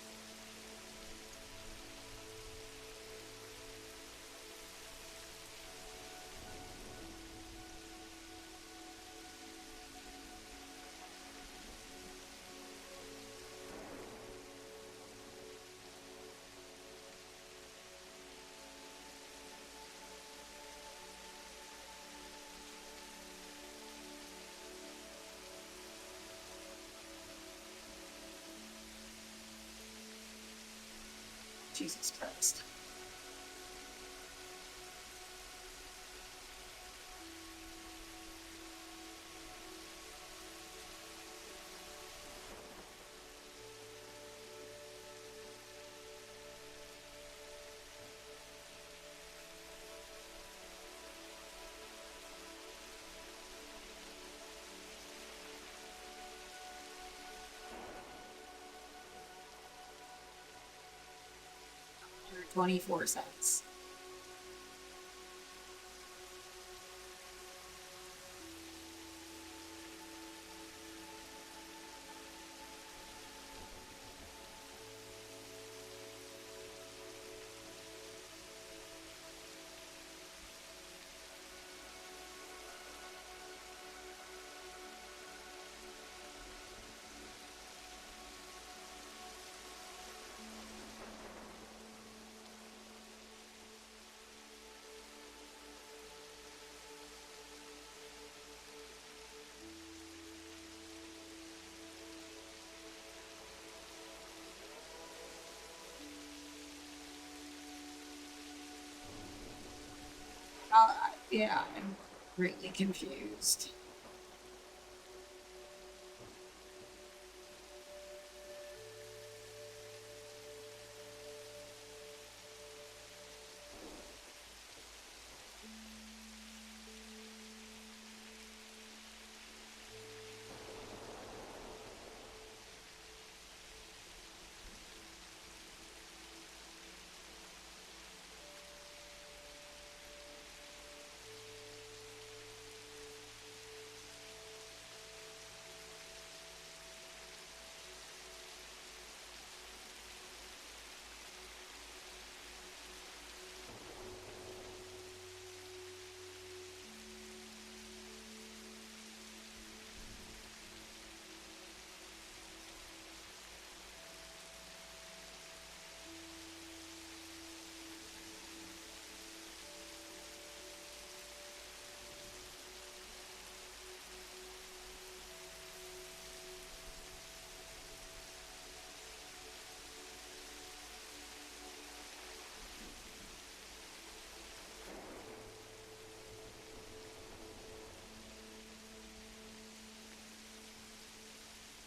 Jesus Christ. For 24 cents. Yeah, I'm greatly confused.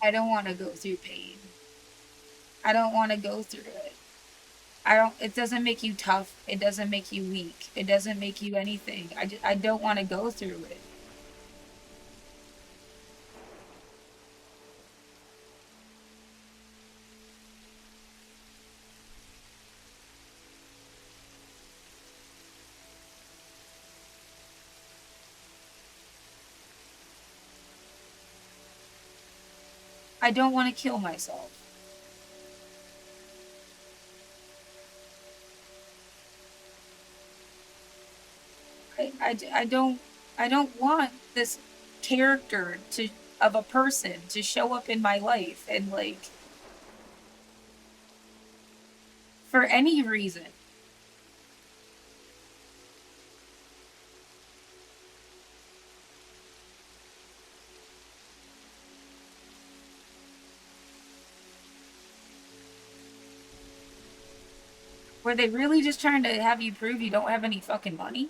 I don't want to go through pain. I don't want to go through it. It doesn't make you tough. It doesn't make you weak. It doesn't make you anything. I don't want to go through it. I don't want to kill myself. I don't want this character to of a person to show up in my life and like for any reason. Were they really just trying to have you prove you don't have any fucking money?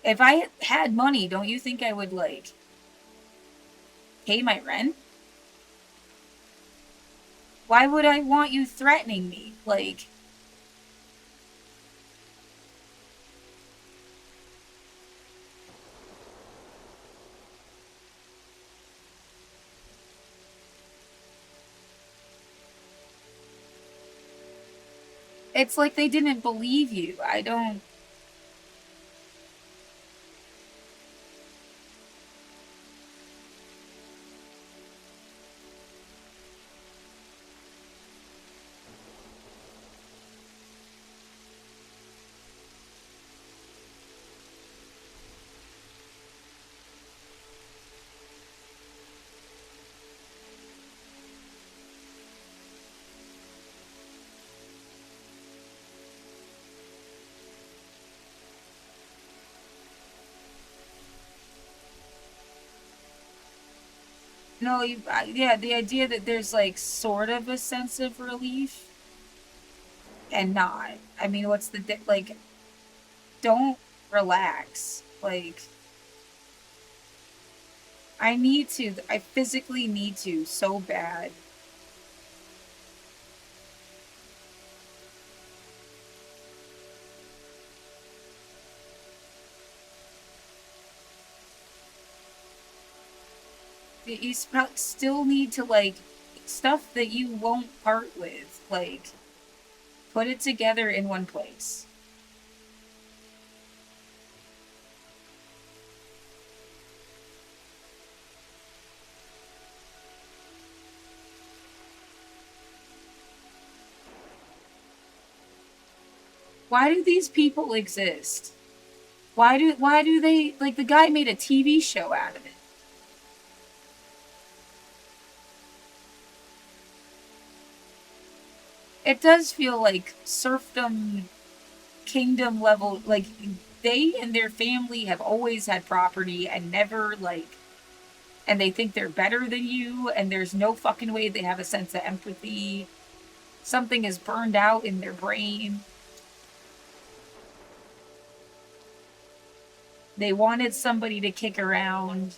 If I had money, don't you think I would, like, pay my rent? Why would I want you threatening me? Like, it's like they didn't believe you. I don't. No, yeah, the idea that there's like sort of a sense of relief and not. I mean, what's the like? Don't relax. Like, I need to. I physically need to so bad. You still need to, like, stuff that you won't part with. Like, put it together in one place. Why do these people exist? Why do they, like, the guy made a TV show out of it. It does feel like serfdom, kingdom level, like, they and their family have always had property and never, like, and they think they're better than you, and there's no fucking way they have a sense of empathy. Something is burned out in their brain. They wanted somebody to kick around.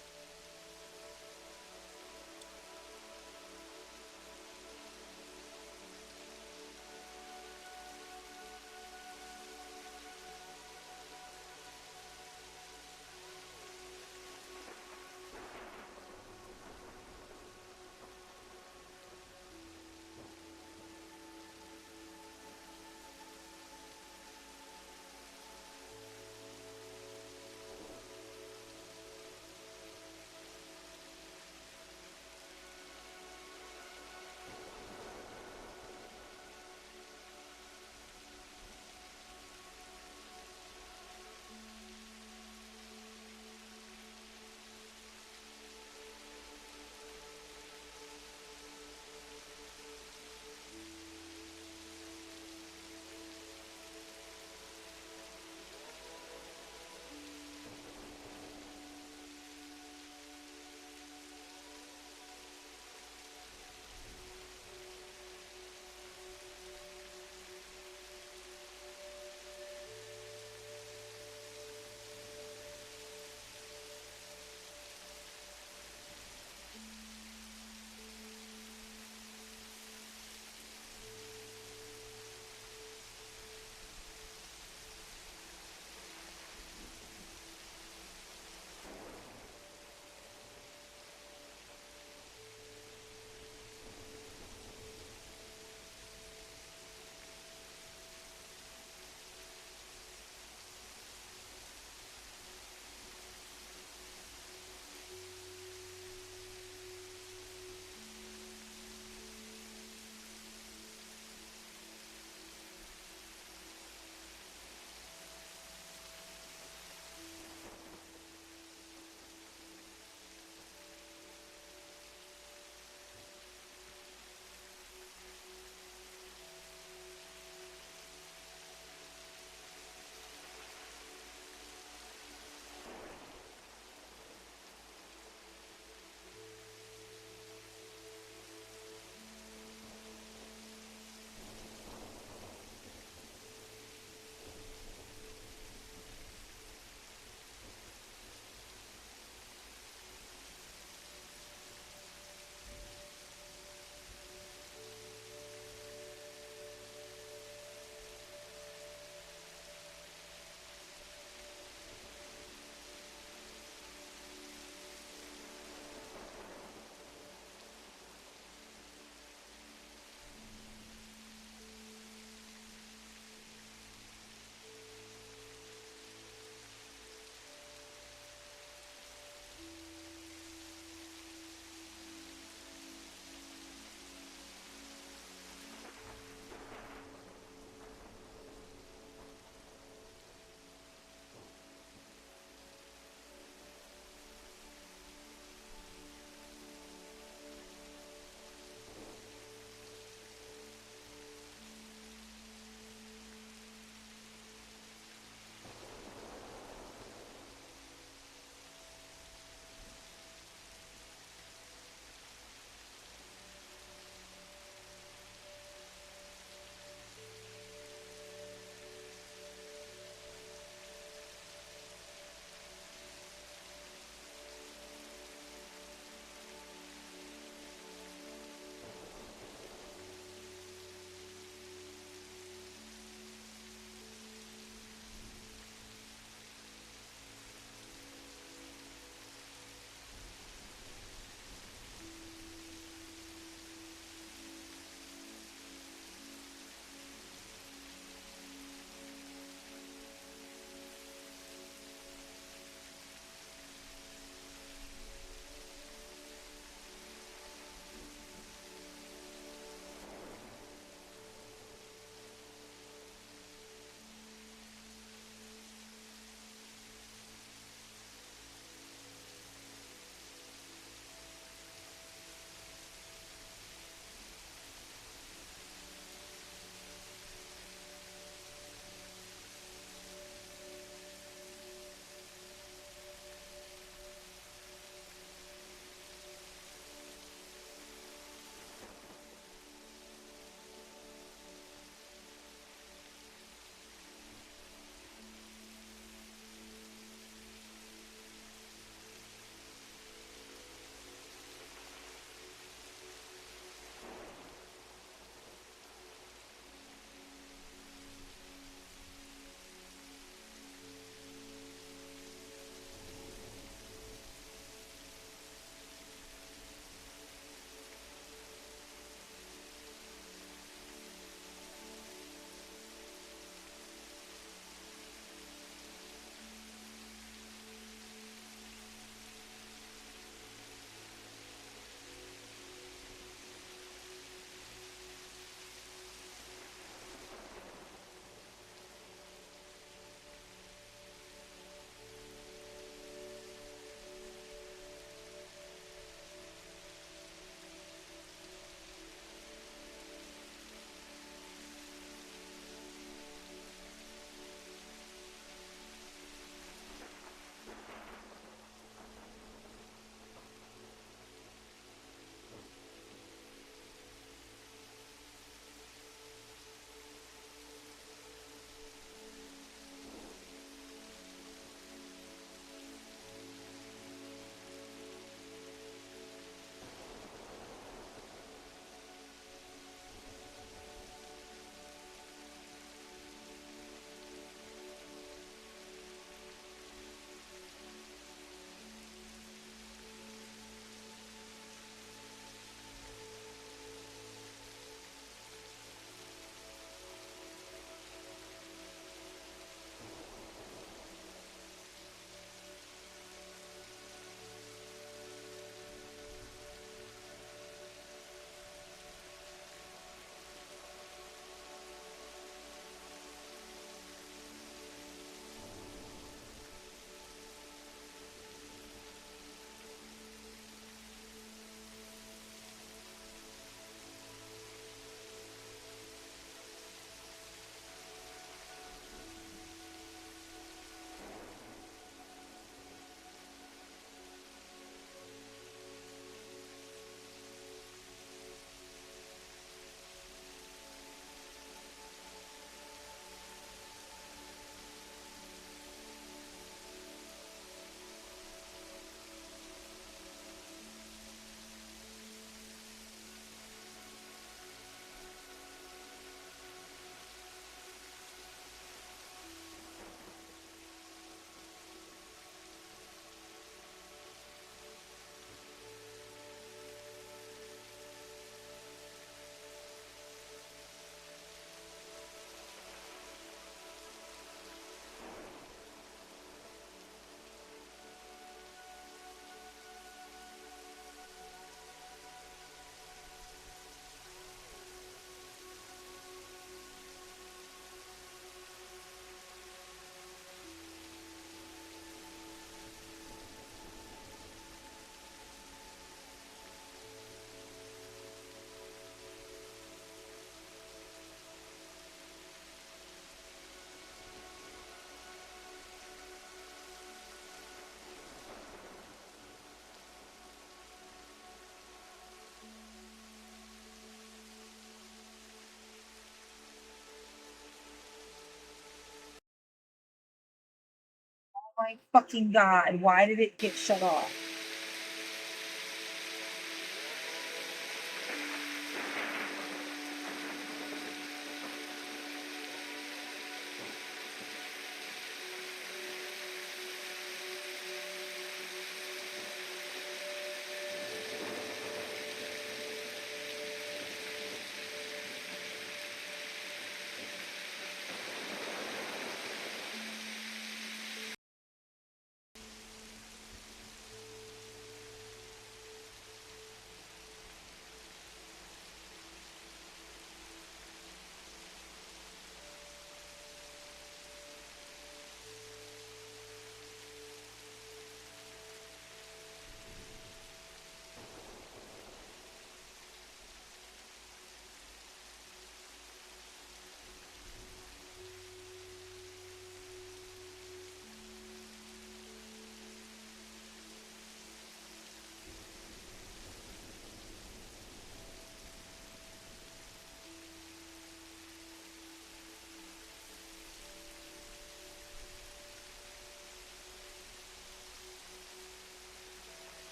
My fucking god, why did it get shut off?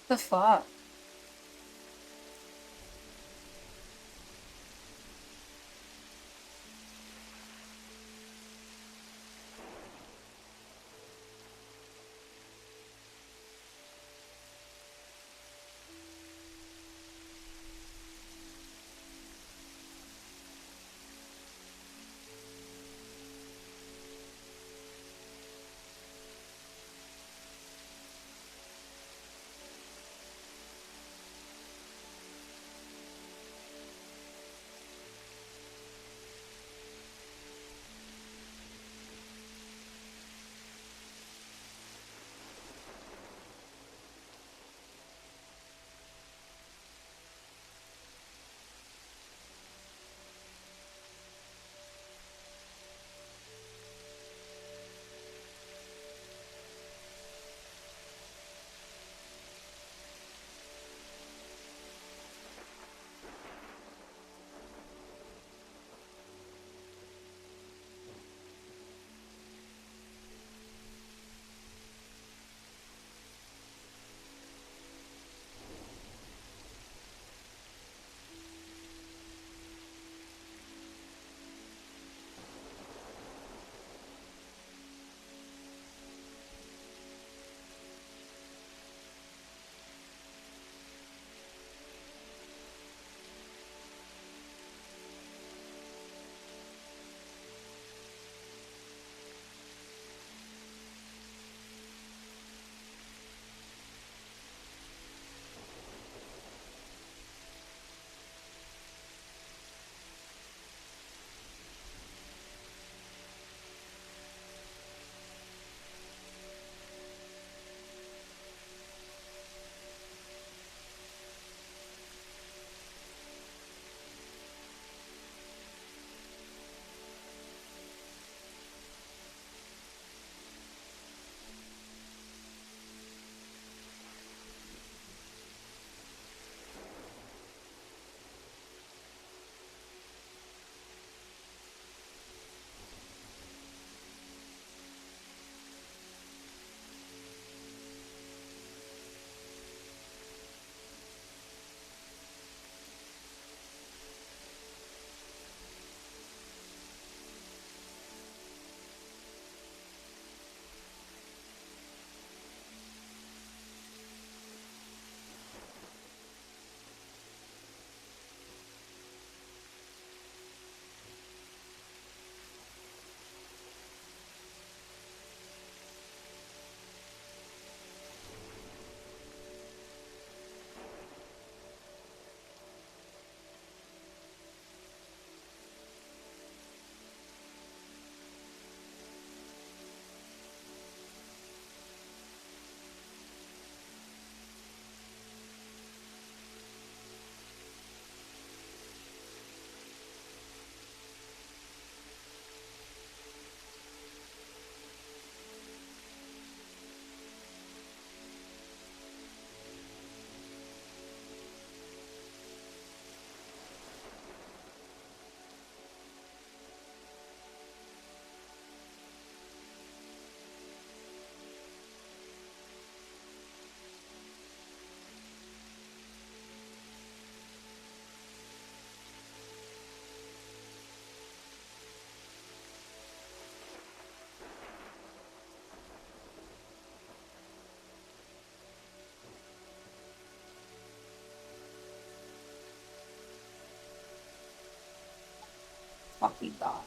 The fuck? fucking god.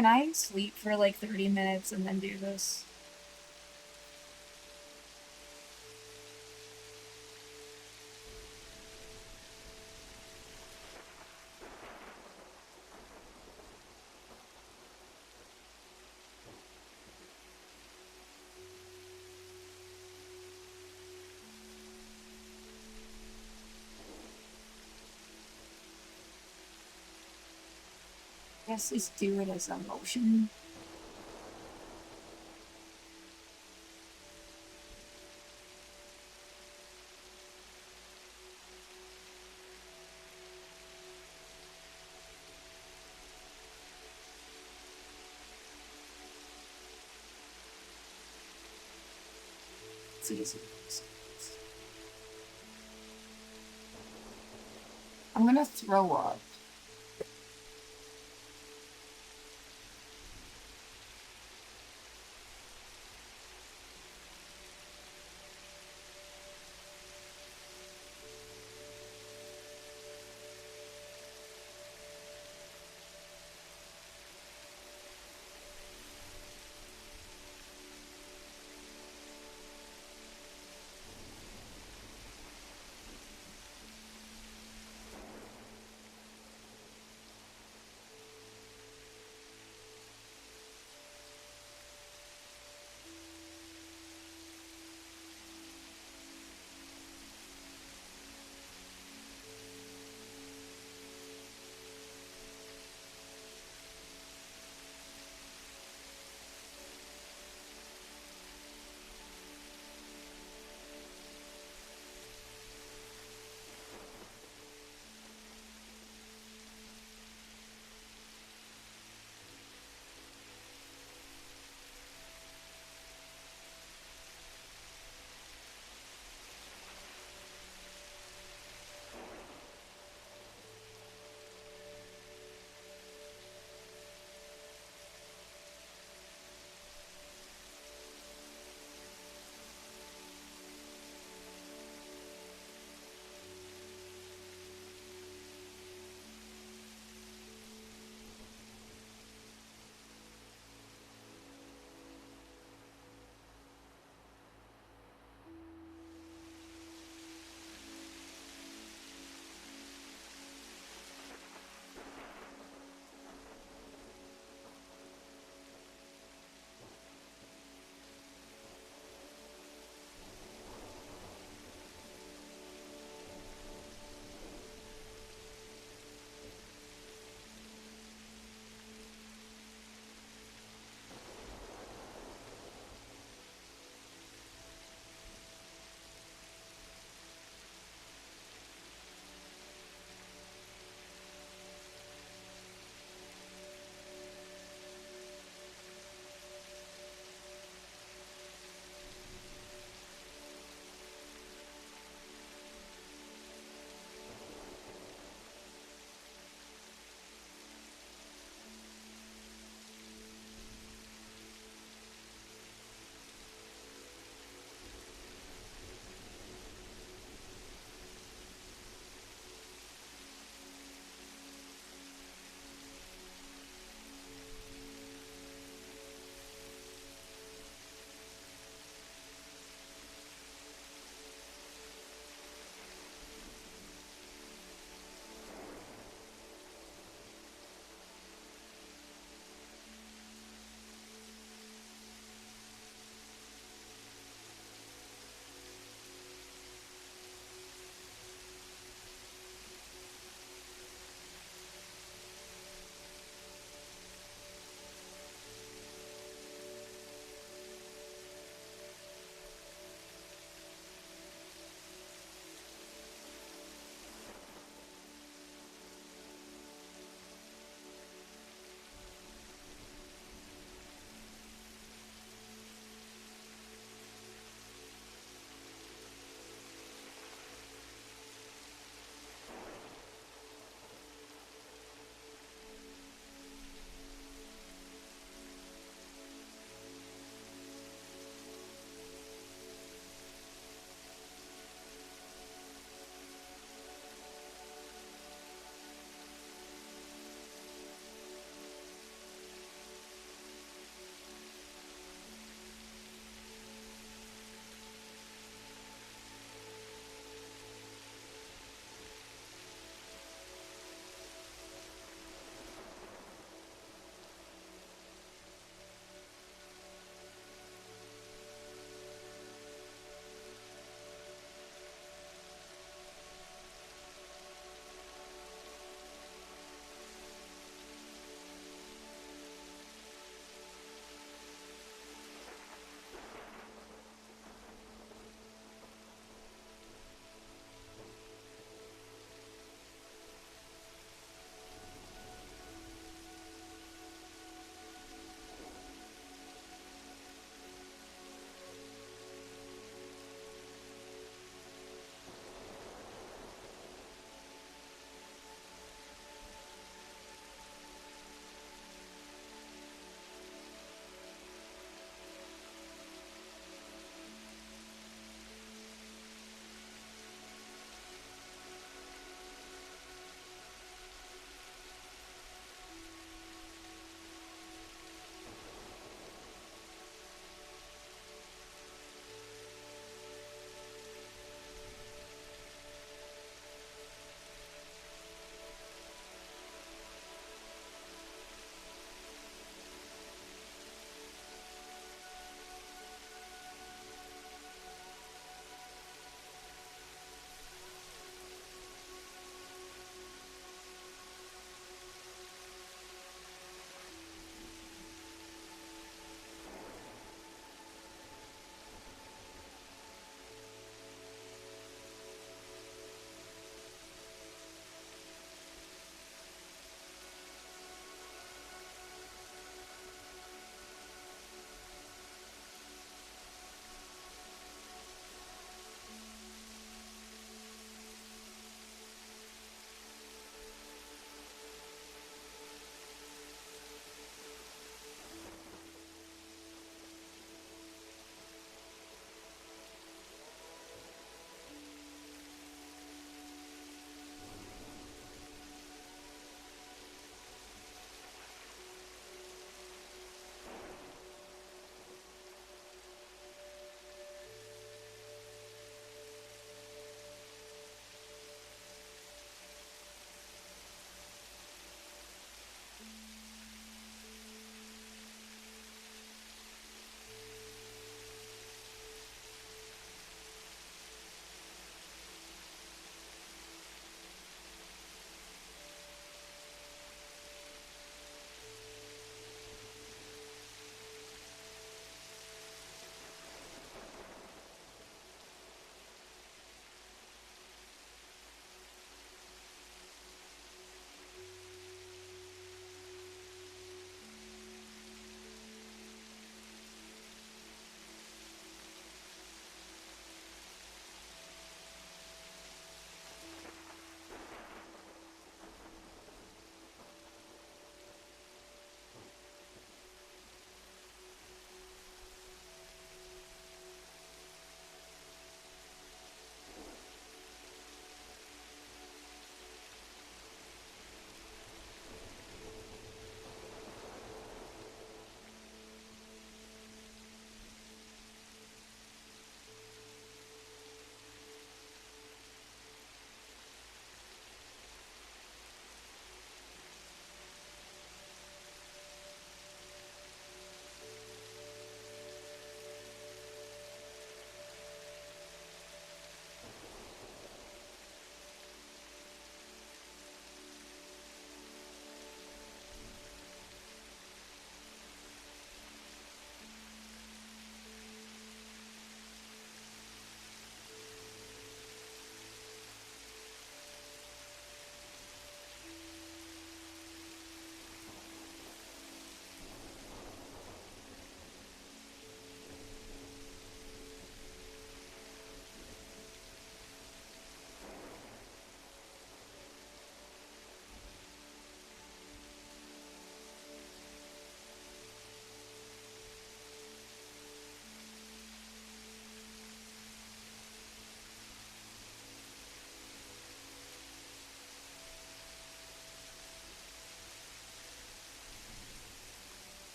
Can I sleep for like 30 minutes and then do this? Guess just do it as a motion. It's easy. I'm gonna throw up.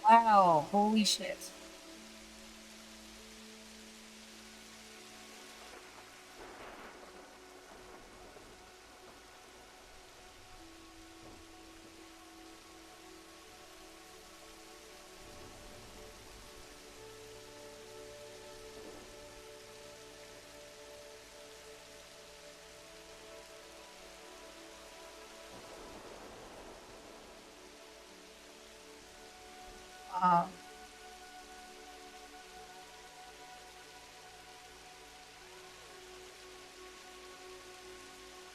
Wow, holy shit. Um,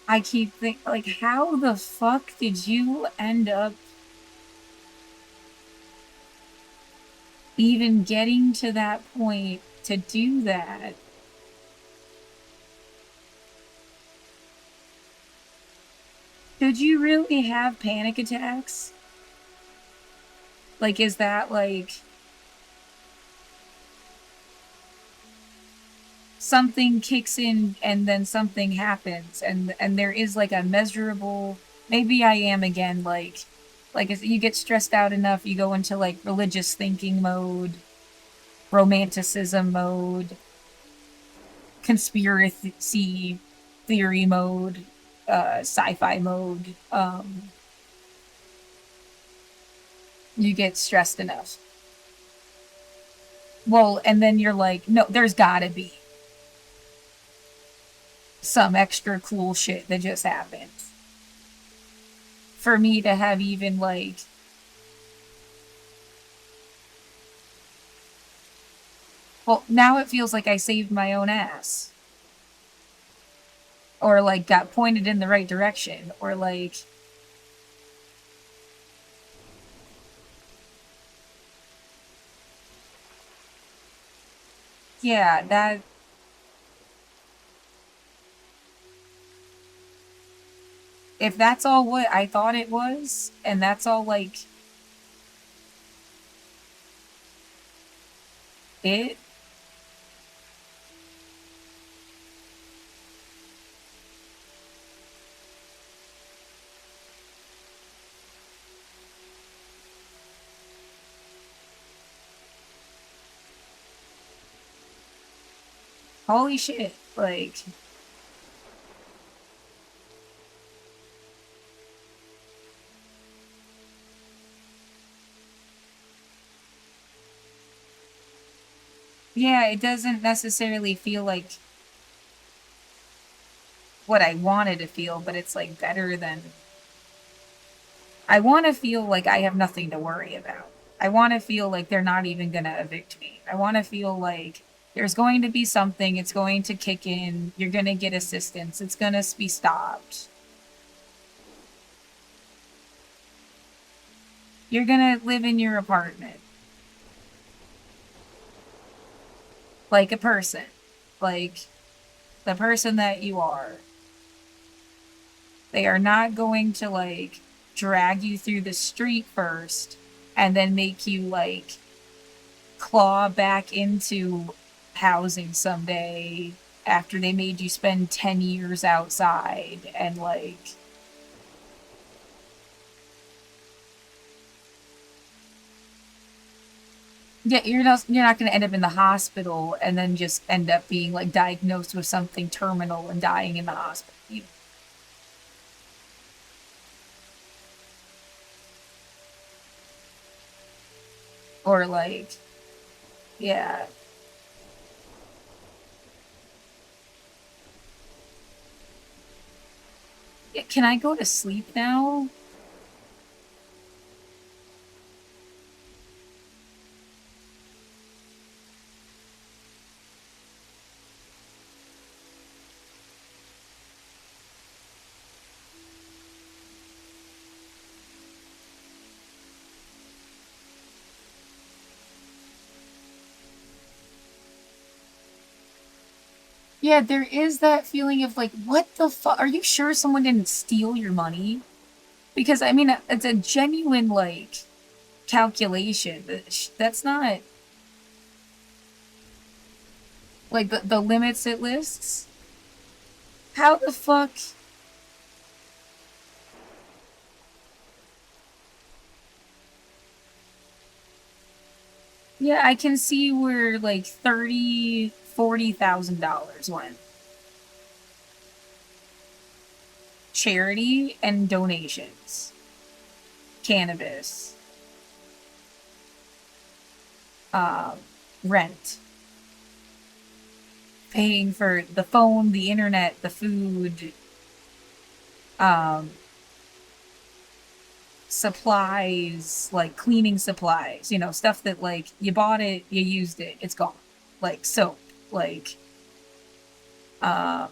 I keep thinking, like, how the fuck did you end up even getting to that point to do that? Did you really have panic attacks? Like, is that like something kicks in and then something happens and there is like a measurable, maybe I am again like if you get stressed out enough, you go into like religious thinking mode, romanticism mode, conspiracy theory mode, sci-fi mode. You get stressed enough. Well, and then you're like, no, there's gotta be some extra cool shit that just happened for me to have even like, well, now it feels like I saved my own ass. Or like got pointed in the right direction. Or like, yeah, that. If that's all what I thought it was, and that's all like it, holy shit. Like, yeah, it doesn't necessarily feel like what I wanted to feel, but it's like better than. I want to feel like I have nothing to worry about. I want to feel like they're not even going to evict me. I want to feel like there's going to be something, it's going to kick in, you're going to get assistance, it's going to be stopped. You're going to live in your apartment. Like a person. Like the person that you are. They are not going to like drag you through the street first and then make you like claw back into housing someday after they made you spend 10 years outside and like, yeah, you're not going to end up in the hospital and then just end up being like diagnosed with something terminal and dying in the hospital. Or like, yeah. Yeah, can I go to sleep now? Yeah, there is that feeling of like, what the fuck? Are you sure someone didn't steal your money? Because I mean, it's a genuine like calculation. That's not like the limits it lists. How the fuck? Yeah, I can see where like $40,000 went. Charity and donations. Cannabis. Rent. Paying for the phone, the internet, the food, supplies, like cleaning supplies, stuff that like you bought it, you used it, it's gone. Like soap, like um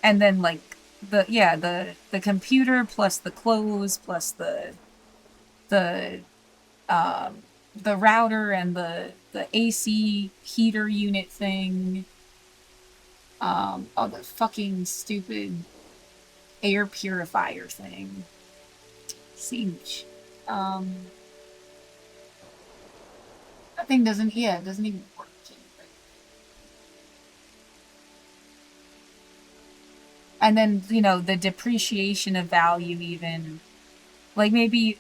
and then like the computer plus the clothes plus the the router and the AC heater unit thing. Oh, the fucking stupid air purifier thing. Siege. That thing doesn't, yeah, it doesn't even work. And then, the depreciation of value, even. Like, maybe,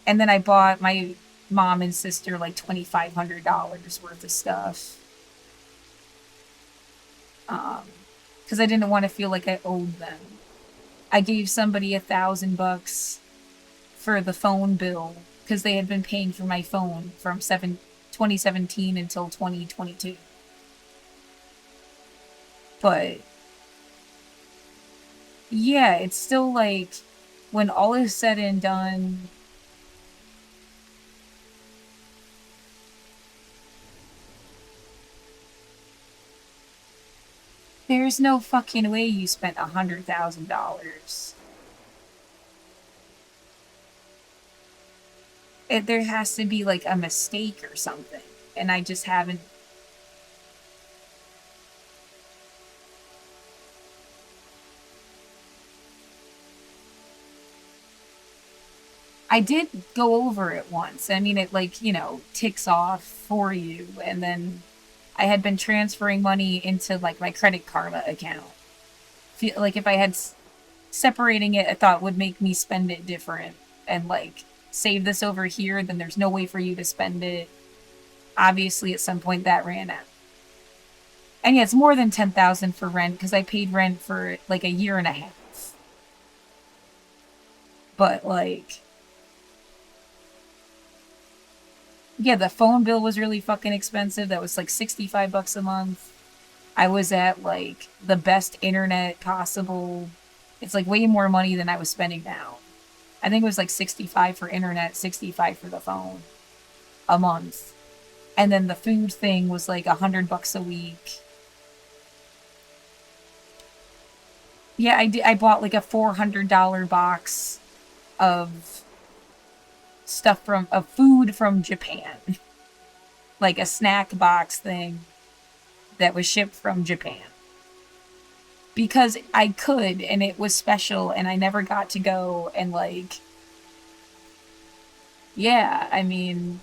and then I bought my mom and sister, like, $2,500 worth of stuff. Because I didn't want to feel like I owed them. I gave somebody $1,000 for the phone bill because they had been paying for my phone from 2017 until 2022. But yeah, it's still like when all is said and done, there's no fucking way you spent $100,000. There has to be like a mistake or something, and I just haven't. I did go over it once. I mean, it like, ticks off for you, and then I had been transferring money into like my Credit Karma account. Like if I had separating it, I thought would make me spend it different, and like save this over here, then there's no way for you to spend it. Obviously, at some point that ran out. And yeah, it's more than 10,000 for rent because I paid rent for like a year and a half. But like, yeah, the phone bill was really fucking expensive. That was like $65 a month. I was at like the best internet possible. It's like way more money than I was spending now. I think it was like 65 for internet, 65 for the phone a month. And then the food thing was like $100 a week. Yeah, I bought like a $400 box of food from Japan. Like a snack box thing that was shipped from Japan. Because I could, and it was special, and I never got to go, and like, yeah, I mean,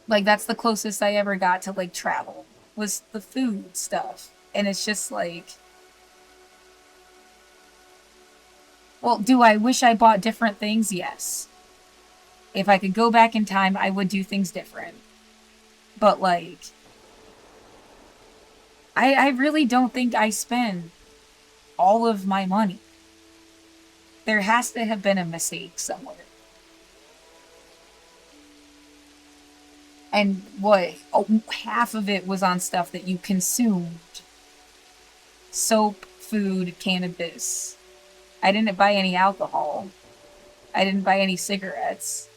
like that's the closest I ever got to like travel, was the food stuff. And it's just like, well, do I wish I bought different things? Yes. If I could go back in time, I would do things different. But like, I really don't think I spend all of my money. There has to have been a mistake somewhere. And half of it was on stuff that you consumed. Soap, food, cannabis. I didn't buy any alcohol. I didn't buy any cigarettes.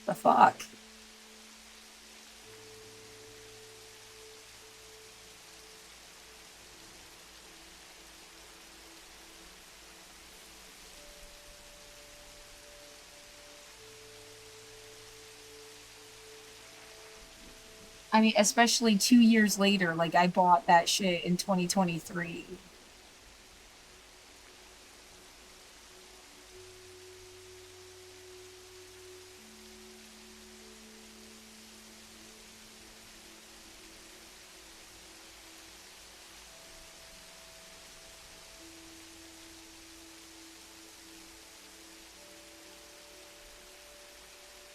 The fuck? I mean, especially 2 years later, like I bought that shit in 2023.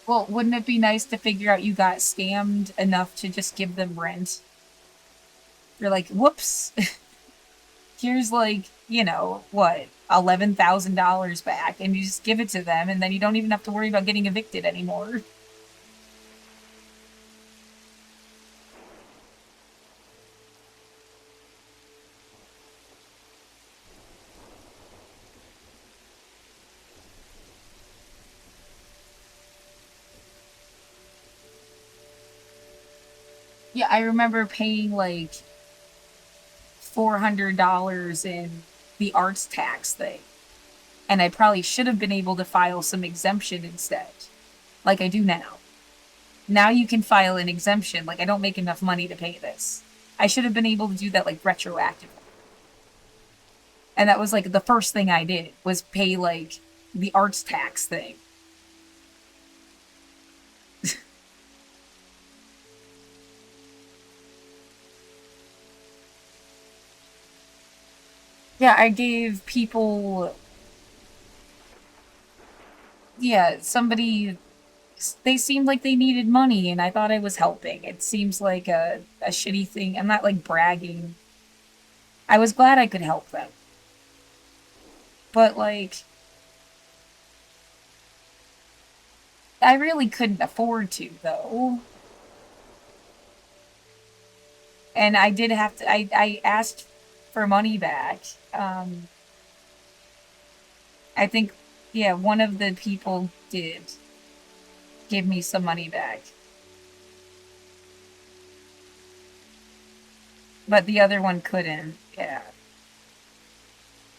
Well, wouldn't it be nice to figure out you got scammed enough to just give them rent? You're like, whoops, here's like, what, $11,000 back, and you just give it to them, and then you don't even have to worry about getting evicted anymore. Yeah, I remember paying like $400 in the arts tax thing. And I probably should have been able to file some exemption instead, like I do now. Now you can file an exemption, like I don't make enough money to pay this. I should have been able to do that like retroactively. And that was like the first thing I did was pay like the arts tax thing. Yeah, I gave people. Yeah, somebody. They seemed like they needed money, and I thought I was helping. It seems like a shitty thing. I'm not like bragging. I was glad I could help them. But like. I really couldn't afford to, though. And I did have to. I asked for money back. I think, yeah, one of the people did give me some money back. But the other one couldn't, yeah.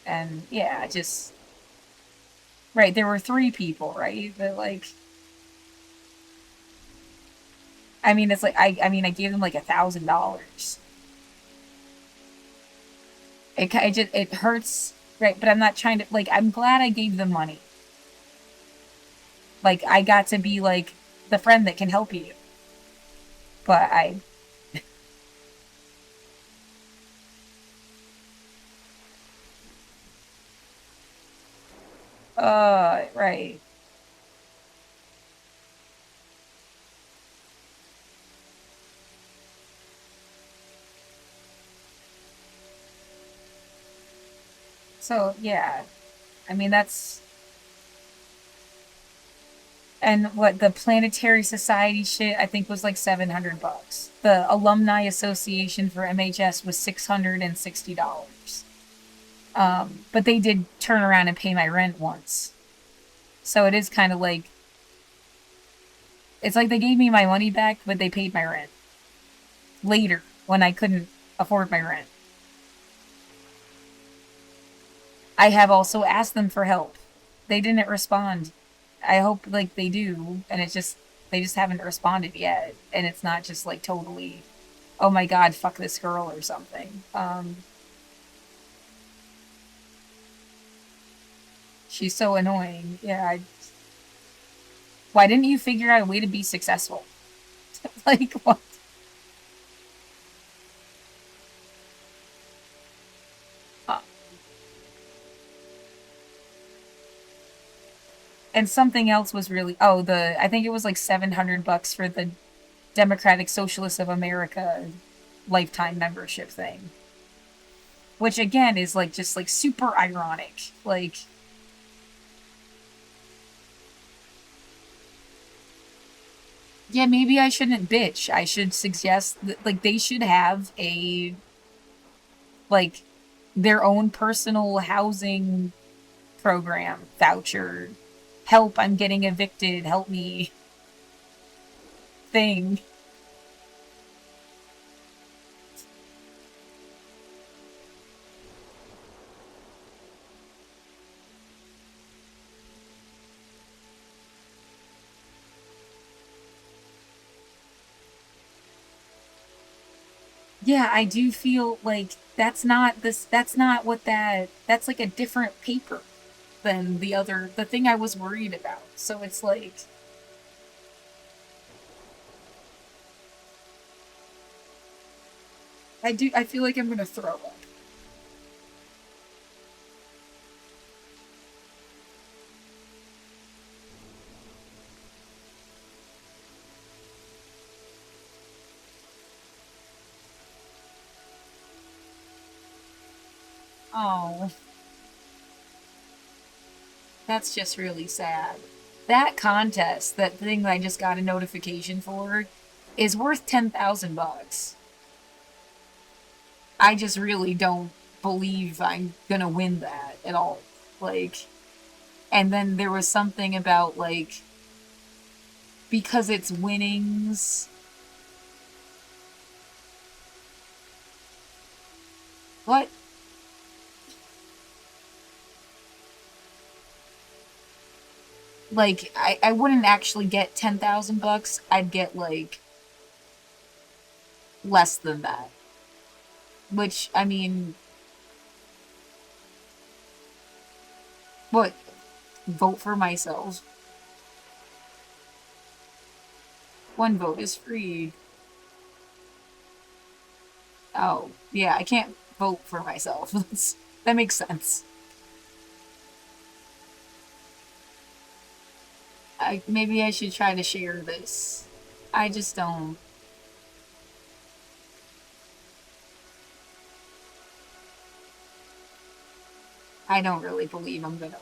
And, yeah, just... Right, there were 3 people, right? But, like... I mean, it's like, I mean, I gave them, like, $1,000. It hurts, right? But I'm not trying to, like, I'm glad I gave them money. Like, I got to be, like, the friend that can help you. But right. So, yeah. I mean, that's... And what the Planetary Society shit, I think, was like $700. The Alumni Association for MHS was $660. But they did turn around and pay my rent once. So it is kind of like... It's like they gave me my money back, but they paid my rent. Later, when I couldn't afford my rent. I have also asked them for help. They didn't respond. I hope like they do, and they just haven't responded yet, and it's not just like totally, oh my god, fuck this girl or something. She's so annoying. Yeah. Why didn't you figure out a way to be successful? Like what? And something else was really I think it was like $700 for the Democratic Socialists of America lifetime membership thing. Which again is like just like super ironic. Like yeah, maybe I shouldn't bitch. I should suggest that like they should have a like their own personal housing program, voucher, help, I'm getting evicted, help me thing. Yeah, I do feel like that's not that's like a different paper than the thing I was worried about. So it's like I feel like I'm gonna throw up. Oh, that's just really sad. That contest, that thing that I just got a notification for, is worth $10,000. I just really don't believe I'm gonna win that at all. Like, and then there was something about, like, because it's winnings. What? Like, I wouldn't actually get $10,000. I'd get, like, less than that. Which, I mean, what? Vote for myself. One vote is free. Oh, yeah, I can't vote for myself. That makes sense. Maybe I should try to share this. I just don't. I don't really believe I'm gonna win.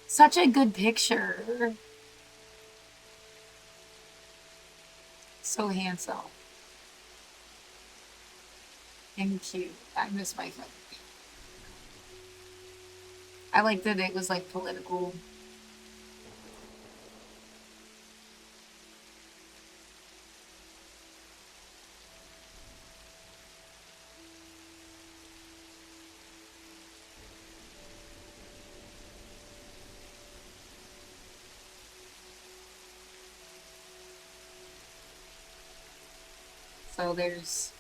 Such a good picture. So handsome. And cute. I miss my friend. I like that it was like political. So there's.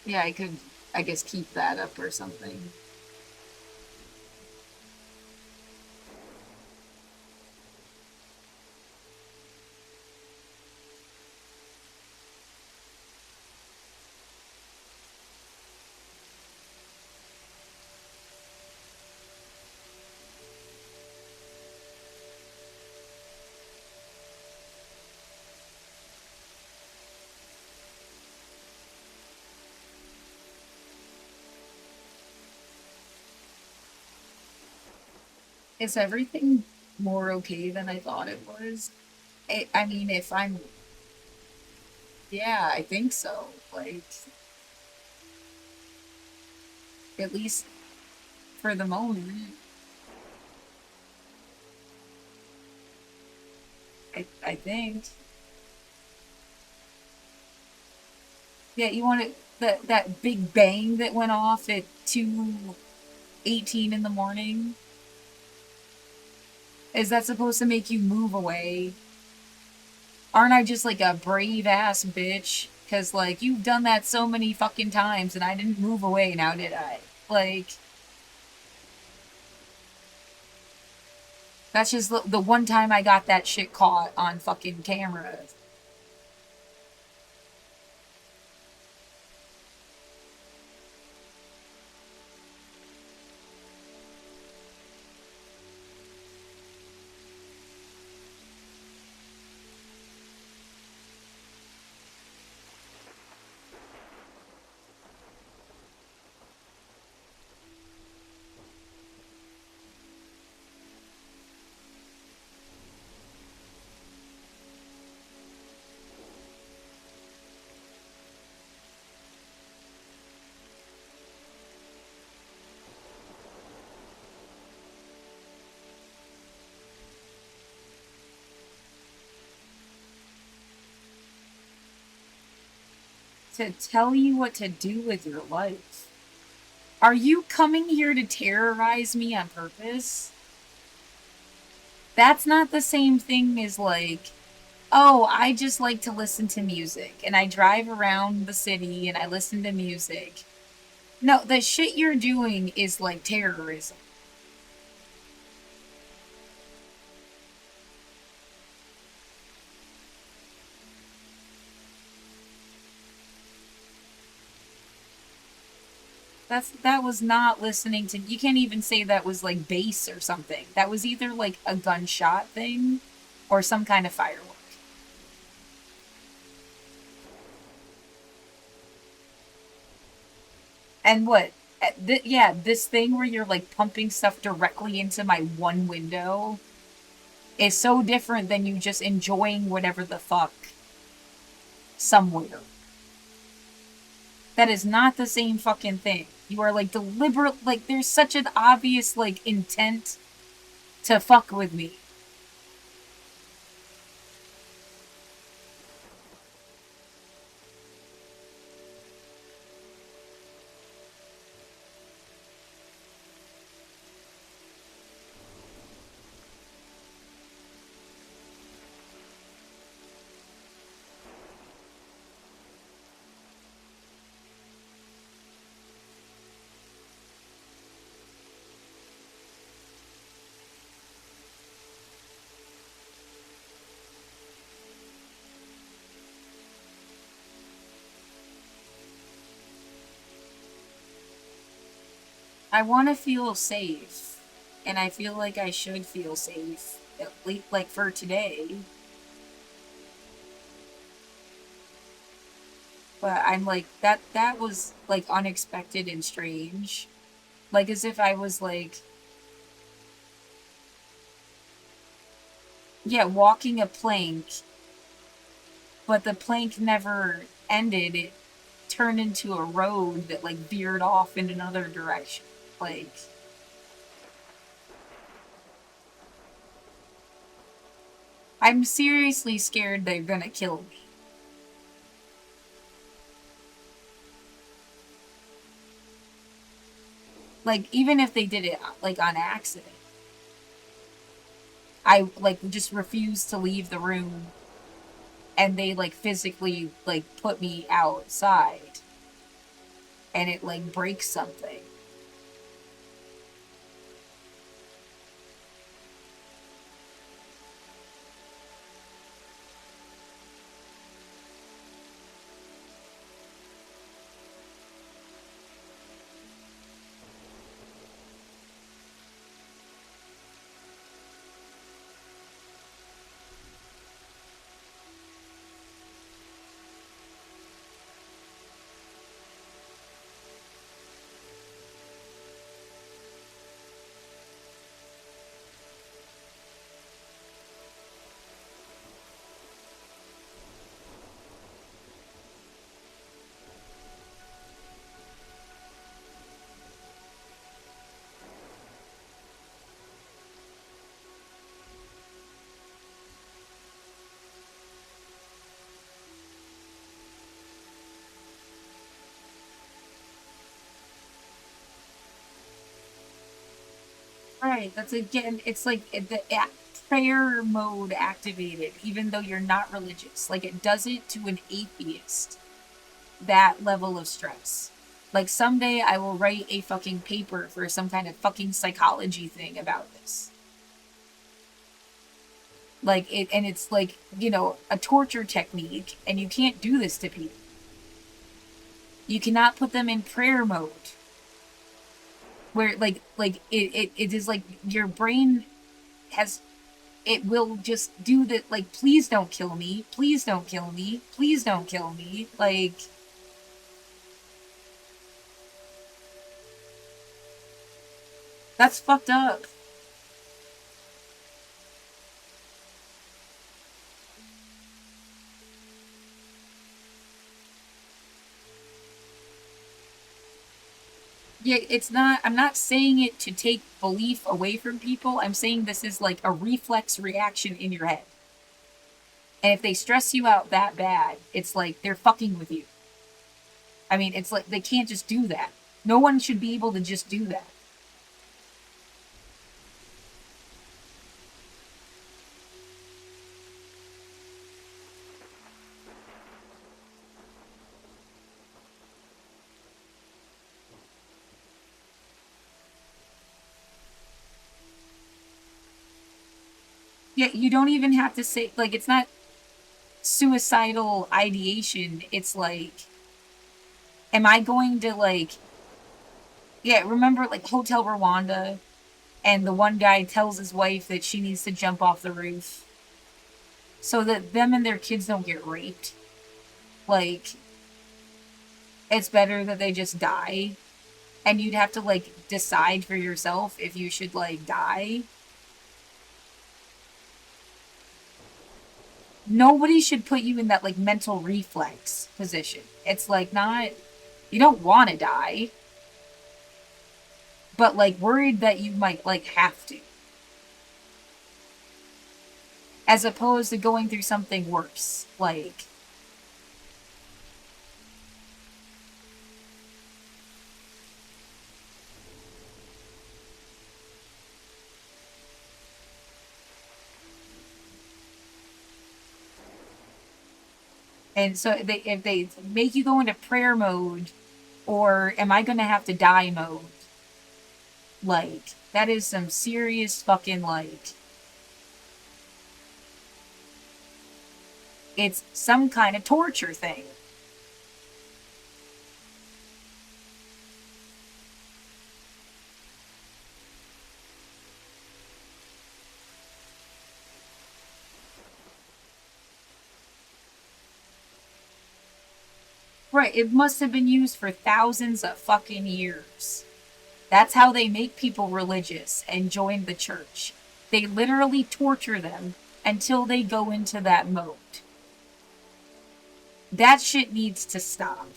Yeah, I could, I guess, keep that up or something. Is everything more okay than I thought it was? I mean, if I'm. Yeah, I think so. Like, at least for the moment. I think. Yeah, you want it, that big bang that went off at 2:18 in the morning? Is that supposed to make you move away? Aren't I just like a brave ass bitch? Cause like you've done that so many fucking times and I didn't move away now, did I? Like, that's just the one time I got that shit caught on fucking camera. to tell you what to do with your life. Are you coming here to terrorize me on purpose? That's not the same thing as like, oh, I just like to listen to music and I drive around the city and I listen to music. No, the shit you're doing is like terrorism. That was not listening to. You can't even say that was like bass or something. That was either like a gunshot thing or some kind of firework. And what? Yeah, this thing where you're like pumping stuff directly into my one window is so different than you just enjoying whatever the fuck somewhere. That is not the same fucking thing. You are like deliberate, like there's such an obvious like intent to fuck with me. I want to feel safe, and I feel like I should feel safe, at least like for today. But I'm like that was like unexpected and strange. Like as if I was like, yeah, walking a plank, but the plank never ended. It turned into a road that like veered off in another direction. Like, I'm seriously scared they're gonna kill me. Like, even if they did it like on accident, I like just refuse to leave the room and they like physically like put me outside and it like breaks something. Right, that's again, it's like prayer mode activated, even though you're not religious. Like, it does it to an atheist, that level of stress. Like, someday I will write a fucking paper for some kind of fucking psychology thing about this. Like, and it's like, you know, a torture technique, and you can't do this to people. You cannot put them in prayer mode. Where it is like your brain has, it will just do that, like, please don't kill me, please don't kill me, please don't kill me, like, that's fucked up. Yeah, it's not, I'm not saying it to take belief away from people. I'm saying this is like a reflex reaction in your head. And if they stress you out that bad, it's like they're fucking with you. I mean, it's like they can't just do that. No one should be able to just do that. Yeah, you don't even have to say, like, it's not suicidal ideation. It's like, am I going to, like, yeah, remember, like, Hotel Rwanda? And the one guy tells his wife that she needs to jump off the roof so that them and their kids don't get raped. Like, it's better that they just die. And you'd have to, like, decide for yourself if you should, like, die. Nobody should put you in that, like, mental reflex position. It's, like, not... You don't want to die. But, like, worried that you might, like, have to. As opposed to going through something worse. Like... And so if they make you go into prayer mode, or am I gonna have to die mode, like, that is some serious fucking, like, it's some kind of torture thing. Right, it must have been used for thousands of fucking years. That's how they make people religious and join the church. They literally torture them until they go into that mode. That shit needs to stop.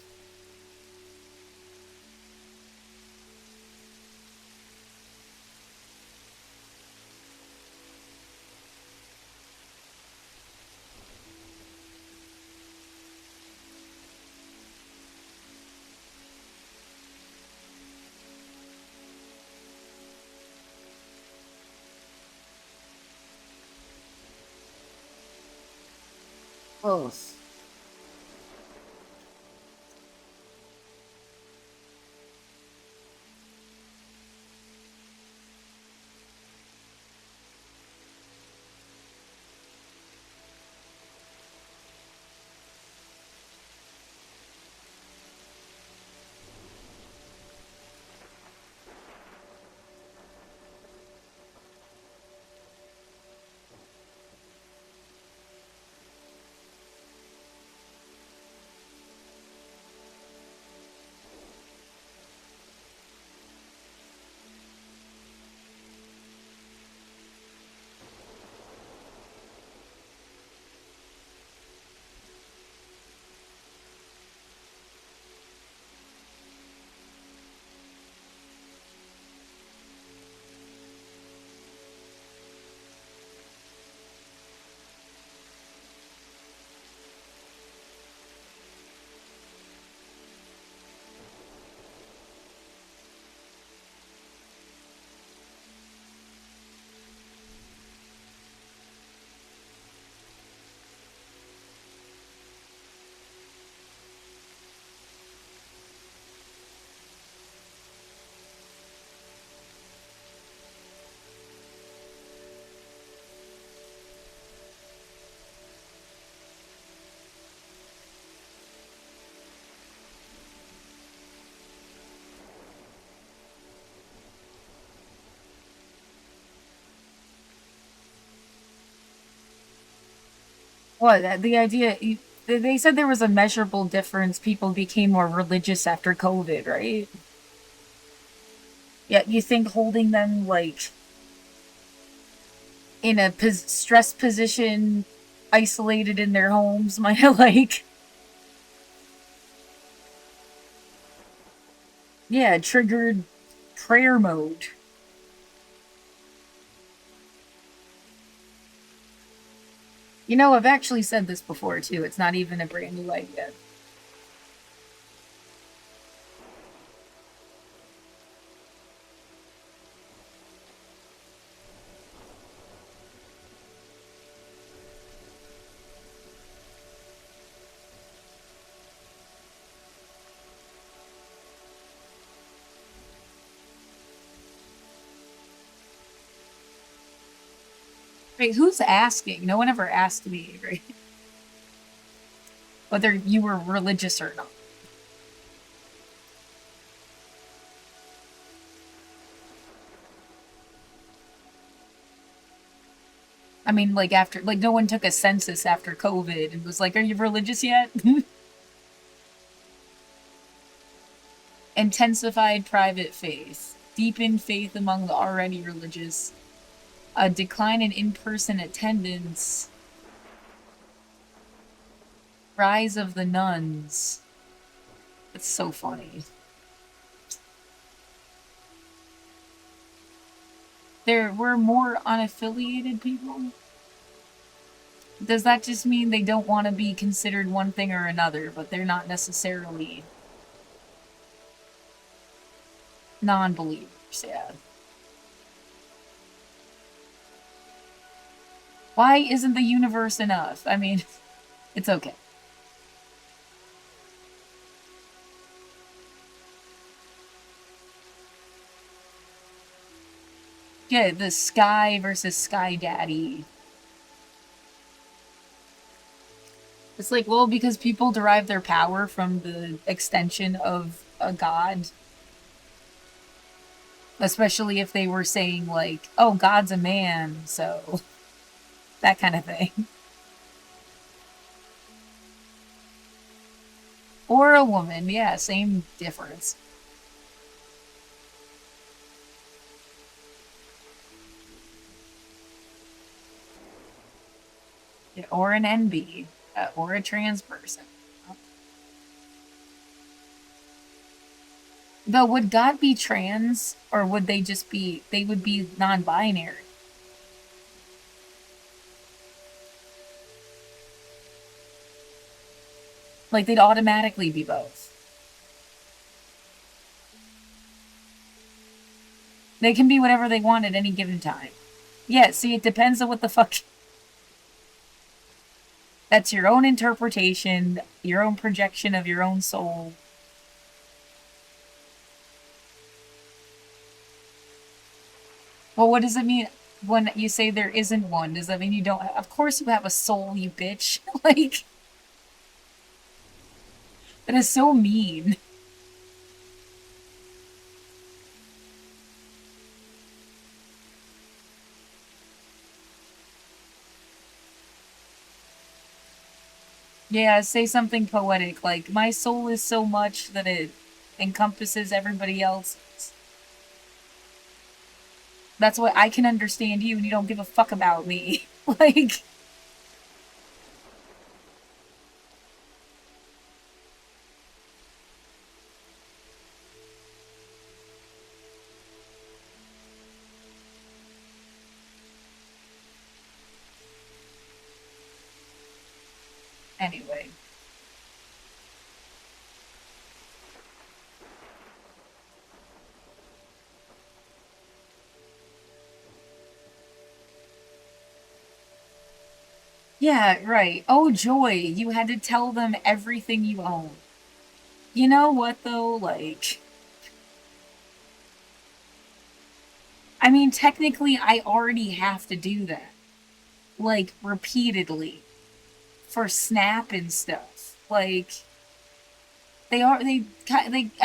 Oh. What, the idea, they said there was a measurable difference. People became more religious after COVID, right? Yeah, you think holding them, like, in a stress position, isolated in their homes, might have, like... Yeah, triggered prayer mode. You know, I've actually said this before, too. It's not even a brand new idea. Wait, who's asking? No one ever asked me, right? Whether you were religious or not. I mean, like, after, like, no one took a census after COVID and was like, are you religious yet? Intensified private faith, deepened faith among the already religious, a decline in in-person attendance, rise of the nuns. It's so funny. There were more unaffiliated people. Does that just mean they don't want to be considered one thing or another, but they're not necessarily non-believers? Yeah. Why isn't the universe enough? I mean, it's okay. Yeah, the Sky versus Sky Daddy. It's like, well, because people derive their power from the extension of a god. Especially if they were saying, like, oh, God's a man, so... that kind of thing. Or a woman, yeah, same difference. Yeah, or an NB, or a trans person. Though, would God be trans, or would they just be, they would be non-binary? Like, they'd automatically be both. They can be whatever they want at any given time. Yeah, see, it depends on what the fuck... That's your own interpretation, your own projection of your own soul. Well, what does it mean when you say there isn't one? Does that mean you don't... Of course you have a soul, you bitch. Like... That is so mean. Yeah, say something poetic, like, my soul is so much that it encompasses everybody else. That's why I can understand you and you don't give a fuck about me. Like... Anyway. Yeah, right. Oh, joy. You had to tell them everything you own. You know what, though? Like... I mean, technically, I already have to do that. Like, repeatedly. For Snap and stuff. Like... I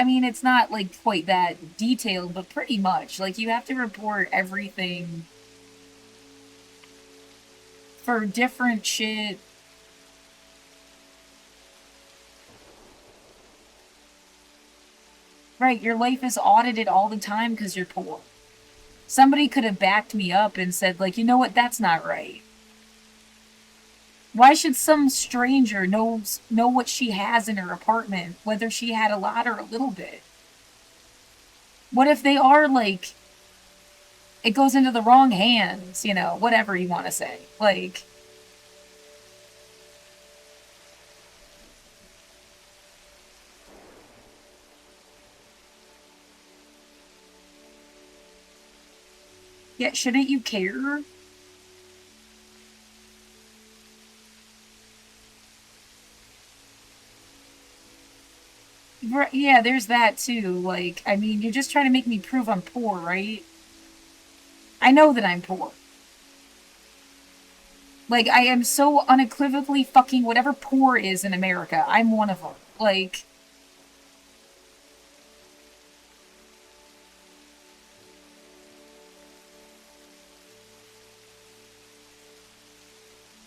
mean, it's not, like, quite that detailed, but pretty much. Like, you have to report everything for different shit. Right, your life is audited all the time because you're poor. Somebody could have backed me up and said, like, you know what, that's not right. Why should some stranger know what she has in her apartment, whether she had a lot or a little bit? What if they are, like, it goes into the wrong hands, you know, whatever you want to say. Like... Yeah, shouldn't you care? Yeah, there's that too. Like, I mean, you're just trying to make me prove I'm poor, right? I know that I'm poor. Like, I am so unequivocally fucking whatever poor is in America. I'm one of them. Like,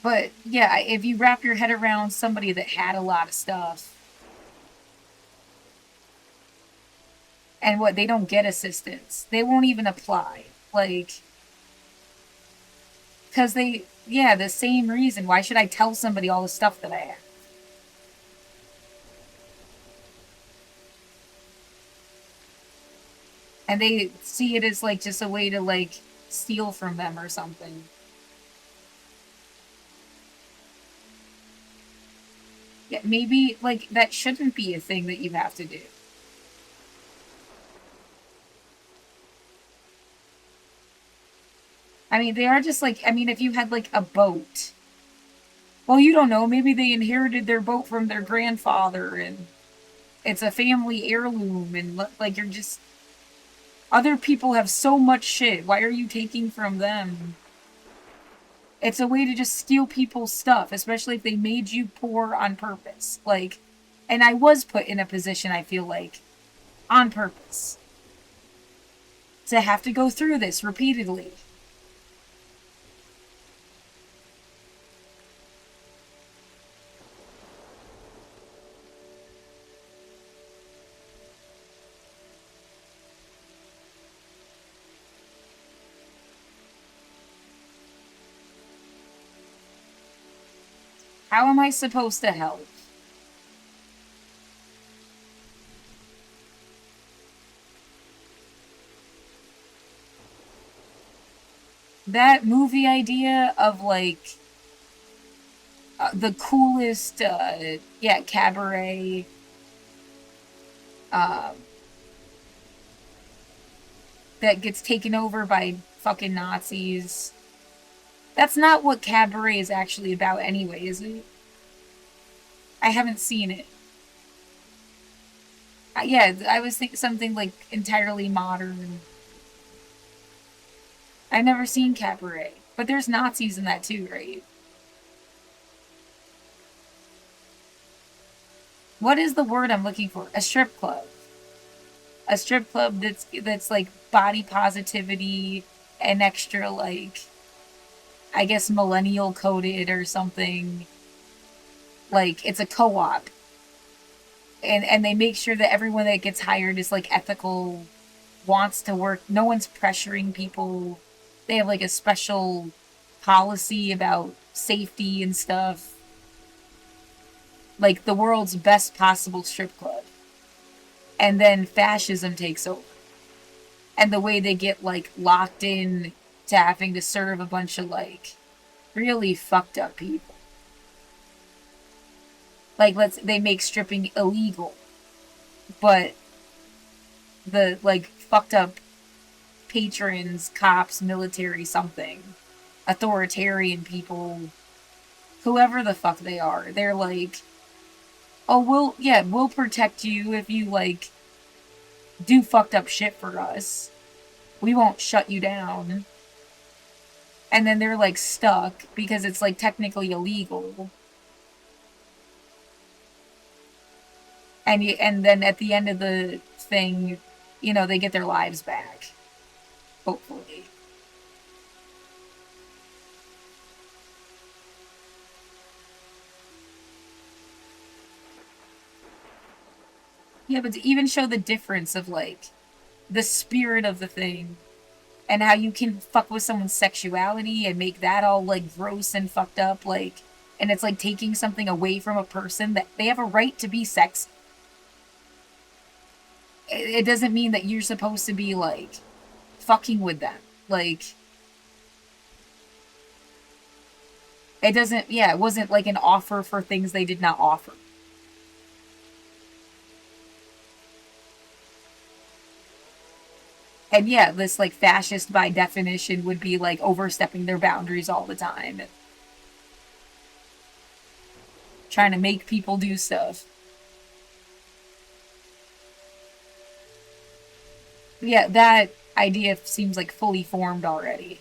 but yeah, if you wrap your head around somebody that had a lot of stuff, and what, they don't get assistance, they won't even apply. Like, because yeah, the same reason. Why should I tell somebody all the stuff that I have? And they see it as, like, just a way to, like, steal from them or something. Yeah, maybe, like, that shouldn't be a thing that you have to do. I mean, they are just, like, I mean, if you had, like, a boat. Well, you don't know. Maybe they inherited their boat from their grandfather, and it's a family heirloom, and, like, you're just... Other people have so much shit. Why are you taking from them? It's a way to just steal people's stuff, especially if they made you poor on purpose. Like, and I was put in a position, I feel like, on purpose. To have to go through this repeatedly. How am I supposed to help? That movie idea of, like, the coolest, yeah, cabaret, um, that gets taken over by fucking Nazis. That's not what cabaret is actually about anyway, is it? I haven't seen it. Yeah, I was thinking something, like, entirely modern. I've never seen cabaret. But there's Nazis in that too, right? What is the word I'm looking for? A strip club. A strip club that's like body positivity and extra, like, I guess millennial coded or something. Like, it's a co-op. And they make sure that everyone that gets hired is, like, ethical, wants to work. No one's pressuring people. They have, like, a special policy about safety and stuff. Like, the world's best possible strip club. And then fascism takes over. And the way they get, like, locked in to having to serve a bunch of, like, really fucked up people. Like, they make stripping illegal. But the, like, fucked up patrons, cops, military, something, authoritarian people, whoever the fuck they are, they're like, oh, we'll protect you if you, like, do fucked up shit for us. We won't shut you down. And then they're, like, stuck because it's, like, technically illegal. And then at the end of the thing, you know, they get their lives back. Hopefully. Yeah, but to even show the difference of, like, the spirit of the thing and how you can fuck with someone's sexuality and make that all, like, gross and fucked up, like, and it's like taking something away from a person that they have a right to be sexy. It doesn't mean that you're supposed to be, like, fucking with them. Like, it doesn't, yeah, it wasn't like an offer for things they did not offer. And yeah, this, like, fascist by definition would be, like, overstepping their boundaries all the time. And trying to make people do stuff. Yeah, that idea seems, like, fully formed already.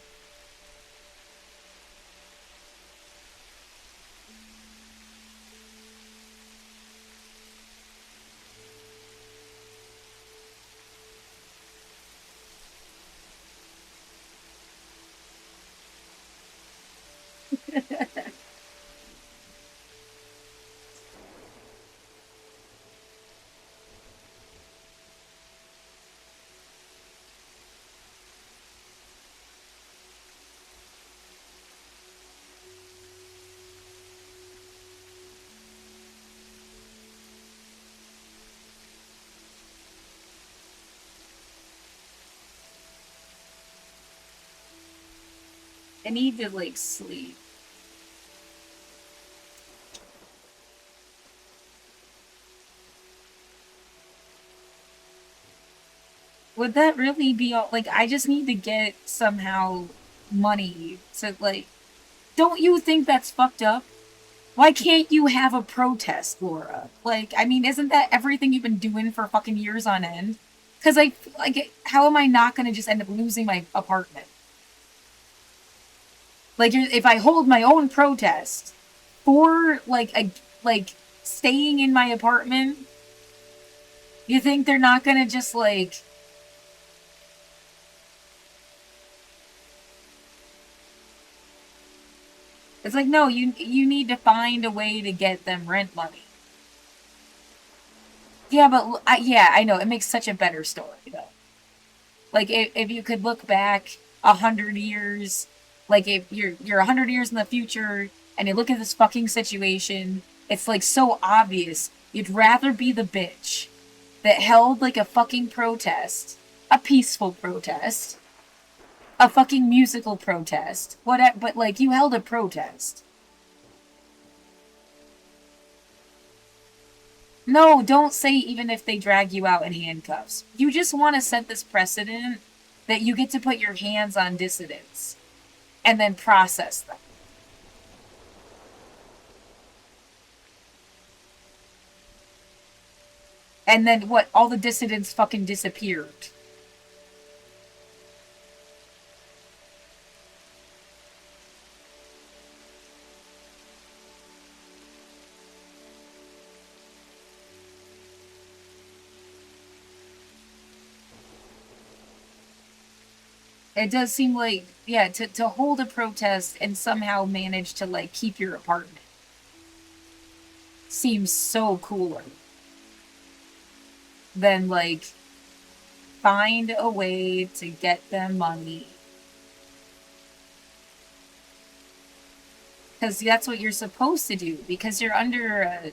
I need to, like, sleep. Would that really be all? Like, I just need to get somehow money to, like, don't you think that's fucked up? Why can't you have a protest, Laura? Like, I mean, isn't that everything you've been doing for fucking years on end? Because, like, how am I not gonna just end up losing my apartment? Like, if I hold my own protest for, like, staying in my apartment, you think they're not gonna just, like... It's like, no, you need to find a way to get them rent money. Yeah, but yeah, I know it makes such a better story though. Like if you could look back 100 years, like if you're 100 years in the future and you look at this fucking situation, it's like so obvious. You'd rather be the bitch that held like a fucking protest, a peaceful protest, a fucking musical protest, whatever. But like you held a protest. No, don't say even if they drag you out in handcuffs. You just want to set this precedent that you get to put your hands on dissidents and then process them. And then what? All the dissidents fucking disappeared. It does seem like, yeah, to hold a protest and somehow manage to, like, keep your apartment seems so cooler than, like, find a way to get them money. Because that's what you're supposed to do, because you're under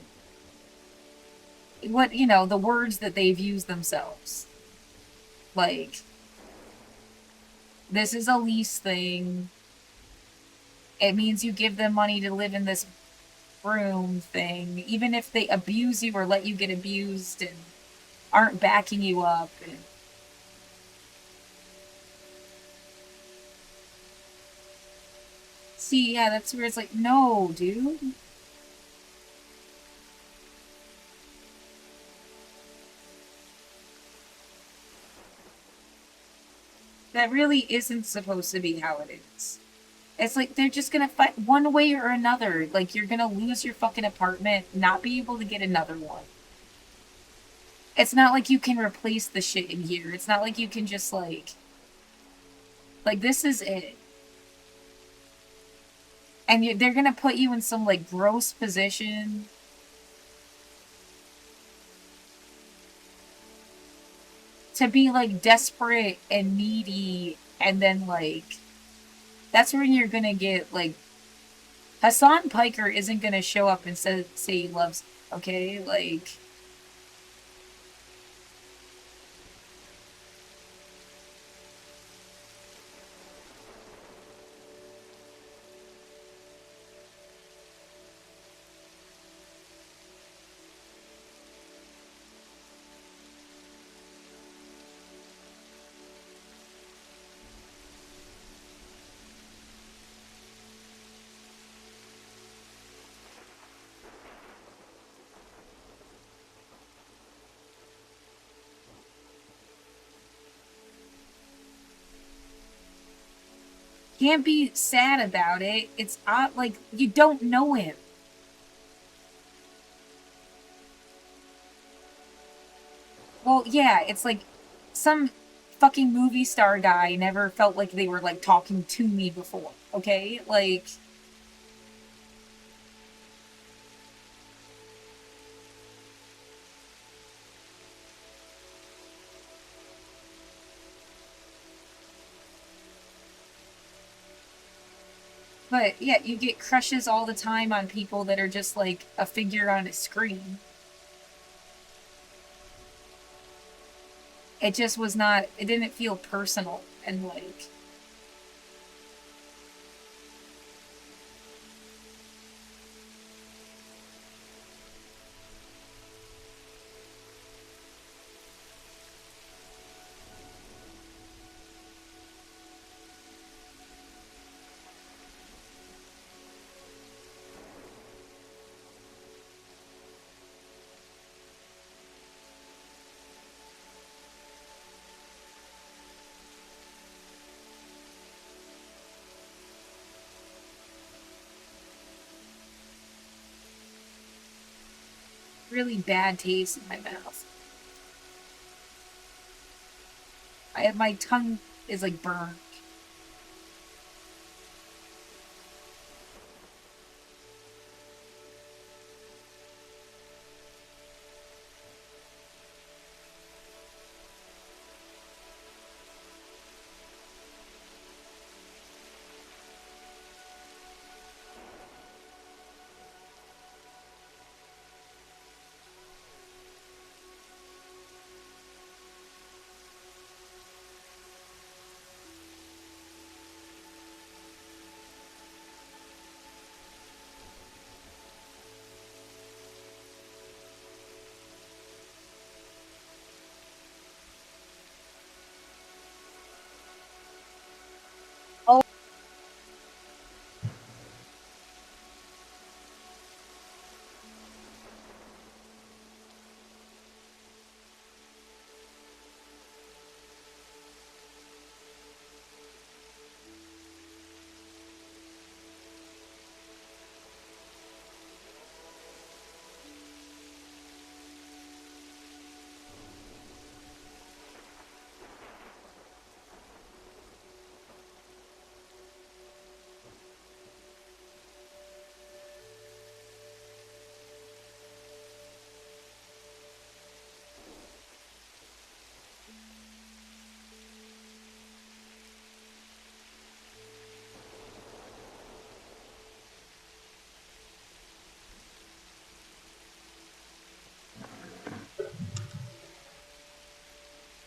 what, you know, the words that they've used themselves. Like, this is a lease thing. It means you give them money to live in this room thing, even if they abuse you or let you get abused and aren't backing you up. And see, yeah, that's where it's like, no, dude. That really isn't supposed to be how it is. It's like they're just gonna fight one way or another. Like you're gonna lose your fucking apartment, not be able to get another one. It's not like you can replace the shit in here. It's not like you can just like this is it. And they're gonna put you in some like gross position. To be like desperate and needy, and then like that's when you're gonna get like Hassan Piker isn't gonna show up and say he loves you, okay? Like can't be sad about it. It's like you don't know him. Well, yeah, it's like some fucking movie star guy never felt like they were like talking to me before, okay? Like but yeah, you get crushes all the time on people that are just like a figure on a screen. It just was not, it didn't feel personal and like really bad taste in my mouth. My tongue is like burned.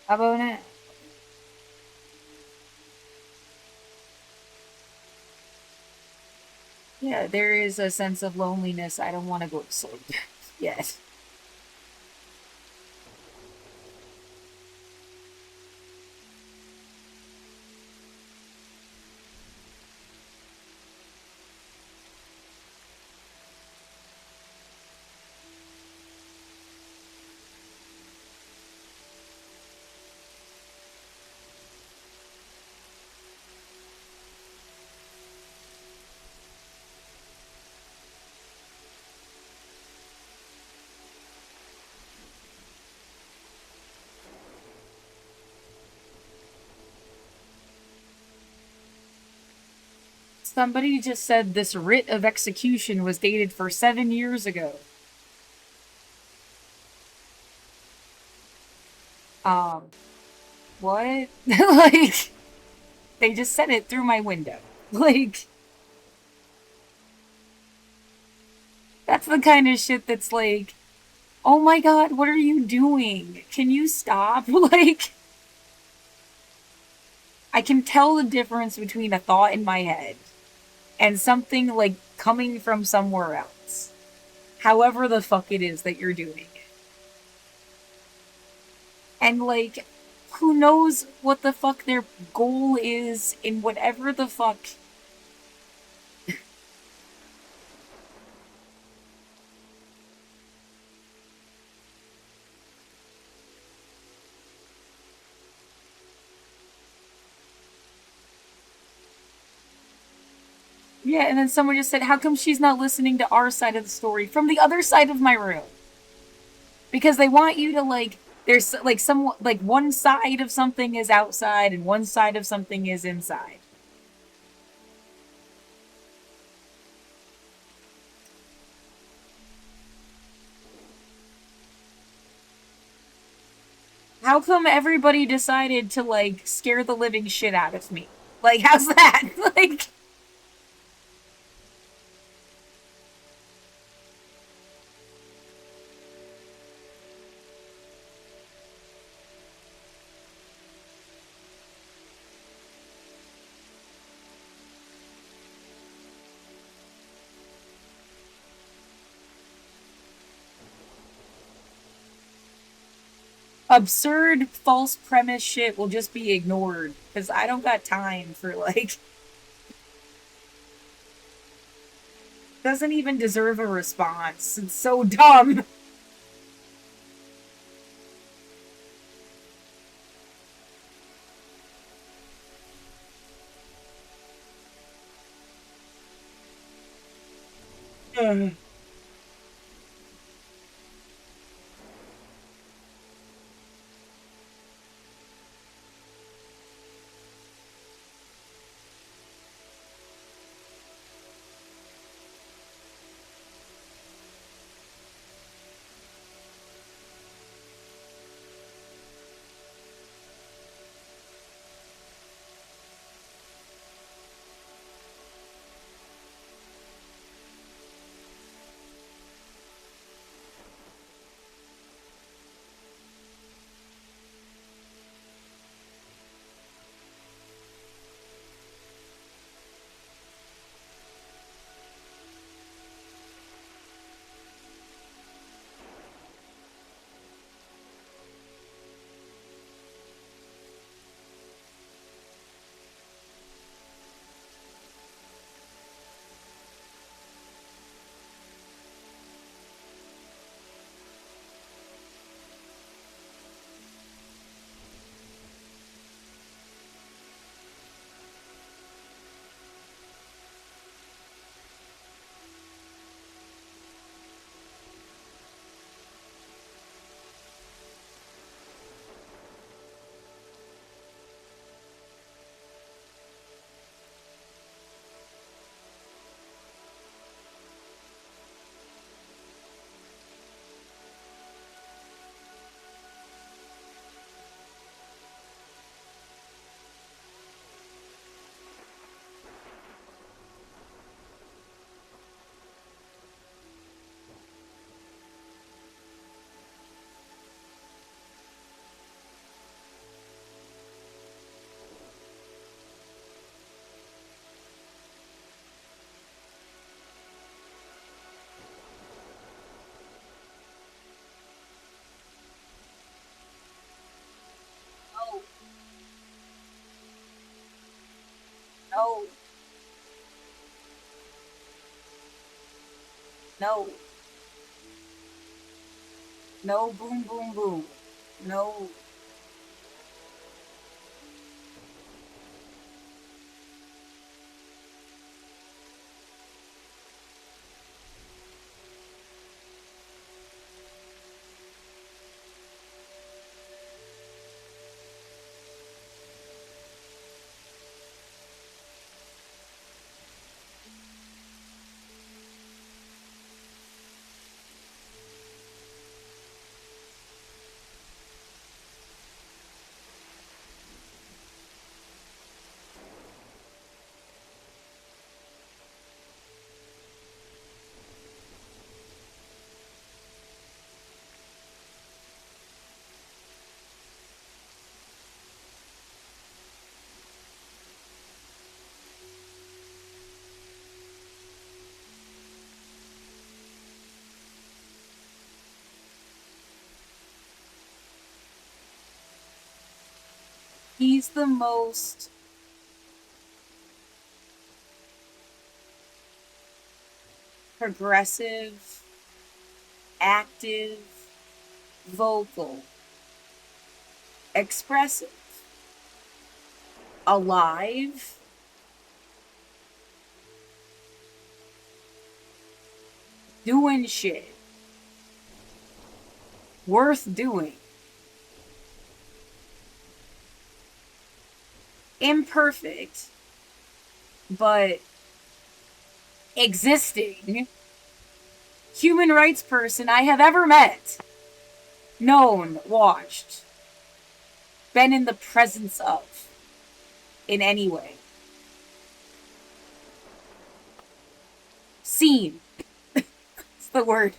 How about it? Yeah, there is a sense of loneliness. I don't want to go to sleep yet. Somebody just said this writ of execution was dated for 7 years ago. What? Like, they just said it through my window. Like, that's the kind of shit that's like, oh my god, what are you doing? Can you stop? Like, I can tell the difference between a thought in my head and something like coming from somewhere else. However the fuck it is that you're doing it. And like, who knows what the fuck their goal is in whatever the fuck. Yeah, and then someone just said, how come she's not listening to our side of the story from the other side of my room? Because they want you to like, there's like some, like one side of something is outside and one side of something is inside. How come everybody decided to like scare the living shit out of me? Like, how's that? Like, absurd false premise shit will just be ignored because I don't got time for like doesn't even deserve a response. It's so dumb. No. No. No boom boom boom. No. He's the most progressive, active, vocal, expressive, alive, doing shit, worth doing, imperfect, but existing human rights person I have ever met, known, watched, been in the presence of, in any way. Seen. It's the word.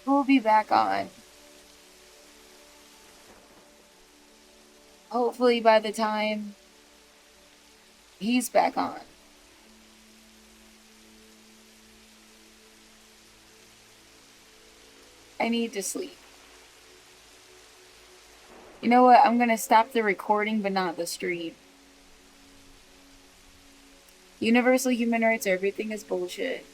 We'll be back on. Hopefully by the time he's back on. I need to sleep. You know what? I'm gonna stop the recording, but not the stream. Universal human rights, everything is bullshit.